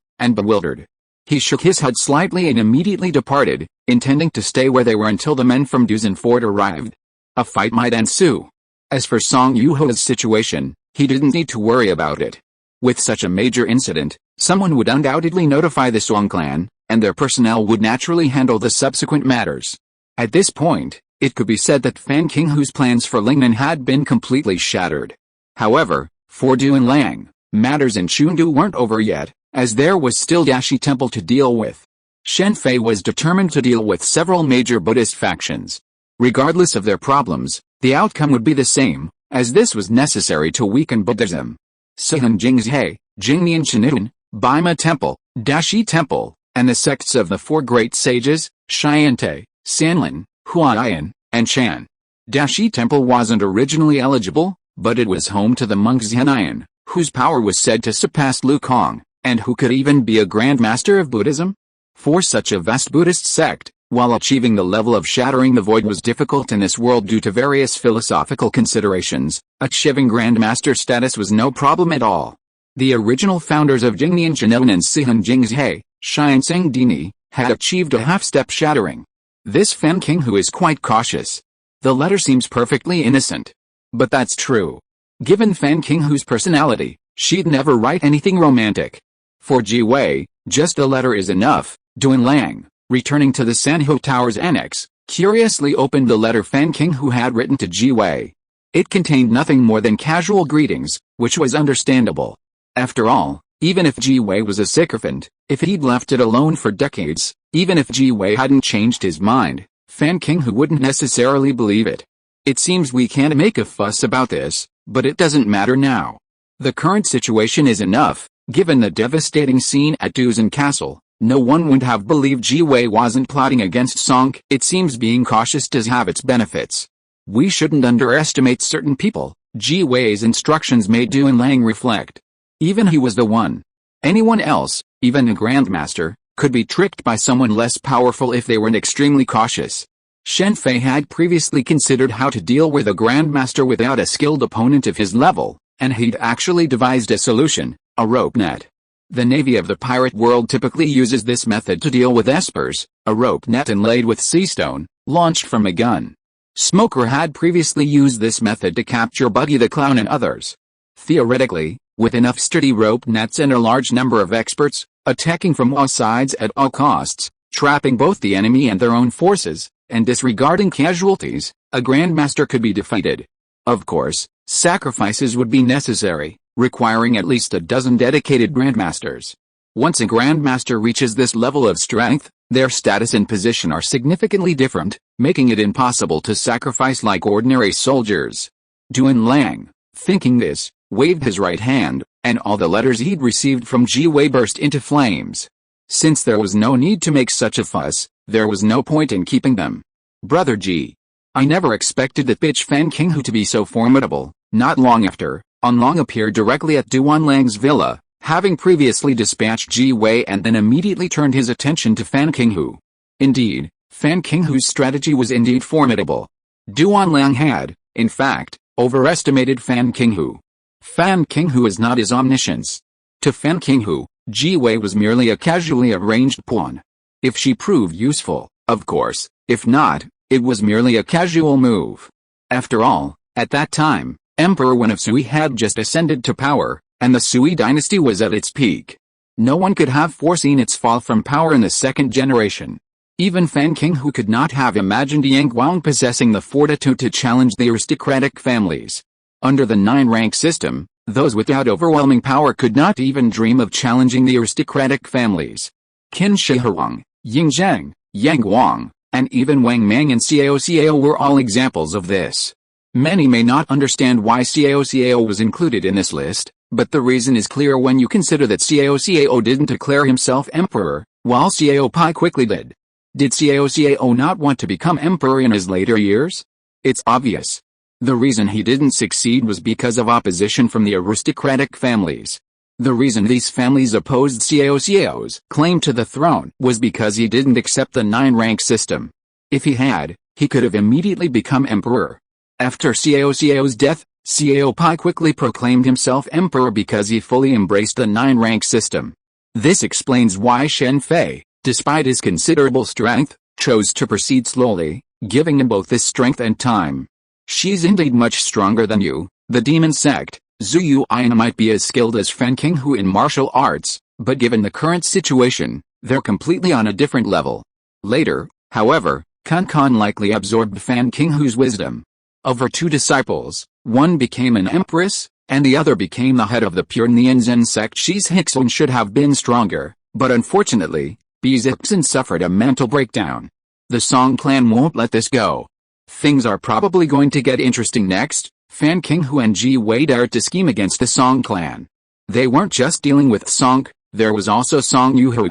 He shook his head slightly and immediately departed, intending to stay where they were until the men from Duzenfort arrived. A fight might ensue. As for Song Yuhua's situation, he didn't need to worry about it. With such a major incident, someone would undoubtedly notify the Song clan, and their personnel would naturally handle the subsequent matters. At this point, it could be said that Fan Qinghu's plans for Lingnan had been completely shattered. However, for Duan Lang, matters in Chengdu weren't over yet, as there was still Dashi Temple to deal with. Shen Fei was determined to deal with several major Buddhist factions. Regardless of their problems, the outcome would be the same, as this was necessary to weaken Buddhism. Sihan Jingzhe, Jingnian Shinitun, Baima Temple, Dashi Temple, and the sects of the four great sages, Shiante, Sanlin, Huaiyan, and Chan. Dashi Temple wasn't originally eligible, but it was home to the monk Zhanayan, whose power was said to surpass Lu Kong, and who could even be a Grand Master of Buddhism. For such a vast Buddhist sect, while achieving the level of shattering the void was difficult in this world due to various philosophical considerations, achieving Grand Master status was no problem at all. The original founders of Jingnian Shinilin and Sihan Jingzhe, Xianseng Dini, had achieved a half-step shattering. This Fan Qinghu is quite cautious. The letter seems perfectly innocent. But that's true. Given Fan Qinghu's personality, she'd never write anything romantic. For Ji Wei, just a letter is enough, Duan Lang, returning to the Sanho Tower's annex, curiously opened the letter Fan Qinghu had written to Ji Wei. It contained nothing more than casual greetings, which was understandable. After all, even if Ji Wei was a sycophant, if he'd left it alone for decades, even if Ji Wei hadn't changed his mind, Fan Qinghu wouldn't necessarily believe it. It seems we can't make a fuss about this, but it doesn't matter now. The current situation is enough. Given the devastating scene at Duzan Castle, no one would have believed Ji Wei wasn't plotting against Song. It seems being cautious does have its benefits. We shouldn't underestimate certain people. Ji Wei's instructions made Duan Lang reflect. Even he was the one. Anyone else, even a grandmaster, could be tricked by someone less powerful if they weren't extremely cautious. Shen Fei had previously considered how to deal with a grandmaster without a skilled opponent of his level, and he'd actually devised a solution, a rope net. The navy of the pirate world typically uses this method to deal with espers, a rope net inlaid with sea stone, launched from a gun. Smoker had previously used this method to capture Buggy the Clown and others. Theoretically, with enough sturdy rope nets and a large number of experts, attacking from all sides at all costs, trapping both the enemy and their own forces, and disregarding casualties, a grandmaster could be defeated. Of course, sacrifices would be necessary, requiring at least a dozen dedicated grandmasters. Once a grandmaster reaches this level of strength, their status and position are significantly different, making it impossible to sacrifice like ordinary soldiers. Duan Lang, thinking this, waved his right hand, and all the letters he'd received from Ji Wei burst into flames. Since there was no need to make such a fuss, there was no point in keeping them. Brother Ji. I never expected that bitch Fan Qinghu to be so formidable. Not long after, An Long appeared directly at Duan Lang's villa, having previously dispatched Ji Wei and then immediately turned his attention to Fan Qinghu. Indeed, Fan Qinghu's strategy was indeed formidable. Duan Lang had, in fact, overestimated Fan Qinghu. Fan Qinghu is not his omniscience. To Fan Qinghu, Ji Wei was merely a casually arranged pawn. If she proved useful, of course, if not, it was merely a casual move. After all, at that time, Emperor Wen of Sui had just ascended to power, and the Sui dynasty was at its peak. No one could have foreseen its fall from power in the second generation. Even Fan Qinghu could not have imagined Yang Guang possessing the fortitude to challenge the aristocratic families. Under the 9-rank system, those without overwhelming power could not even dream of challenging the aristocratic families. Qin Shi Huang, Ying Zheng, Yang Guang, and even Wang Mang and Cao were all examples of this. Many may not understand why Cao was included in this list, but the reason is clear when you consider that Cao didn't declare himself emperor, while Cao Pi quickly did. Did Cao not want to become emperor in his later years? It's obvious. The reason he didn't succeed was because of opposition from the aristocratic families. The reason these families opposed Cao's claim to the throne was because he didn't accept the 9-rank system. If he had, he could have immediately become emperor. After Cao's death, Cao Pi quickly proclaimed himself emperor because he fully embraced the 9-rank system. This explains why Shen Fei, despite his considerable strength, chose to proceed slowly, giving him both this strength and time. She's indeed much stronger than you, the demon sect. Zhu Yuan might be as skilled as Fan Qinghu in martial arts, but given the current situation, they're completely on a different level. Later, however, Kan likely absorbed Fan Qinghu's wisdom. Of her 2 disciples, one became an empress, and the other became the head of the pure Nianzhen sect. Hixun should have been stronger, but unfortunately, Hixun suffered a mental breakdown. The Song clan won't let this go. Things are probably going to get interesting next. Fan Qinghu and Ji Wei dared to scheme against the Song clan. They weren't just dealing with Song, there was also Song Yuhu.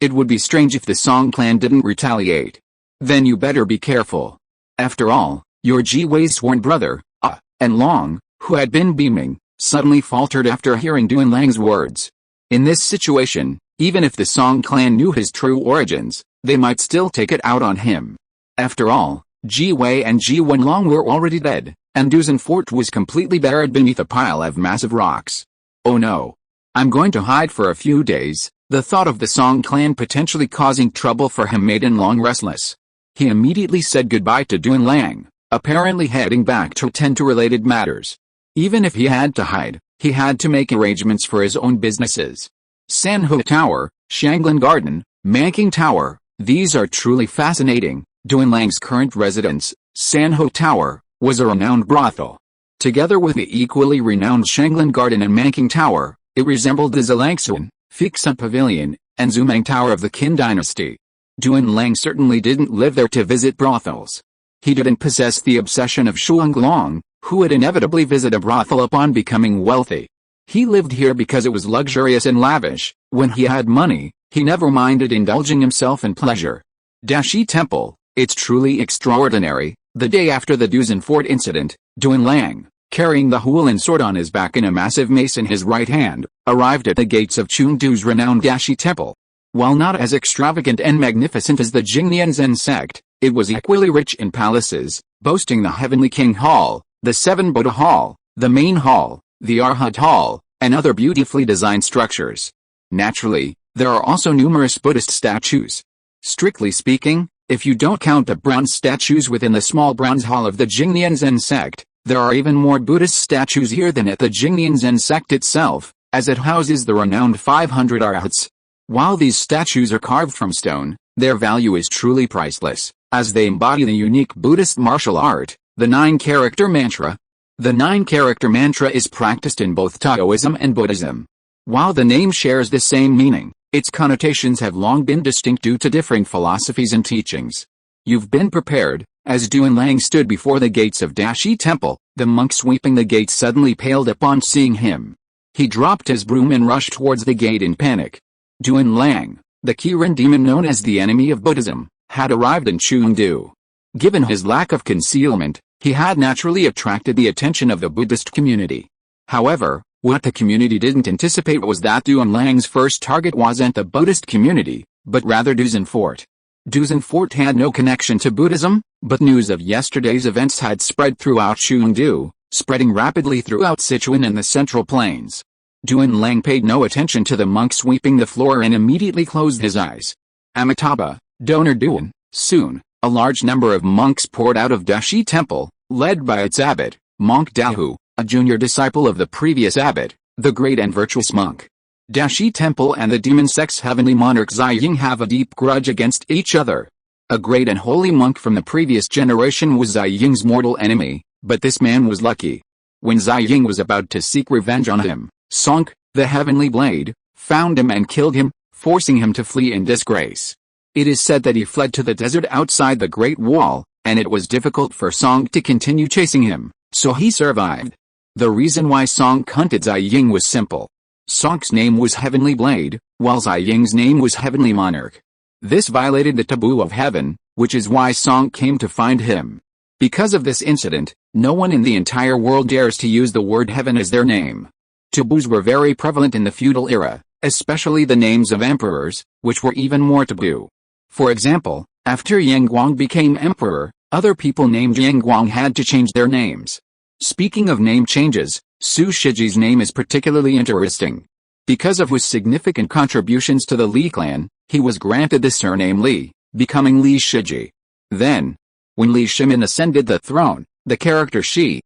It would be strange if the Song clan didn't retaliate. Then you better be careful. After all, your Ji Wei's sworn brother, and Long, who had been beaming, suddenly faltered after hearing Duan Lang's words. In this situation, even if the Song clan knew his true origins, they might still take it out on him. After all, Ji Wei and Ji Wenlong were already dead, and Duzan Fort was completely buried beneath a pile of massive rocks. Oh no. I'm going to hide for a few days. The thought of the Song clan potentially causing trouble for him made Long restless. He immediately said goodbye to Duan Lang, apparently heading back to tend to related matters. Even if he had to hide, he had to make arrangements for his own businesses. Sanho Tower, Shanglin Garden, Manking Tower. These are truly fascinating. Duan Lang's current residence, Sanho Tower, was a renowned brothel. Together with the equally renowned Shanglin Garden and Manking Tower, it resembled the Zilangsuan, Fixun Pavilion, and Zumang Tower of the Qin dynasty. Duan Lang certainly didn't live there to visit brothels. He didn't possess the obsession of Shuanglong, who would inevitably visit a brothel upon becoming wealthy. He lived here because it was luxurious and lavish. When he had money, he never minded indulging himself in pleasure. Dashi Temple. It's truly extraordinary. The day after the Duzan Fort incident, Duan Lang, carrying the Hualin sword on his back and a massive mace in his right hand, arrived at the gates of Chengdu's renowned Dashi Temple. While not as extravagant and magnificent as the Jingnian Zen sect, it was equally rich in palaces, boasting the Heavenly King Hall, the Seven Buddha Hall, the Main Hall, the Arhat Hall, and other beautifully designed structures. Naturally, there are also numerous Buddhist statues. Strictly speaking, if you don't count the bronze statues within the small bronze hall of the Jingnian Zen sect, there are even more Buddhist statues here than at the Jingnian Zen sect itself, as it houses the renowned 500 arhats. While these statues are carved from stone, their value is truly priceless, as they embody the unique Buddhist martial art, the 9-character mantra. The 9-character mantra is practiced in both Taoism and Buddhism. While the name shares the same meaning, its connotations have long been distinct due to differing philosophies and teachings. You've been prepared. As Duan Lang stood before the gates of Dashi Temple, the monk sweeping the gate suddenly paled upon seeing him. He dropped his broom and rushed towards the gate in panic. Duan Lang, the Kirin demon known as the enemy of Buddhism, had arrived in Chengdu. Given his lack of concealment, he had naturally attracted the attention of the Buddhist community. However, what the community didn't anticipate was that Duan Lang's first target wasn't the Buddhist community, but rather Duzan Fort. Duzan Fort had no connection to Buddhism, but news of yesterday's events had spread throughout Chengdu, spreading rapidly throughout Sichuan and the Central Plains. Duan Lang paid no attention to the monk sweeping the floor and immediately closed his eyes. Amitabha, Donor Duan. Soon, a large number of monks poured out of Dashi Temple, led by its abbot, Monk Dahu, a junior disciple of the previous abbot, the great and virtuous monk. Dashi Temple and the demon sect's heavenly monarch Zai Ying have a deep grudge against each other. A great and holy monk from the previous generation was Zai Ying's mortal enemy, but this man was lucky. When Zai Ying was about to seek revenge on him, Song, the heavenly blade, found him and killed him, forcing him to flee in disgrace. It is said that he fled to the desert outside the Great Wall, and it was difficult for Song to continue chasing him, so he survived. The reason why Song hunted Zai Ying was simple. Song's name was Heavenly Blade, while Zai Ying's name was Heavenly Monarch. This violated the taboo of heaven, which is why Song came to find him. Because of this incident, no one in the entire world dares to use the word heaven as their name. Taboos were very prevalent in the feudal era, especially the names of emperors, which were even more taboo. For example, after Yang Guang became emperor, other people named Yang Guang had to change their names. Speaking of name changes, Su Shiji's name is particularly interesting. Because of his significant contributions to the Li clan, he was granted the surname Li, becoming Li Shiji. Then, when Li Shimin ascended the throne, the character Shi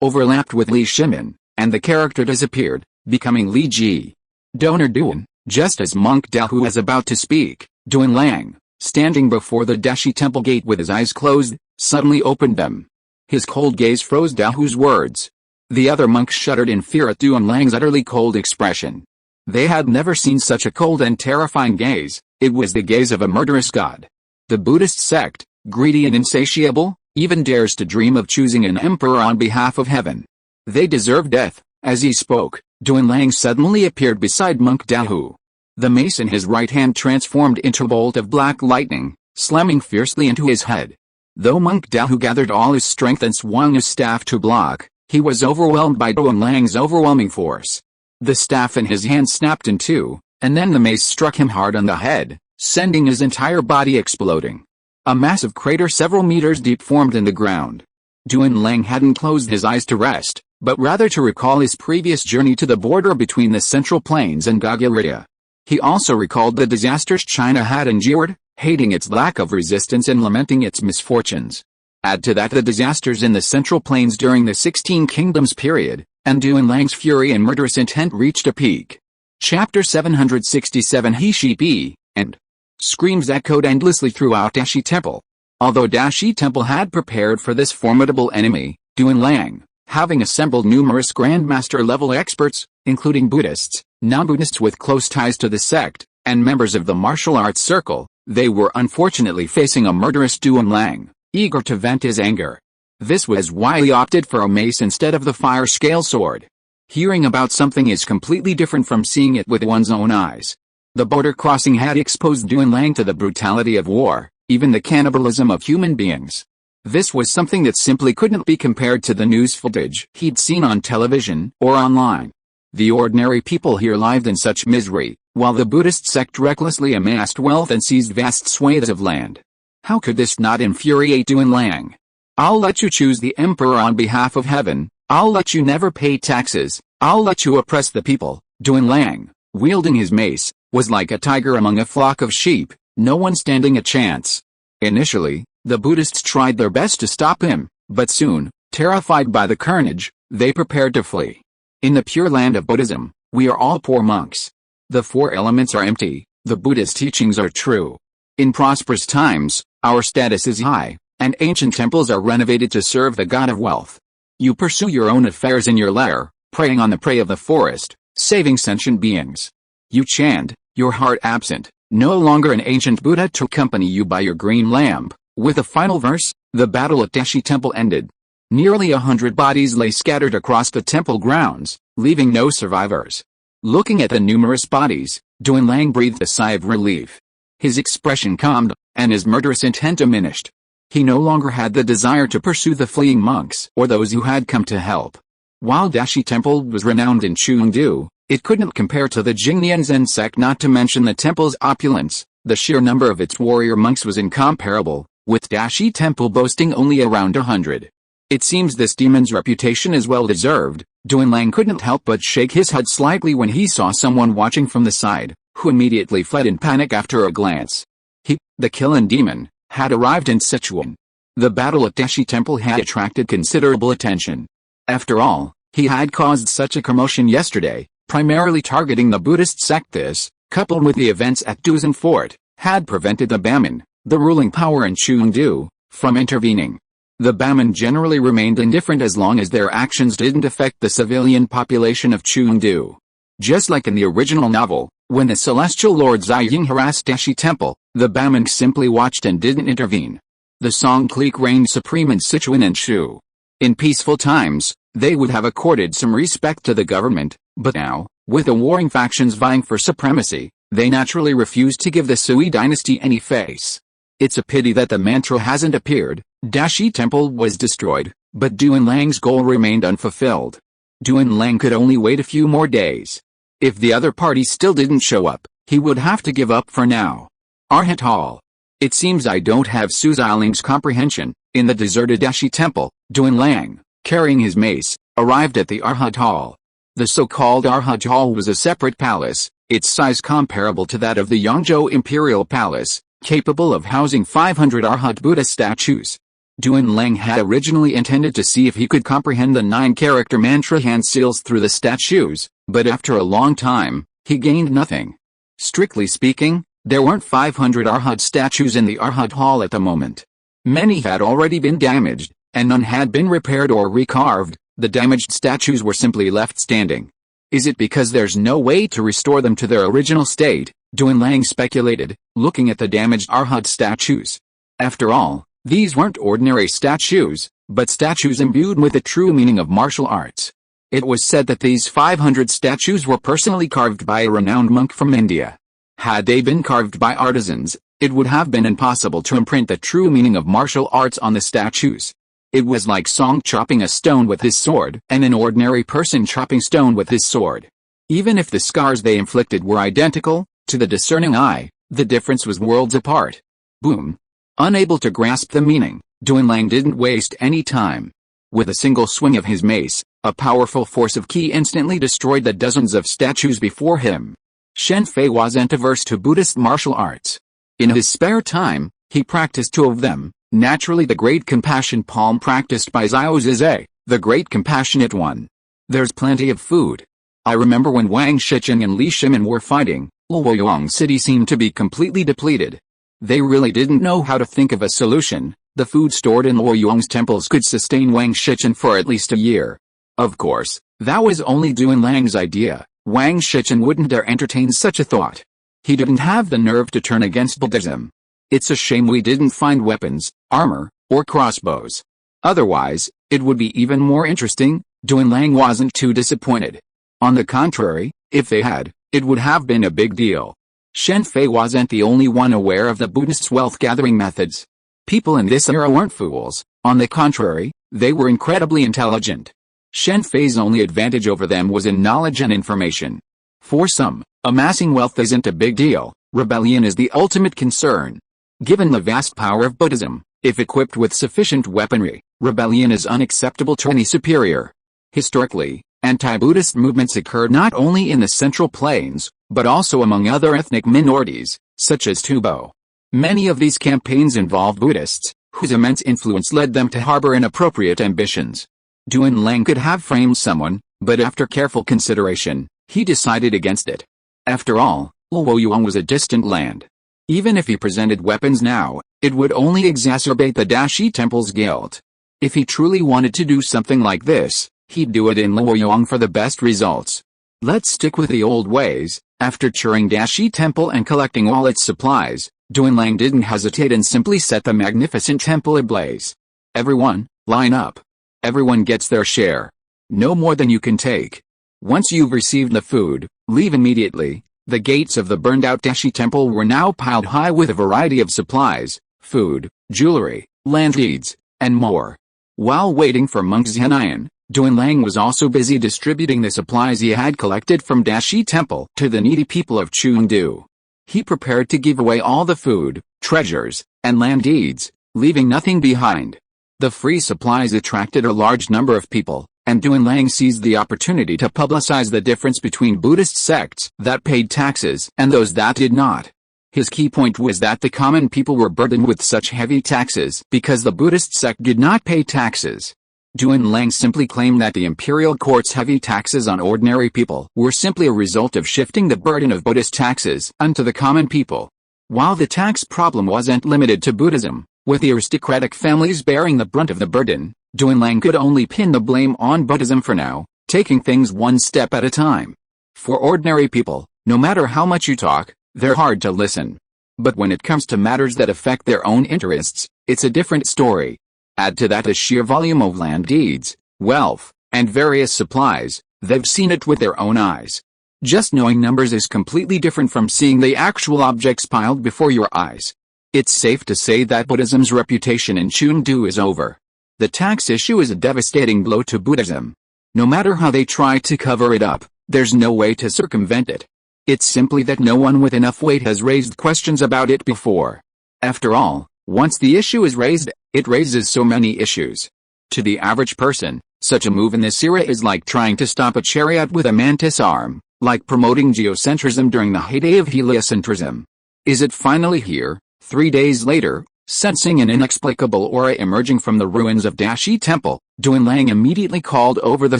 overlapped with Li Shimin, and the character disappeared, becoming Li Ji. Donor Duan. Just as Monk Dahu was about to speak, Duan Lang, standing before the Dashi Temple gate with his eyes closed, suddenly opened them. His cold gaze froze Dahu's words. The other monks shuddered in fear at Duan Lang's utterly cold expression. They had never seen such a cold and terrifying gaze. It was the gaze of a murderous god. The Buddhist sect, greedy and insatiable, even dares to dream of choosing an emperor on behalf of heaven. They deserve death. As he spoke, Duan Lang suddenly appeared beside Monk Dahu. The mace in his right hand transformed into a bolt of black lightning, slamming fiercely into his head. Though Monk Dahu gathered all his strength and swung his staff to block, he was overwhelmed by Duan Lang's overwhelming force. The staff in his hand snapped in two, and then the mace struck him hard on the head, sending his entire body exploding. A massive crater several meters deep formed in the ground. Duan Lang hadn't closed his eyes to rest, but rather to recall his previous journey to the border between the Central Plains and Goguryeo. He also recalled the disasters China had endured, hating its lack of resistance and lamenting its misfortunes. Add to that the disasters in the Central Plains during the 16 Kingdoms period, and Duan Lang's fury and murderous intent reached a peak. Chapter 767 He Shi Bi, End. Screams echoed endlessly throughout Dashi Temple. Although Dashi Temple had prepared for this formidable enemy, Duan Lang, having assembled numerous Grandmaster-level experts, including Buddhists, non-Buddhists with close ties to the sect, and members of the martial arts circle, they were unfortunately facing a murderous Duan Lang, eager to vent his anger. This was why he opted for a mace instead of the fire scale sword. Hearing about something is completely different from seeing it with one's own eyes. The border crossing had exposed Duan Lang to the brutality of war, even the cannibalism of human beings. This was something that simply couldn't be compared to the news footage he'd seen on television or online. The ordinary people here lived in such misery, while the Buddhist sect recklessly amassed wealth and seized vast swathes of land. How could this not infuriate Duan Lang? I'll let you choose the emperor on behalf of heaven, I'll let you never pay taxes, I'll let you oppress the people. Duan Lang, wielding his mace, was like a tiger among a flock of sheep, no one standing a chance. Initially, the Buddhists tried their best to stop him, but soon, terrified by the carnage, they prepared to flee. In the pure land of Buddhism, we are all poor monks. The four elements are empty, the Buddhist teachings are true. In prosperous times, our status is high, and ancient temples are renovated to serve the god of wealth. You pursue your own affairs in your lair, preying on the prey of the forest, saving sentient beings. You chant, your heart absent, no longer an ancient Buddha to accompany you by your green lamp. With a final verse, the battle at Dashi Temple ended. Nearly 100 bodies lay scattered across the temple grounds, leaving no survivors. Looking at the numerous bodies, Duan Lang breathed a sigh of relief. His expression calmed, and his murderous intent diminished. He no longer had the desire to pursue the fleeing monks or those who had come to help. While Dashi Temple was renowned in Chengdu, it couldn't compare to the Jingnian Zen sect, not to mention the temple's opulence. The sheer number of its warrior monks was incomparable, with Dashi Temple boasting only around 100. It seems this demon's reputation is well deserved. Duan Lang couldn't help but shake his head slightly when he saw someone watching from the side, who immediately fled in panic after a glance. He, the Killing Demon, had arrived in Sichuan. The battle at Dashi Temple had attracted considerable attention. After all, he had caused such a commotion yesterday, primarily targeting the Buddhist sect. This, coupled with the events at Duzan Fort, had prevented the Baman, the ruling power in Chengdu, from intervening. The Baman generally remained indifferent as long as their actions didn't affect the civilian population of Chengdu. Just like in the original novel, when the celestial Lord Ziying harassed Dashi Temple, the Baman simply watched and didn't intervene. The Song clique reigned supreme in Sichuan and Shu. In peaceful times, they would have accorded some respect to the government, but now, with the warring factions vying for supremacy, they naturally refused to give the Sui dynasty any face. It's a pity that the mantra hasn't appeared. Dashi Temple was destroyed, but Duan Lang's goal remained unfulfilled. Duan Lang could only wait a few more days. If the other party still didn't show up, he would have to give up for now. Arhat Hall. It seems I don't have Su Ziling's comprehension. In the deserted Dashi Temple, Duan Lang, carrying his mace, arrived at the Arhat Hall. The so-called Arhat Hall was a separate palace, its size comparable to that of the Yangzhou Imperial Palace, capable of housing 500 Arhat Buddha statues. Duan Lang had originally intended to see if he could comprehend the 9-character mantra hand seals through the statues, but after a long time, he gained nothing. Strictly speaking, there weren't 500 Arhat statues in the Arhat Hall at the moment. Many had already been damaged, and none had been repaired or recarved. The damaged statues were simply left standing. Is it because there's no way to restore them to their original state? Duan Lang speculated, looking at the damaged Arhat statues. After all, these weren't ordinary statues, but statues imbued with the true meaning of martial arts. It was said that these 500 statues were personally carved by a renowned monk from India. Had they been carved by artisans, it would have been impossible to imprint the true meaning of martial arts on the statues. It was like Song chopping a stone with his sword and an ordinary person chopping stone with his sword. Even if the scars they inflicted were identical, to the discerning eye, the difference was worlds apart. Boom. Unable to grasp the meaning, Duan Lang didn't waste any time. With a single swing of his mace, a powerful force of ki instantly destroyed the dozens of statues before him. Shen Fei wasn't averse to Buddhist martial arts. In his spare time, he practiced 2 of them, naturally the Great Compassion Palm practiced by Xiao Zizhe, the Great Compassionate One. There's plenty of food. I remember when Wang Shiqing and Li Shimin were fighting, Luoyang City seemed to be completely depleted. They really didn't know how to think of a solution. The food stored in Luoyang's temples could sustain Wang Shichen for at least a year. Of course, that was only Duan Lang's idea. Wang Shichen wouldn't dare entertain such a thought. He didn't have the nerve to turn against Buddhism. It's a shame we didn't find weapons, armor, or crossbows. Otherwise, it would be even more interesting. Duan Lang wasn't too disappointed. On the contrary, if they had, it would have been a big deal. Shen Fei wasn't the only one aware of the Buddhists' wealth-gathering methods. People in this era weren't fools. On the contrary, they were incredibly intelligent. Shen Fei's only advantage over them was in knowledge and information. For some, amassing wealth isn't a big deal. Rebellion is the ultimate concern. Given the vast power of Buddhism, if equipped with sufficient weaponry, rebellion is unacceptable to any superior. Historically, anti-Buddhist movements occurred not only in the Central Plains, but also among other ethnic minorities, such as Tubo. Many of these campaigns involved Buddhists, whose immense influence led them to harbor inappropriate ambitions. Duan Lang could have framed someone, but after careful consideration, he decided against it. After all, Luoyang was a distant land. Even if he presented weapons now, it would only exacerbate the Dashi Temple's guilt. If he truly wanted to do something like this, he'd do it in Luoyang for the best results. Let's stick with the old ways. After touring Dashi Temple and collecting all its supplies, Duan Lang didn't hesitate and simply set the magnificent temple ablaze. Everyone, line up. Everyone gets their share. No more than you can take. Once you've received the food, leave immediately. The gates of the burned-out Dashi Temple were now piled high with a variety of supplies, food, jewelry, land deeds, and more. While waiting for Monk Xianyan, Duan Lang was also busy distributing the supplies he had collected from Dashi Temple to the needy people of Chengdu. He prepared to give away all the food, treasures, and land deeds, leaving nothing behind. The free supplies attracted a large number of people, and Duan Lang seized the opportunity to publicize the difference between Buddhist sects that paid taxes and those that did not. His key point was that the common people were burdened with such heavy taxes because the Buddhist sect did not pay taxes. Duan Lang simply claimed that the imperial court's heavy taxes on ordinary people were simply a result of shifting the burden of Buddhist taxes onto the common people. While the tax problem wasn't limited to Buddhism, with the aristocratic families bearing the brunt of the burden, Duan Lang could only pin the blame on Buddhism for now, taking things one step at a time. For ordinary people, no matter how much you talk, they're hard to listen. But when it comes to matters that affect their own interests, it's a different story. Add to that the sheer volume of land deeds, wealth, and various supplies, they've seen it with their own eyes. Just knowing numbers is completely different from seeing the actual objects piled before your eyes. It's safe to say that Buddhism's reputation in Chengdu is over. The tax issue is a devastating blow to Buddhism. No matter how they try to cover it up, there's no way to circumvent it. It's simply that no one with enough weight has raised questions about it before. After all, once the issue is raised, it raises so many issues. To the average person, such a move in this era is like trying to stop a chariot with a mantis arm, like promoting geocentrism during the heyday of heliocentrism. Is it finally here? 3 days later, sensing an inexplicable aura emerging from the ruins of Dashi Temple, Duan Lang immediately called over the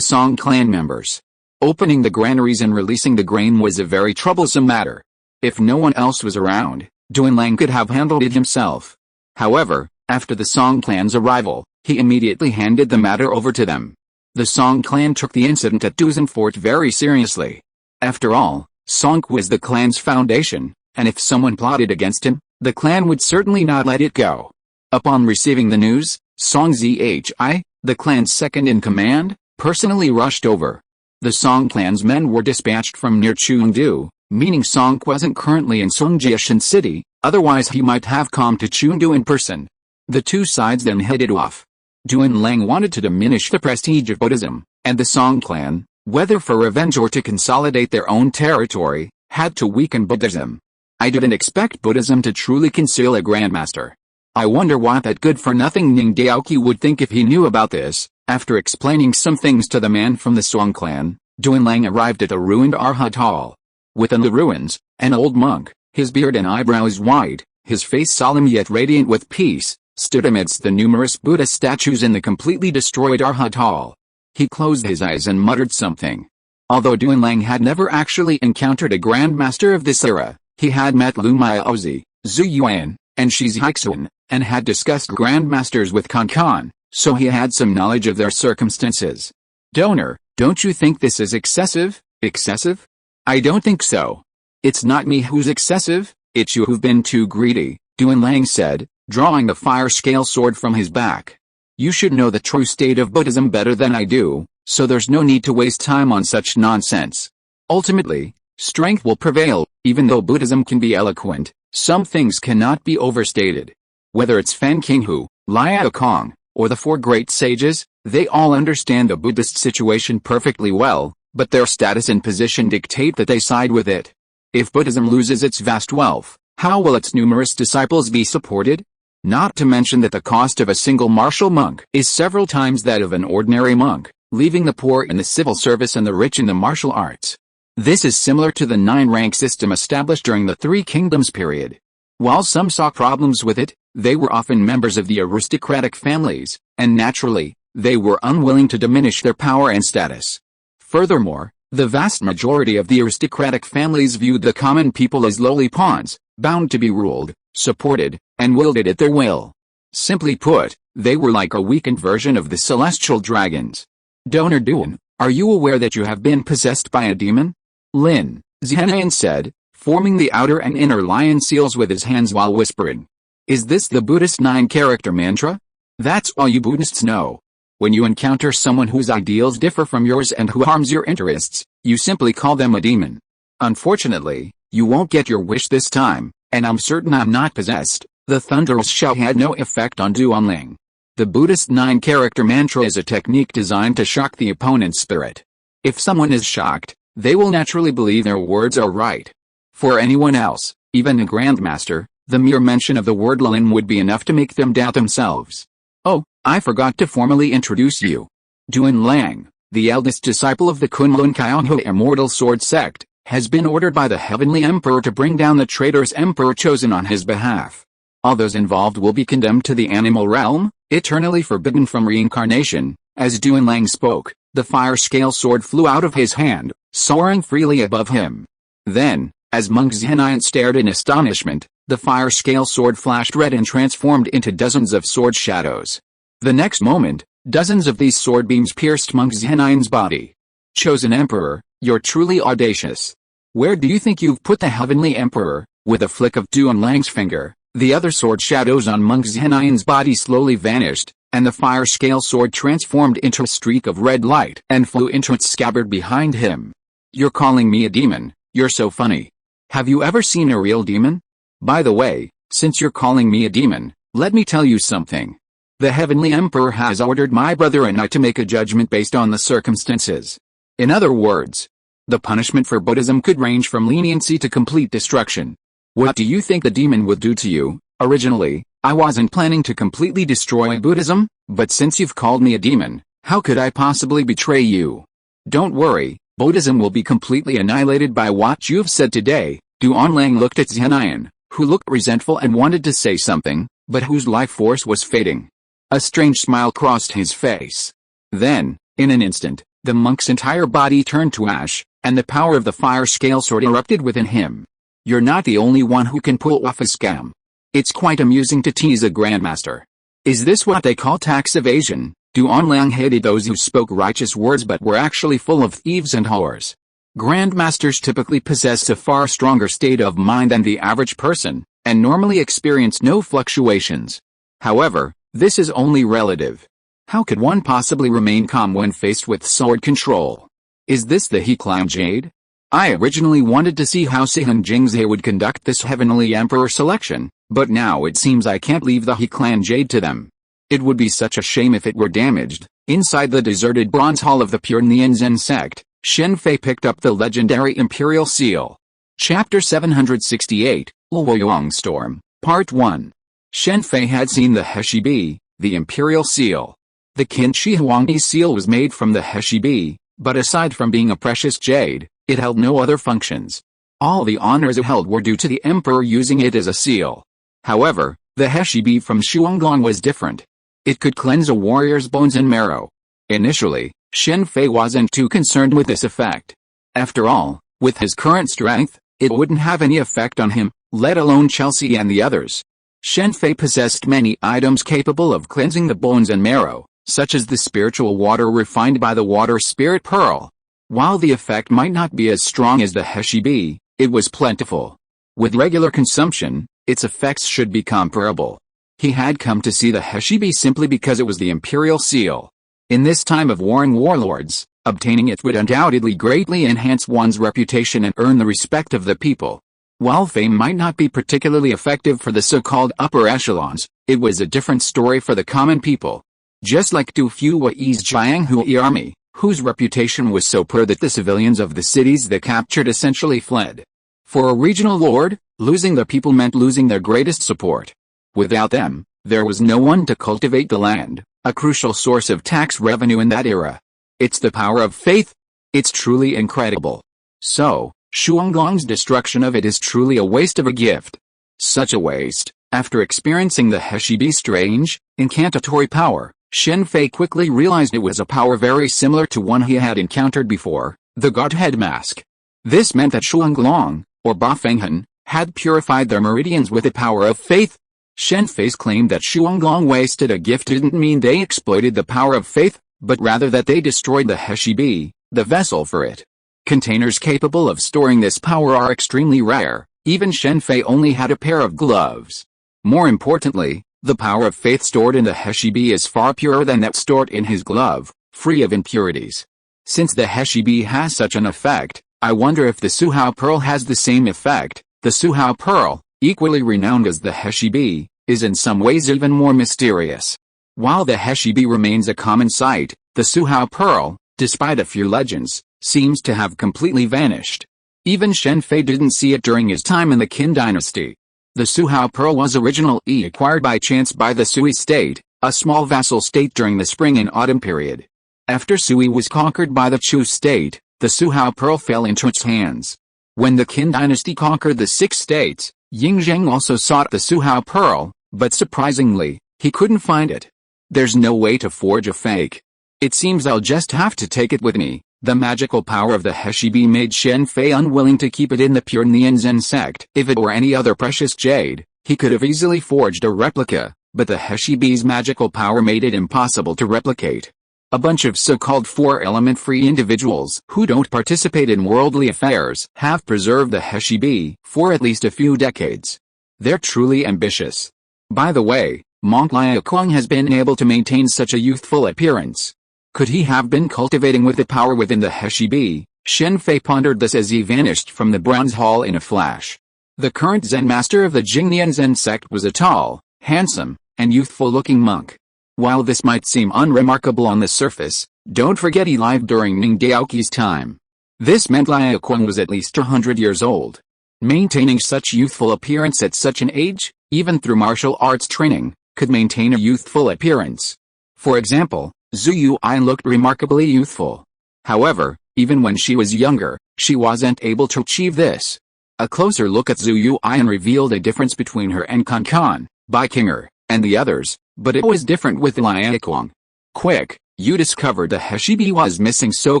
Song clan members. Opening the granaries and releasing the grain was a very troublesome matter. If no one else was around, Duan Lang could have handled it himself. However, after the Song clan's arrival, he immediately handed the matter over to them. The Song clan took the incident at Dusan Fort very seriously. After all, Song was the clan's foundation, and if someone plotted against him, the clan would certainly not let it go. Upon receiving the news, Song Zhi, the clan's second-in-command, personally rushed over. The Song clan's men were dispatched from near Chengdu, meaning Song wasn't currently in Songjiashan City, otherwise he might have come to Chengdu in person. The two sides then headed off. Duan Lang wanted to diminish the prestige of Buddhism, and the Song clan, whether for revenge or to consolidate their own territory, had to weaken Buddhism. I didn't expect Buddhism to truly conceal a grandmaster. I wonder what that good-for-nothing Ning Daoqi would think if he knew about this. After explaining some things to the man from the Song clan, Duan Lang arrived at a ruined Arhat Hall. Within the ruins, an old monk, his beard and eyebrows wide, his face solemn yet radiant with peace, stood amidst the numerous Buddha statues in the completely destroyed Arhat Hall. He closed his eyes and muttered something. Although Duanlang had never actually encountered a grandmaster of this era, he had met Lu Miaozi, Zhu Yuan, and Shi Zixuan, and had discussed grandmasters with Kan Kan, so he had some knowledge of their circumstances. Donor, don't you think this is excessive? Excessive? I don't think so. It's not me who's excessive, it's you who've been too greedy, Duanlang said, drawing the fire scale sword from his back. You should know the true state of Buddhism better than I do, so there's no need to waste time on such nonsense. Ultimately, strength will prevail. Even though Buddhism can be eloquent, some things cannot be overstated. Whether it's Fan Qinghu, Liao Kong, or the four great sages, they all understand the Buddhist situation perfectly well, but their status and position dictate that they side with it. If Buddhism loses its vast wealth, how will its numerous disciples be supported? Not to mention that the cost of a single martial monk is several times that of an ordinary monk, leaving the poor in the civil service and the rich in the martial arts. This is similar to the 9-rank system established during the Three Kingdoms period. While some saw problems with it, they were often members of the aristocratic families, and naturally, they were unwilling to diminish their power and status. Furthermore, the vast majority of the aristocratic families viewed the common people as lowly pawns, bound to be ruled, supported, and wielded at their will. Simply put, they were like a weakened version of the celestial dragons. Donor Duan, are you aware that you have been possessed by a demon? Lin Zhenan said, forming the outer and inner lion seals with his hands while whispering. Is this the Buddhist 9-character mantra? That's all you Buddhists know. When you encounter someone whose ideals differ from yours and who harms your interests, you simply call them a demon. Unfortunately, you won't get your wish this time, and I'm certain I'm not possessed. The thunderous shout had no effect on Duanlang. The Buddhist 9-character mantra is a technique designed to shock the opponent's spirit. If someone is shocked, they will naturally believe their words are right. For anyone else, even a grandmaster, the mere mention of the word Lin would be enough to make them doubt themselves. Oh, I forgot to formally introduce you. Duanlang, the eldest disciple of the Kunlun Qianhu Immortal Sword Sect, has been ordered by the Heavenly Emperor to bring down the traitorous emperor chosen on his behalf. All those involved will be condemned to the animal realm, eternally forbidden from reincarnation. As Duanlang spoke, the fire scale sword flew out of his hand, soaring freely above him. Then, as Monk Zhenyan stared in astonishment, the fire scale sword flashed red and transformed into dozens of sword shadows. The next moment, dozens of these sword beams pierced Monk Zhenyan's body. Chosen Emperor, you're truly audacious. Where do you think you've put the Heavenly Emperor? With a flick of Duanlang's finger, the other sword shadows on Monk Zhenyan's body slowly vanished, and the fire scale sword transformed into a streak of red light and flew into its scabbard behind him. You're calling me a demon? You're so funny. Have you ever seen a real demon? By the way, since you're calling me a demon, let me tell you something. The Heavenly Emperor has ordered my brother and I to make a judgment based on the circumstances. In other words, the punishment for Buddhism could range from leniency to complete destruction. What do you think the demon would do to you? Originally, I wasn't planning to completely destroy Buddhism, but since you've called me a demon, how could I possibly betray you? Don't worry, Buddhism will be completely annihilated by what you've said today. Duanlang looked at Zhenyan, who looked resentful and wanted to say something, but whose life force was fading. A strange smile crossed his face. Then, in an instant, the monk's entire body turned to ash, and the power of the fire scale sword erupted within him. You're not the only one who can pull off a scam. It's quite amusing to tease a grandmaster. Is this what they call tax evasion? Duanlang hated those who spoke righteous words but were actually full of thieves and whores. Grandmasters typically possess a far stronger state of mind than the average person, and normally experience no fluctuations. However, this is only relative. How could one possibly remain calm when faced with sword control? Is this the He Clan Jade? I originally wanted to see how Sihan Jingze would conduct this Heavenly Emperor selection, but now it seems I can't leave the He Clan Jade to them. It would be such a shame if it were damaged. Inside the deserted bronze hall of the pure Nianzhen sect, Shen Fei picked up the legendary Imperial Seal. Chapter 768, Luoyang Storm, Part 1. Shen Fei had seen the He-Shi-Bi, the Imperial Seal. The Qinjet Huangdi seal was made from the He-Shi-Bi, but aside from being a precious jade, it held no other functions. All the honors it held were due to the Emperor using it as a seal. However, the He-Shi-Bi from Shuangdong was different. It could cleanse a warrior's bones and marrow. Initially, Shen Fei wasn't too concerned with this effect, After all, with his current strength, it wouldn't have any effect on him, let alone Chelsea and the others. Shen Fei possessed many items capable of cleansing the bones and marrow, such as the spiritual water refined by the water spirit pearl. While the effect might not be as strong as the S.H.I.E.L.D, it was plentiful. With regular consumption, its effects should be comparable. He had come to see the S.H.I.E.L.D simply because it was the imperial seal. In this time of warring warlords, obtaining it would undoubtedly greatly enhance one's reputation and earn the respect of the people. While fame might not be particularly effective for the so-called upper echelons, it was a different story for the common people. Just like Du Fui's Jianghui army, whose reputation was so poor that the civilians of the cities they captured essentially fled. For a regional lord, losing the people meant losing their greatest support. Without them, there was no one to cultivate the land, a crucial source of tax revenue in that era. It's the power of faith. It's truly incredible. So, Shuanglong's destruction of it is truly a waste of a gift. Such a waste. After experiencing the S.H.I.E.L.D's strange, incantatory power, Shen Fei quickly realized it was a power very similar to one he had encountered before, the Godhead Mask. This meant that Shuanglong, or Ba Fenghan, had purified their meridians with the power of faith. Shen Fei's claim that Shuanglong wasted a gift didn't mean they exploited the power of faith, but rather that they destroyed the S.H.I.E.L.D, the vessel for it. Containers capable of storing this power are extremely rare. Even Shen Fei only had a pair of gloves. More importantly, the power of faith stored in the S.H.I.E.L.D is far purer than that stored in his glove, free of impurities. Since the S.H.I.E.L.D has such an effect, I wonder if the Su-Hao Pearl has the same effect. The Su-Hao Pearl, equally renowned as the S.H.I.E.L.D, is in some ways even more mysterious. While the S.H.I.E.L.D remains a common sight, the Su-Hao Pearl, despite a few legends, seems to have completely vanished. Even Shen Fei didn't see it during his time in the Qin dynasty. The Su-Hao Pearl was originally acquired by chance by the Sui state, a small vassal state during the spring and autumn period. After Sui was conquered by the Chu state, the Su-Hao Pearl fell into its hands. When the Qin dynasty conquered the 6 states, Yingzheng also sought the Su-Hao Pearl, but surprisingly, he couldn't find it. There's no way to forge a fake. It seems I'll just have to take it with me. The magical power of the S.H.I.E.L.D made Shen Fei unwilling to keep it in the pure Nianzhen sect. If it were any other precious jade, he could have easily forged a replica, but the S.H.I.E.L.D's magical power made it impossible to replicate. A bunch of so-called 4-element-free individuals who don't participate in worldly affairs have preserved the S.H.I.E.L.D for at least a few decades. They're truly ambitious. By the way, Monk Liaokuang has been able to maintain such a youthful appearance. Could he have been cultivating with the power within the S.H.I.E.L.D? Shen Fei pondered this as he vanished from the bronze hall in a flash. The current Zen master of the Jingnian Zen sect was a tall, handsome, and youthful-looking monk. While this might seem unremarkable on the surface, don't forget he lived during Ning Daoqi's time. This meant Liaokuang was at least 100 years old. Maintaining such youthful appearance at such an age, even through martial arts training, could maintain a youthful appearance. For example, Zhu Yuan looked remarkably youthful. However, even when she was younger, she wasn't able to achieve this. A closer look at Zhu Yuan revealed a difference between her and Kan, Bai Qinger, and the others, but it was different with Liaokuang. Quick, you discovered the S.H.I.E.L.D was missing so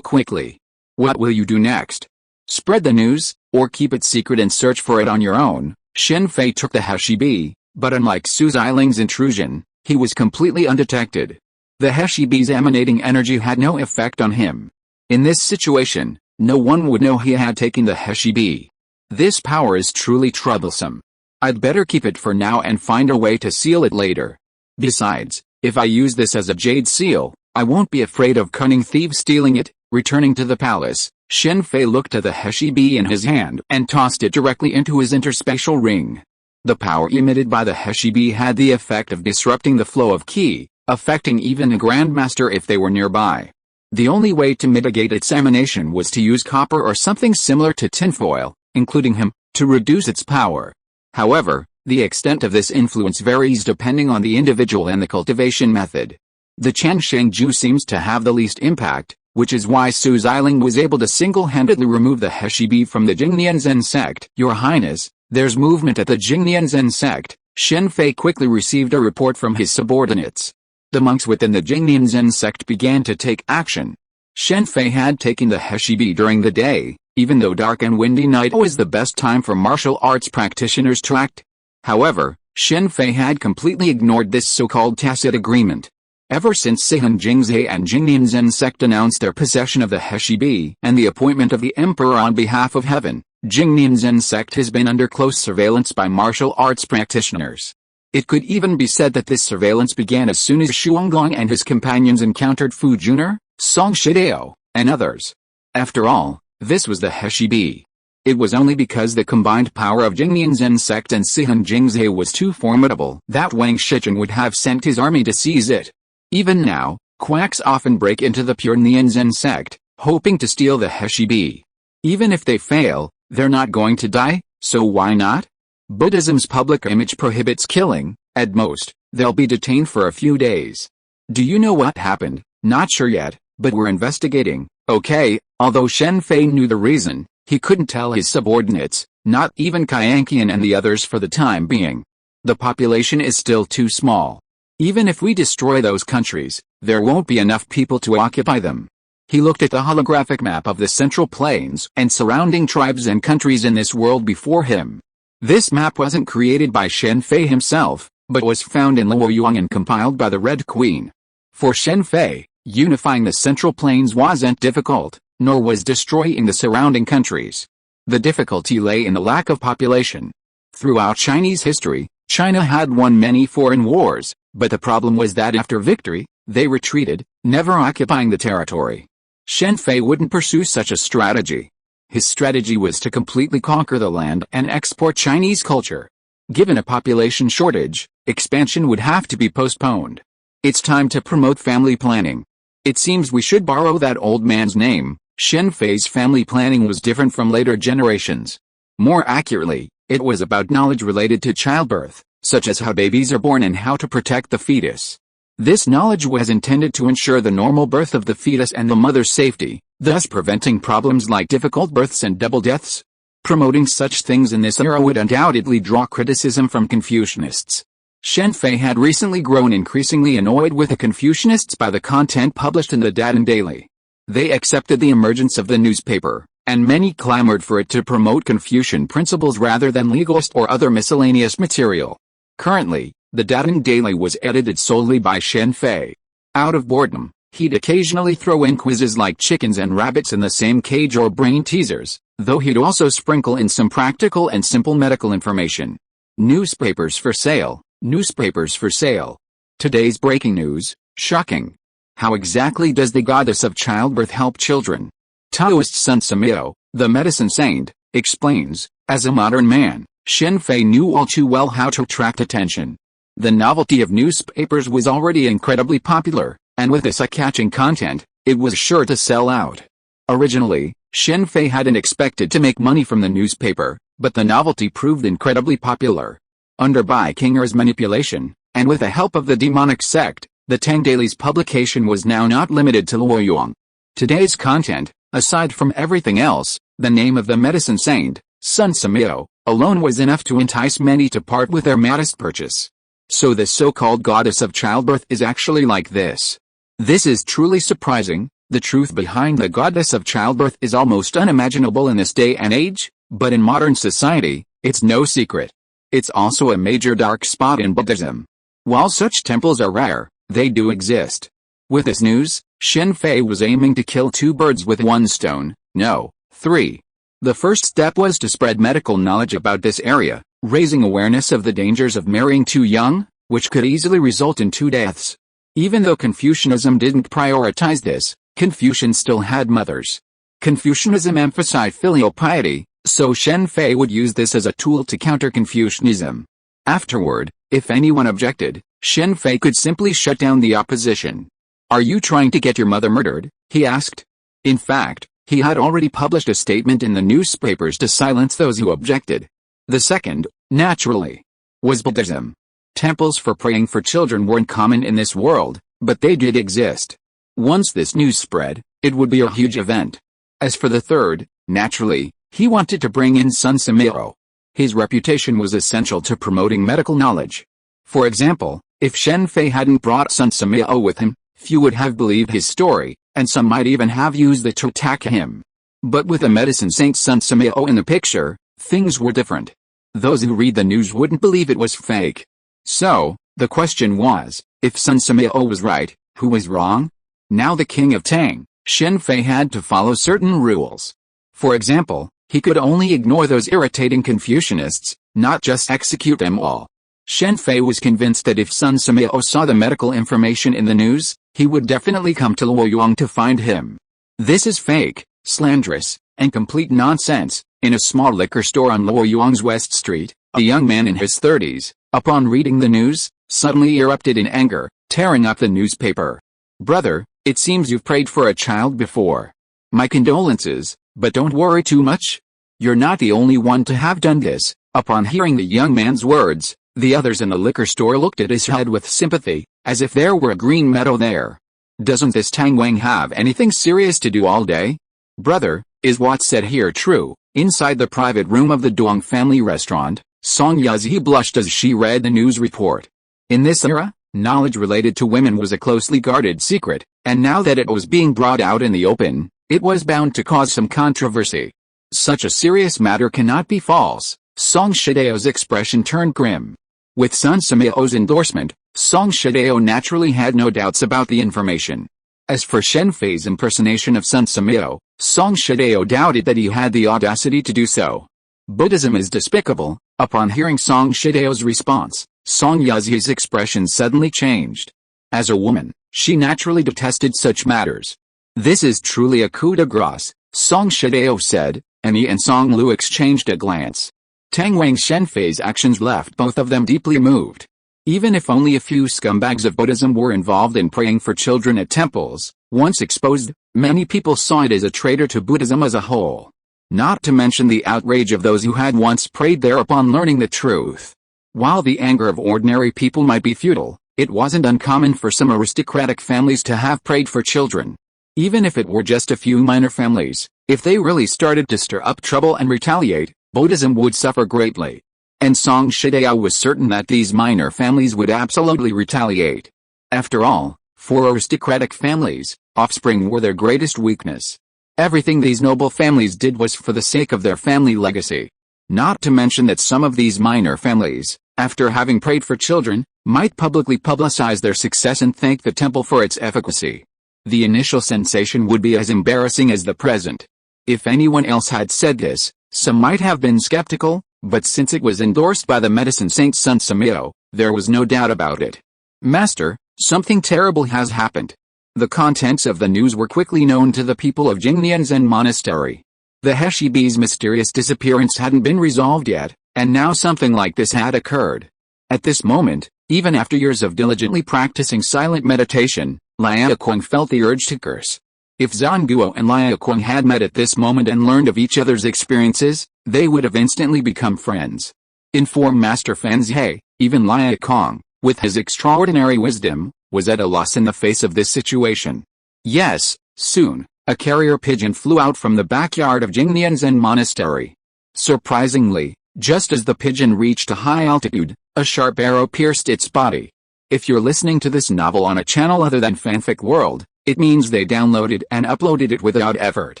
quickly. What will you do next? Spread the news, or keep it secret and search for it on your own? Shen Fei took the S.H.I.E.L.D, but unlike Su Ziling's intrusion, he was completely undetected. The S.H.I.E.L.D's emanating energy had no effect on him. In this situation, no one would know he had taken the S.H.I.E.L.D. This power is truly troublesome. I'd better keep it for now and find a way to seal it later. Besides, if I use this as a jade seal, I won't be afraid of cunning thieves stealing it. Returning to the palace, Shen Fei looked at the S.H.I.E.L.D in his hand and tossed it directly into his interspatial ring. The power emitted by the S.H.I.E.L.D had the effect of disrupting the flow of qi, affecting even a grandmaster if they were nearby. The only way to mitigate its emanation was to use copper or something similar to tinfoil, including him, to reduce its power. However, the extent of this influence varies depending on the individual and the cultivation method. The Changshengju seems to have the least impact, which is why Su Ziling was able to single-handedly remove the S.H.I.E.L.D from the Jingnian Zen sect. Your Highness, there's movement at the Jingnian Zen sect. Shen Fei quickly received a report from his subordinates. The monks within the Jingnian Zen sect began to take action. Shen Fei had taken the S.H.I.E.L.D during the day, even though dark and windy night was the best time for martial arts practitioners to act. However, Shen Fei had completely ignored this so-called tacit agreement. Ever since Sihun Jingzhe and Jingnianzhen sect announced their possession of the S.H.I.E.L.D and the appointment of the emperor on behalf of heaven, Jingnianzhen sect has been under close surveillance by martial arts practitioners. It could even be said that this surveillance began as soon as Shuanglong and his companions encountered Fu Juner, Song Shidao, and others. After all, this was the S.H.I.E.L.D. It was only because the combined power of Jingnianzhen sect and Sihun Jingzhe was too formidable that Wang Shichen would have sent his army to seize it. Even now, quacks often break into the pure Nianzhen sect, hoping to steal the S.H.I.E.L.D. Even if they fail, they're not going to die, so why not? Buddhism's public image prohibits killing. At most, they'll be detained for a few days. Do you know what happened? Not sure yet, but we're investigating. Okay, although Shen Fei knew the reason, he couldn't tell his subordinates, not even Kaianqian and the others for the time being. The population is still too small. Even if we destroy those countries, there won't be enough people to occupy them. He looked at the holographic map of the Central Plains and surrounding tribes and countries in this world before him. This map wasn't created by Shen Fei himself, but was found in Luoyuan and compiled by the Red Queen. For Shen Fei, unifying the Central Plains wasn't difficult, nor was destroying the surrounding countries. The difficulty lay in the lack of population. Throughout Chinese history, China had won many foreign wars, but the problem was that after victory, they retreated, never occupying the territory. Shen Fei wouldn't pursue such a strategy. His strategy was to completely conquer the land and export Chinese culture. Given a population shortage, expansion would have to be postponed. It's time to promote family planning. It seems we should borrow that old man's name. Shen Fei's family planning was different from later generations. More accurately, it was about knowledge related to childbirth, such as how babies are born and how to protect the fetus. This knowledge was intended to ensure the normal birth of the fetus and the mother's safety, thus preventing problems like difficult births and double deaths. Promoting such things in this era would undoubtedly draw criticism from Confucianists. Shen Fei had recently grown increasingly annoyed with the Confucianists by the content published in the Dadan Daily. They accepted the emergence of the newspaper, and many clamored for it to promote Confucian principles rather than legalist or other miscellaneous material. Currently, the Dadan Daily was edited solely by Shen Fei. Out of boredom, he'd occasionally throw in quizzes like chickens and rabbits in the same cage or brain teasers, though he'd also sprinkle in some practical and simple medical information. Newspapers for sale. Newspapers for sale. Today's breaking news, shocking. How exactly does the goddess of childbirth help children? Taoist Sun Samyo, the medicine saint, explains, as a modern man, Shen Fei knew all too well how to attract attention. The novelty of newspapers was already incredibly popular, and with this eye-catching content, it was sure to sell out. Originally, Shen Fei hadn't expected to make money from the newspaper, but the novelty proved incredibly popular. Under Bai Qing'er's manipulation, and with the help of the demonic sect, the Tang Daily's publication was now not limited to Luoyuan. Today's content, aside from everything else, the name of the medicine saint, Sun Samyo, alone was enough to entice many to part with their modest purchase. So the so-called goddess of childbirth is actually like this. This is truly surprising. The truth behind the goddess of childbirth is almost unimaginable in this day and age, but in modern society, it's no secret. It's also a major dark spot in Buddhism. While such temples are rare, they do exist. With this news, Shen Fei was aiming to kill two birds with one stone, no, three. The first step was to spread medical knowledge about this area, raising awareness of the dangers of marrying too young, which could easily result in two deaths. Even though Confucianism didn't prioritize this, Confucians still had mothers. Confucianism emphasized filial piety, so Shen Fei would use this as a tool to counter Confucianism. Afterward, if anyone objected, Shen Fei could simply shut down the opposition. "Are you trying to get your mother murdered?" he asked. In fact, he had already published a statement in the newspapers to silence those who objected. The second, naturally, was Buddhism. Temples for praying for children weren't common in this world, but they did exist. Once this news spread, it would be a huge event. As for the third, naturally, he wanted to bring in Sun Samyo. His reputation was essential to promoting medical knowledge. For example, if Shen Fei hadn't brought Sun Samyo with him, few would have believed his story, and some might even have used it to attack him. But with the medicine saint Sun Simiao in the picture, things were different. Those who read the news wouldn't believe it was fake. So, the question was, if Sun Simiao was right, who was wrong? Now the king of Tang, Shen Fei, had to follow certain rules. For example, he could only ignore those irritating Confucianists, not just execute them all. Shen Fei was convinced that if Sun Simiao saw the medical information in the news, he would definitely come to Luoyang to find him. This is fake, slanderous, and complete nonsense. In a small liquor store on Luoyang's West Street, a young man in his 30s, upon reading the news, suddenly erupted in anger, tearing up the newspaper. "Brother, it seems you've prayed for a child before. My condolences, but don't worry too much. You're not the only one to have done this." Upon hearing the young man's words, the others in the liquor store looked at his head with sympathy, as if there were a green meadow there. "Doesn't this Tang Wang have anything serious to do all day? Brother, is what's said here true?" Inside the private room of the Duong family restaurant, Song Yazi blushed as she read the news report. In this era, knowledge related to women was a closely guarded secret, and now that it was being brought out in the open, it was bound to cause some controversy. Such a serious matter cannot be false. Song Shidao's expression turned grim. With Sun Simiao's endorsement, Song Shidao naturally had no doubts about the information. As for Shen Fei's impersonation of Sun Simiao, Song Shidao doubted that he had the audacity to do so. Buddhism is despicable. Upon hearing Song Shidao's response, Song Yazi's expression suddenly changed. As a woman, she naturally detested such matters. "This is truly a coup de grace," Song Shidao said, and he and Song Lu exchanged a glance. Tang Wang Shen Fei's actions left both of them deeply moved. Even if only a few scumbags of Buddhism were involved in praying for children at temples, once exposed, many people saw it as a traitor to Buddhism as a whole. Not to mention the outrage of those who had once prayed there upon learning the truth. While the anger of ordinary people might be futile, it wasn't uncommon for some aristocratic families to have prayed for children. Even if it were just a few minor families, if they really started to stir up trouble and retaliate, Buddhism would suffer greatly. And Song Shidao was certain that these minor families would absolutely retaliate. After all, for aristocratic families, offspring were their greatest weakness. Everything these noble families did was for the sake of their family legacy. Not to mention that some of these minor families, after having prayed for children, might publicly publicize their success and thank the temple for its efficacy. The initial sensation would be as embarrassing as the present. If anyone else had said this, some might have been skeptical, but since it was endorsed by the medicine saint Sun Simiao, there was no doubt about it. "Master, something terrible has happened." The contents of the news were quickly known to the people of Jingnianzhen Monastery. The He-Shi's mysterious disappearance hadn't been resolved yet, and now something like this had occurred. At this moment, even after years of diligently practicing silent meditation, Liaoquang felt the urge to curse. If Zhanguo and Liaoquang had met at this moment and learned of each other's experiences, they would have instantly become friends. Inform Master Fan Zhe, even Liaoquang, with his extraordinary wisdom, was at a loss in the face of this situation. Yes, soon, a carrier pigeon flew out from the backyard of Jingnianzhen Monastery. Surprisingly, just as the pigeon reached a high altitude, a sharp arrow pierced its body. If you're listening to this novel on a channel other than Fanfic World, it means they downloaded and uploaded it without effort.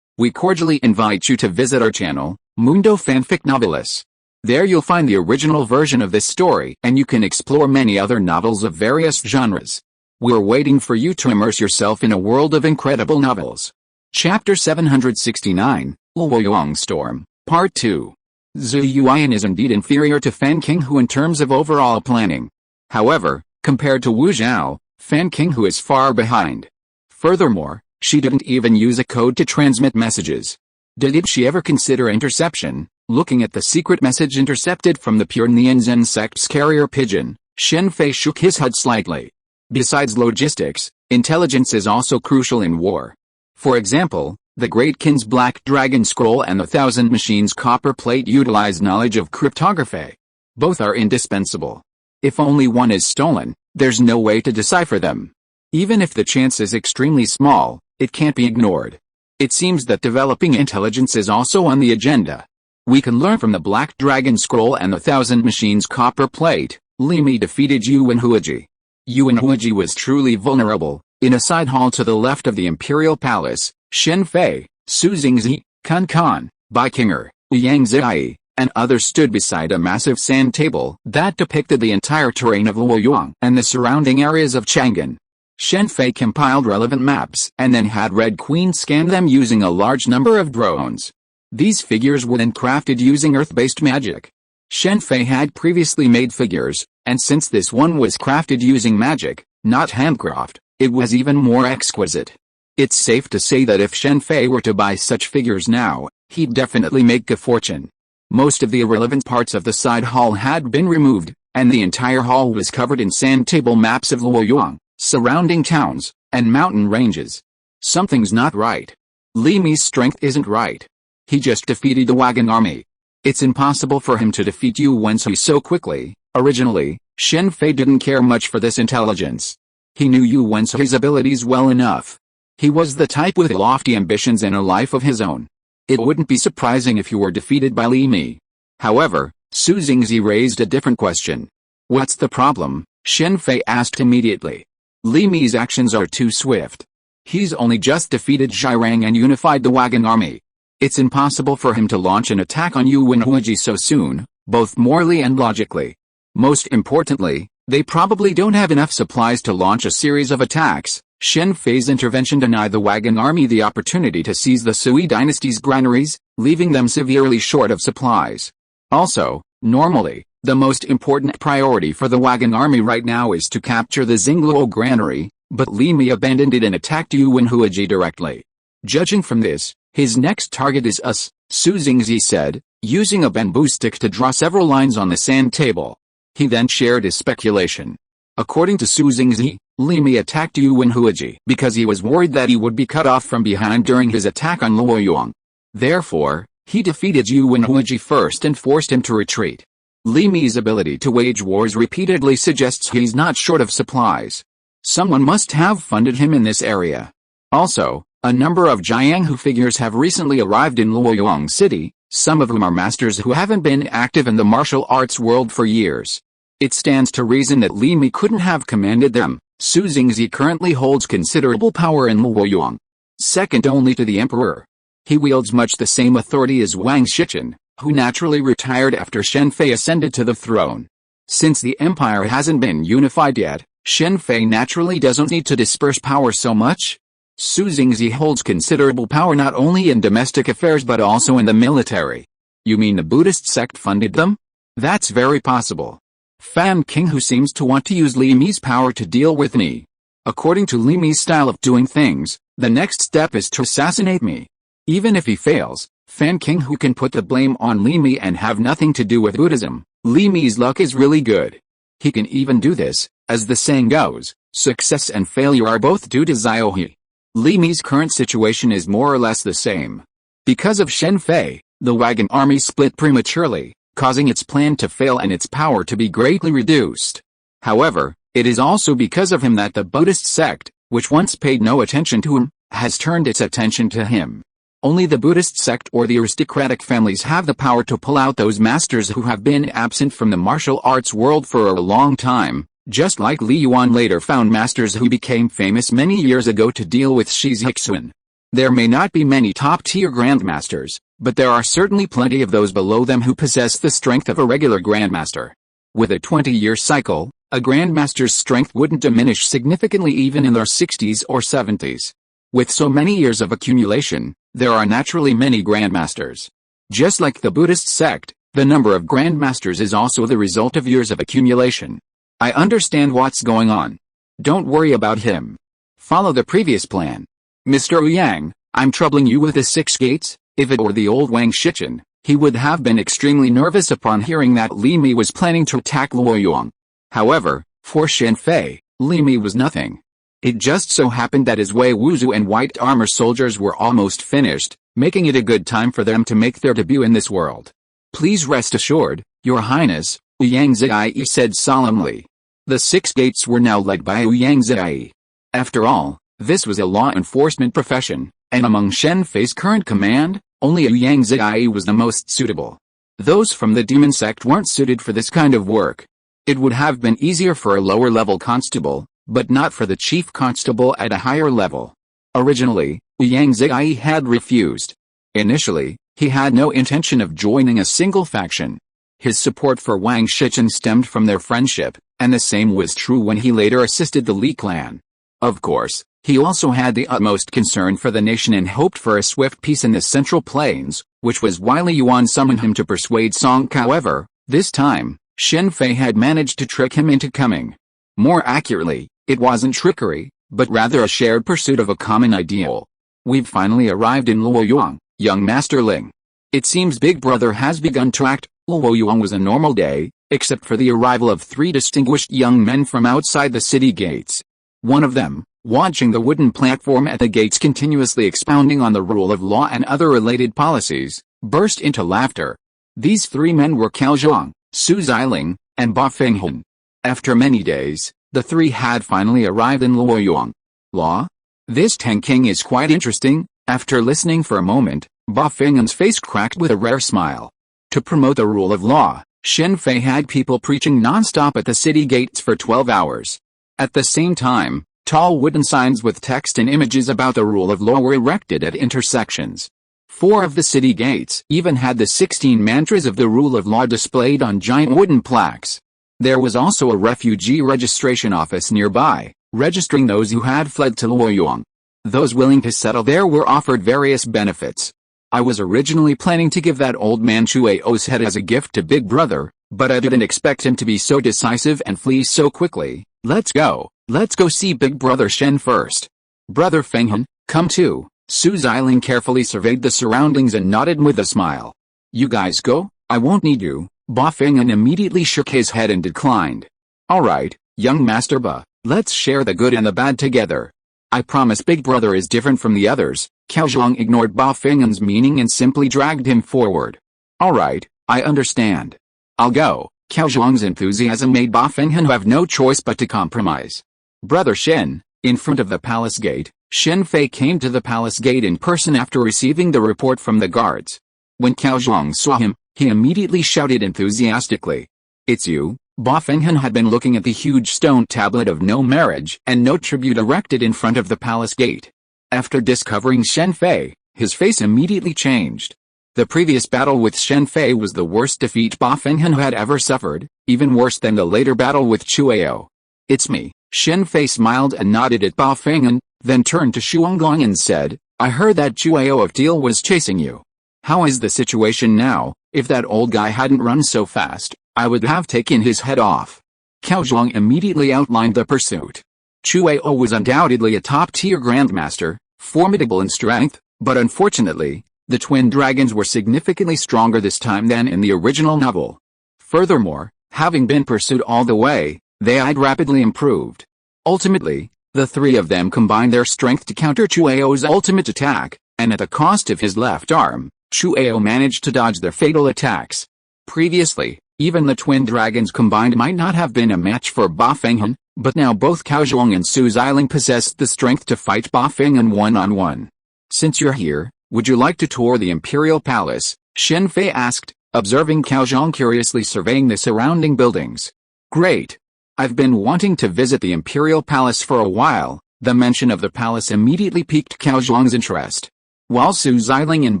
We cordially invite you to visit our channel, Mundo Fanfic Novelis. There you'll find the original version of this story and you can explore many other novels of various genres. We're waiting for you to immerse yourself in a world of incredible novels. Chapter 769, Luoyang Storm, Part 2. Zhu Yuan is indeed inferior to Fan Qinghu in terms of overall planning. However, compared to Wu Zhao, Fan Qinghu is far behind. Furthermore, she didn't even use a code to transmit messages. Did she ever consider interception? Looking at the secret message intercepted from the pure Nianzhen sect's carrier pigeon, Shen Fei shook his head slightly. Besides logistics, intelligence is also crucial in war. For example, the Great Qin's Black Dragon Scroll and the Thousand Machines Copper Plate utilize knowledge of cryptography. Both are indispensable. If only one is stolen, there's no way to decipher them. Even if the chance is extremely small, it can't be ignored. It seems that developing intelligence is also on the agenda. We can learn from the Black Dragon Scroll and the Thousand Machines Copper Plate. Li Mi defeated Yuan Huiji. Yuan Huiji was truly vulnerable, In a side hall to the left of the Imperial Palace, Shen Fei, Su Xingzi, Kun Kan, Bai Qinger, Yang Zai, and others stood beside a massive sand table that depicted the entire terrain of Luoyang and the surrounding areas of Chang'an. Shen Fei compiled relevant maps and then had Red Queen scan them using a large number of drones. These figures were then crafted using earth-based magic. Shen Fei had previously made figures, and since this one was crafted using magic, not handcraft, it was even more exquisite. It's safe to say that if Shen Fei were to buy such figures now, he'd definitely make a fortune. Most of the irrelevant parts of the side hall had been removed, and the entire hall was covered in sand table maps of Luoyang, surrounding towns, and mountain ranges. Something's not right. Li Mi's strength isn't right. He just defeated the Wagon army. It's impossible for him to defeat Yu Wenzhui so quickly. Originally, Shen Fei didn't care much for this intelligence. He knew Yu Wenzhui's abilities well enough. He was the type with lofty ambitions and a life of his own. It wouldn't be surprising if you were defeated by Li Mi. However, Su Xingzi raised a different question. What's the problem? Shen Fei asked immediately. Li Mi's actions are too swift. He's only just defeated Zhairang and unified the Wagon army. It's impossible for him to launch an attack on Yu Wenzhui so soon, both morally and logically. Most importantly, they probably don't have enough supplies to launch a series of attacks. Shen Fei's intervention denied the Wagon army the opportunity to seize the Sui dynasty's granaries, leaving them severely short of supplies. Also, normally, the most important priority for the Wagon army right now is to capture the Xingluo granary, but Li Mi abandoned it and attacked Yu Wenzhui directly. Judging from this, his next target is us, Su Xingzi said, using a bamboo stick to draw several lines on the sand table. He then shared his speculation. According to Su Xingzi, Li Mi attacked Yu Wenzhui because he was worried that he would be cut off from behind during his attack on Luoyang. Therefore, he defeated Yu Wenzhui first and forced him to retreat. Li Mi's ability to wage wars repeatedly suggests he's not short of supplies. Someone must have funded him in this area. Also, a number of Jianghu figures have recently arrived in Luoyang City, some of whom are masters who haven't been active in the martial arts world for years. It stands to reason that Li Mi couldn't have commanded them. Su Xingzi currently holds considerable power in Luoyang, second only to the emperor. He wields much the same authority as Wang Shichen, who naturally retired after Shen Fei ascended to the throne. Since the empire hasn't been unified yet, Shen Fei naturally doesn't need to disperse power so much. Su Xingzi holds considerable power not only in domestic affairs but also in the military. You mean the Buddhist sect funded them? That's very possible. Fan King who seems to want to use Li Mi's power to deal with me. According to Li Mi's style of doing things, the next step is to assassinate me. Even if he fails, Fan King who can put the blame on Li Mi and have nothing to do with Buddhism. Li Mi's luck is really good. He can even do this, as the saying goes, success and failure are both due to Ziohe. Li Mi's current situation is more or less the same. Because of Shen Fei, the Wagon army split prematurely, causing its plan to fail and its power to be greatly reduced. However, it is also because of him that the Buddhist sect, which once paid no attention to him, has turned its attention to him. Only the Buddhist sect or the aristocratic families have the power to pull out those masters who have been absent from the martial arts world for a long time, just like Li Yuan later found masters who became famous many years ago to deal with Shi Zixuan. There may not be many top-tier grandmasters, but there are certainly plenty of those below them who possess the strength of a regular grandmaster. With a 20-year cycle, a grandmaster's strength wouldn't diminish significantly even in their 60s or 70s. With so many years of accumulation, there are naturally many grandmasters. Just like the Buddhist sect, the number of grandmasters is also the result of years of accumulation. I understand what's going on. Don't worry about him. Follow the previous plan. Mr. Yang, I'm troubling you with the 6 gates. If it were the old Wang Shichen, he would have been extremely nervous upon hearing that Li Mi was planning to attack Luoyang. However, for Shen Fei, Li Mi was nothing. It just so happened that his Wei Wuzu and white armor soldiers were almost finished, making it a good time for them to make their debut in this world. Please rest assured, Your Highness, Yang Zai said solemnly. The 6 gates were now led by Yang Zai. After all, this was a law enforcement profession, and among Shen Fei's current command, only Yang Zai was the most suitable. Those from the demon sect weren't suited for this kind of work. It would have been easier for a lower-level constable, but not for the chief constable at a higher level. Originally, Yang Ziyi had refused. Initially, he had no intention of joining a single faction. His support for Wang Shichen stemmed from their friendship, and the same was true when he later assisted the Li clan. Of course, he also had the utmost concern for the nation and hoped for a swift peace in the Central Plains, which was why Li Yuan summoned him to persuade Song. However, this time, Shen Fei had managed to trick him into coming. More accurately, it wasn't trickery, but rather a shared pursuit of a common ideal. We've finally arrived in Luoyang, young Master Ling. It seems Big Brother has begun to act. Luoyang was a normal day, except for the arrival of 3 distinguished young men from outside the city gates. One of them, watching the wooden platform at the gates continuously expounding on the rule of law and other related policies, burst into laughter. These 3 men were Cao Zhang, Su Xiling, and Ba Fenghen. After many days, the 3 had finally arrived in Luoyang. Law? This Tang King is quite interesting. After listening for a moment, Ba Fenghen's face cracked with a rare smile. To promote the rule of law, Shen Fei had people preaching non-stop at the city gates for 12 hours. At the same time, tall wooden signs with text and images about the rule of law were erected at intersections. 4 of the city gates even had the 16 mantras of the rule of law displayed on giant wooden plaques. There was also a refugee registration office nearby, registering those who had fled to Luoyang. Those willing to settle there were offered various benefits. I was originally planning to give that old man Chueo's head as a gift to Big Brother, but I didn't expect him to be so decisive and flee so quickly. Let's go see Big Brother Shen first. Brother Fenghen, come too. Su Xiling carefully surveyed the surroundings and nodded with a smile. You guys go, I won't need you. Ba Fenghen immediately shook his head and declined. Alright, young Master Ba, let's share the good and the bad together. I promise Big Brother is different from the others. Cao Zhang ignored Ba Fenghen's meaning and simply dragged him forward. Alright, I understand. I'll go. Cao Zhang's enthusiasm made Ba Fenghen have no choice but to compromise. Brother Shen, in front of the palace gate, Shen Fei came to the palace gate in person after receiving the report from the guards. When Cao Zhang saw him, he immediately shouted enthusiastically. It's you? Ba Fenghen had been looking at the huge stone tablet of no marriage and no tribute erected in front of the palace gate. After discovering Shen Fei, his face immediately changed. The previous battle with Shen Fei was the worst defeat Ba Fenghen had ever suffered, even worse than the later battle with Chueo. It's me. Shen Fei smiled and nodded at Ba Fenghen, then turned to Shuanglong and said, I heard that Chueo of Teal was chasing you. How is the situation now? If that old guy hadn't run so fast, I would have taken his head off. Cao Zhang immediately outlined the pursuit. Chueo was undoubtedly a top-tier grandmaster, formidable in strength, but unfortunately, the twin dragons were significantly stronger this time than in the original novel. Furthermore, having been pursued all the way, they had rapidly improved. Ultimately, the 3 of them combined their strength to counter Chueo's ultimate attack, and at the cost of his left arm, Chueo managed to dodge their fatal attacks. Previously, even the twin dragons combined might not have been a match for Ba Fenghen, but now both Cao Zhang and Su Xiling possessed the strength to fight Ba Fenghen one-on-one. Since you're here, would you like to tour the Imperial Palace? Shen Fei asked, observing Cao Zhang curiously surveying the surrounding buildings. Great. I've been wanting to visit the Imperial Palace for a while. The mention of the palace immediately piqued Cao Zhang's interest. While Su Xiling and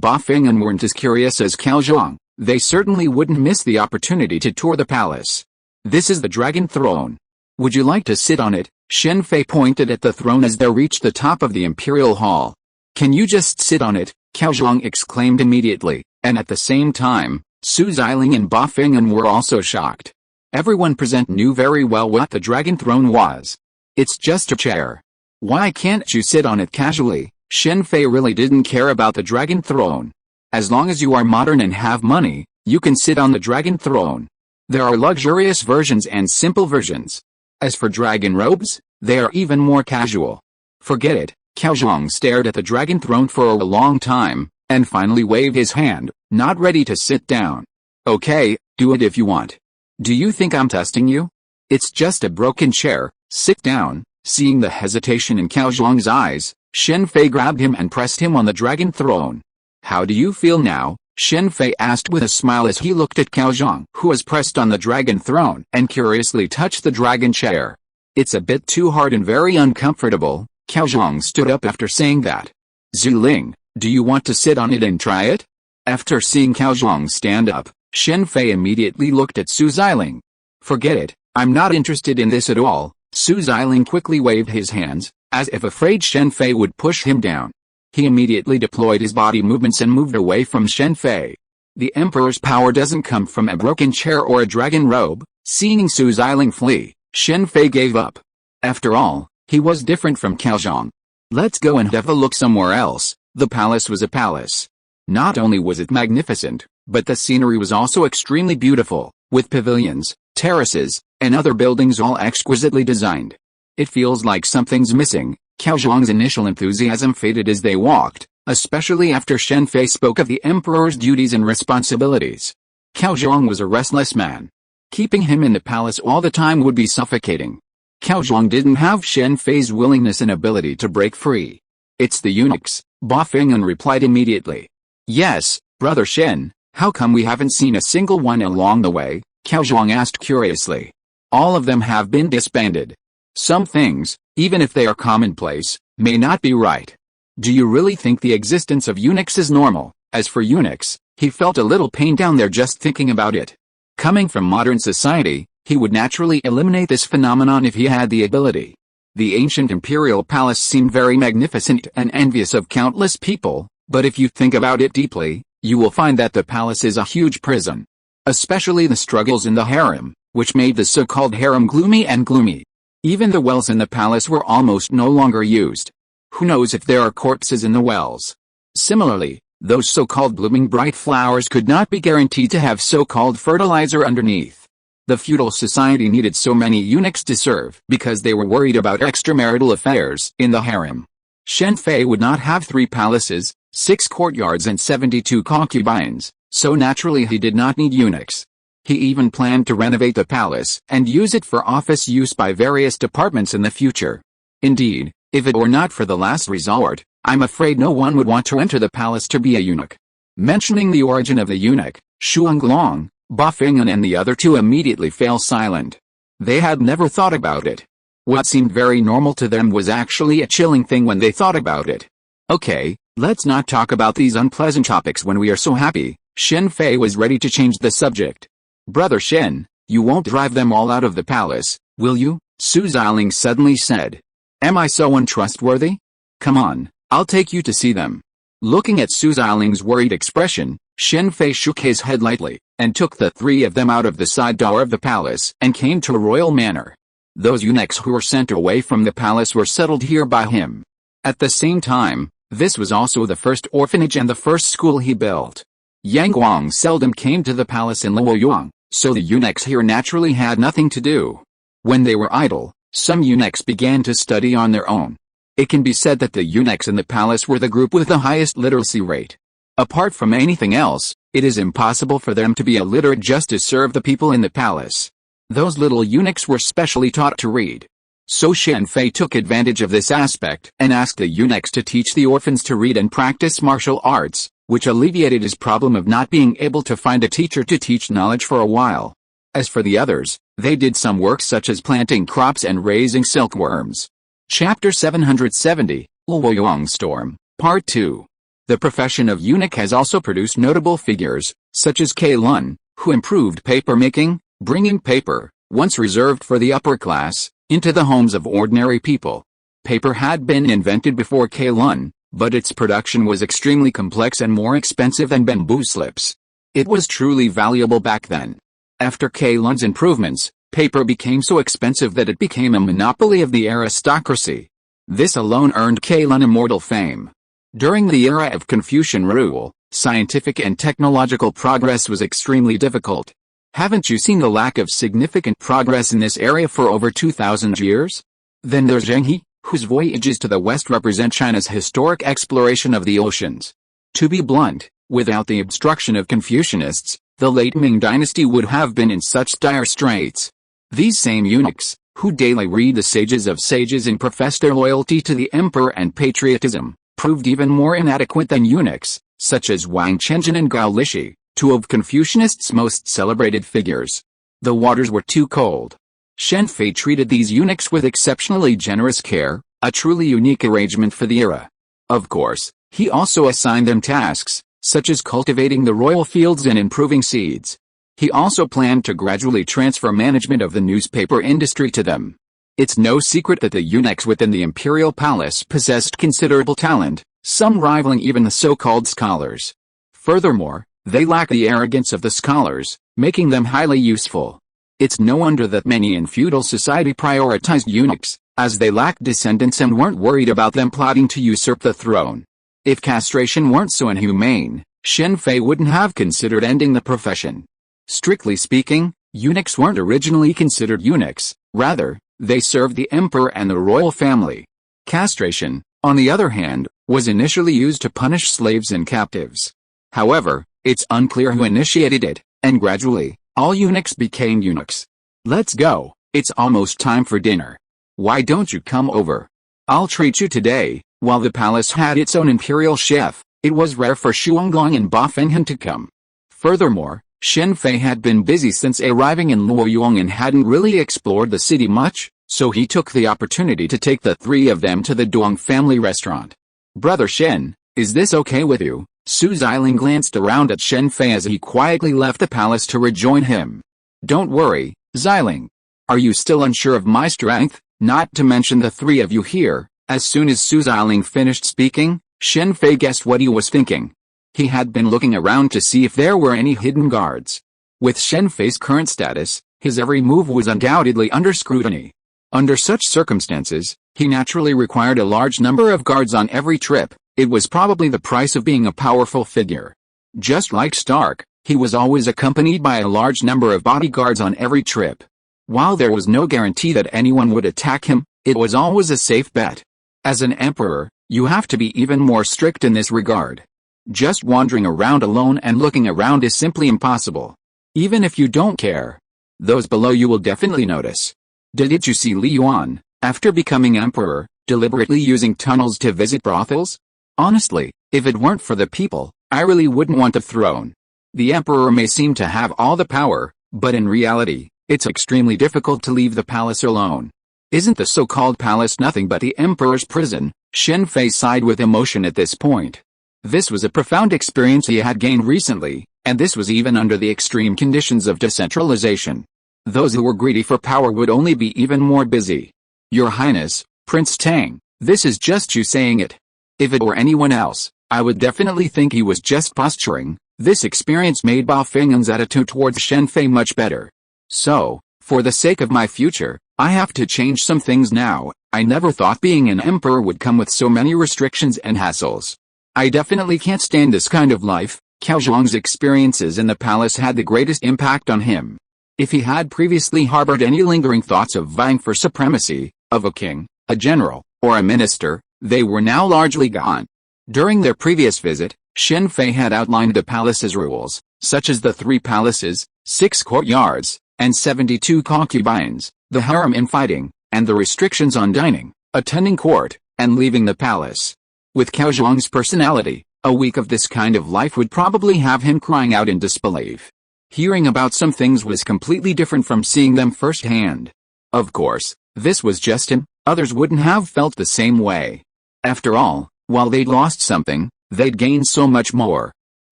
Ba Fenghen weren't as curious as Cao Zhang, they certainly wouldn't miss the opportunity to tour the palace. This is the Dragon Throne. Would you like to sit on it? Shen Fei pointed at the throne as they reached the top of the Imperial Hall. Can you just sit on it? Cao Zhang exclaimed immediately, and at the same time, Su Xiling and Ba Fenghen were also shocked. Everyone present knew very well what the Dragon Throne was. It's just a chair. Why can't you sit on it casually? Shen Fei really didn't care about the Dragon Throne. As long as you are modern and have money, you can sit on the Dragon Throne. There are luxurious versions and simple versions. As for dragon robes, they are even more casual. Forget it. Cao Zhang stared at the Dragon Throne for a long time, and finally waved his hand, not ready to sit down. Okay, do it if you want. Do you think I'm testing you? It's just a broken chair, sit down. Seeing the hesitation in Cao Zhang's eyes, Shen Fei grabbed him and pressed him on the Dragon Throne. How do you feel now? Shen Fei asked with a smile as he looked at Cao Zhang, who was pressed on the Dragon Throne and curiously touched the dragon chair. It's a bit too hard and very uncomfortable. Cao Zhang stood up after saying that. Zuling, do you want to sit on it and try it? After seeing Cao Zhang stand up, Shen Fei immediately looked at Su Xiling. Forget it, I'm not interested in this at all. Su Xiling quickly waved his hands, as if afraid Shen Fei would push him down. He immediately deployed his body movements and moved away from Shen Fei. The Emperor's power doesn't come from a broken chair or a dragon robe. Seeing Su Xiling flee, Shen Fei gave up. After all, he was different from Cao Zhang. Let's go and have a look somewhere else. The palace was a palace. Not only was it magnificent, but the scenery was also extremely beautiful, with pavilions, terraces, and other buildings all exquisitely designed. It feels like something's missing. Cao Zhang's initial enthusiasm faded as they walked, especially after Shen Fei spoke of the Emperor's duties and responsibilities. Cao Zhang was a restless man. Keeping him in the palace all the time would be suffocating. Cao Zhang didn't have Shen Fei's willingness and ability to break free. It's the eunuchs, Ba Feng'an replied immediately. Yes, Brother Shen, how come we haven't seen a single one along the way? Cao Zhang asked curiously. All of them have been disbanded. Some things, even if they are commonplace, may not be right. Do you really think the existence of eunuchs is normal? As for eunuchs, he felt a little pain down there just thinking about it. Coming from modern society, he would naturally eliminate this phenomenon if he had the ability. The ancient imperial palace seemed very magnificent and envious of countless people, but if you think about it deeply, you will find that the palace is a huge prison. Especially the struggles in the harem, which made the so-called harem gloomy and gloomy. Even the wells in the palace were almost no longer used. Who knows if there are corpses in the wells? Similarly, those so-called blooming bright flowers could not be guaranteed to have so-called fertilizer underneath. The feudal society needed so many eunuchs to serve because they were worried about extramarital affairs in the harem. Shen Fei would not have 3 palaces, 6 courtyards and 72 concubines, so naturally he did not need eunuchs. He even planned to renovate the palace and use it for office use by various departments in the future. Indeed, if it were not for the last resort, I'm afraid no one would want to enter the palace to be a eunuch. Mentioning the origin of the eunuch, Shuanglong, Ba Feng'an and the other 2 immediately fell silent. They had never thought about it. What seemed very normal to them was actually a chilling thing when they thought about it. Okay, let's not talk about these unpleasant topics when we are so happy. Shen Fei was ready to change the subject. Brother Shen, you won't drive them all out of the palace, will you? Su Xiling suddenly said. Am I so untrustworthy? Come on, I'll take you to see them. Looking at Su Xiling's worried expression, Shen Fei shook his head lightly, and took the 3 of them out of the side door of the palace and came to a royal manor. Those eunuchs who were sent away from the palace were settled here by him. At the same time, this was also the first orphanage and the first school he built. Yang Guang seldom came to the palace in Luoyang, so the eunuchs here naturally had nothing to do. When they were idle, some eunuchs began to study on their own. It can be said that the eunuchs in the palace were the group with the highest literacy rate. Apart from anything else, it is impossible for them to be illiterate just to serve the people in the palace. Those little eunuchs were specially taught to read. So Shen Fei took advantage of this aspect and asked the eunuchs to teach the orphans to read and practice martial arts, which alleviated his problem of not being able to find a teacher to teach knowledge for a while. As for the others, they did some work such as planting crops and raising silkworms. Chapter 770, Luoyang Storm, Part 2. The profession of eunuch has also produced notable figures, such as Kai Lun, who improved paper making, bringing paper, once reserved for the upper class, into the homes of ordinary people. Paper had been invented before Kai Lun, but its production was extremely complex and more expensive than bamboo slips. It was truly valuable back then. After Kai Lun's improvements, paper became so expensive that it became a monopoly of the aristocracy. This alone earned Kai Lun immortal fame. During the era of Confucian rule, scientific and technological progress was extremely difficult. Haven't you seen the lack of significant progress in this area for over 2,000 years? Then there's Zheng He, whose voyages to the west represent China's historic exploration of the oceans. To be blunt, without the obstruction of Confucianists, the late Ming dynasty would have been in such dire straits. These same eunuchs, who daily read the sages of sages and profess their loyalty to the emperor and patriotism, proved even more inadequate than eunuchs, such as Wang Chenjin and Gao Lishi, 2 of Confucianists' most celebrated figures. The waters were too cold. Shen Fei treated these eunuchs with exceptionally generous care, a truly unique arrangement for the era. Of course, he also assigned them tasks, such as cultivating the royal fields and improving seeds. He also planned to gradually transfer management of the newspaper industry to them. It's no secret that the eunuchs within the imperial palace possessed considerable talent, some rivaling even the so-called scholars. Furthermore, they lack the arrogance of the scholars, making them highly useful. It's no wonder that many in feudal society prioritized eunuchs, as they lacked descendants and weren't worried about them plotting to usurp the throne. If castration weren't so inhumane, Shen Fei wouldn't have considered ending the profession. Strictly speaking, eunuchs weren't originally considered eunuchs, rather, they served the emperor and the royal family. Castration, on the other hand, was initially used to punish slaves and captives. However, it's unclear who initiated it, and gradually, all eunuchs became eunuchs. Let's go, it's almost time for dinner. Why don't you come over? I'll treat you today. While the palace had its own imperial chef, it was rare for Shuanglong and Ba Fenghan to come. Furthermore, Shen Fei had been busy since arriving in Luoyang and hadn't really explored the city much, so he took the opportunity to take the three of them to the Duong family restaurant. Brother Shen, is this okay with you? Su Xiling glanced around at Shen Fei as he quietly left the palace to rejoin him. Don't worry, Xiling. Are you still unsure of my strength? Not to mention the three of you here. As soon as Su Xiling finished speaking, Shen Fei guessed what he was thinking. He had been looking around to see if there were any hidden guards. With Shen Fei's current status, his every move was undoubtedly under scrutiny. Under such circumstances, he naturally required a large number of guards on every trip. It was probably the price of being a powerful figure. Just like Stark, he was always accompanied by a large number of bodyguards on every trip. While there was no guarantee that anyone would attack him, it was always a safe bet. As an emperor, you have to be even more strict in this regard. Just wandering around alone and looking around is simply impossible. Even if you don't care, those below you will definitely notice. Did you see Li Yuan, after becoming emperor, deliberately using tunnels to visit brothels? Honestly, if it weren't for the people, I really wouldn't want the throne. The emperor may seem to have all the power, but in reality, it's extremely difficult to leave the palace alone. Isn't the so-called palace nothing but the emperor's prison? Shen Fei sighed with emotion at this point. This was a profound experience he had gained recently, and this was even under the extreme conditions of decentralization. Those who were greedy for power would only be even more busy. Your Highness, Prince Tang, this is just you saying it. If it were anyone else, I would definitely think he was just posturing. This experience made Ba Fenghan's attitude towards Shen Fei much better. So, for the sake of my future, I have to change some things now. I never thought being an emperor would come with so many restrictions and hassles. I definitely can't stand this kind of life. Cao Zhang's experiences in the palace had the greatest impact on him. If he had previously harbored any lingering thoughts of vying for supremacy, of a king, a general, or a minister, they were now largely gone. During their previous visit, Shen Fei had outlined the palace's rules, such as the 3 palaces, 6 courtyards, and 72 concubines, the harem infighting, and the restrictions on dining, attending court, and leaving the palace. With Cao Zhang's personality, a week of this kind of life would probably have him crying out in disbelief. Hearing about some things was completely different from seeing them firsthand. Of course, this was just him, others wouldn't have felt the same way. After all, while they'd lost something, they'd gained so much more.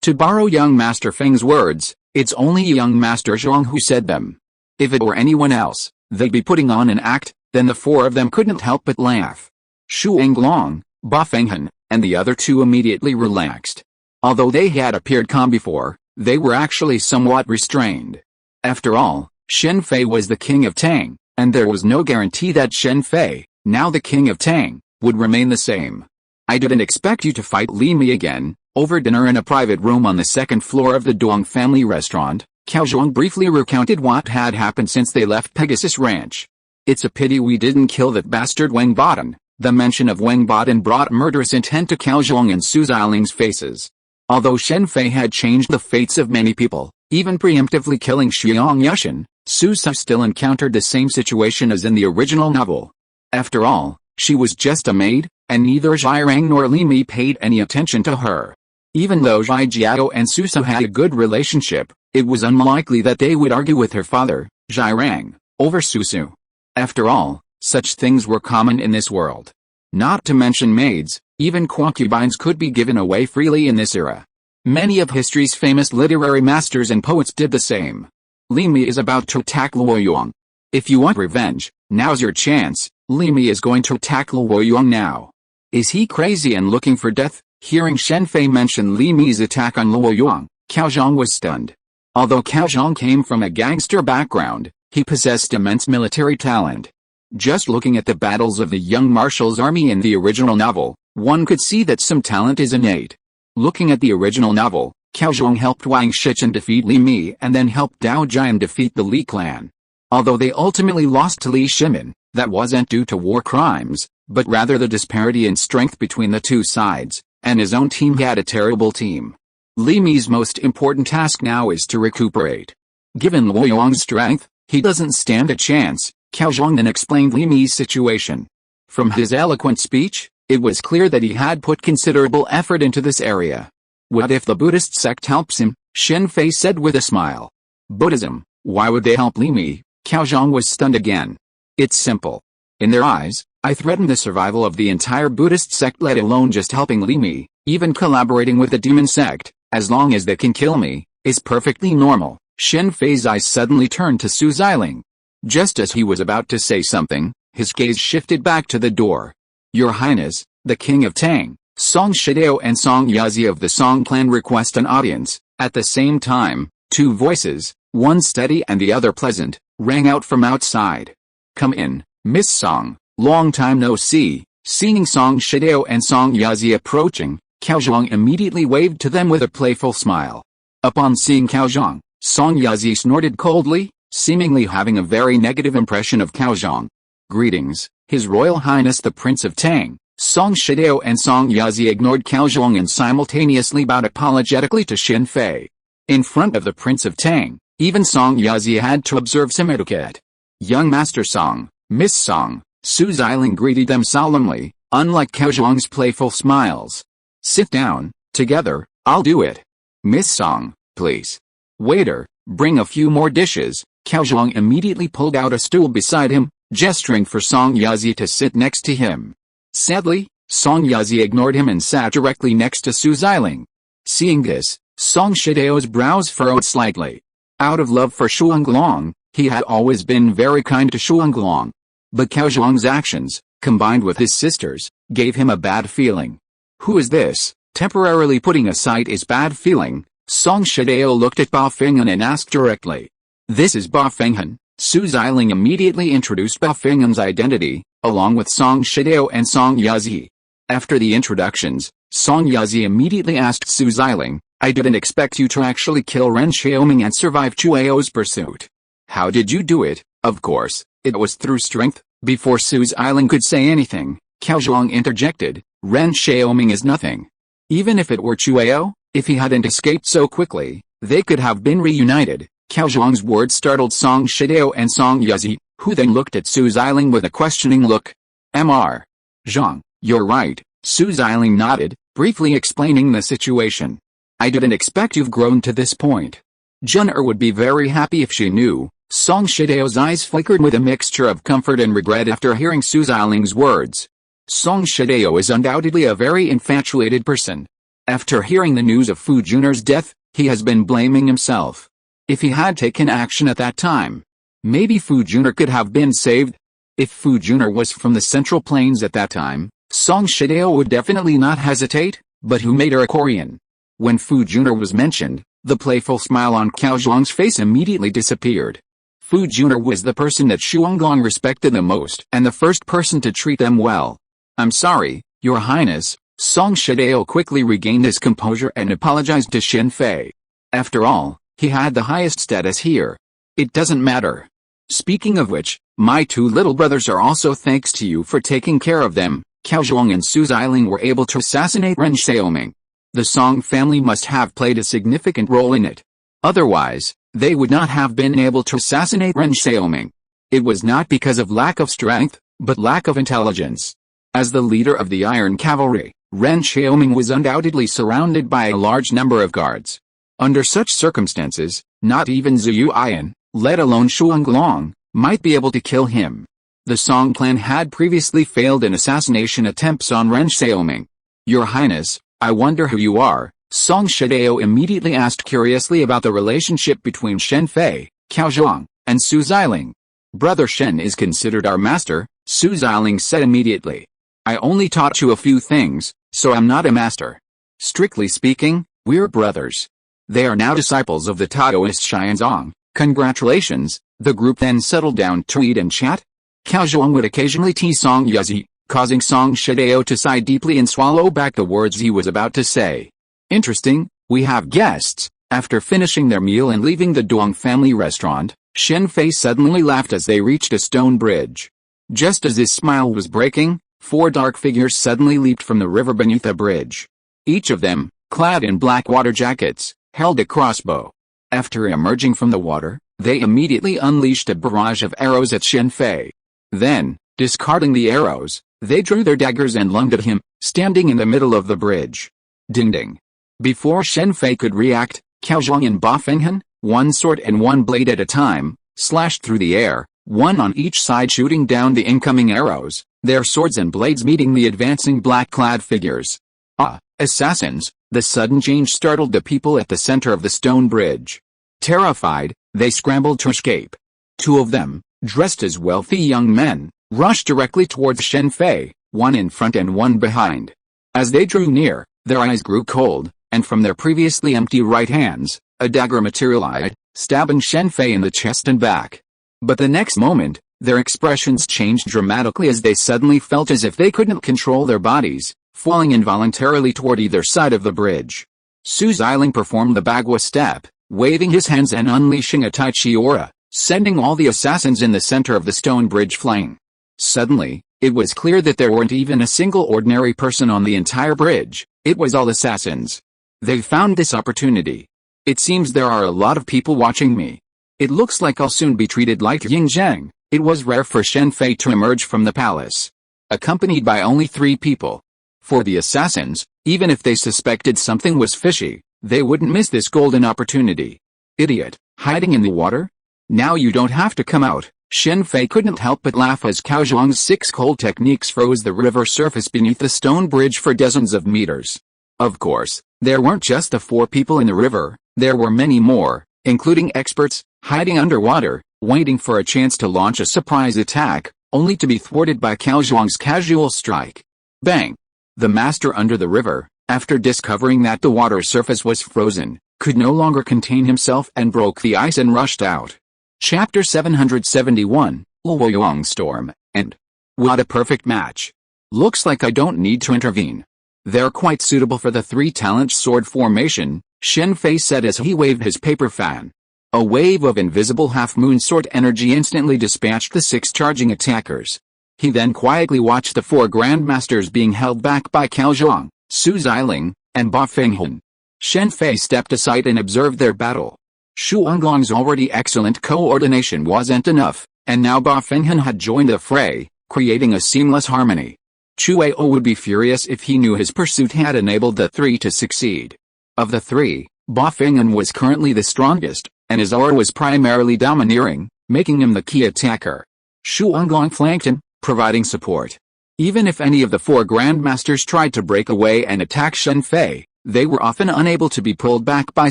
To borrow young Master Feng's words, it's only young Master Zhang who said them. If it were anyone else, they'd be putting on an act. Then the 4 of them couldn't help but laugh. Shu Englong, Ba Fenghan, and the other 2 immediately relaxed. Although they had appeared calm before, they were actually somewhat restrained. After all, Shen Fei was the king of Tang, and there was no guarantee that Shen Fei, now the king of Tang, would remain the same. I didn't expect you to fight Li Mi again. Over dinner in a private room on the 2nd floor of the Duong family restaurant, Cao Zhang briefly recounted what had happened since they left Pegasus Ranch. It's a pity we didn't kill that bastard Wang Botan. The mention of Wang Botan brought murderous intent to Cao Zhang and Su Xialing's faces. Although Shen Fei had changed the fates of many people, even preemptively killing Xiang Yushin, Su Xiao still encountered the same situation as in the original novel. After all, she was just a maid, and neither Zhairang nor Li Mi paid any attention to her. Even though Zhai Jiao and Su Xiao had a good relationship, it was unlikely that they would argue with her father, Zhairang. over Susu. After all, such things were common in this world. Not to mention maids, even concubines could be given away freely in this era. Many of history's famous literary masters and poets did the same. Li Mi is about to attack Luoyang. If you want revenge, now's your chance. Li Mi is going to attack Luoyang now. Is he crazy and looking for death? Hearing Shen Fei mention Li Mi's attack on Luoyang, Cao Zhang was stunned. Although Cao Zhang came from a gangster background, he possessed immense military talent. Just looking at the battles of the young marshal's army in the original novel, one could see that some talent is innate. Looking at the original novel, Cao Zhang helped Wang Shichen defeat Li Mi and then helped Dao Jian defeat the Li clan. Although they ultimately lost to Li Shimin, that wasn't due to war crimes, but rather the disparity in strength between the two sides, and his own team had a terrible team. Li Mi's most important task now is to recuperate. Given Luoyang's strength, he doesn't stand a chance. Cao Zhang then explained Li Mi's situation. From his eloquent speech, it was clear that he had put considerable effort into this area. What if the Buddhist sect helps him? Shen Fei said with a smile. Buddhism, why would they help Li Mi? Cao Zhang was stunned again. It's simple. In their eyes, I threaten the survival of the entire Buddhist sect, let alone just helping Li Mi. Even collaborating with the demon sect, as long as they can kill me, is perfectly normal. Shen Fei's eyes suddenly turned to Su Xiling. Just as he was about to say something, his gaze shifted back to the door. Your Highness, the King of Tang, Song Shidao and Song Yazi of the Song clan request an audience. At the same time, two voices, one steady and the other pleasant, rang out from outside. Come in, Miss Song, long time no see. Seeing Song Shidao and Song Yazi approaching, Cao Zhang immediately waved to them with a playful smile. Upon seeing Cao Zhang, Song Yazi snorted coldly, seemingly having a very negative impression of Cao Zhang. Greetings, His Royal Highness the Prince of Tang. Song Shidao and Song Yazi ignored Cao Zhang and simultaneously bowed apologetically to Shen Fei. In front of the Prince of Tang, even Song Yazi had to observe some etiquette. Young Master Song, Miss Song, Su Xiling greeted them solemnly, unlike Cao Zhang's playful smiles. Sit down, together, I'll do it. Miss Song, please. Waiter, bring a few more dishes. Cao Zhang immediately pulled out a stool beside him, gesturing for Song Yazi to sit next to him. Sadly, Song Yazi ignored him and sat directly next to Su Xiling. Seeing this, Song Shidao's brows furrowed slightly. Out of love for Shuanglong, he had always been very kind to Shuanglong. But Cao Zhang's actions, combined with his sister's, gave him a bad feeling. Who is this? Temporarily putting aside his bad feeling, Song Shidao looked at Ba Fenghan and asked directly. This is Ba Fenghan. Su Xiling immediately introduced Ba Fenghan's identity, along with Song Shidao and Song Yazi. After the introductions, Song Yazi immediately asked Su Xiling, I didn't expect you to actually kill Ren Xiaoming and survive Chuao's pursuit. How did you do it? Of course, it was through strength. Before Su Xiling could say anything, Cao Zhang interjected, Ren Xiaoming is nothing. Even if it were Chuao, if he hadn't escaped so quickly, they could have been reunited. Cao Zhang's words startled Song Shidao and Song Yazi, who then looked at Su Xiling with a questioning look. Mr. Zhang, you're right. Su Xiling nodded, briefly explaining the situation. I didn't expect you've grown to this point. Jun'er would be very happy if she knew. Song Shidao's eyes flickered with a mixture of comfort and regret after hearing Su Xialing's words. Song Shidao is undoubtedly a very infatuated person. After hearing the news of Fu Jun'er's death, he has been blaming himself. If he had taken action at that time, maybe Fu Jun'er could have been saved. If Fu Jun'er was from the Central Plains at that time, Song Shidao would definitely not hesitate, but who made her a Korean? When Fu Jun'er was mentioned, the playful smile on Cao Zhang's face immediately disappeared. Fu Jun'er was the person that Shuanglong respected the most and the first person to treat them well. I'm sorry, Your Highness. Song Shidao quickly regained his composure and apologized to Shen Fei. After all, he had the highest status here. It doesn't matter. Speaking of which, my two little brothers are also thanks to you for taking care of them. Cao Zhang and Su Xiling were able to assassinate Ren Xiaoming. The Song family must have played a significant role in it. Otherwise, they would not have been able to assassinate Ren Xiaoming. It was not because of lack of strength, but lack of intelligence. As the leader of the Iron Cavalry, Ren Xiaoming was undoubtedly surrounded by a large number of guards. Under such circumstances, not even Zhu Yuan, let alone Shuanglong, might be able to kill him. The Song clan had previously failed in assassination attempts on Ren Xiaoming. Your Highness, I wonder who you are, Song Shidao immediately asked curiously about the relationship between Shen Fei, Cao Zhang, and Su Xiling. Brother Shen is considered our master, Su Xiling said immediately. I only taught you a few things, so I'm not a master. Strictly speaking, we're brothers. They are now disciples of the Taoist Xianzong. Congratulations. The group then settled down to eat and chat. Cao Zhang would occasionally tease Song Yuzi, causing Song Shidao to sigh deeply and swallow back the words he was about to say. Interesting, we have guests. After finishing their meal and leaving the Duong family restaurant, Shen Fei suddenly laughed as they reached a stone bridge. Just as his smile was breaking, 4 dark figures suddenly leaped from the river beneath the bridge. Each of them, clad in black water jackets, held a crossbow. After emerging from the water, they immediately unleashed a barrage of arrows at Shen Fei. Then, discarding the arrows, they drew their daggers and lunged at him, standing in the middle of the bridge. Ding ding. Before Shen Fei could react, Cao Zhang and Ba Fenghan, one sword and one blade at a time, slashed through the air, one on each side shooting down the incoming arrows, their swords and blades meeting the advancing black-clad figures. Ah, assassins! The sudden change startled the people at the center of the stone bridge. Terrified, they scrambled to escape. 2 of them, dressed as wealthy young men, rushed directly towards Shen Fei, one in front and one behind. As they drew near, their eyes grew cold, and from their previously empty right hands, a dagger materialized, stabbing Shen Fei in the chest and back. But the next moment, their expressions changed dramatically as they suddenly felt as if they couldn't control their bodies, falling involuntarily toward either side of the bridge. Su Xiling performed the Bagua step, waving his hands and unleashing a Tai Chi aura, sending all the assassins in the center of the stone bridge flying. Suddenly, it was clear that there weren't even a single ordinary person on the entire bridge, it was all assassins. They found this opportunity. It seems there are a lot of people watching me. It looks like I'll soon be treated like Ying Zheng. It was rare for Shen Fei to emerge from the palace, accompanied by only 3 people. For the assassins, even if they suspected something was fishy, they wouldn't miss this golden opportunity. Idiot, hiding in the water? Now you don't have to come out. Shen Fei couldn't help but laugh as Cao Zhang's 6 cold techniques froze the river surface beneath the stone bridge for dozens of meters. Of course, there weren't just the 4 people in the river, there were many more, including experts, hiding underwater, waiting for a chance to launch a surprise attack, only to be thwarted by Cao Zhang's casual strike. Bang! The master under the river, after discovering that the water surface was frozen, could no longer contain himself and broke the ice and rushed out. Chapter 771, Luoyang Storm, and what a perfect match. Looks like I don't need to intervene. They're quite suitable for the 3-talent sword formation, Shen Fei said as he waved his paper fan. A wave of invisible half-moon sword energy instantly dispatched the 6 charging attackers. He then quietly watched the 4 grandmasters being held back by Cao Zhang, Su Xiling, and Ba Fenghan. Shen Fei stepped aside and observed their battle. Shu Onglong's already excellent coordination wasn't enough, and now Ba Fenghan had joined the fray, creating a seamless harmony. Chu Ao would be furious if he knew his pursuit had enabled the 3 to succeed. Of the 3, Ba Fenghan was currently the strongest, and his aura was primarily domineering, making him the key attacker. Shu Onglong flanked him, providing support. Even if any of the 4 grandmasters tried to break away and attack Shen Fei, they were often unable to be pulled back by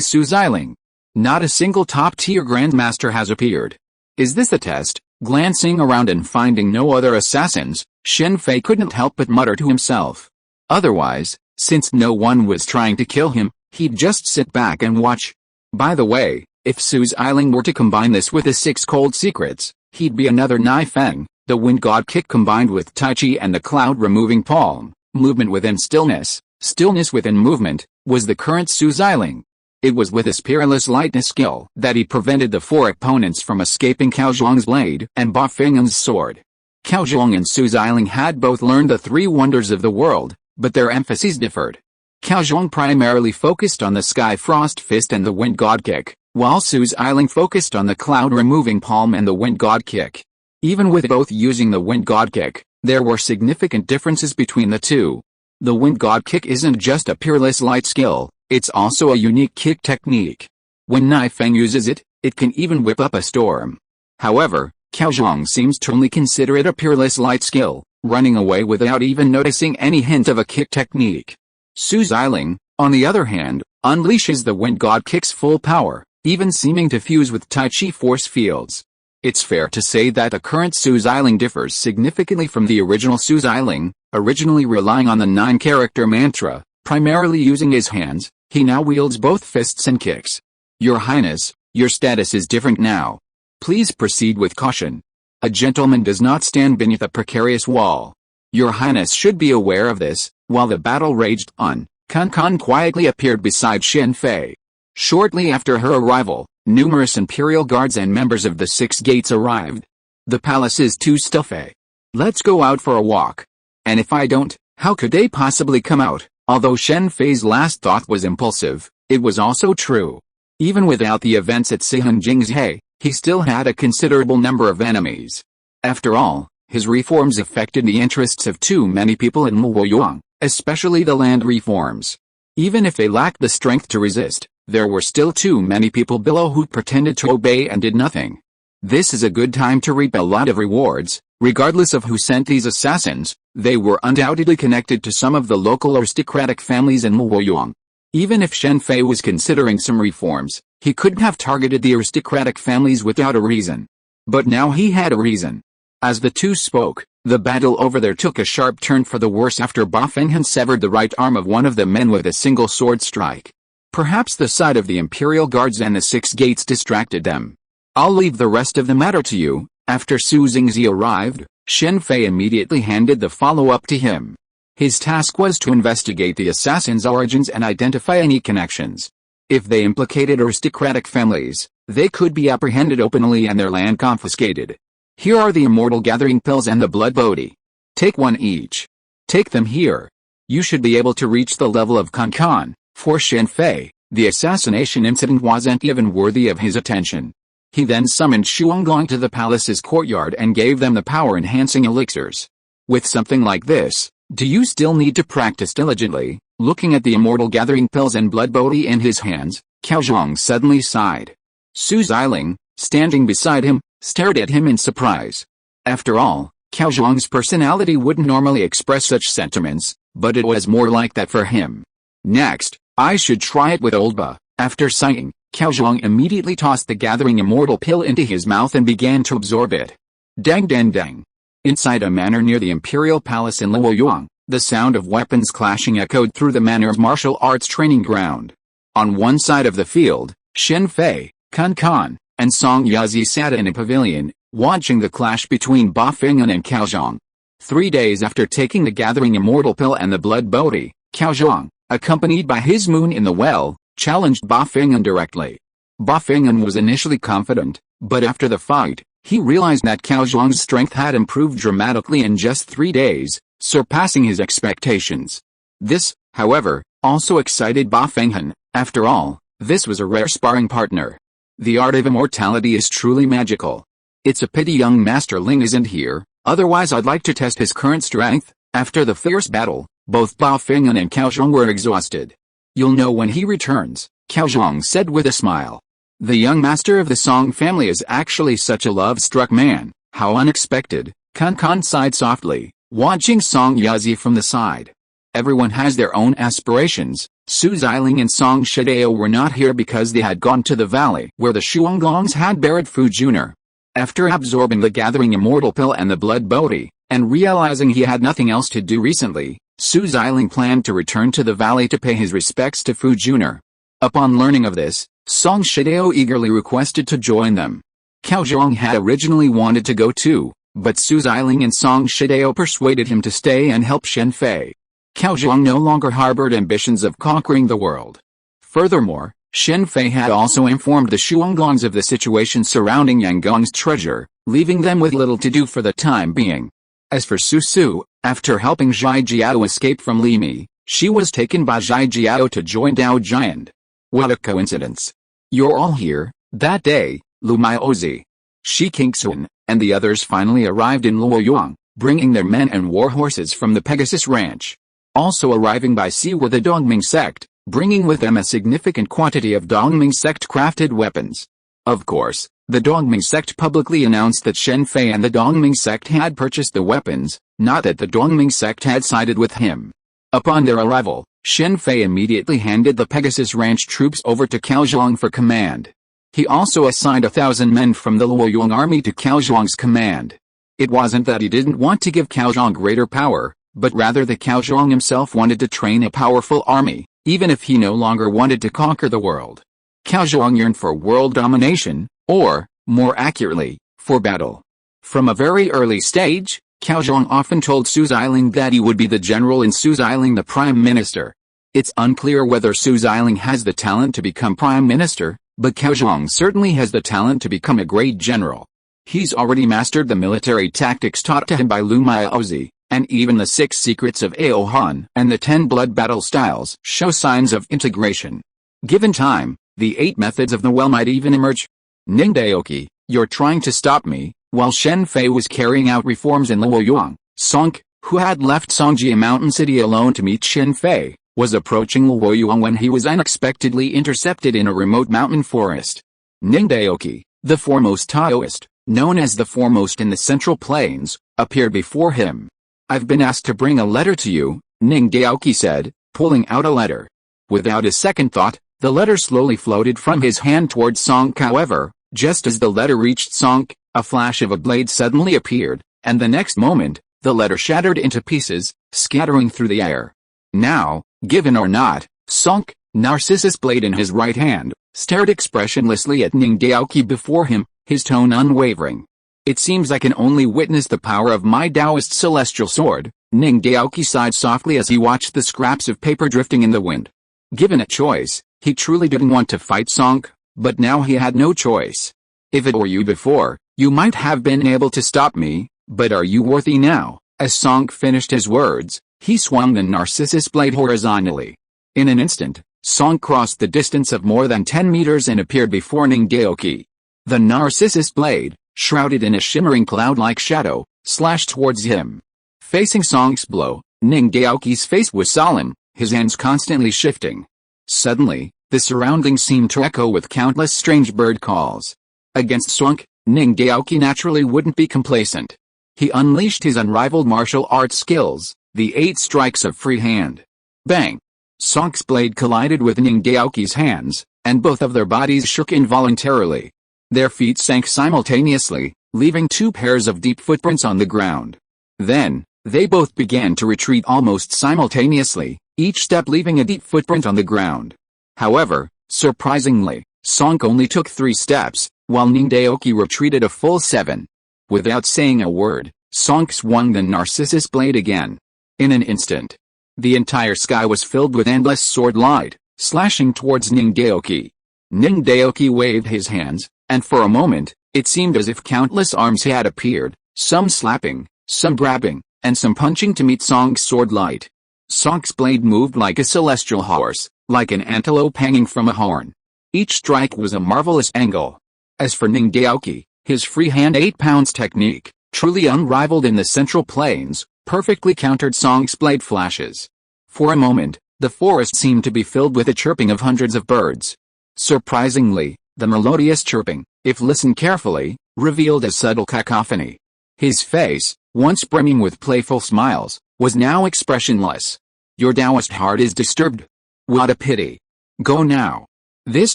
Su Xiling. Not a single top-tier grandmaster has appeared. Is this a test? Glancing around and finding no other assassins, Shen Fei couldn't help but mutter to himself. Otherwise, since no one was trying to kill him, he'd just sit back and watch. By the way, if Su Xiling were to combine this with the 6 cold secrets, he'd be another Nai Feng, the wind god kick combined with Tai Chi and the cloud-removing palm, movement within stillness, stillness within movement, was the current Su Xiling. It was with his peerless lightness skill that he prevented the 4 opponents from escaping Cao Zhang's blade and Ba Fenghan's sword. Cao Zhang and Su Xiling had both learned the 3 wonders of the world, but their emphases differed. Cao Zhang primarily focused on the Sky Frost Fist and the Wind God Kick, while Su Xiling focused on the cloud-removing palm and the Wind God Kick. Even with both using the Wind God Kick, there were significant differences between the 2. The Wind God Kick isn't just a peerless light skill, it's also a unique kick technique. When Nai Feng uses it, it can even whip up a storm. However, Zhang seems to only consider it a peerless light skill, running away without even noticing any hint of a kick technique. Su-Xiling, on the other hand, unleashes the Wind God Kick's full power, even seeming to fuse with Tai Chi force fields. It's fair to say that the current Su-Xiling differs significantly from the original Su-Xiling, originally relying on the 9-character mantra, primarily using his hands. He now wields both fists and kicks. Your Highness, your status is different now. Please proceed with caution. A gentleman does not stand beneath a precarious wall. Your Highness should be aware of this. While the battle raged on, Kan quietly appeared beside Shen Fei. Shortly after her arrival, numerous Imperial guards and members of the 6 gates arrived. The palace is too stuffy. Let's go out for a walk. And if I don't, how could they possibly come out? Although Shen Fei's last thought was impulsive, it was also true. Even without the events at Sihanjingzhe, he still had a considerable number of enemies. After all, his reforms affected the interests of too many people in Luoyang, especially the land reforms. Even if they lacked the strength to resist, there were still too many people below who pretended to obey and did nothing. This is a good time to reap a lot of rewards. Regardless of who sent these assassins, they were undoubtedly connected to some of the local aristocratic families in Luoyang. Even if Shen Fei was considering some reforms, he couldn't have targeted the aristocratic families without a reason. But now he had a reason. As the two spoke, the battle over there took a sharp turn for the worse after Ba Fenghan severed the right arm of one of the men with a single sword strike. Perhaps the sight of the Imperial guards and the 6 gates distracted them. I'll leave the rest of the matter to you. After Su Xingzi arrived, Shen Fei immediately handed the follow-up to him. His task was to investigate the assassins' origins and identify any connections. If they implicated aristocratic families, they could be apprehended openly and their land confiscated. Here are the Immortal Gathering Pills and the Blood Bodhi. Take one each. Take them here. You should be able to reach the level of Kan. For Shen Fei, the assassination incident wasn't even worthy of his attention. He then summoned Shuanglong to the palace's courtyard and gave them the power-enhancing elixirs. With something like this, do you still need to practice diligently? Looking at the Immortal Gathering Pills and Blood Bodhi in his hands, Zhang suddenly sighed. Su-Xiling, standing beside him, stared at him in surprise. After all, Zhang's personality wouldn't normally express such sentiments, but it was more like that for him. Next, I should try it with Old Ba. After sighing, Zhang immediately tossed the Gathering Immortal Pill into his mouth and began to absorb it. Dang dang dang. Inside a manor near the Imperial Palace in Luoyang, the sound of weapons clashing echoed through the manor's martial arts training ground. On one side of the field, Shen Fei, Kan, and Song Yazi sat in a pavilion, watching the clash between Ba Fenghan and Zhang. 3 days after taking the Gathering Immortal Pill and the Blood Bodhi, Zhang, accompanied by his moon in the well, challenged Ba Fenghan directly. Ba Fenghan was initially confident, but after the fight, he realized that Zhang's strength had improved dramatically in just 3 days, surpassing his expectations. This, however, also excited Ba Fenghan. After all, this was a rare sparring partner. The art of immortality is truly magical. It's a pity young Master Ling isn't here, otherwise I'd like to test his current strength. After the fierce battle, both Ba Fenghan and Zhang were exhausted. You'll know when he returns, Zhang said with a smile. The young master of the Song family is actually such a love-struck man. How unexpected. Kan sighed softly, watching Song Yazi from the side. Everyone has their own aspirations. Su-Xiling and Song Shidao were not here because they had gone to the valley where the Shuanglongs had buried Fu Juner. After absorbing the Gathering Immortal Pill and the Blood Bodhi, and realizing he had nothing else to do recently, Su-Xiling planned to return to the valley to pay his respects to Fu Juner. Upon learning of this, Song Shidao eagerly requested to join them. Zhang had originally wanted to go too, but Su-Xiling and Song Shidao persuaded him to stay and help Shen Fei. Zhang no longer harbored ambitions of conquering the world. Furthermore, Shen Fei had also informed the Shuanglongs of the situation surrounding Yanggong's treasure, leaving them with little to do for the time being. As for Su, after helping Zhai Jiao escape from Limi, she was taken by Zhai Jiao to join Dao Jian. What a coincidence. You're all here. That day, Lu Miaozi, Shi Qingxun, and the others finally arrived in Luoyang, bringing their men and war horses from the Pegasus Ranch. Also arriving by sea were the Dongming sect, bringing with them a significant quantity of Dongming sect crafted weapons. Of course, The Dongming sect publicly announced that Shen Fei and the Dongming sect had purchased the weapons, not that the Dongming sect had sided with him. Upon their arrival, Shen Fei immediately handed the Pegasus Ranch troops over to Cao Zhuang for command. He also assigned 1,000 men from the Luoyang army to Cao Zhuang's command. It wasn't that he didn't want to give Cao Zhuang greater power, but rather that Cao Zhuang himself wanted to train a powerful army, even if he no longer wanted to conquer the world. Cao Zhuang yearned for world domination, or, more accurately, for battle. From a very early stage, Cao Zhuang often told Su Xiling that he would be the general and Su Xiling the prime minister. It's unclear whether Su Xiling has the talent to become prime minister, but Cao Zhuang certainly has the talent to become a great general. He's already mastered the military tactics taught to him by Lu Miaozi, and even the 6 secrets of Ao Han and the 10 blood battle styles show signs of integration. Given time, the 8 methods of the well might even emerge. Ning Daoki, you're trying to stop me. While Shen Fei was carrying out reforms in Luoyang, Song, who had left Songjia Mountain City alone to meet Shen Fei, was approaching Luoyang when he was unexpectedly intercepted in a remote mountain forest. Ning Daoki, the foremost Taoist, known as the foremost in the Central Plains, appeared before him. I've been asked to bring a letter to you, Ning Daoki said, pulling out a letter. Without a second thought, the letter slowly floated from his hand towards Song. However, just as the letter reached Song, a flash of a blade suddenly appeared, and the next moment, the letter shattered into pieces, scattering through the air. Now, given or not, Song, Narcissus blade in his right hand, stared expressionlessly at Ning Daoki before him, his tone unwavering. It seems I can only witness the power of my Taoist celestial sword, Ning Daoki sighed softly as he watched the scraps of paper drifting in the wind. Given a choice, he truly didn't want to fight Song, but now he had no choice. If it were you before, you might have been able to stop me, but are you worthy now? As Song finished his words, he swung the Narcissus blade horizontally. In an instant, Song crossed the distance of more than 10 meters and appeared before Ning Daoki. The Narcissus blade, shrouded in a shimmering cloud-like shadow, slashed towards him. Facing Song's blow, Ning Daoki's face was solemn, his hands constantly shifting. Suddenly, the surroundings seemed to echo with countless strange bird calls. Against Song, Ning Daoki naturally wouldn't be complacent. He unleashed his unrivaled martial arts skills, the 8 strikes of free hand. Bang! Song's blade collided with Ning Daoki's hands, and both of their bodies shook involuntarily. Their feet sank simultaneously, leaving 2 pairs of deep footprints on the ground. Then, they both began to retreat almost simultaneously, each step leaving a deep footprint on the ground. However, surprisingly, Song only took 3 steps, while Ning Daoki retreated a full 7. Without saying a word, Song swung the Narcissus blade again. In an instant, the entire sky was filled with endless sword light, slashing towards Ning Daoki. Ning Daoki waved his hands, and for a moment, it seemed as if countless arms had appeared, some slapping, some grabbing, and some punching to meet Song's sword light. Song's blade moved like a celestial horse, like an antelope hanging from a horn. Each strike was a marvelous angle. As for Ning Daoki, his freehand 8 pounds technique, truly unrivaled in the Central Plains, perfectly countered Song's blade flashes. For a moment, the forest seemed to be filled with the chirping of hundreds of birds. Surprisingly, the melodious chirping, if listened carefully, revealed a subtle cacophony. His face, once brimming with playful smiles, was now expressionless. Your Taoist heart is disturbed. What a pity. Go now. This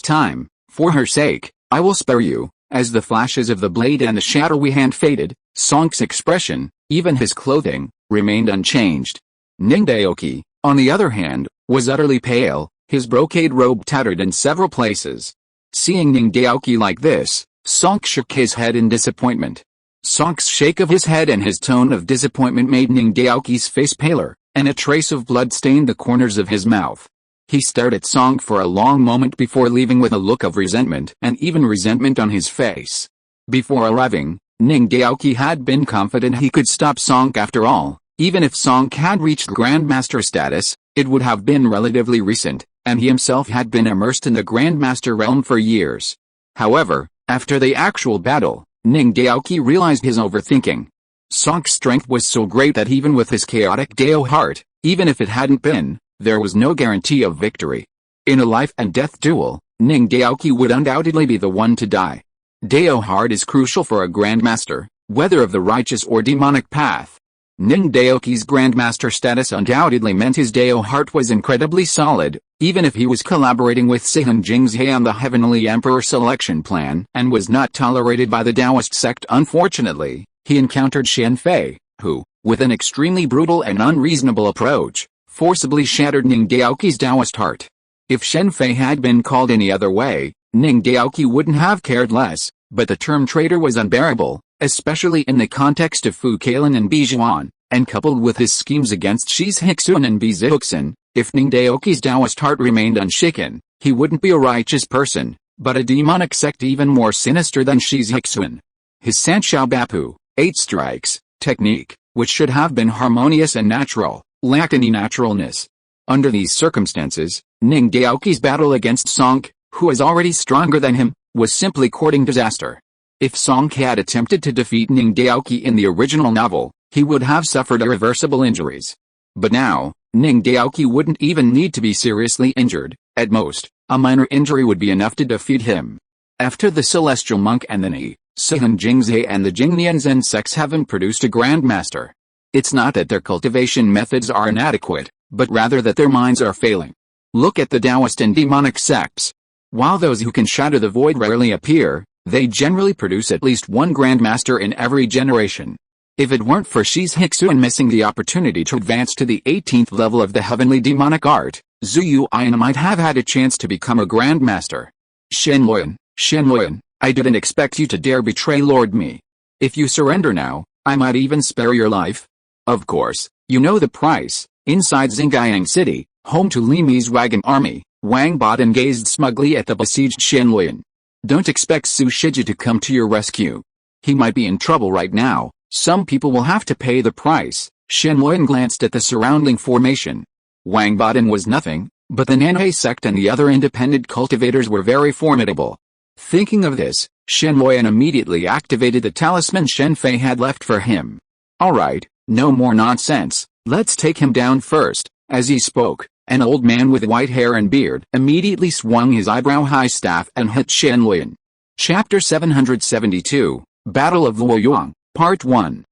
time, for her sake, I will spare you. As the flashes of the blade and the shadowy hand faded, Song's expression, even his clothing, remained unchanged. Ning Daoki, on the other hand, was utterly pale, his brocade robe tattered in several places. Seeing Ning Daoki like this, Song shook his head in disappointment. Song's shake of his head and his tone of disappointment made Ning Daoki's face paler, and a trace of blood stained the corners of his mouth. He stared at Song for a long moment before leaving with a look of resentment and even resentment on his face. Before arriving, Ning Daoki had been confident he could stop Song after all. Even if Song had reached Grandmaster status, it would have been relatively recent, and he himself had been immersed in the Grandmaster realm for years. However, after the actual battle, Ning Daoki realized his overthinking. Song's strength was so great that even with his chaotic Dao heart, even if it hadn't been, there was no guarantee of victory. In a life and death duel, Ning Daoki would undoubtedly be the one to die. Dao Heart is crucial for a Grandmaster, whether of the righteous or demonic path. Ning Daoqi's Grandmaster status undoubtedly meant his Dao Heart was incredibly solid, even if he was collaborating with Sihun Jingzhe on the Heavenly Emperor selection plan and was not tolerated by the Taoist sect. Unfortunately, he encountered Shen Fei, who, with an extremely brutal and unreasonable approach, forcibly shattered Ning Daoqi's Taoist heart. If Shen Fei had been called any other way, Ning Daoqi wouldn't have cared less, but the term traitor was unbearable, especially in the context of Fu Kailan and Bijuan, and coupled with his schemes against Shi's Hixun and Bizuxin. If Ning Daoqi's Taoist heart remained unshaken, he wouldn't be a righteous person, but a demonic sect even more sinister than Shi's Hixun. His Sanshao Bapu, 8 strikes, technique, which should have been harmonious and natural, lacked any naturalness. Under these circumstances, Ning Daoqi's battle against Song, who was already stronger than him, was simply courting disaster. If Song had attempted to defeat Ning Daoqi in the original novel, he would have suffered irreversible injuries. But now, Ning Daoqi wouldn't even need to be seriously injured. At most, a minor injury would be enough to defeat him. After the Celestial Monk and the Ni, Sihun Jingzhe and the Jingnianzhen sects haven't produced a Grandmaster. It's not that their cultivation methods are inadequate, but rather that their minds are failing. Look at the Taoist and demonic sects. While those who can shatter the void rarely appear, they generally produce at least one Grandmaster in every generation. If it weren't for Shi's Hixun missing the opportunity to advance to the 18th level of the heavenly demonic art, Zhu Yuan might have had a chance to become a Grandmaster. Shen, I didn't expect you to dare betray Lord Mi. If you surrender now, I might even spare your life. Of course, you know the price. Inside Xingyang City, home to Li Mi's wagon army, Wang Badan gazed smugly at the besieged Shen Luyan. Don't expect Su Shiji to come to your rescue. He might be in trouble right now. Some people will have to pay the price. Shen Luyan glanced at the surrounding formation. Wang Badan was nothing, but the Nanhe sect and the other independent cultivators were very formidable. Thinking of this, Shen Luyan immediately activated the talisman Shen Fei had left for him. Alright, no more nonsense, let's take him down first. As he spoke, an old man with white hair and beard immediately swung his eyebrow-high staff and hit Shen Luyan. Chapter 772, Battle of Luoyang, Part 1.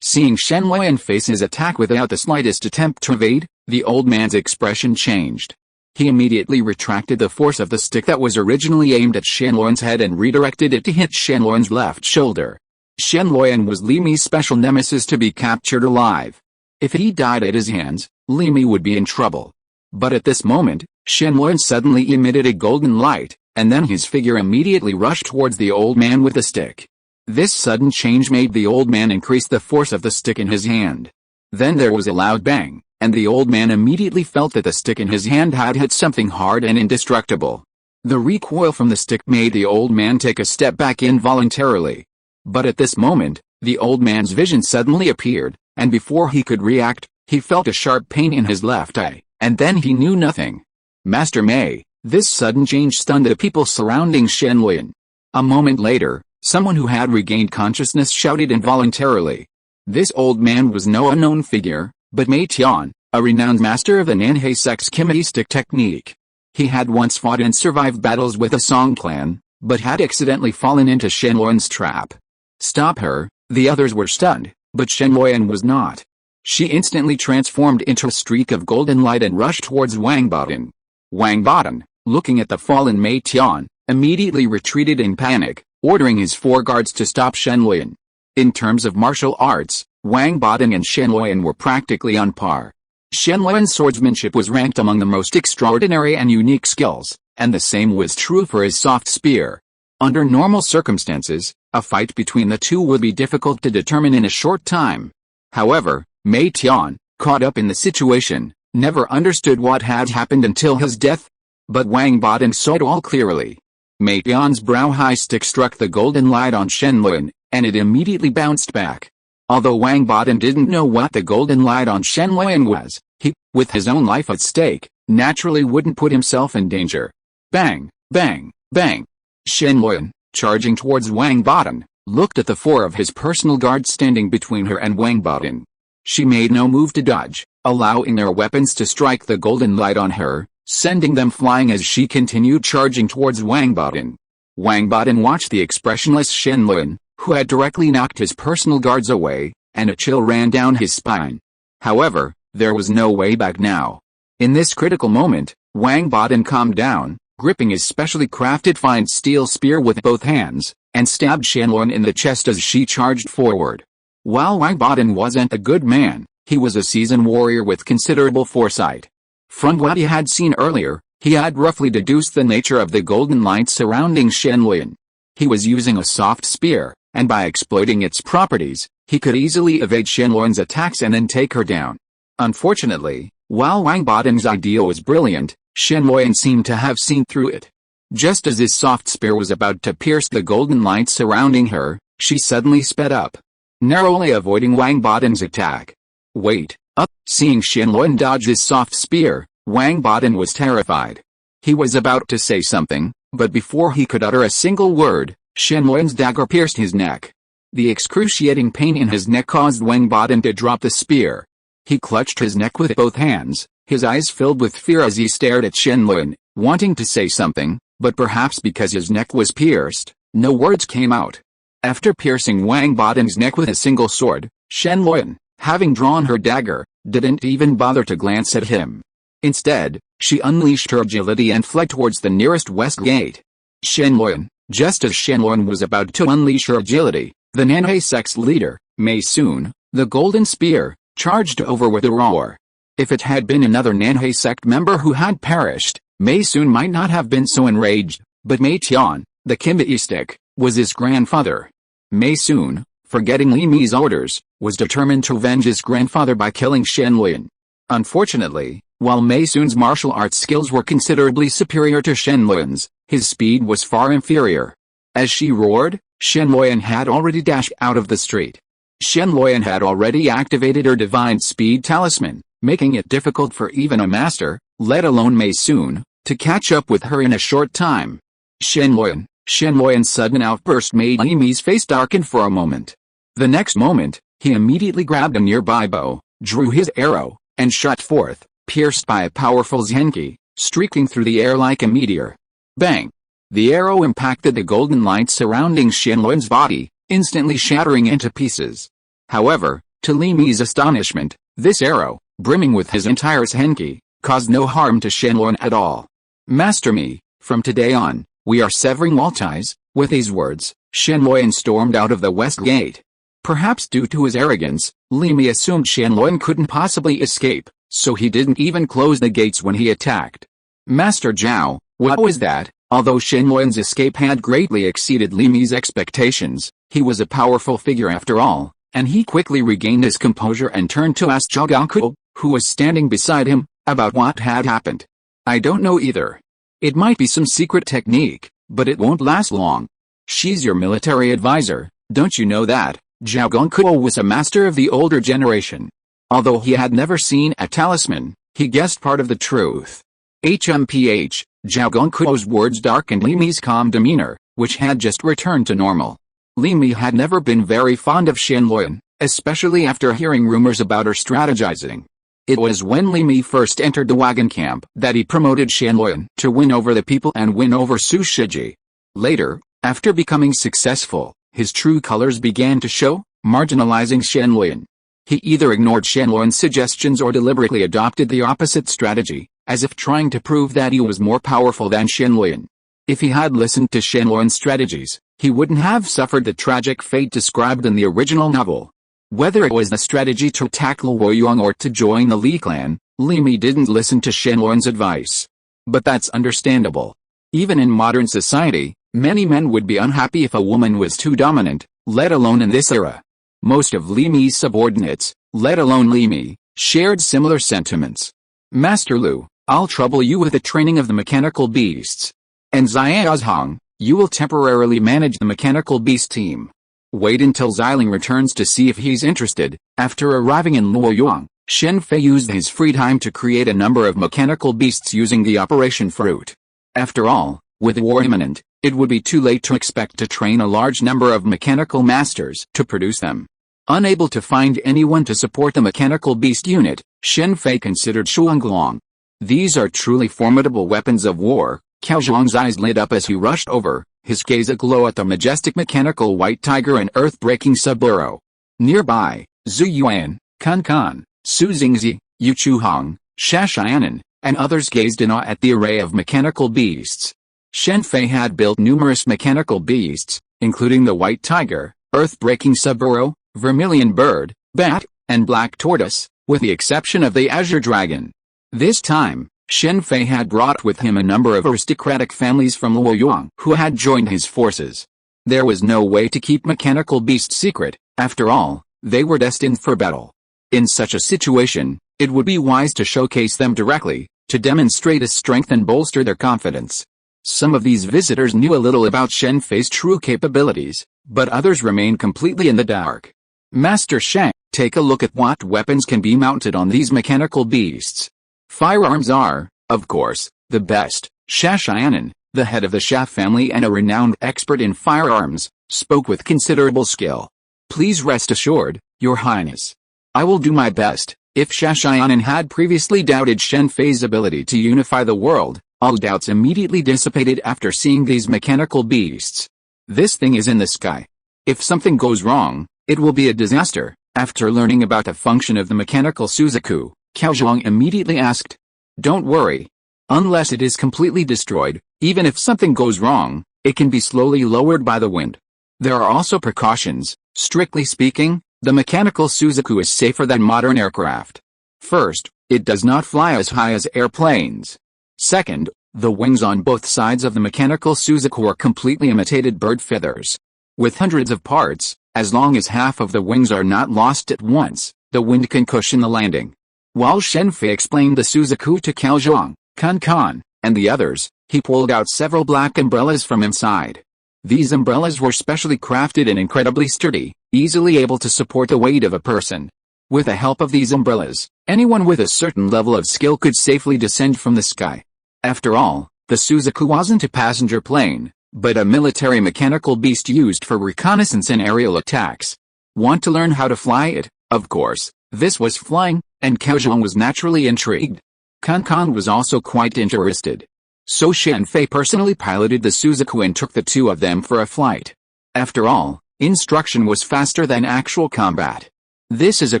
Seeing Shen Luyan face his attack without the slightest attempt to evade, the old man's expression changed. He immediately retracted the force of the stick that was originally aimed at Shen Luyan's head and redirected it to hit Shen Luyan's left shoulder. Shen Luyan was Li Mi's special nemesis to be captured alive. If he died at his hands, Li Mi would be in trouble. But at this moment, Shen Luyan suddenly emitted a golden light, and then his figure immediately rushed towards the old man with the stick. This sudden change made the old man increase the force of the stick in his hand. Then there was a loud bang, and the old man immediately felt that the stick in his hand had hit something hard and indestructible. The recoil from the stick made the old man take a step back involuntarily. But at this moment, the old man's vision suddenly appeared, and before he could react, he felt a sharp pain in his left eye, and then he knew nothing. Master Mei, this sudden change stunned the people surrounding Shen Luyan. A moment later, someone who had regained consciousness shouted involuntarily. This old man was no unknown figure, but Mei Tian, a renowned master of the Nanhe sect's Kimei stick technique. He had once fought and survived battles with the Song clan, but had accidentally fallen into Shen Luyan's trap. Stop her, the others were stunned, but Shen Luyan was not. She instantly transformed into a streak of golden light and rushed towards Wang Badan. Wang Badan, looking at the fallen Mei Tian, immediately retreated in panic, ordering his 4 guards to stop Shen Luyan. In terms of martial arts, Wang Badan and Shen Luyan were practically on par. Shen Luyan's swordsmanship was ranked among the most extraordinary and unique skills, and the same was true for his soft spear. Under normal circumstances, a fight between the two would be difficult to determine in a short time. However, Mei Tian, caught up in the situation, never understood what had happened until his death. But Wang Badan saw it all clearly. Mei Tian's brow-high stick struck the golden light on Shen Luyan, and it immediately bounced back. Although Wang Badan didn't know what the golden light on Shen Luyan was, he, with his own life at stake, naturally wouldn't put himself in danger. Bang, bang, bang. Shen Luyan, charging towards Wang Badan, looked at the 4 of his personal guards standing between her and Wang Badan. She made no move to dodge, allowing their weapons to strike the golden light on her, sending them flying as she continued charging towards Wang Badan. Wang Baden watched the expressionless Shen Lun, who had directly knocked his personal guards away, and a chill ran down his spine. However, there was no way back now. In this critical moment, Wang Baden calmed down, gripping his specially crafted fine steel spear with both hands, and stabbed Shen Lun in the chest as she charged forward. While Wang Baden wasn't a good man, he was a seasoned warrior with considerable foresight. From what he had seen earlier, he had roughly deduced the nature of the golden light surrounding Shen Lun. He was using a soft spear, and by exploiting its properties, he could easily evade Shen Lun's attacks and then take her down. Unfortunately, while Wang Baden's idea was brilliant, Shen Lun seemed to have seen through it. Just as his soft spear was about to pierce the golden light surrounding her, she suddenly sped up, narrowly avoiding Wang Baden's attack. Wait, up! Seeing Shen Lun dodge his soft spear, Wang Baden was terrified. He was about to say something, but before he could utter a single word, Shen Lun's dagger pierced his neck. The excruciating pain in his neck caused Wang Baden to drop the spear. He clutched his neck with both hands, his eyes filled with fear as he stared at Shen Lun, wanting to say something, but perhaps because his neck was pierced, no words came out. After piercing Wang Baden's neck with a single sword, Shen Lun, having drawn her dagger, didn't even bother to glance at him. Instead, she unleashed her agility and fled towards the nearest west gate. Shen Lun, just as Shen Lun was about to unleash her agility, the Nanhe sect's leader, Mei Sun, the golden spear, charged over with a roar. If it had been another Nanhe sect member who had perished, Mei Sun might not have been so enraged, but Mei Tian, the Kimbaistic, was his grandfather. Mei Sun, forgetting Li Mi's orders, was determined to avenge his grandfather by killing Shen Lun. Unfortunately, while Mei Sun's martial arts skills were considerably superior to Shen Lun's, his speed was far inferior. As she roared, Shen Lun had already dashed out of the street. Shen Lun had already activated her divine speed talisman, making it difficult for even a master, let alone Mei Sun, to catch up with her in a short time. Shen Lun's sudden outburst made Li Mi's face darken for a moment. The next moment, he immediately grabbed a nearby bow, drew his arrow, and shot forth, pierced by a powerful zenki, streaking through the air like a meteor. Bang! The arrow impacted the golden light surrounding Shen Lun's body, instantly shattering into pieces. However, to Li Mi's astonishment, this arrow, brimming with his entire zenki, caused no harm to Shen Lun at all. Master Mi, from today on, we are severing all ties. With these words, Shen Lun stormed out of the west gate. Perhaps due to his arrogance, Li Mi assumed Shen Lun couldn't possibly escape, so he didn't even close the gates when he attacked. Master Zhao, what was that? Although Shen Lun's escape had greatly exceeded Li Mi's expectations, he was a powerful figure after all, and he quickly regained his composure and turned to ask Zhao Gangku, who was standing beside him, about what had happened. I don't know either. It might be some secret technique, but it won't last long. She's your military advisor, don't you know that? Zhao Gangku was a master of the older generation. Although he had never seen a talisman, he guessed part of the truth. HMPH, Zhao Gangku's words darkened Li Mi's calm demeanor, which had just returned to normal. Li Mi had never been very fond of Shen Lun, especially after hearing rumors about her strategizing. It was when Li Mi first entered the wagon camp that he promoted Shen Lun to win over the people and win over Su Shiji. Later, after becoming successful, his true colors began to show, marginalizing Shen Lun. He either ignored Shen Lun's suggestions or deliberately adopted the opposite strategy, as if trying to prove that he was more powerful than Shen Lun. If he had listened to Shen Lun's strategies, he wouldn't have suffered the tragic fate described in the original novel. Whether it was the strategy to tackle Woyong or to join the Li clan, Li Mi didn't listen to Shen Lun's advice. But that's understandable. Even in modern society, many men would be unhappy if a woman was too dominant, let alone in this era. Most of Li Mi's subordinates, let alone Li Mi, shared similar sentiments. Master Lu, I'll trouble you with the training of the mechanical beasts. And Xiaozhong, you will temporarily manage the mechanical beast team. Wait until Xiling returns to see if he's interested. After arriving in Luoyang, Shen Fei used his free time to create a number of mechanical beasts using the Operation Fruit. After all, with war imminent, it would be too late to expect to train a large number of mechanical masters to produce them. Unable to find anyone to support the mechanical beast unit, Shen Fei considered Shuanglong. These are truly formidable weapons of war. Cao Zhuang's eyes lit up as he rushed over, his gaze aglow at the majestic mechanical white tiger and earth-breaking sub-burrow. Nearby, Zhu Yuan, Kun Kun, Su Xingzi, Yu Chuhong, Xia Xianan, and others gazed in awe at the array of mechanical beasts. Shen Fei had built numerous mechanical beasts, including the white tiger, earth-breaking sub-burrow, vermilion bird, bat, and black tortoise, with the exception of the azure dragon. This time, Shen Fei had brought with him a number of aristocratic families from Luoyang who had joined his forces. There was no way to keep mechanical beasts secret, after all, they were destined for battle. In such a situation, it would be wise to showcase them directly, to demonstrate his strength and bolster their confidence. Some of these visitors knew a little about Shen Fei's true capabilities, but others remained completely in the dark. Master Shen, take a look at what weapons can be mounted on these mechanical beasts. Firearms are, of course, the best. Xia Xianan, the head of the Xia family and a renowned expert in firearms, spoke with considerable skill. Please rest assured, Your Highness. I will do my best. If Xia Xianan had previously doubted Shen Fei's ability to unify the world, all doubts immediately dissipated after seeing these mechanical beasts. This thing is in the sky. If something goes wrong, it will be a disaster. After learning about the function of the mechanical Suzaku, Cao Zhang immediately asked. Don't worry. Unless it is completely destroyed, even if something goes wrong, it can be slowly lowered by the wind. There are also precautions. Strictly speaking, the mechanical Suzaku is safer than modern aircraft. First, it does not fly as high as airplanes. Second, the wings on both sides of the mechanical Suzaku are completely imitated bird feathers. With hundreds of parts, as long as half of the wings are not lost at once, the wind can cushion the landing. While Shen Fei explained the Suzaku to Cao Zhang, Kun Kun, and the others, he pulled out several black umbrellas from inside. These umbrellas were specially crafted and incredibly sturdy, easily able to support the weight of a person. With the help of these umbrellas, anyone with a certain level of skill could safely descend from the sky. After all, the Suzaku wasn't a passenger plane, but a military mechanical beast used for reconnaissance and aerial attacks. Want to learn how to fly it? Of course, this was flying, and Cao Zhang was naturally intrigued. Kun Kun was also quite interested. So Shen Fei personally piloted the Suzaku and took the two of them for a flight. After all, instruction was faster than actual combat. This is a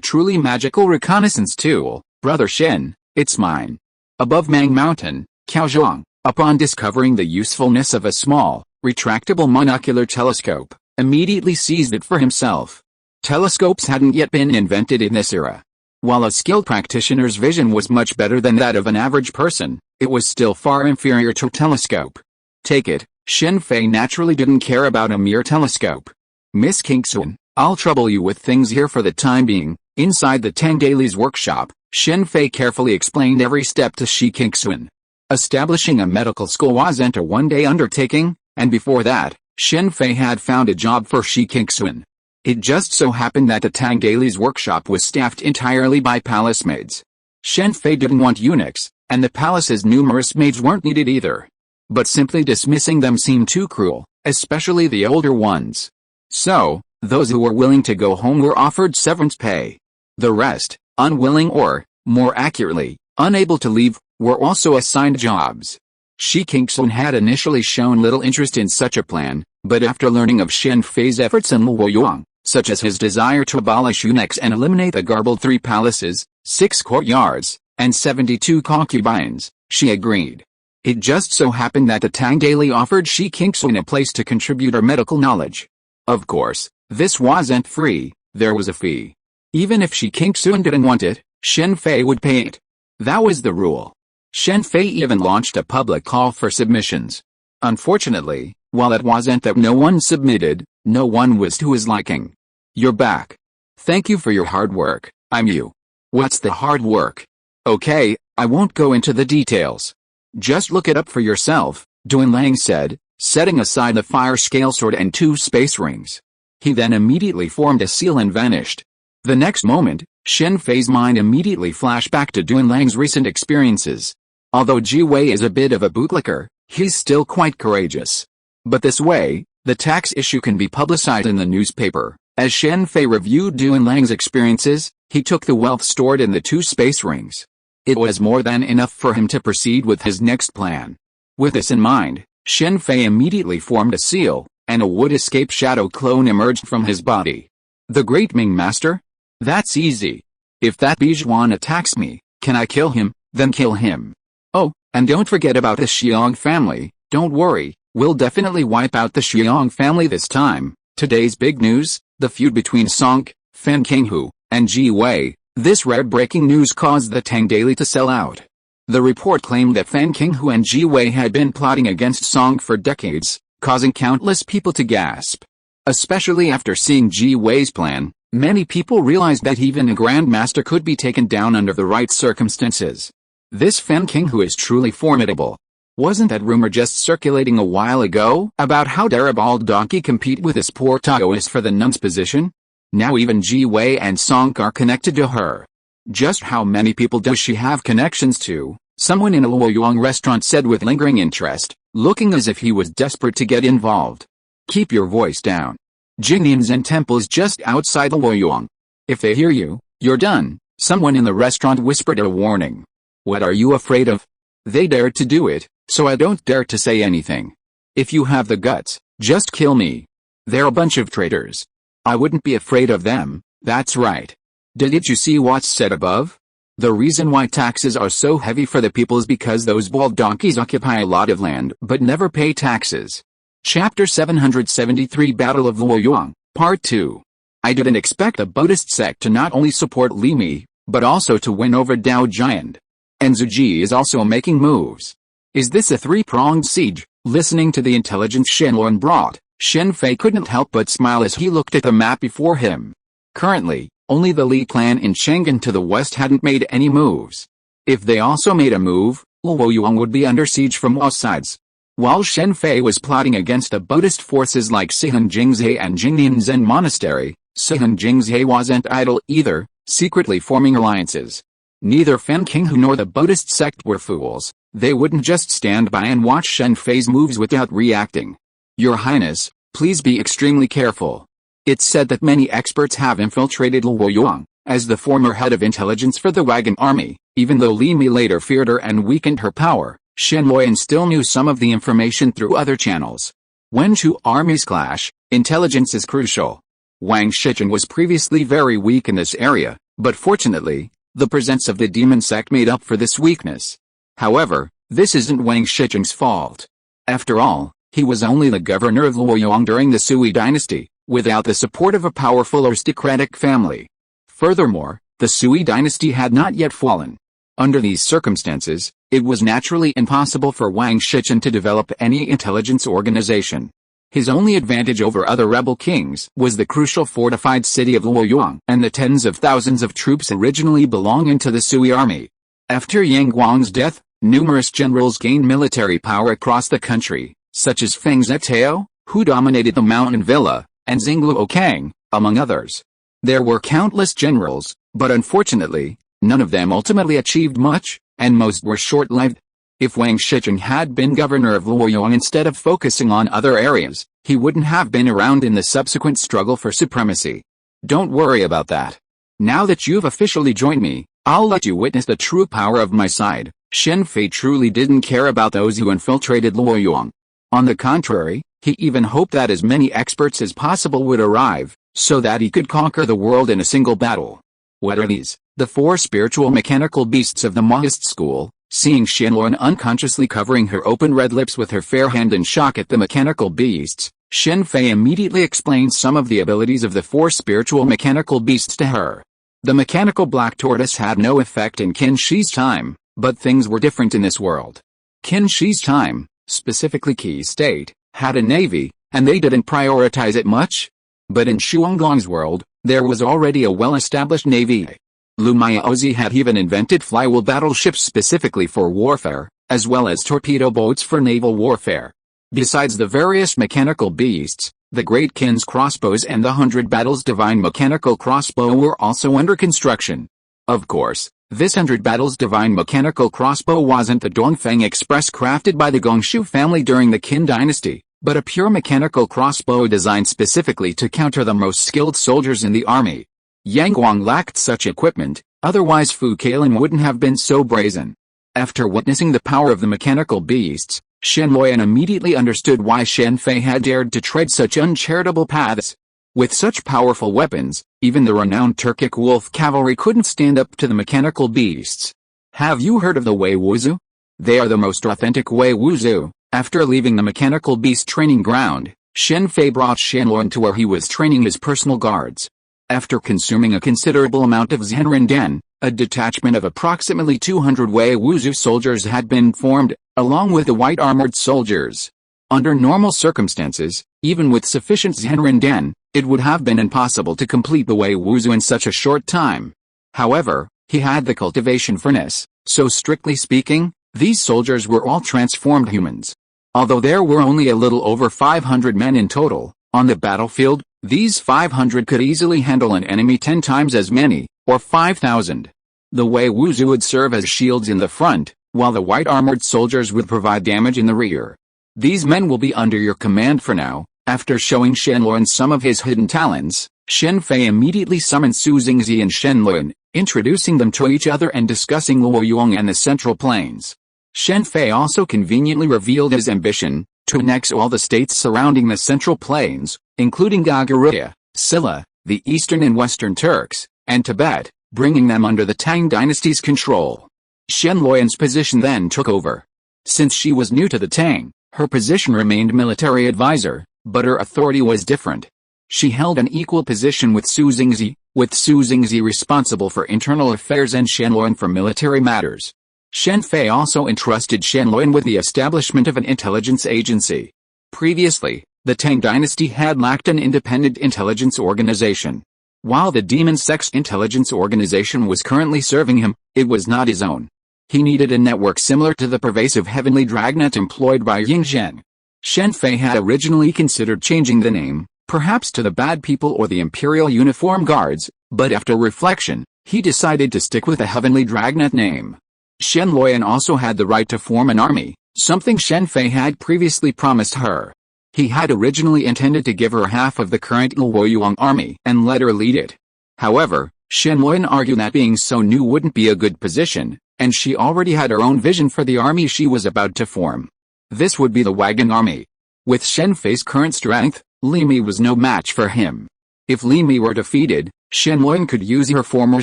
truly magical reconnaissance tool, Brother Shen, it's mine. Above Mang Mountain, Cao Zhang, upon discovering the usefulness of a small, retractable monocular telescope, immediately seized it for himself. Telescopes hadn't yet been invented in this era. While a skilled practitioner's vision was much better than that of an average person, it was still far inferior to a telescope. Take it, Shen Fei naturally didn't care about a mere telescope. Miss Kingsun, I'll trouble you with things here for the time being. Inside the Tang Daily's workshop, Shen Fei carefully explained every step to Shi Kingsun. Establishing a medical school wasn't a one-day undertaking, and before that, Shen Fei had found a job for Shi Kingsun. It just so happened that the Tang Daily's workshop was staffed entirely by palace maids. Shen Fei didn't want eunuchs, and the palace's numerous maids weren't needed either. But simply dismissing them seemed too cruel, especially the older ones. So, those who were willing to go home were offered severance pay. The rest, unwilling or, more accurately, unable to leave, were also assigned jobs. Shi Kingsun had initially shown little interest in such a plan, but after learning of Shen Fei's efforts in Luoyang, such as his desire to abolish eunuchs and eliminate the garbled 3 palaces, 6 courtyards, and 72 concubines, she agreed. It just so happened that the Tang Daily offered Shi Kingsun a place to contribute her medical knowledge. Of course, this wasn't free, there was a fee. Even if Shi Kingsun didn't want it, Shen Fei would pay it. That was the rule. Shen Fei even launched a public call for submissions. Unfortunately, while it wasn't that no one submitted, no one was to his liking. You're back. Thank you for your hard work, I'm you. What's the hard work? Okay, I won't go into the details. Just look it up for yourself, Duan Lang said, setting aside the fire scale sword and 2 space rings. He then immediately formed a seal and vanished. The next moment, Shen Fei's mind immediately flashed back to Duan Lang's recent experiences. Although Ji Wei is a bit of a bootlicker, he's still quite courageous. But this way, the tax issue can be publicized in the newspaper. As Shen Fei reviewed Duan Lang's experiences, he took the wealth stored in the 2 space rings. It was more than enough for him to proceed with his next plan. With this in mind, Shen Fei immediately formed a seal, and a would-escape shadow clone emerged from his body. The Great Ming Master? That's easy. If that Bijuan attacks me, can I kill him? Then kill him. Oh, and don't forget about the Xiong family. Don't worry, we'll definitely wipe out the Xiong family this time. Today's big news, the feud between Song, Fan Qinghu, and Ji Wei. This rare breaking news caused the Tang Daily to sell out. The report claimed that Fan Qinghu and Ji Wei had been plotting against Song for decades, causing countless people to gasp. Especially after seeing Ji Wei's plan, many people realized that even a Grandmaster could be taken down under the right circumstances. This Fan Qinghu is truly formidable. Wasn't that rumor just circulating a while ago about how dare a bald donkey compete with this poor Taoist for the nun's position? Now even Ji Wei and Song are connected to her. Just how many people does she have connections to? Someone in a Luoyang restaurant said with lingering interest, looking as if he was desperate to get involved. Keep your voice down. Jingnian Zen Temple is just outside Luoyang. If they hear you, you're done, someone in the restaurant whispered a warning. What are you afraid of? They dared to do it, so I don't dare to say anything. If you have the guts, just kill me. They're a bunch of traitors. I wouldn't be afraid of them, that's right. Did you see what's said above? The reason why taxes are so heavy for the people is because those bald donkeys occupy a lot of land but never pay taxes. Chapter 773 Battle of Luoyang, Part 2. I didn't expect the Buddhist sect to not only support Li Mi, but also to win over Dao Giant. And Zhu Ji is also making moves. Is this a three-pronged siege? Listening to the intelligence Shenlong brought, Shen Fei couldn't help but smile as he looked at the map before him. Currently, only the Li clan in Chang'an to the west hadn't made any moves. If they also made a move, Luoyang would be under siege from all sides. While Shen Fei was plotting against the Buddhist forces like Sihun Jingzhe and Jingnian Zen Monastery, Sihun Jingzhe wasn't idle either, secretly forming alliances. Neither Fan Qinghu nor the Buddhist sect were fools. They wouldn't just stand by and watch Shen Fei's moves without reacting. Your Highness, please be extremely careful. It's said that many experts have infiltrated Luoyang, as the former head of intelligence for the Wagon Army. Even though Li Mi later feared her and weakened her power, Shen Luoyan still knew some of the information through other channels. When two armies clash, intelligence is crucial. Wang Shichen was previously very weak in this area, but fortunately, the presence of the demon sect made up for this weakness. However, this isn't Wang Shichen's fault. After all, he was only the governor of Luoyang during the Sui dynasty, without the support of a powerful aristocratic family. Furthermore, the Sui dynasty had not yet fallen. Under these circumstances, it was naturally impossible for Wang Shichen to develop any intelligence organization. His only advantage over other rebel kings was the crucial fortified city of Luoyang and the tens of thousands of troops originally belonging to the Sui army. After Yang Guang's death, numerous generals gained military power across the country, such as Feng Zetao, who dominated the mountain villa, and Xingluo Kang, among others. There were countless generals, but unfortunately, none of them ultimately achieved much, and most were short-lived. If Wang Shichen had been governor of Luoyang instead of focusing on other areas, he wouldn't have been around in the subsequent struggle for supremacy. Don't worry about that. Now that you've officially joined me, I'll let you witness the true power of my side. Shen Fei truly didn't care about those who infiltrated Luoyang. On the contrary, he even hoped that as many experts as possible would arrive, so that he could conquer the world in a single battle. What are these? The four spiritual mechanical beasts of the Maoist school. Seeing Shenlong unconsciously covering her open red lips with her fair hand in shock at the mechanical beasts, Shen Fei immediately explained some of the abilities of the four spiritual mechanical beasts to her. The mechanical black tortoise had no effect in Qin Shi's time, but things were different in this world. Qin Shi's time, specifically Qi State, had a navy, and they didn't prioritize it much. But in Shuanglong's world, there was already a well-established navy. Lu Miaozi had even invented flywheel battleships specifically for warfare, as well as torpedo boats for naval warfare. Besides the various mechanical beasts, the Great Qin's crossbows and the 100 Battles Divine Mechanical Crossbow were also under construction. Of course, this 100 Battles Divine Mechanical Crossbow wasn't the Dongfeng Express crafted by the Gongshu family during the Qin dynasty, but a pure mechanical crossbow designed specifically to counter the most skilled soldiers in the army. Yang Guang lacked such equipment, otherwise Fu Kailan wouldn't have been so brazen. After witnessing the power of the mechanical beasts, Shen Luoyan immediately understood why Shen Fei had dared to tread such uncharitable paths. With such powerful weapons, even the renowned Turkic wolf cavalry couldn't stand up to the mechanical beasts. Have you heard of the Wei Wuzu? They are the most authentic Wei Wuzu. After leaving the mechanical beast training ground, Shen Fei brought Shen Luoyan to where he was training his personal guards. After consuming a considerable amount of Zhenren, a detachment of approximately 200 Wei Wuzu soldiers had been formed, along with the white armored soldiers. Under normal circumstances, even with sufficient Zhenren, it would have been impossible to complete the Wei Wuzu in such a short time. However, he had the cultivation furnace, so strictly speaking, these soldiers were all transformed humans. Although there were only a little over 500 men in total, on the battlefield, these 500 could easily handle an enemy 10 times as many, or 5,000. The Wei Wuzu would serve as shields in the front, while the white armored soldiers would provide damage in the rear. These men will be under your command for now. After showing Shen Luoyan some of his hidden talents, Shen Fei immediately summoned Su Xingzi and Shen Luoyan, introducing them to each other and discussing Luoyuan and the Central Plains. Shen Fei also conveniently revealed his ambition to annex all the states surrounding the Central Plains, including Gagaria, Silla, the Eastern and Western Turks, and Tibet, bringing them under the Tang dynasty's control. Shen Luoyan's position then took over. Since she was new to the Tang, her position remained military advisor, but her authority was different. She held an equal position with Su Xingzi, with Su Xingzi responsible for internal affairs and Shen Luoyan for military matters. Shen Fei also entrusted Shen Luoyan with the establishment of an intelligence agency. Previously, the Tang dynasty had lacked an independent intelligence organization. While the Demon Sex Intelligence Organization was currently serving him, it was not his own. He needed a network similar to the pervasive heavenly dragnet employed by Ying Zhen. Shen Fei had originally considered changing the name, perhaps to the Bad People or the Imperial Uniform Guards, but after reflection, he decided to stick with the heavenly dragnet name. Shen Luoyan also had the right to form an army, something Shen Fei had previously promised her. He had originally intended to give her half of the current Luoyuan army and let her lead it. However, Shen Luoyan argued that being so new wouldn't be a good position, and she already had her own vision for the army she was about to form. This would be the Wagon Army. With Shen Fei's current strength, Li Mi was no match for him. If Li Mi were defeated, Shen Luoyan could use her former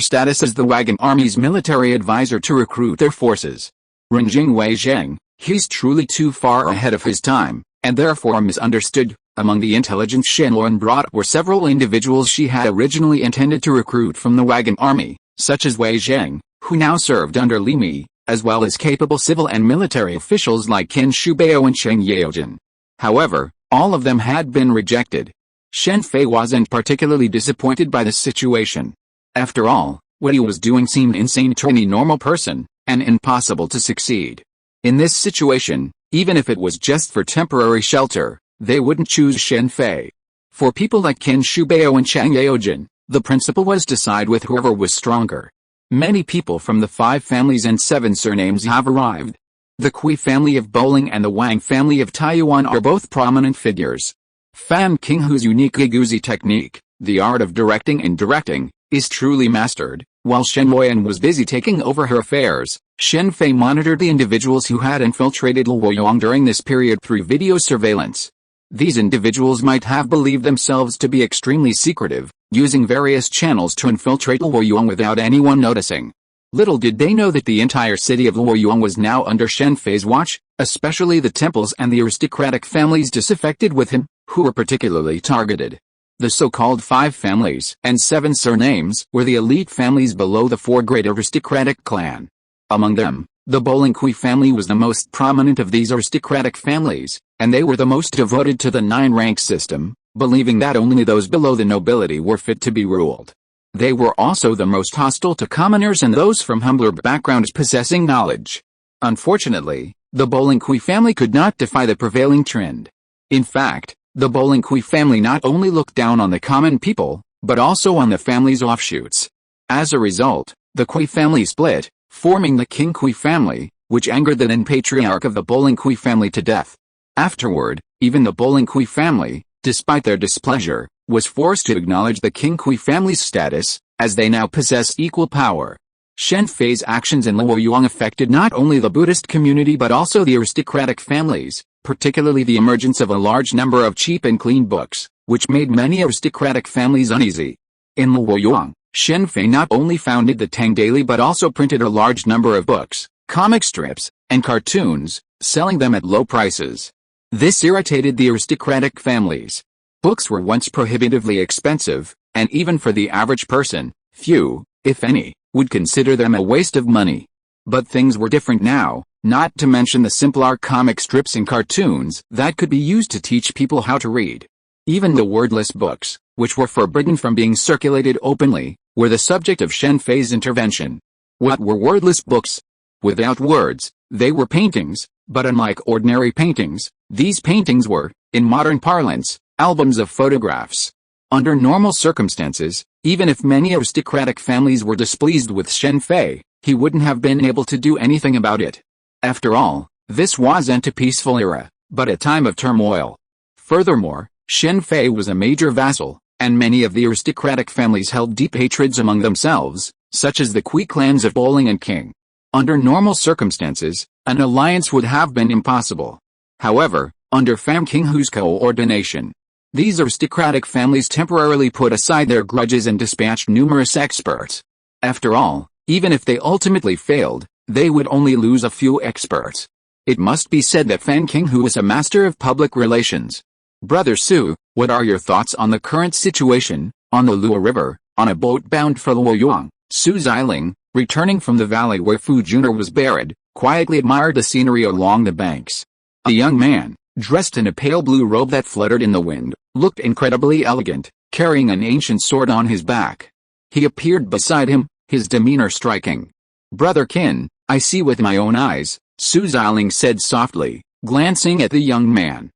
status as the Wagon Army's military advisor to recruit their forces. Renjing Wei Zheng, he's truly too far ahead of his time, and therefore misunderstood. Among the intelligence Shen Luoyan brought were several individuals she had originally intended to recruit from the Wagon Army, such as Wei Zheng, who now served under Li Mi, as well as capable civil and military officials like Qin Shubao and Cheng Yaojin. However, all of them had been rejected. Shen Fei wasn't particularly disappointed by the situation. After all, what he was doing seemed insane to any normal person, and impossible to succeed. In this situation, even if it was just for temporary shelter, they wouldn't choose Shen Fei. For people like Qin Shubao and Cheng Yaojin, the principle was to side with whoever was stronger. Many people from the 5 families and 7 surnames have arrived. The Kui family of Bowling and the Wang family of Taiyuan are both prominent figures. Fan King, whose unique Iguzi technique, the art of directing and directing, is truly mastered. While Shen Luoyan was busy taking over her affairs, Shen Fei monitored the individuals who had infiltrated Luoyuan during this period through video surveillance. These individuals might have believed themselves to be extremely secretive, using various channels to infiltrate Luoyuan without anyone noticing. Little did they know that the entire city of Luoyuan was now under Shen Fei's watch, especially the temples and the aristocratic families disaffected with him, who were particularly targeted. The so-called 5 families and 7 surnames were the elite families below the 4 great aristocratic clan. Among them, the Bowling Kui family was the most prominent of these aristocratic families, and they were the most devoted to the 9-rank system, believing that only those below the nobility were fit to be ruled. They were also the most hostile to commoners and those from humbler backgrounds possessing knowledge. Unfortunately, the Bowling Kui family could not defy the prevailing trend. In fact, the Bowling Kui family not only looked down on the common people, but also on the family's offshoots. As a result, the Kui family split, forming the King Kui family, which angered the then patriarch of the Bowling Kui family to death. Afterward, even the Bowling Kui family, despite their displeasure, was forced to acknowledge the King Kui family's status, as they now possess equal power. Shen Fei's actions in Luoyang affected not only the Buddhist community but also the aristocratic families, particularly the emergence of a large number of cheap and clean books, which made many aristocratic families uneasy. In Luoyang, Shen Fei not only founded the Tang Daily but also printed a large number of books, comic strips, and cartoons, selling them at low prices. This irritated the aristocratic families. Books were once prohibitively expensive, and even for the average person, few, if any, would consider them a waste of money. But things were different now, not to mention the simpler comic strips and cartoons that could be used to teach people how to read. Even the wordless books, which were forbidden from being circulated openly, were the subject of Shen Fei's intervention. What were wordless books? Without words, they were paintings, but unlike ordinary paintings, these paintings were, in modern parlance, albums of photographs. Under normal circumstances, even if many aristocratic families were displeased with Shen Fei, he wouldn't have been able to do anything about it. After all, this wasn't a peaceful era, but a time of turmoil. Furthermore, Shen Fei was a major vassal, and many of the aristocratic families held deep hatreds among themselves, such as the Kui clans of Bowling and King. Under normal circumstances, an alliance would have been impossible. However, under Pham King Hu's coordination, these aristocratic families temporarily put aside their grudges and dispatched numerous experts. After all, even if they ultimately failed, they would only lose a few experts. It must be said that Pham King Hu was a master of public relations. Brother Su, what are your thoughts on the current situation? On the Lua River, on a boat bound for Luoyang, Su Xiling, returning from the valley where Fu Jun'er was buried, quietly admired the scenery along the banks. A young man, dressed in a pale blue robe that fluttered in the wind, looked incredibly elegant, carrying an ancient sword on his back. He appeared beside him, his demeanor striking. Brother Qin, I see with my own eyes, Su Xiling said softly, glancing at the young man.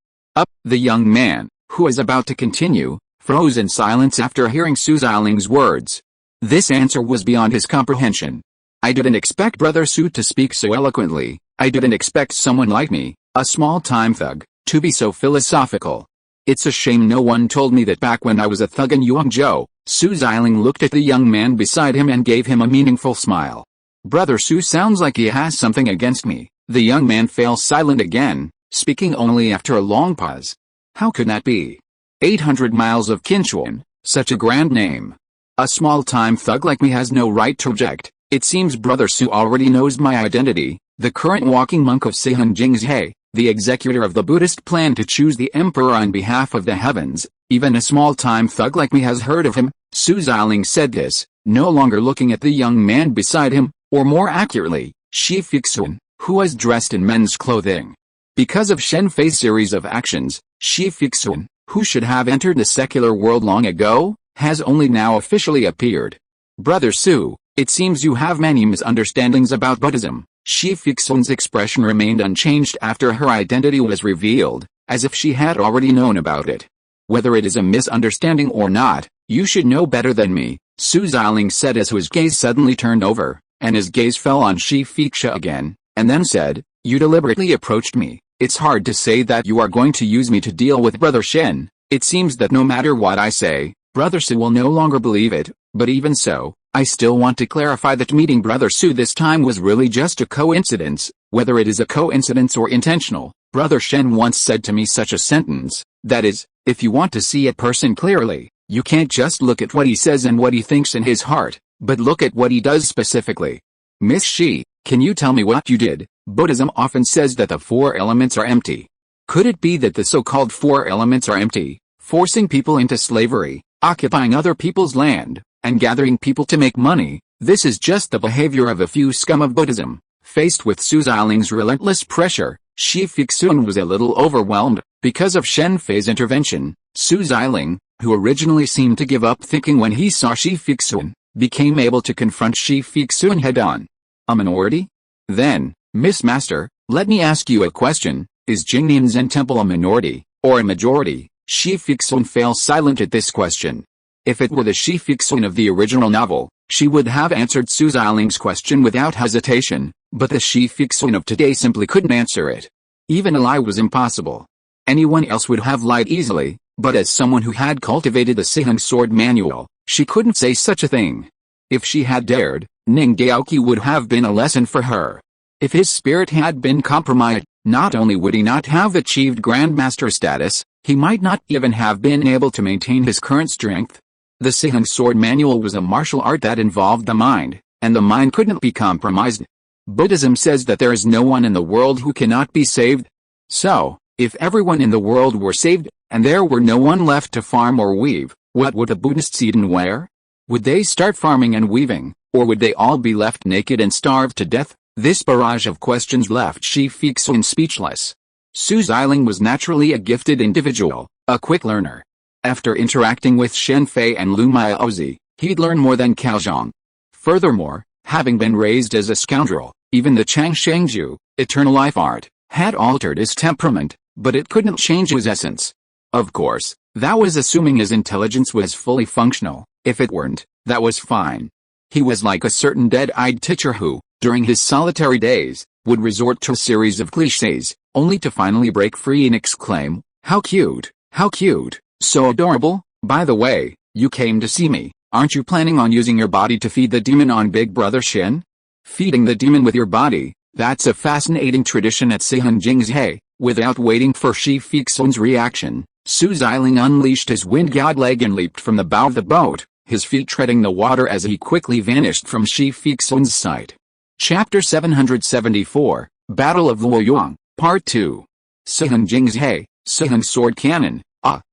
The young man, who was about to continue, froze in silence after hearing Su Xiling's words. This answer was beyond his comprehension. I didn't expect Brother Su to speak so eloquently. I didn't expect someone like me, a small-time thug, to be so philosophical. It's a shame no one told me that back when I was a thug in Yuanzhou. Su Xiling looked at the young man beside him and gave him a meaningful smile. Brother Su sounds like he has something against me. The young man fell silent again, speaking only after a long pause. How could that be? 800 miles of Qinchuan, such a grand name. A small-time thug like me has no right to reject. It seems Brother Su already knows my identity, the current walking monk of Seihan Jingzhe, the executor of the Buddhist plan to choose the emperor on behalf of the heavens. Even a small-time thug like me has heard of him. Su Xiling said this, no longer looking at the young man beside him, or more accurately, Shi Fixun, who was dressed in men's clothing. Because of Shen Fei's series of actions, Shi Fixun, who should have entered the secular world long ago, has only now officially appeared. Brother Su, it seems you have many misunderstandings about Buddhism. Shi Fixun's expression remained unchanged after her identity was revealed, as if she had already known about it. Whether it is a misunderstanding or not, you should know better than me, Su Xiling said as his gaze suddenly turned over, and his gaze fell on Shi Fixun again, and then said, you deliberately approached me. It's hard to say that you are going to use me to deal with Brother Shen. It seems that no matter what I say, Brother Su will no longer believe it, but even so, I still want to clarify that meeting Brother Su this time was really just a coincidence, whether it is a coincidence or intentional. Brother Shen once said to me such a sentence, that is, if you want to see a person clearly, you can't just look at what he says and what he thinks in his heart, but look at what he does specifically. Miss Shi, can you tell me what you did? Buddhism often says that the four elements are empty. Could it be that the so-called four elements are empty, forcing people into slavery, occupying other people's land, and gathering people to make money? This is just the behavior of a few scum of Buddhism. Faced with Su Xiling's relentless pressure, Shi Fixun was a little overwhelmed. Because of Shen Fei's intervention, Su Xiling, who originally seemed to give up thinking when he saw Shi Fixun, became able to confront Shi Fixun head-on. A minority? Then, Miss Master, let me ask you a question. Is Jingnian Zen Temple a minority, or a majority? Shi Fixun fell silent at this question. If it were the Shi Fixun of the original novel, she would have answered Su Xiling's question without hesitation, but the Shi Fixun of today simply couldn't answer it. Even a lie was impossible. Anyone else would have lied easily, but as someone who had cultivated the Seihan sword manual, she couldn't say such a thing. If she had dared, Ning Daoki would have been a lesson for her. If his spirit had been compromised, not only would he not have achieved Grandmaster status, he might not even have been able to maintain his current strength. The Sihang Sword Manual was a martial art that involved the mind, and the mind couldn't be compromised. Buddhism says that there is no one in the world who cannot be saved. So, if everyone in the world were saved, and there were no one left to farm or weave, what would the Buddhists eat and wear? Would they start farming and weaving, or would they all be left naked and starved to death? This barrage of questions left Shi Feixun speechless. Su Xiling was naturally a gifted individual, a quick learner. After interacting with Shen Fei and Lu Miaozi, he'd learn more than Cao Zhang. Furthermore, having been raised as a scoundrel, even the Chang Shengju, eternal life art, had altered his temperament, but it couldn't change his essence. Of course, that was assuming his intelligence was fully functional. If it weren't, that was fine. He was like a certain dead-eyed teacher who, during his solitary days, would resort to a series of clichés, only to finally break free and exclaim, "How cute, so adorable. By the way, you came to see me. Aren't you planning on using your body to feed the demon on Big Brother Shen?" Feeding the demon with your body, that's a fascinating tradition at Sihang Jingzhe. Without waiting for Shi Feixun's reaction, Su Xiling unleashed his wind god leg and leaped from the bow of the boat, his feet treading the water as he quickly vanished from Shi Feixun's sight. Chapter 774, Battle of Luoyang, Part 2. Sihang Jingzhe, Sihang Sword Cannon.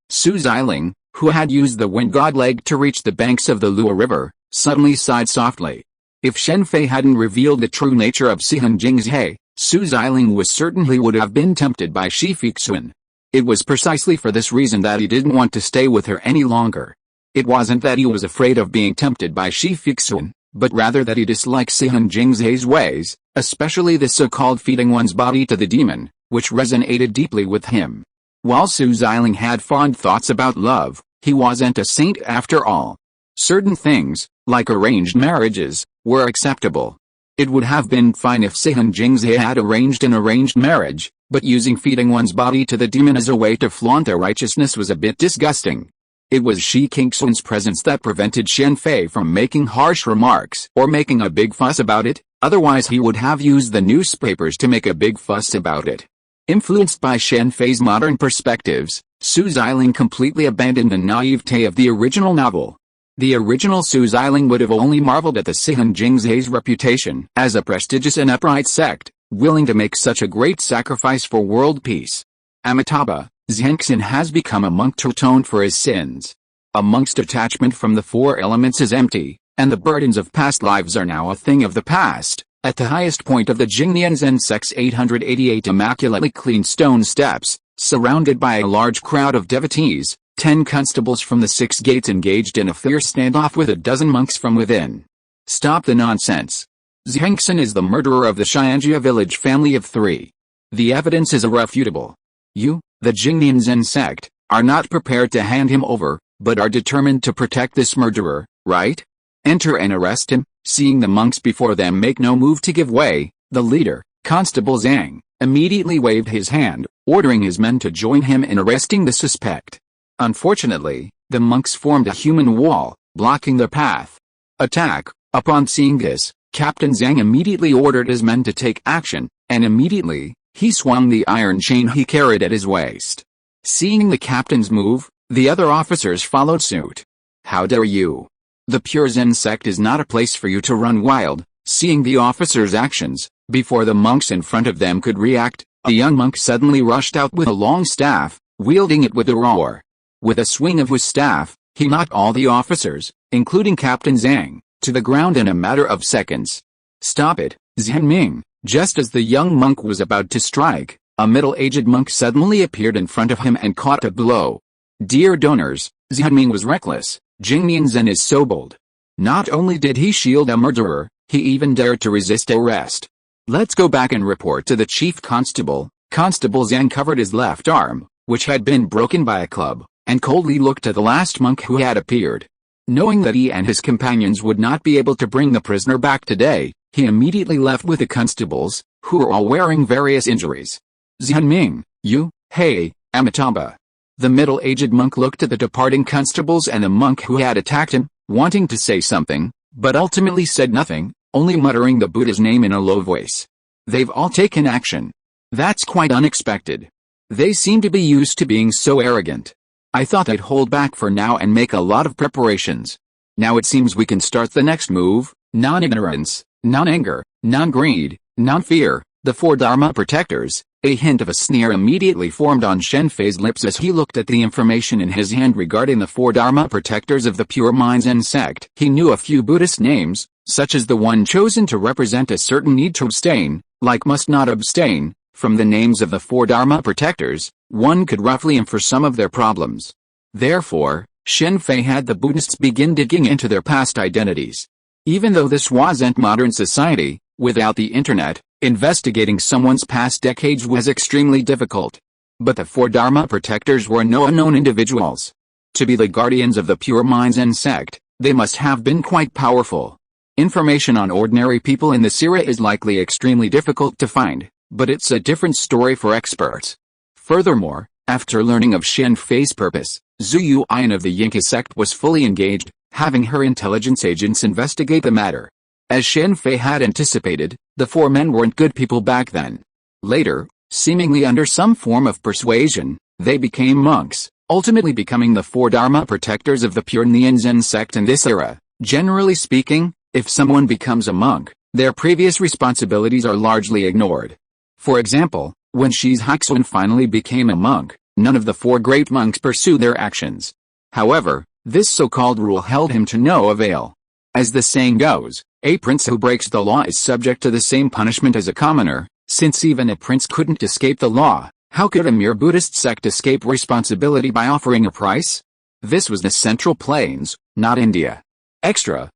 Su Xiling, who had used the wind god leg to reach the banks of the Luo River, suddenly sighed softly. If Shen Fei hadn't revealed the true nature of Sihang Jingzhe, Su Xiling was certain he would have been tempted by Shi Feixun. It was precisely for this reason that he didn't want to stay with her any longer. It wasn't that he was afraid of being tempted by Shi Feixun, but rather that he disliked Sihang Jingzhe's ways, especially the so-called feeding one's body to the demon, which resonated deeply with him. While Su Xiling had fond thoughts about love, he wasn't a saint after all. Certain things, like arranged marriages, were acceptable. It would have been fine if Sihang Jingzhe had arranged an arranged marriage, but using feeding one's body to the demon as a way to flaunt their righteousness was a bit disgusting. It was Shi Feixun's presence that prevented Shen Fei from making harsh remarks or making a big fuss about it, otherwise he would have used the newspapers to make a big fuss about it. Influenced by Shen Fei's modern perspectives, Su Xiling completely abandoned the naivete of the original novel. The original Su Xiling would have only marveled at the Sihang Jingzhe's reputation as a prestigious and upright sect, willing to make such a great sacrifice for world peace. Amitabha, Zhengxin has become a monk to atone for his sins. A monk's detachment from the four elements is empty, and the burdens of past lives are now a thing of the past. At the highest point of the Jingnian Zen sect's 888 immaculately clean stone steps, surrounded by a large crowd of devotees, 10 constables from the 6 gates engaged in a fierce standoff with a dozen monks from within. Stop the nonsense. Zhengxin is the murderer of the Xianjia village family of 3. The evidence is irrefutable. You, the Jingnian Zen sect, are not prepared to hand him over, but are determined to protect this murderer, right? Enter and arrest him. Seeing the monks before them make no move to give way, the leader, Constable Zhang, immediately waved his hand, ordering his men to join him in arresting the suspect. Unfortunately, the monks formed a human wall, blocking their path. Attack! Upon seeing this, Captain Zhang immediately ordered his men to take action, and immediately, he swung the iron chain he carried at his waist. Seeing the captain's move, the other officers followed suit. How dare you! The pure Zen sect is not a place for you to run wild. Seeing the officers' actions, before the monks in front of them could react, a young monk suddenly rushed out with a long staff, wielding it with a roar. With a swing of his staff, he knocked all the officers, including Captain Zhang, to the ground in a matter of seconds. Stop it, Zhenming! Just as the young monk was about to strike, a middle-aged monk suddenly appeared in front of him and caught a blow. Dear donors, Zhenming was reckless. Jingnian Zen is so bold. Not only did he shield a murderer, he even dared to resist arrest. Let's go back and report to the chief constable. Constable Zhang covered his left arm, which had been broken by a club, and coldly looked at the last monk who had appeared. Knowing that he and his companions would not be able to bring the prisoner back today, he immediately left with the constables, who were all wearing various injuries. Zhenming, you, hey, Amitabha. The middle-aged monk looked at the departing constables and the monk who had attacked him, wanting to say something, but ultimately said nothing, only muttering the Buddha's name in a low voice. They've all taken action. That's quite unexpected. They seem to be used to being so arrogant. I thought they'd hold back for now and make a lot of preparations. Now it seems we can start the next move: non-ignorance, non-anger, non-greed, non-fear, the four Dharma protectors. A hint of a sneer immediately formed on Shen Fei's lips as he looked at the information in his hand regarding the four Dharma protectors of the Pure Minds and sect. He knew a few Buddhist names, such as the one chosen to represent a certain need to abstain, like must not abstain. From the names of the four Dharma protectors, one could roughly infer some of their problems. Therefore, Shen Fei had the Buddhists begin digging into their past identities. Even though this wasn't modern society, without the internet, investigating someone's past decades was extremely difficult. But the four Dharma protectors were no unknown individuals. To be the guardians of the Pure Minds and sect, they must have been quite powerful. Information on ordinary people in this era is likely extremely difficult to find, but it's a different story for experts. Furthermore, after learning of Shen Fei's purpose, Zhu Yuan of the Yinka sect was fully engaged, having her intelligence agents investigate the matter. As Shen Fei had anticipated, the four men weren't good people back then. Later, seemingly under some form of persuasion, they became monks, ultimately becoming the four Dharma protectors of the pure Nian Zen sect in this era. Generally speaking, if someone becomes a monk, their previous responsibilities are largely ignored. For example, when Shi-Hixuan finally became a monk, none of the four great monks pursued their actions. However, this so-called rule held him to no avail. As the saying goes, a prince who breaks the law is subject to the same punishment as a commoner. Since even a prince couldn't escape the law, how could a mere Buddhist sect escape responsibility by offering a price? This was the Central Plains, not India. Extra,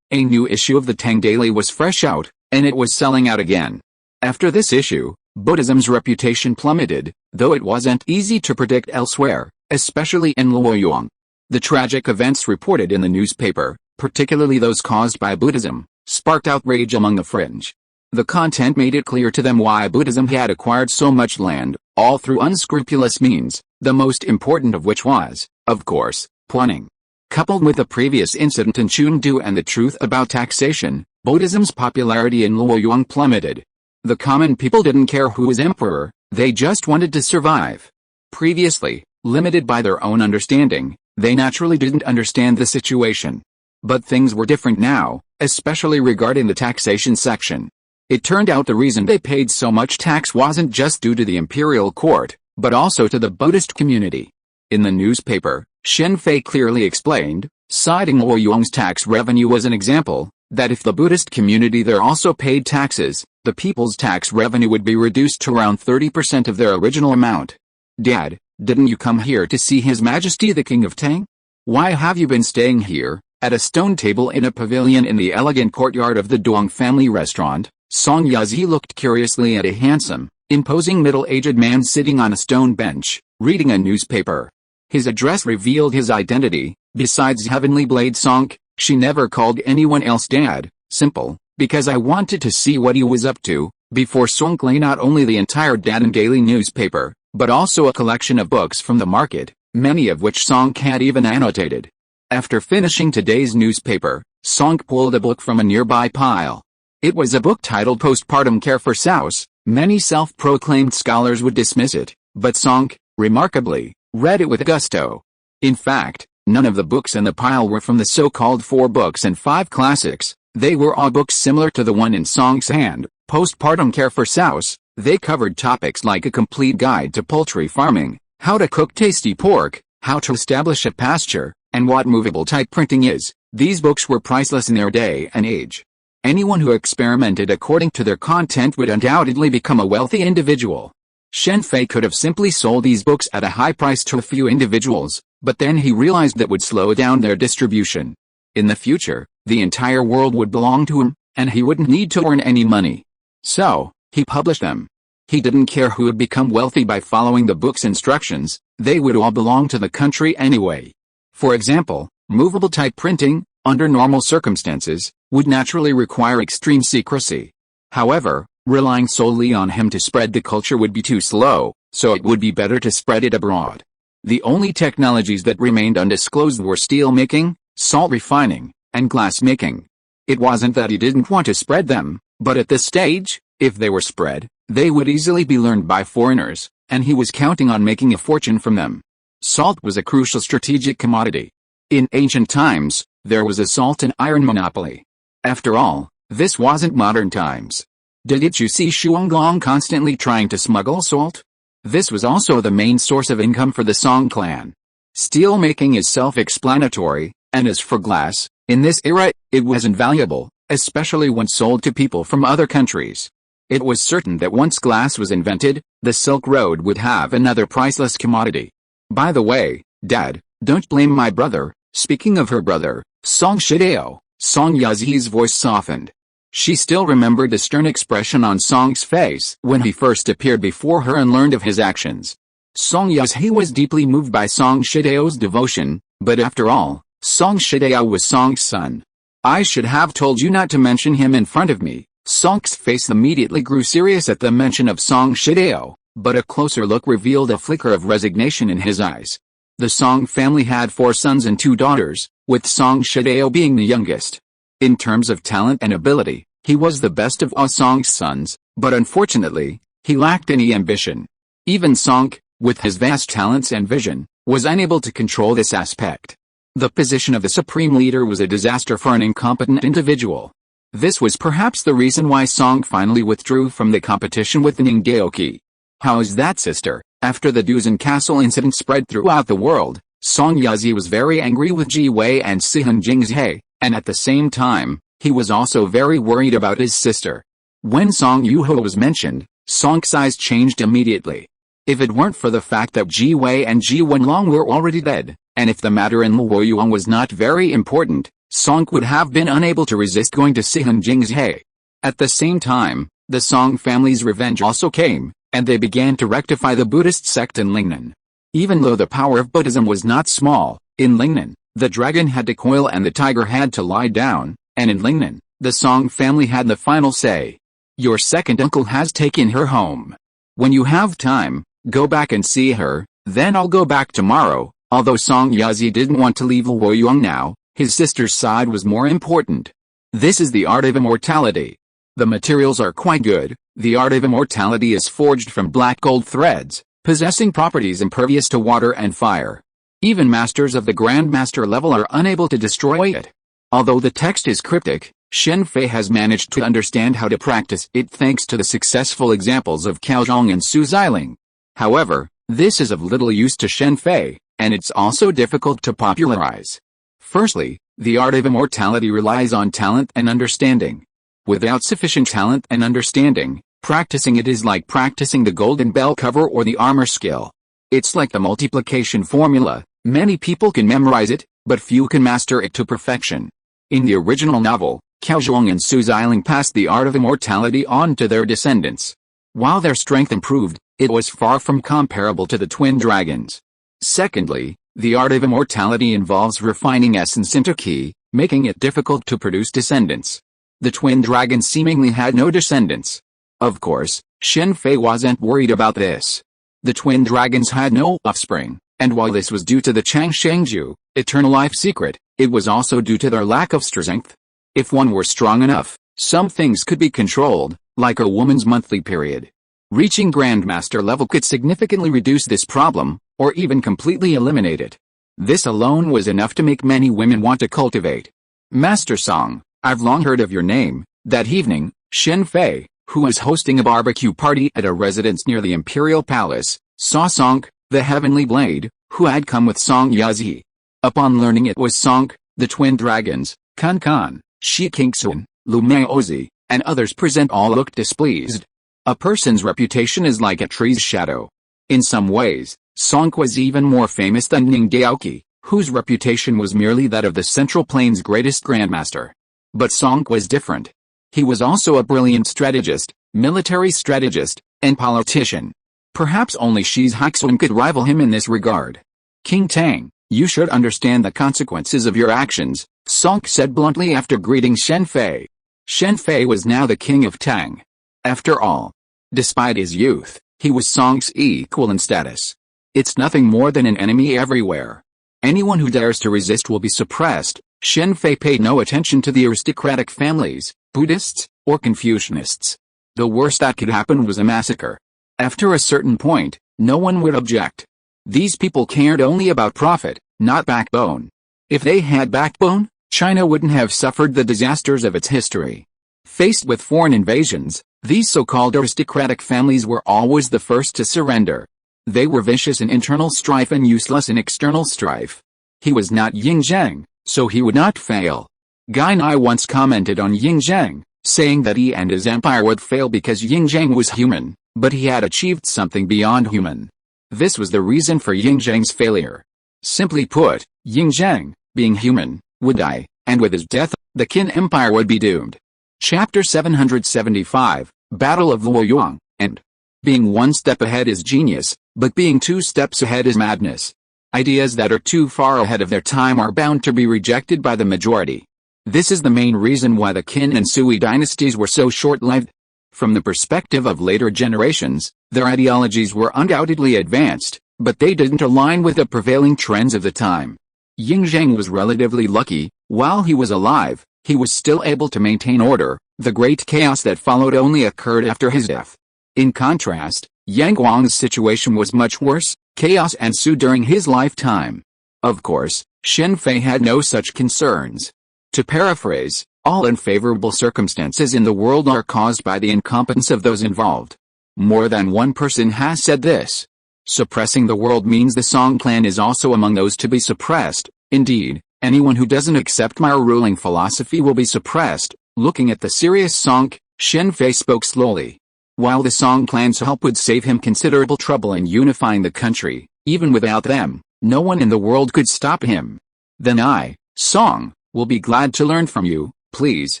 a new issue of the Tang Daily was fresh out, and it was selling out again. After this issue, Buddhism's reputation plummeted, though it wasn't easy to predict elsewhere, especially in Luoyang. The tragic events reported in the newspaper, particularly those caused by Buddhism, sparked outrage among the fringe. The content made it clear to them why Buddhism had acquired so much land, all through unscrupulous means, the most important of which was, of course, planning. Coupled with the previous incident in Chengdu and the truth about taxation, Buddhism's popularity in Luoyang plummeted. The common people didn't care who was emperor, they just wanted to survive. Previously, limited by their own understanding, they naturally didn't understand the situation. But things were different now, especially regarding the taxation section. It turned out the reason they paid so much tax wasn't just due to the imperial court, but also to the Buddhist community. In the newspaper, Shen Fei clearly explained, citing Luoyang's tax revenue as an example, that if the Buddhist community there also paid taxes, the people's tax revenue would be reduced to around 30% of their original amount. Dad, didn't you come here to see His Majesty the King of Tang? Why have you been staying here, at a stone table in a pavilion in the elegant courtyard of the Duong family restaurant? Song Yazi looked curiously at a handsome, imposing middle-aged man sitting on a stone bench, reading a newspaper. His address revealed his identity. Besides Heavenly Blade Song, she never called anyone else Dad. Simple, because I wanted to see what he was up to, before Song lay not only the entire Dadan daily newspaper, but also a collection of books from the market, many of which Song had even annotated. After finishing today's newspaper, Song pulled a book from a nearby pile. It was a book titled Postpartum Care for Spouse. Many self-proclaimed scholars would dismiss it, but Song, remarkably, read it with gusto. In fact, none of the books in the pile were from the so-called 4 books and 5 classics. They were all books similar to the one in Song's hand, Postpartum Care for Spouse. They covered topics like a complete guide to poultry farming, how to cook tasty pork, how to establish a pasture, and what movable type printing is. These books were priceless in their day and age. Anyone who experimented according to their content would undoubtedly become a wealthy individual. Shen Fei could have simply sold these books at a high price to a few individuals, but then he realized that would slow down their distribution. In the future, the entire world would belong to him, and he wouldn't need to earn any money. So, he published them. He didn't care who would become wealthy by following the book's instructions, they would all belong to the country anyway. For example, movable type printing, under normal circumstances, would naturally require extreme secrecy. However, relying solely on him to spread the culture would be too slow, so it would be better to spread it abroad. The only technologies that remained undisclosed were steel making, salt refining, and glass making. It wasn't that he didn't want to spread them, but at this stage, if they were spread, they would easily be learned by foreigners, and he was counting on making a fortune from them. Salt was a crucial strategic commodity. In ancient times, there was a salt and iron monopoly. After all, this wasn't modern times. Didn't you see Shuanglong constantly trying to smuggle salt? This was also the main source of income for the Song clan. Steel making is self-explanatory, and as for glass, in this era, it was invaluable, especially when sold to people from other countries. It was certain that once glass was invented, the Silk Road would have another priceless commodity. By the way, Dad, don't blame my brother. Speaking of her brother, Song Shideo, Song Yazi's voice softened. She still remembered the stern expression on Song's face when he first appeared before her and learned of his actions. Song Yazi was deeply moved by Song Shideo's devotion, but after all, Song Shideo was Song's son. I should have told you not to mention him in front of me. Song's face immediately grew serious at the mention of Song Shideo, but a closer look revealed a flicker of resignation in his eyes. The Song family had 4 sons and 2 daughters, with Song Shideo being the youngest. In terms of talent and ability, he was the best of all Song's sons, but unfortunately, he lacked any ambition. Even Song, with his vast talents and vision, was unable to control this aspect. The position of the supreme leader was a disaster for an incompetent individual. This was perhaps the reason why Song finally withdrew from the competition with Ningdaoki. How is that, sister? After the Duzen Castle incident spread throughout the world, Song Yazi was very angry with Ji Wei and Sihan Jingzhe, and at the same time, he was also very worried about his sister. When Song Yuho was mentioned, Song's eyes changed immediately. If it weren't for the fact that Ji Wei and Ji Wenlong were already dead, and if the matter in Luoyuan was not very important, Song would have been unable to resist going to Sihan Jingzhe. At the same time, the Song family's revenge also came, and they began to rectify the Buddhist sect in Lingnan. Even though the power of Buddhism was not small, in Lingnan, the dragon had to coil and the tiger had to lie down, and in Lingnan, the Song family had the final say. Your second uncle has taken her home. When you have time, go back and see her, then I'll go back tomorrow. Although Song Yazi didn't want to leave Luoyuan now, his sister's side was more important. This is the art of immortality. The materials are quite good. The art of immortality is forged from black gold threads, possessing properties impervious to water and fire. Even masters of the Grandmaster level are unable to destroy it. Although the text is cryptic, Shen Fei has managed to understand how to practice it thanks to the successful examples of Cao Zhong and Su Xiling. However, this is of little use to Shen Fei, and it's also difficult to popularize. Firstly, the art of immortality relies on talent and understanding. Without sufficient talent and understanding, practicing it is like practicing the golden bell cover or the armor skill. It's like the multiplication formula. Many people can memorize it, but few can master it to perfection. In the original novel, Cao Zhong and Su Xiling passed the art of immortality on to their descendants. While their strength improved, it was far from comparable to the twin dragons. Secondly, the art of immortality involves refining essence into ki, making it difficult to produce descendants. The twin dragons seemingly had no descendants. Of course, Shen Fei wasn't worried about this. The twin dragons had no offspring, and while this was due to the Chang Shengju, eternal life secret, it was also due to their lack of strength. If one were strong enough, some things could be controlled, like a woman's monthly period. Reaching Grandmaster level could significantly reduce this problem, or even completely eliminate it. This alone was enough to make many women want to cultivate. Master Song, I've long heard of your name. That evening, Shen Fei, who was hosting a barbecue party at a residence near the Imperial Palace, saw Song, the Heavenly Blade, who had come with Song Yazi. Upon learning it was Song, the twin dragons, Kun Kun, Shi Kingsun, Lu Maozi, and others present all looked displeased. A person's reputation is like a tree's shadow. In some ways, Song was even more famous than Ning Daoki, whose reputation was merely that of the Central Plains' greatest grandmaster. But Song was different. He was also a brilliant strategist, military strategist, and politician. Perhaps only Shi's Haixun could rival him in this regard. King Tang, you should understand the consequences of your actions, Song said bluntly after greeting Shen Fei. Shen Fei was now the king of Tang. After all, despite his youth, he was Song's equal in status. It's nothing more than an enemy everywhere. Anyone who dares to resist will be suppressed, Shen Fei paid no attention to the aristocratic families, Buddhists, or Confucianists. The worst that could happen was a massacre. After a certain point, no one would object. These people cared only about profit, not backbone. If they had backbone, China wouldn't have suffered the disasters of its history. Faced with foreign invasions, these so-called aristocratic families were always the first to surrender. They were vicious in internal strife and useless in external strife. He was not Yin Zheng, so he would not fail. Guy Nai once commented on Yin Zheng, saying that he and his empire would fail because Yin Zheng was human, but he had achieved something beyond human. This was the reason for Yin Zheng's failure. Simply put, Yin Zheng, being human, would die, and with his death, the Qin Empire would be doomed. Chapter 775, Battle of Luoyang, End. Being one step ahead is genius, but being 2 steps ahead is madness. Ideas that are too far ahead of their time are bound to be rejected by the majority. This is the main reason why the Qin and Sui dynasties were so short-lived. From the perspective of later generations, their ideologies were undoubtedly advanced, but they didn't align with the prevailing trends of the time. Yin Zheng was relatively lucky. While he was alive, he was still able to maintain order. The great chaos that followed only occurred after his death. In contrast, Yang Guang's situation was much worse. Chaos ensued during his lifetime. Of course, Shen Fei had no such concerns. To paraphrase, all unfavorable circumstances in the world are caused by the incompetence of those involved. More than one person has said this. Suppressing the world means the Song clan is also among those to be suppressed. Indeed, anyone who doesn't accept my ruling philosophy will be suppressed. Looking at the serious Song, Shen Fei spoke slowly. While the Song clan's help would save him considerable trouble in unifying the country, even without them, no one in the world could stop him. Then I, Song, will be glad to learn from you, please,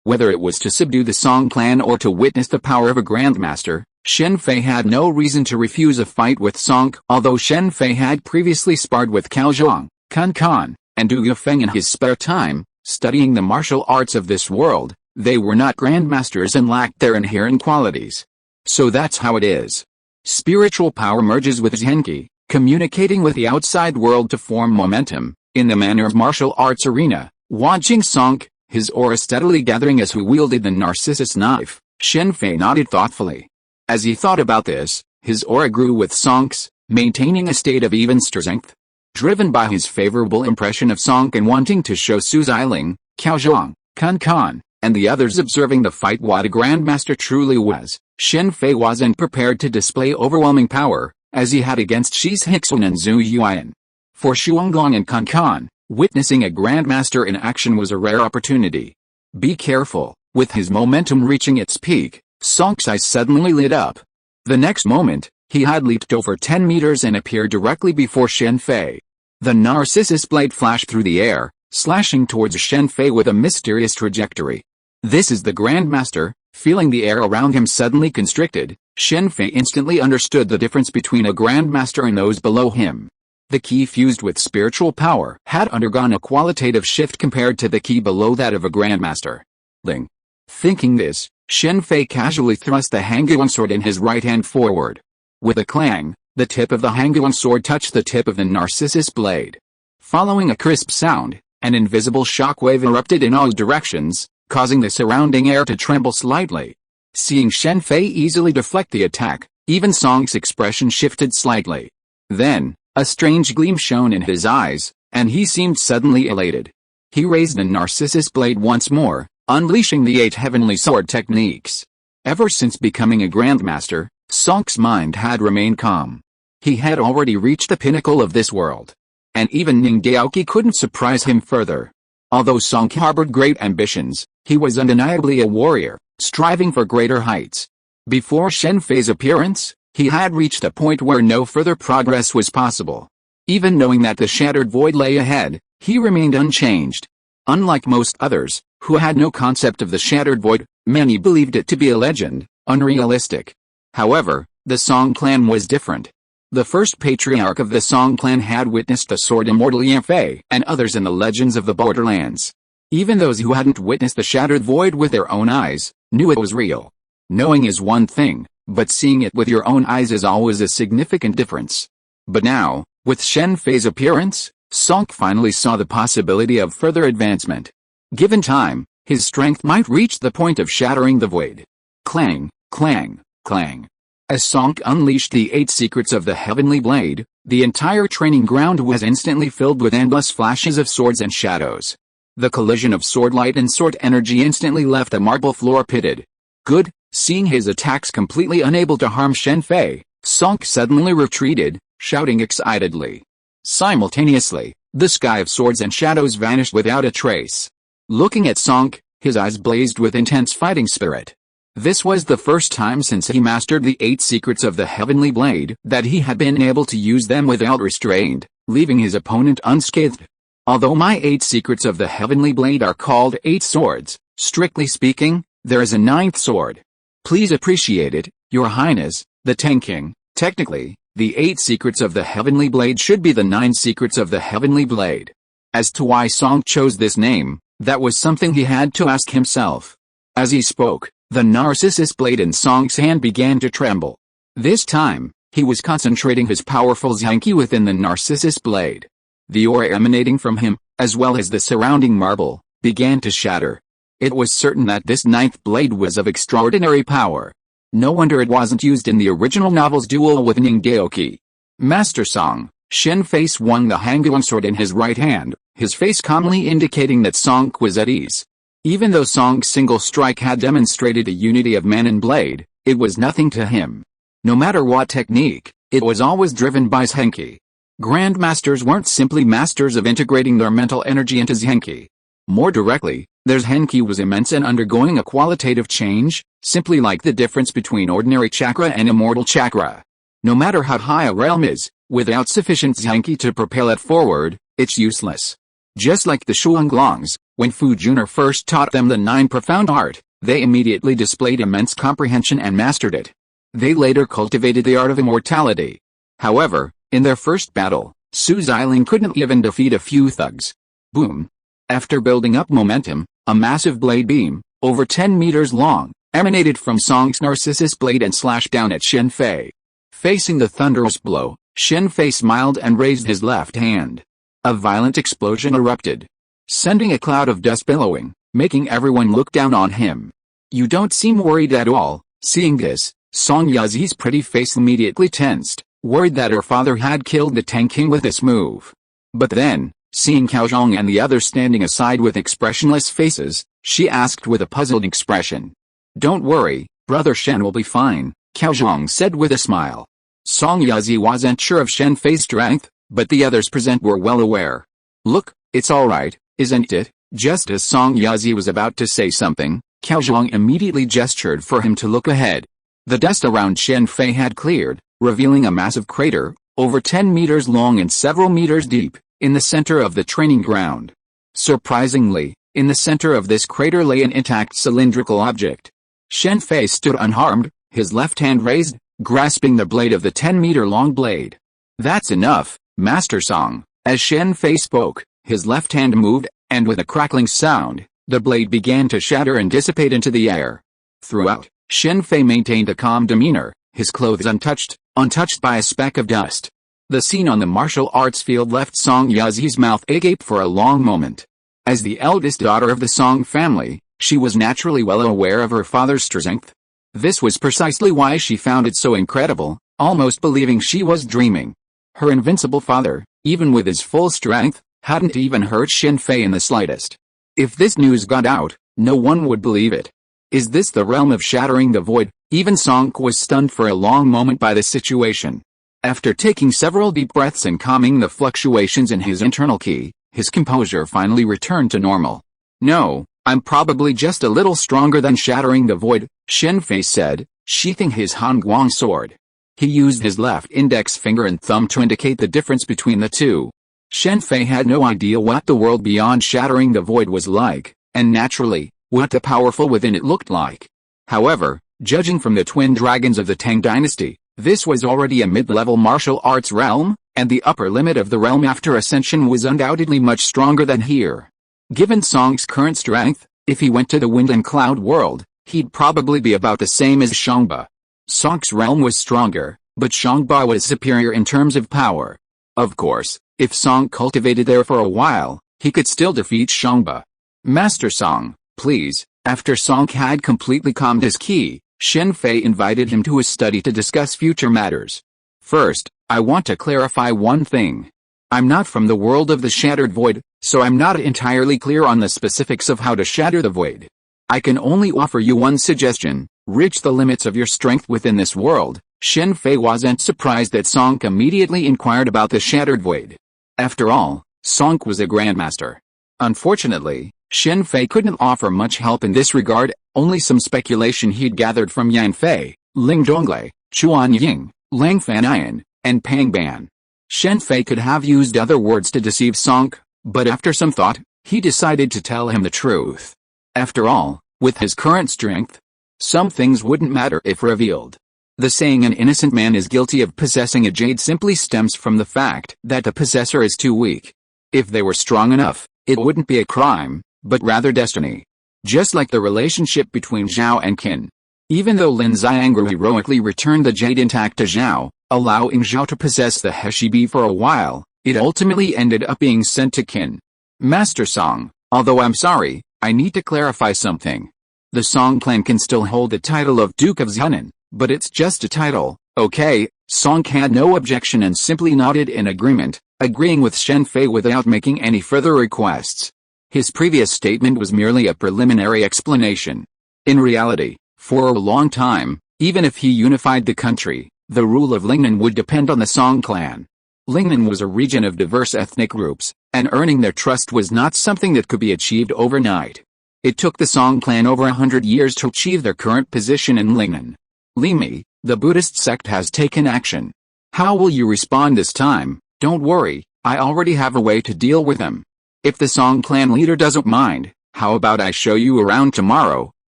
whether it was to subdue the Song clan or to witness the power of a grandmaster. Shen Fei had no reason to refuse a fight with Song. Although Shen Fei had previously sparred with Cao Zhang, Kun Kan, and Du Yufeng in his spare time, studying the martial arts of this world, they were not grandmasters and lacked their inherent qualities. So that's how it is. Spiritual power merges with Zhenki, communicating with the outside world to form momentum. In the manner of martial arts arena, watching Song, his aura steadily gathering as he wielded the Narcissus knife, Shen Fei nodded thoughtfully. As he thought about this, his aura grew with Song's, maintaining a state of even strength. Driven by his favorable impression of Song and wanting to show Su Xiling, Cao Zhang, Kun Kan, and the others observing the fight what a grandmaster truly was, Shen Fei wasn't prepared to display overwhelming power, as he had against Shi Hixun and Zhu Yuan. For Shuanggong and Kun Kan, witnessing a grandmaster in action was a rare opportunity. Be careful. With his momentum reaching its peak, Song's eyes suddenly lit up. The next moment, he had leaped over 10 meters and appeared directly before Shen Fei. The Narcissus blade flashed through the air, slashing towards Shen Fei with a mysterious trajectory. This is the Grandmaster. Feeling the air around him suddenly constricted, Shen Fei instantly understood the difference between a Grandmaster and those below him. The ki fused with spiritual power had undergone a qualitative shift compared to the ki below that of a Grandmaster. Ling. Thinking this, Shen Fei casually thrust the Hangyuan sword in his right hand forward. With a clang, the tip of the Hangyuan sword touched the tip of the Narcissus blade. Following a crisp sound, an invisible shockwave erupted in all directions, causing the surrounding air to tremble slightly. Seeing Shen Fei easily deflect the attack, even Song's expression shifted slightly. Then, a strange gleam shone in his eyes, and he seemed suddenly elated. He raised the Narcissus blade once more, unleashing the 8 heavenly sword techniques. Ever since becoming a Grandmaster, Song's mind had remained calm. He had already reached the pinnacle of this world. And even Ning Daoqi couldn't surprise him further. Although Song harbored great ambitions, he was undeniably a warrior, striving for greater heights. Before Shen Fei's appearance, he had reached a point where no further progress was possible. Even knowing that the shattered void lay ahead, he remained unchanged. Unlike most others, who had no concept of the shattered void, many believed it to be a legend, unrealistic. However, the Song clan was different. The first patriarch of the Song clan had witnessed the sword immortal Yan Fei and others in the legends of the borderlands. Even those who hadn't witnessed the shattered void with their own eyes, knew it was real. Knowing is one thing, but seeing it with your own eyes is always a significant difference. But now, with Shen Fei's appearance, Song finally saw the possibility of further advancement. Given time, his strength might reach the point of shattering the void. Clang, clang, clang. As Song unleashed the 8 secrets of the Heavenly Blade, the entire training ground was instantly filled with endless flashes of swords and shadows. The collision of sword light and sword energy instantly left the marble floor pitted. Good. Seeing his attacks completely unable to harm Shen Fei, Song suddenly retreated, shouting excitedly. Simultaneously, the sky of swords and shadows vanished without a trace. Looking at Song, his eyes blazed with intense fighting spirit. This was the first time since he mastered the 8 secrets of the Heavenly Blade that he had been able to use them without restraint, leaving his opponent unscathed. Although my 8 secrets of the Heavenly Blade are called 8 swords, strictly speaking, there is a 9th sword. Please appreciate it, Your Highness, the Tang King. Technically, the 8 secrets of the Heavenly Blade should be the 9 secrets of the Heavenly Blade. As to why Song chose this name, that was something he had to ask himself. As he spoke, the Narcissus blade in Song's hand began to tremble. This time, he was concentrating his powerful Zhanki within the Narcissus blade. The aura emanating from him, as well as the surrounding marble, began to shatter. It was certain that this 9th blade was of extraordinary power. No wonder it wasn't used in the original novel's duel with Ningdaoki. Master Song, Shen Fei swung the Hangguang sword in his right hand, his face calmly indicating that Song was at ease. Even though Song's single strike had demonstrated a unity of man and blade, it was nothing to him. No matter what technique, it was always driven by Zhanki. Grandmasters weren't simply masters of integrating their mental energy into Zhanki. More directly, their Zhanki was immense and undergoing a qualitative change, simply like the difference between ordinary chakra and immortal chakra. No matter how high a realm is, without sufficient Zhanki to propel it forward, it's useless. Just like the Shuanglongs, when Fu Jun'er first taught them the 9 profound art, they immediately displayed immense comprehension and mastered it. They later cultivated the art of immortality. However, in their first battle, Su Xiling couldn't even defeat a few thugs. Boom. After building up momentum, a massive blade beam, over 10 meters long, emanated from Song's Narcissus blade and slashed down at Shen Fei. Facing the thunderous blow, Shen Fei smiled and raised his left hand. A violent explosion erupted, sending a cloud of dust billowing, making everyone look down on him. You don't seem worried at all. Seeing this, Song Yazi's pretty face immediately tensed, worried that her father had killed the Tang King with this move. But then, seeing Cao Zhang and the others standing aside with expressionless faces, she asked with a puzzled expression. Don't worry, Brother Shen will be fine, Cao Zhang said with a smile. Song Yazi wasn't sure of Shen Fei's strength, but the others present were well aware. Look, it's alright, isn't it? Just as Song Yazi was about to say something, Cao Zhang immediately gestured for him to look ahead. The dust around Shen Fei had cleared, revealing a massive crater, over 10 meters long and several meters deep, in the center of the training ground. Surprisingly, in the center of this crater lay an intact cylindrical object. Shen Fei stood unharmed, his left hand raised, grasping the blade of the 10-meter-long blade. That's enough, Master Song. As Shen Fei spoke, his left hand moved, and with a crackling sound, the blade began to shatter and dissipate into the air. Throughout, Shen Fei maintained a calm demeanor, his clothes untouched by a speck of dust. The scene on the martial arts field left Song Yazi's mouth agape for a long moment. As the eldest daughter of the Song family, she was naturally well aware of her father's strength. This was precisely why she found it so incredible, almost believing she was dreaming. Her invincible father, even with his full strength, hadn't even hurt Shen Fei in the slightest. If this news got out, no one would believe it. Is this the realm of shattering the void? Even Song was stunned for a long moment by the situation. After taking several deep breaths and calming the fluctuations in his internal ki, his composure finally returned to normal. No, I'm probably just a little stronger than shattering the void, Shen Fei said, sheathing his Hangguang sword. He used his left index finger and thumb to indicate the difference between the two. Shen Fei had no idea what the world beyond shattering the void was like, and naturally, what the powerful within it looked like. However, judging from the twin dragons of the Tang dynasty, this was already a mid-level martial arts realm, and the upper limit of the realm after ascension was undoubtedly much stronger than here. Given Song's current strength, if he went to the wind and cloud world, he'd probably be about the same as Shangba. Song's realm was stronger, but Shangba was superior in terms of power. Of course, If Song cultivated there for a while, he could still defeat Shangba. Master Song, please. After Song had completely calmed his ki, Shen Fei invited him to his study to discuss future matters. First, I want to clarify one thing. I'm not from the world of the Shattered Void, so I'm not entirely clear on the specifics of how to shatter the void. I can only offer you one suggestion: reach the limits of your strength within this world. Shen Fei wasn't surprised that Song immediately inquired about the Shattered Void. After all, Song was a grandmaster. Unfortunately, Shen Fei couldn't offer much help in this regard, only some speculation he'd gathered from Yan Fei, Ling Zhonglei, Chuan Ying, Lang Fanian, and Pang Ban. Shen Fei could have used other words to deceive Song, but after some thought, he decided to tell him the truth. After all, with his current strength, some things wouldn't matter if revealed. The saying an innocent man is guilty of possessing a jade simply stems from the fact that the possessor is too weak. If they were strong enough, it wouldn't be a crime, but rather destiny. Just like the relationship between Zhao and Qin. Even though Lin Xiangru heroically returned the jade intact to Zhao, allowing Zhao to possess the He-Shi for a while, it ultimately ended up being sent to Qin. Master Song, although I'm sorry, I need to clarify something. The Song clan can still hold the title of Duke of Xianan, but it's just a title, okay? Song had no objection and simply nodded in agreement, agreeing with Shen Fei without making any further requests. His previous statement was merely a preliminary explanation. In reality, for a long time, even if he unified the country, the rule of Lingnan would depend on the Song clan. Lingnan was a region of diverse ethnic groups, and earning their trust was not something that could be achieved overnight. It took the Song clan over 100 years to achieve their current position in Lingnan. Limi, the Buddhist sect has taken action. How will you respond this time? Don't worry, I already have a way to deal with them. If the Song clan leader doesn't mind, how about I show you around tomorrow?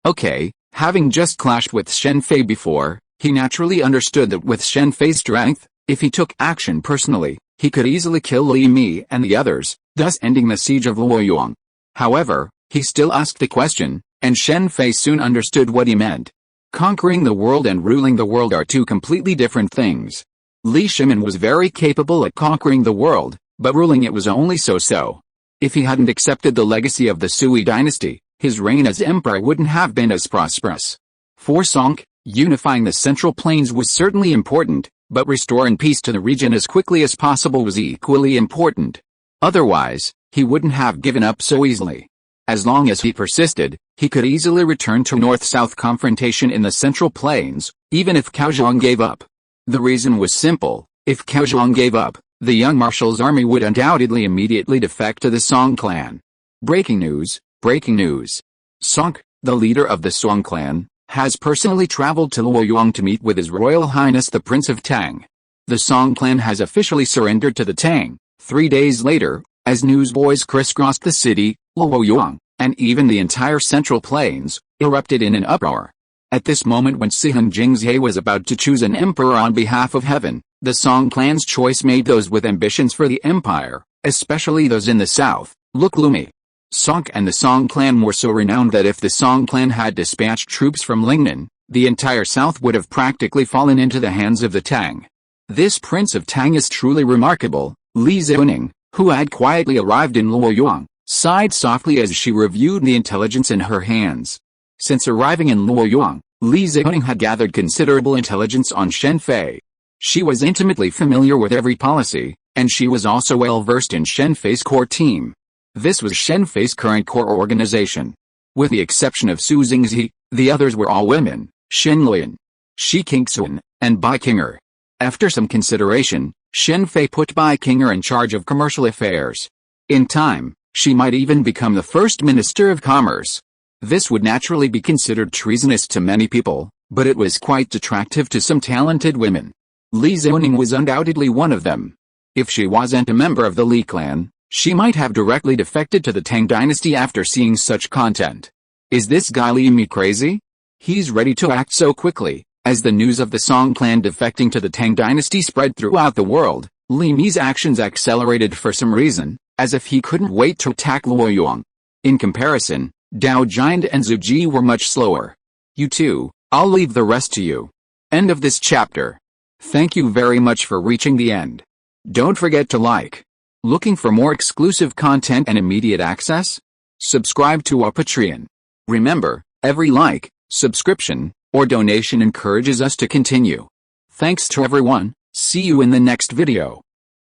Okay. Having just clashed with Shen Fei before, he naturally understood that with Shen Fei's strength, if he took action personally, he could easily kill Li Mi and the others, thus ending the siege of Luoyang. However, he still asked the question, and Shen Fei soon understood what he meant. Conquering the world and ruling the world are two completely different things. Li Shimin was very capable at conquering the world, but ruling it was only so-so. If he hadn't accepted the legacy of the Sui dynasty, his reign as emperor wouldn't have been as prosperous. For Song, unifying the Central Plains was certainly important, but restoring peace to the region as quickly as possible was equally important. Otherwise, he wouldn't have given up so easily. As long as he persisted, he could easily return to north-south confrontation in the Central Plains, even if Caozhong gave up. The reason was simple: if Caozhong gave up, the young marshal's army would undoubtedly immediately defect to the Song clan. Breaking news. Breaking news. Song, the leader of the Song clan, has personally traveled to Luoyang to meet with His Royal Highness the Prince of Tang. The Song clan has officially surrendered to the Tang. 3 days later, as newsboys crisscrossed the city, Luoyang, and even the entire Central Plains, erupted in an uproar. At this moment when Sihan Jingzhe was about to choose an emperor on behalf of heaven, the Song clan's choice made those with ambitions for the empire, especially those in the south, look gloomy. Song and the Song clan were so renowned that if the Song clan had dispatched troops from Lingnan, the entire south would have practically fallen into the hands of the Tang. This prince of Tang is truly remarkable. Li Zioning, who had quietly arrived in Luoyang, sighed softly as she reviewed the intelligence in her hands. Since arriving in Luoyang, Li Zioning had gathered considerable intelligence on Shen Fei. She was intimately familiar with every policy, and she was also well versed in Shen Fei's core team. This was Shen Fei's current core organization. With the exception of Su Xingzi, the others were all women: Shen Lian, Shi Qingxuan, and Bai Qinger. After some consideration, Shen Fei put Bai Qinger in charge of commercial affairs. In time, she might even become the first Minister of Commerce. This would naturally be considered treasonous to many people, but it was quite attractive to some talented women. Li Zioning was undoubtedly one of them. If she wasn't a member of the Li clan, she might have directly defected to the Tang dynasty after seeing such content. Is this guy Li Mi crazy? He's ready to act so quickly. As the news of the Song clan defecting to the Tang dynasty spread throughout the world, Li Mi's actions accelerated for some reason, as if he couldn't wait to attack Luoyang. In comparison, Dao Giant and Zhu Ji were much slower. You two, I'll leave the rest to you. End of this chapter. Thank you very much for reaching the end. Don't forget to like, Looking for more exclusive content and immediate access? Subscribe to our Patreon. Remember, every like, subscription, or donation encourages us to continue. Thanks to everyone. See you in the next video.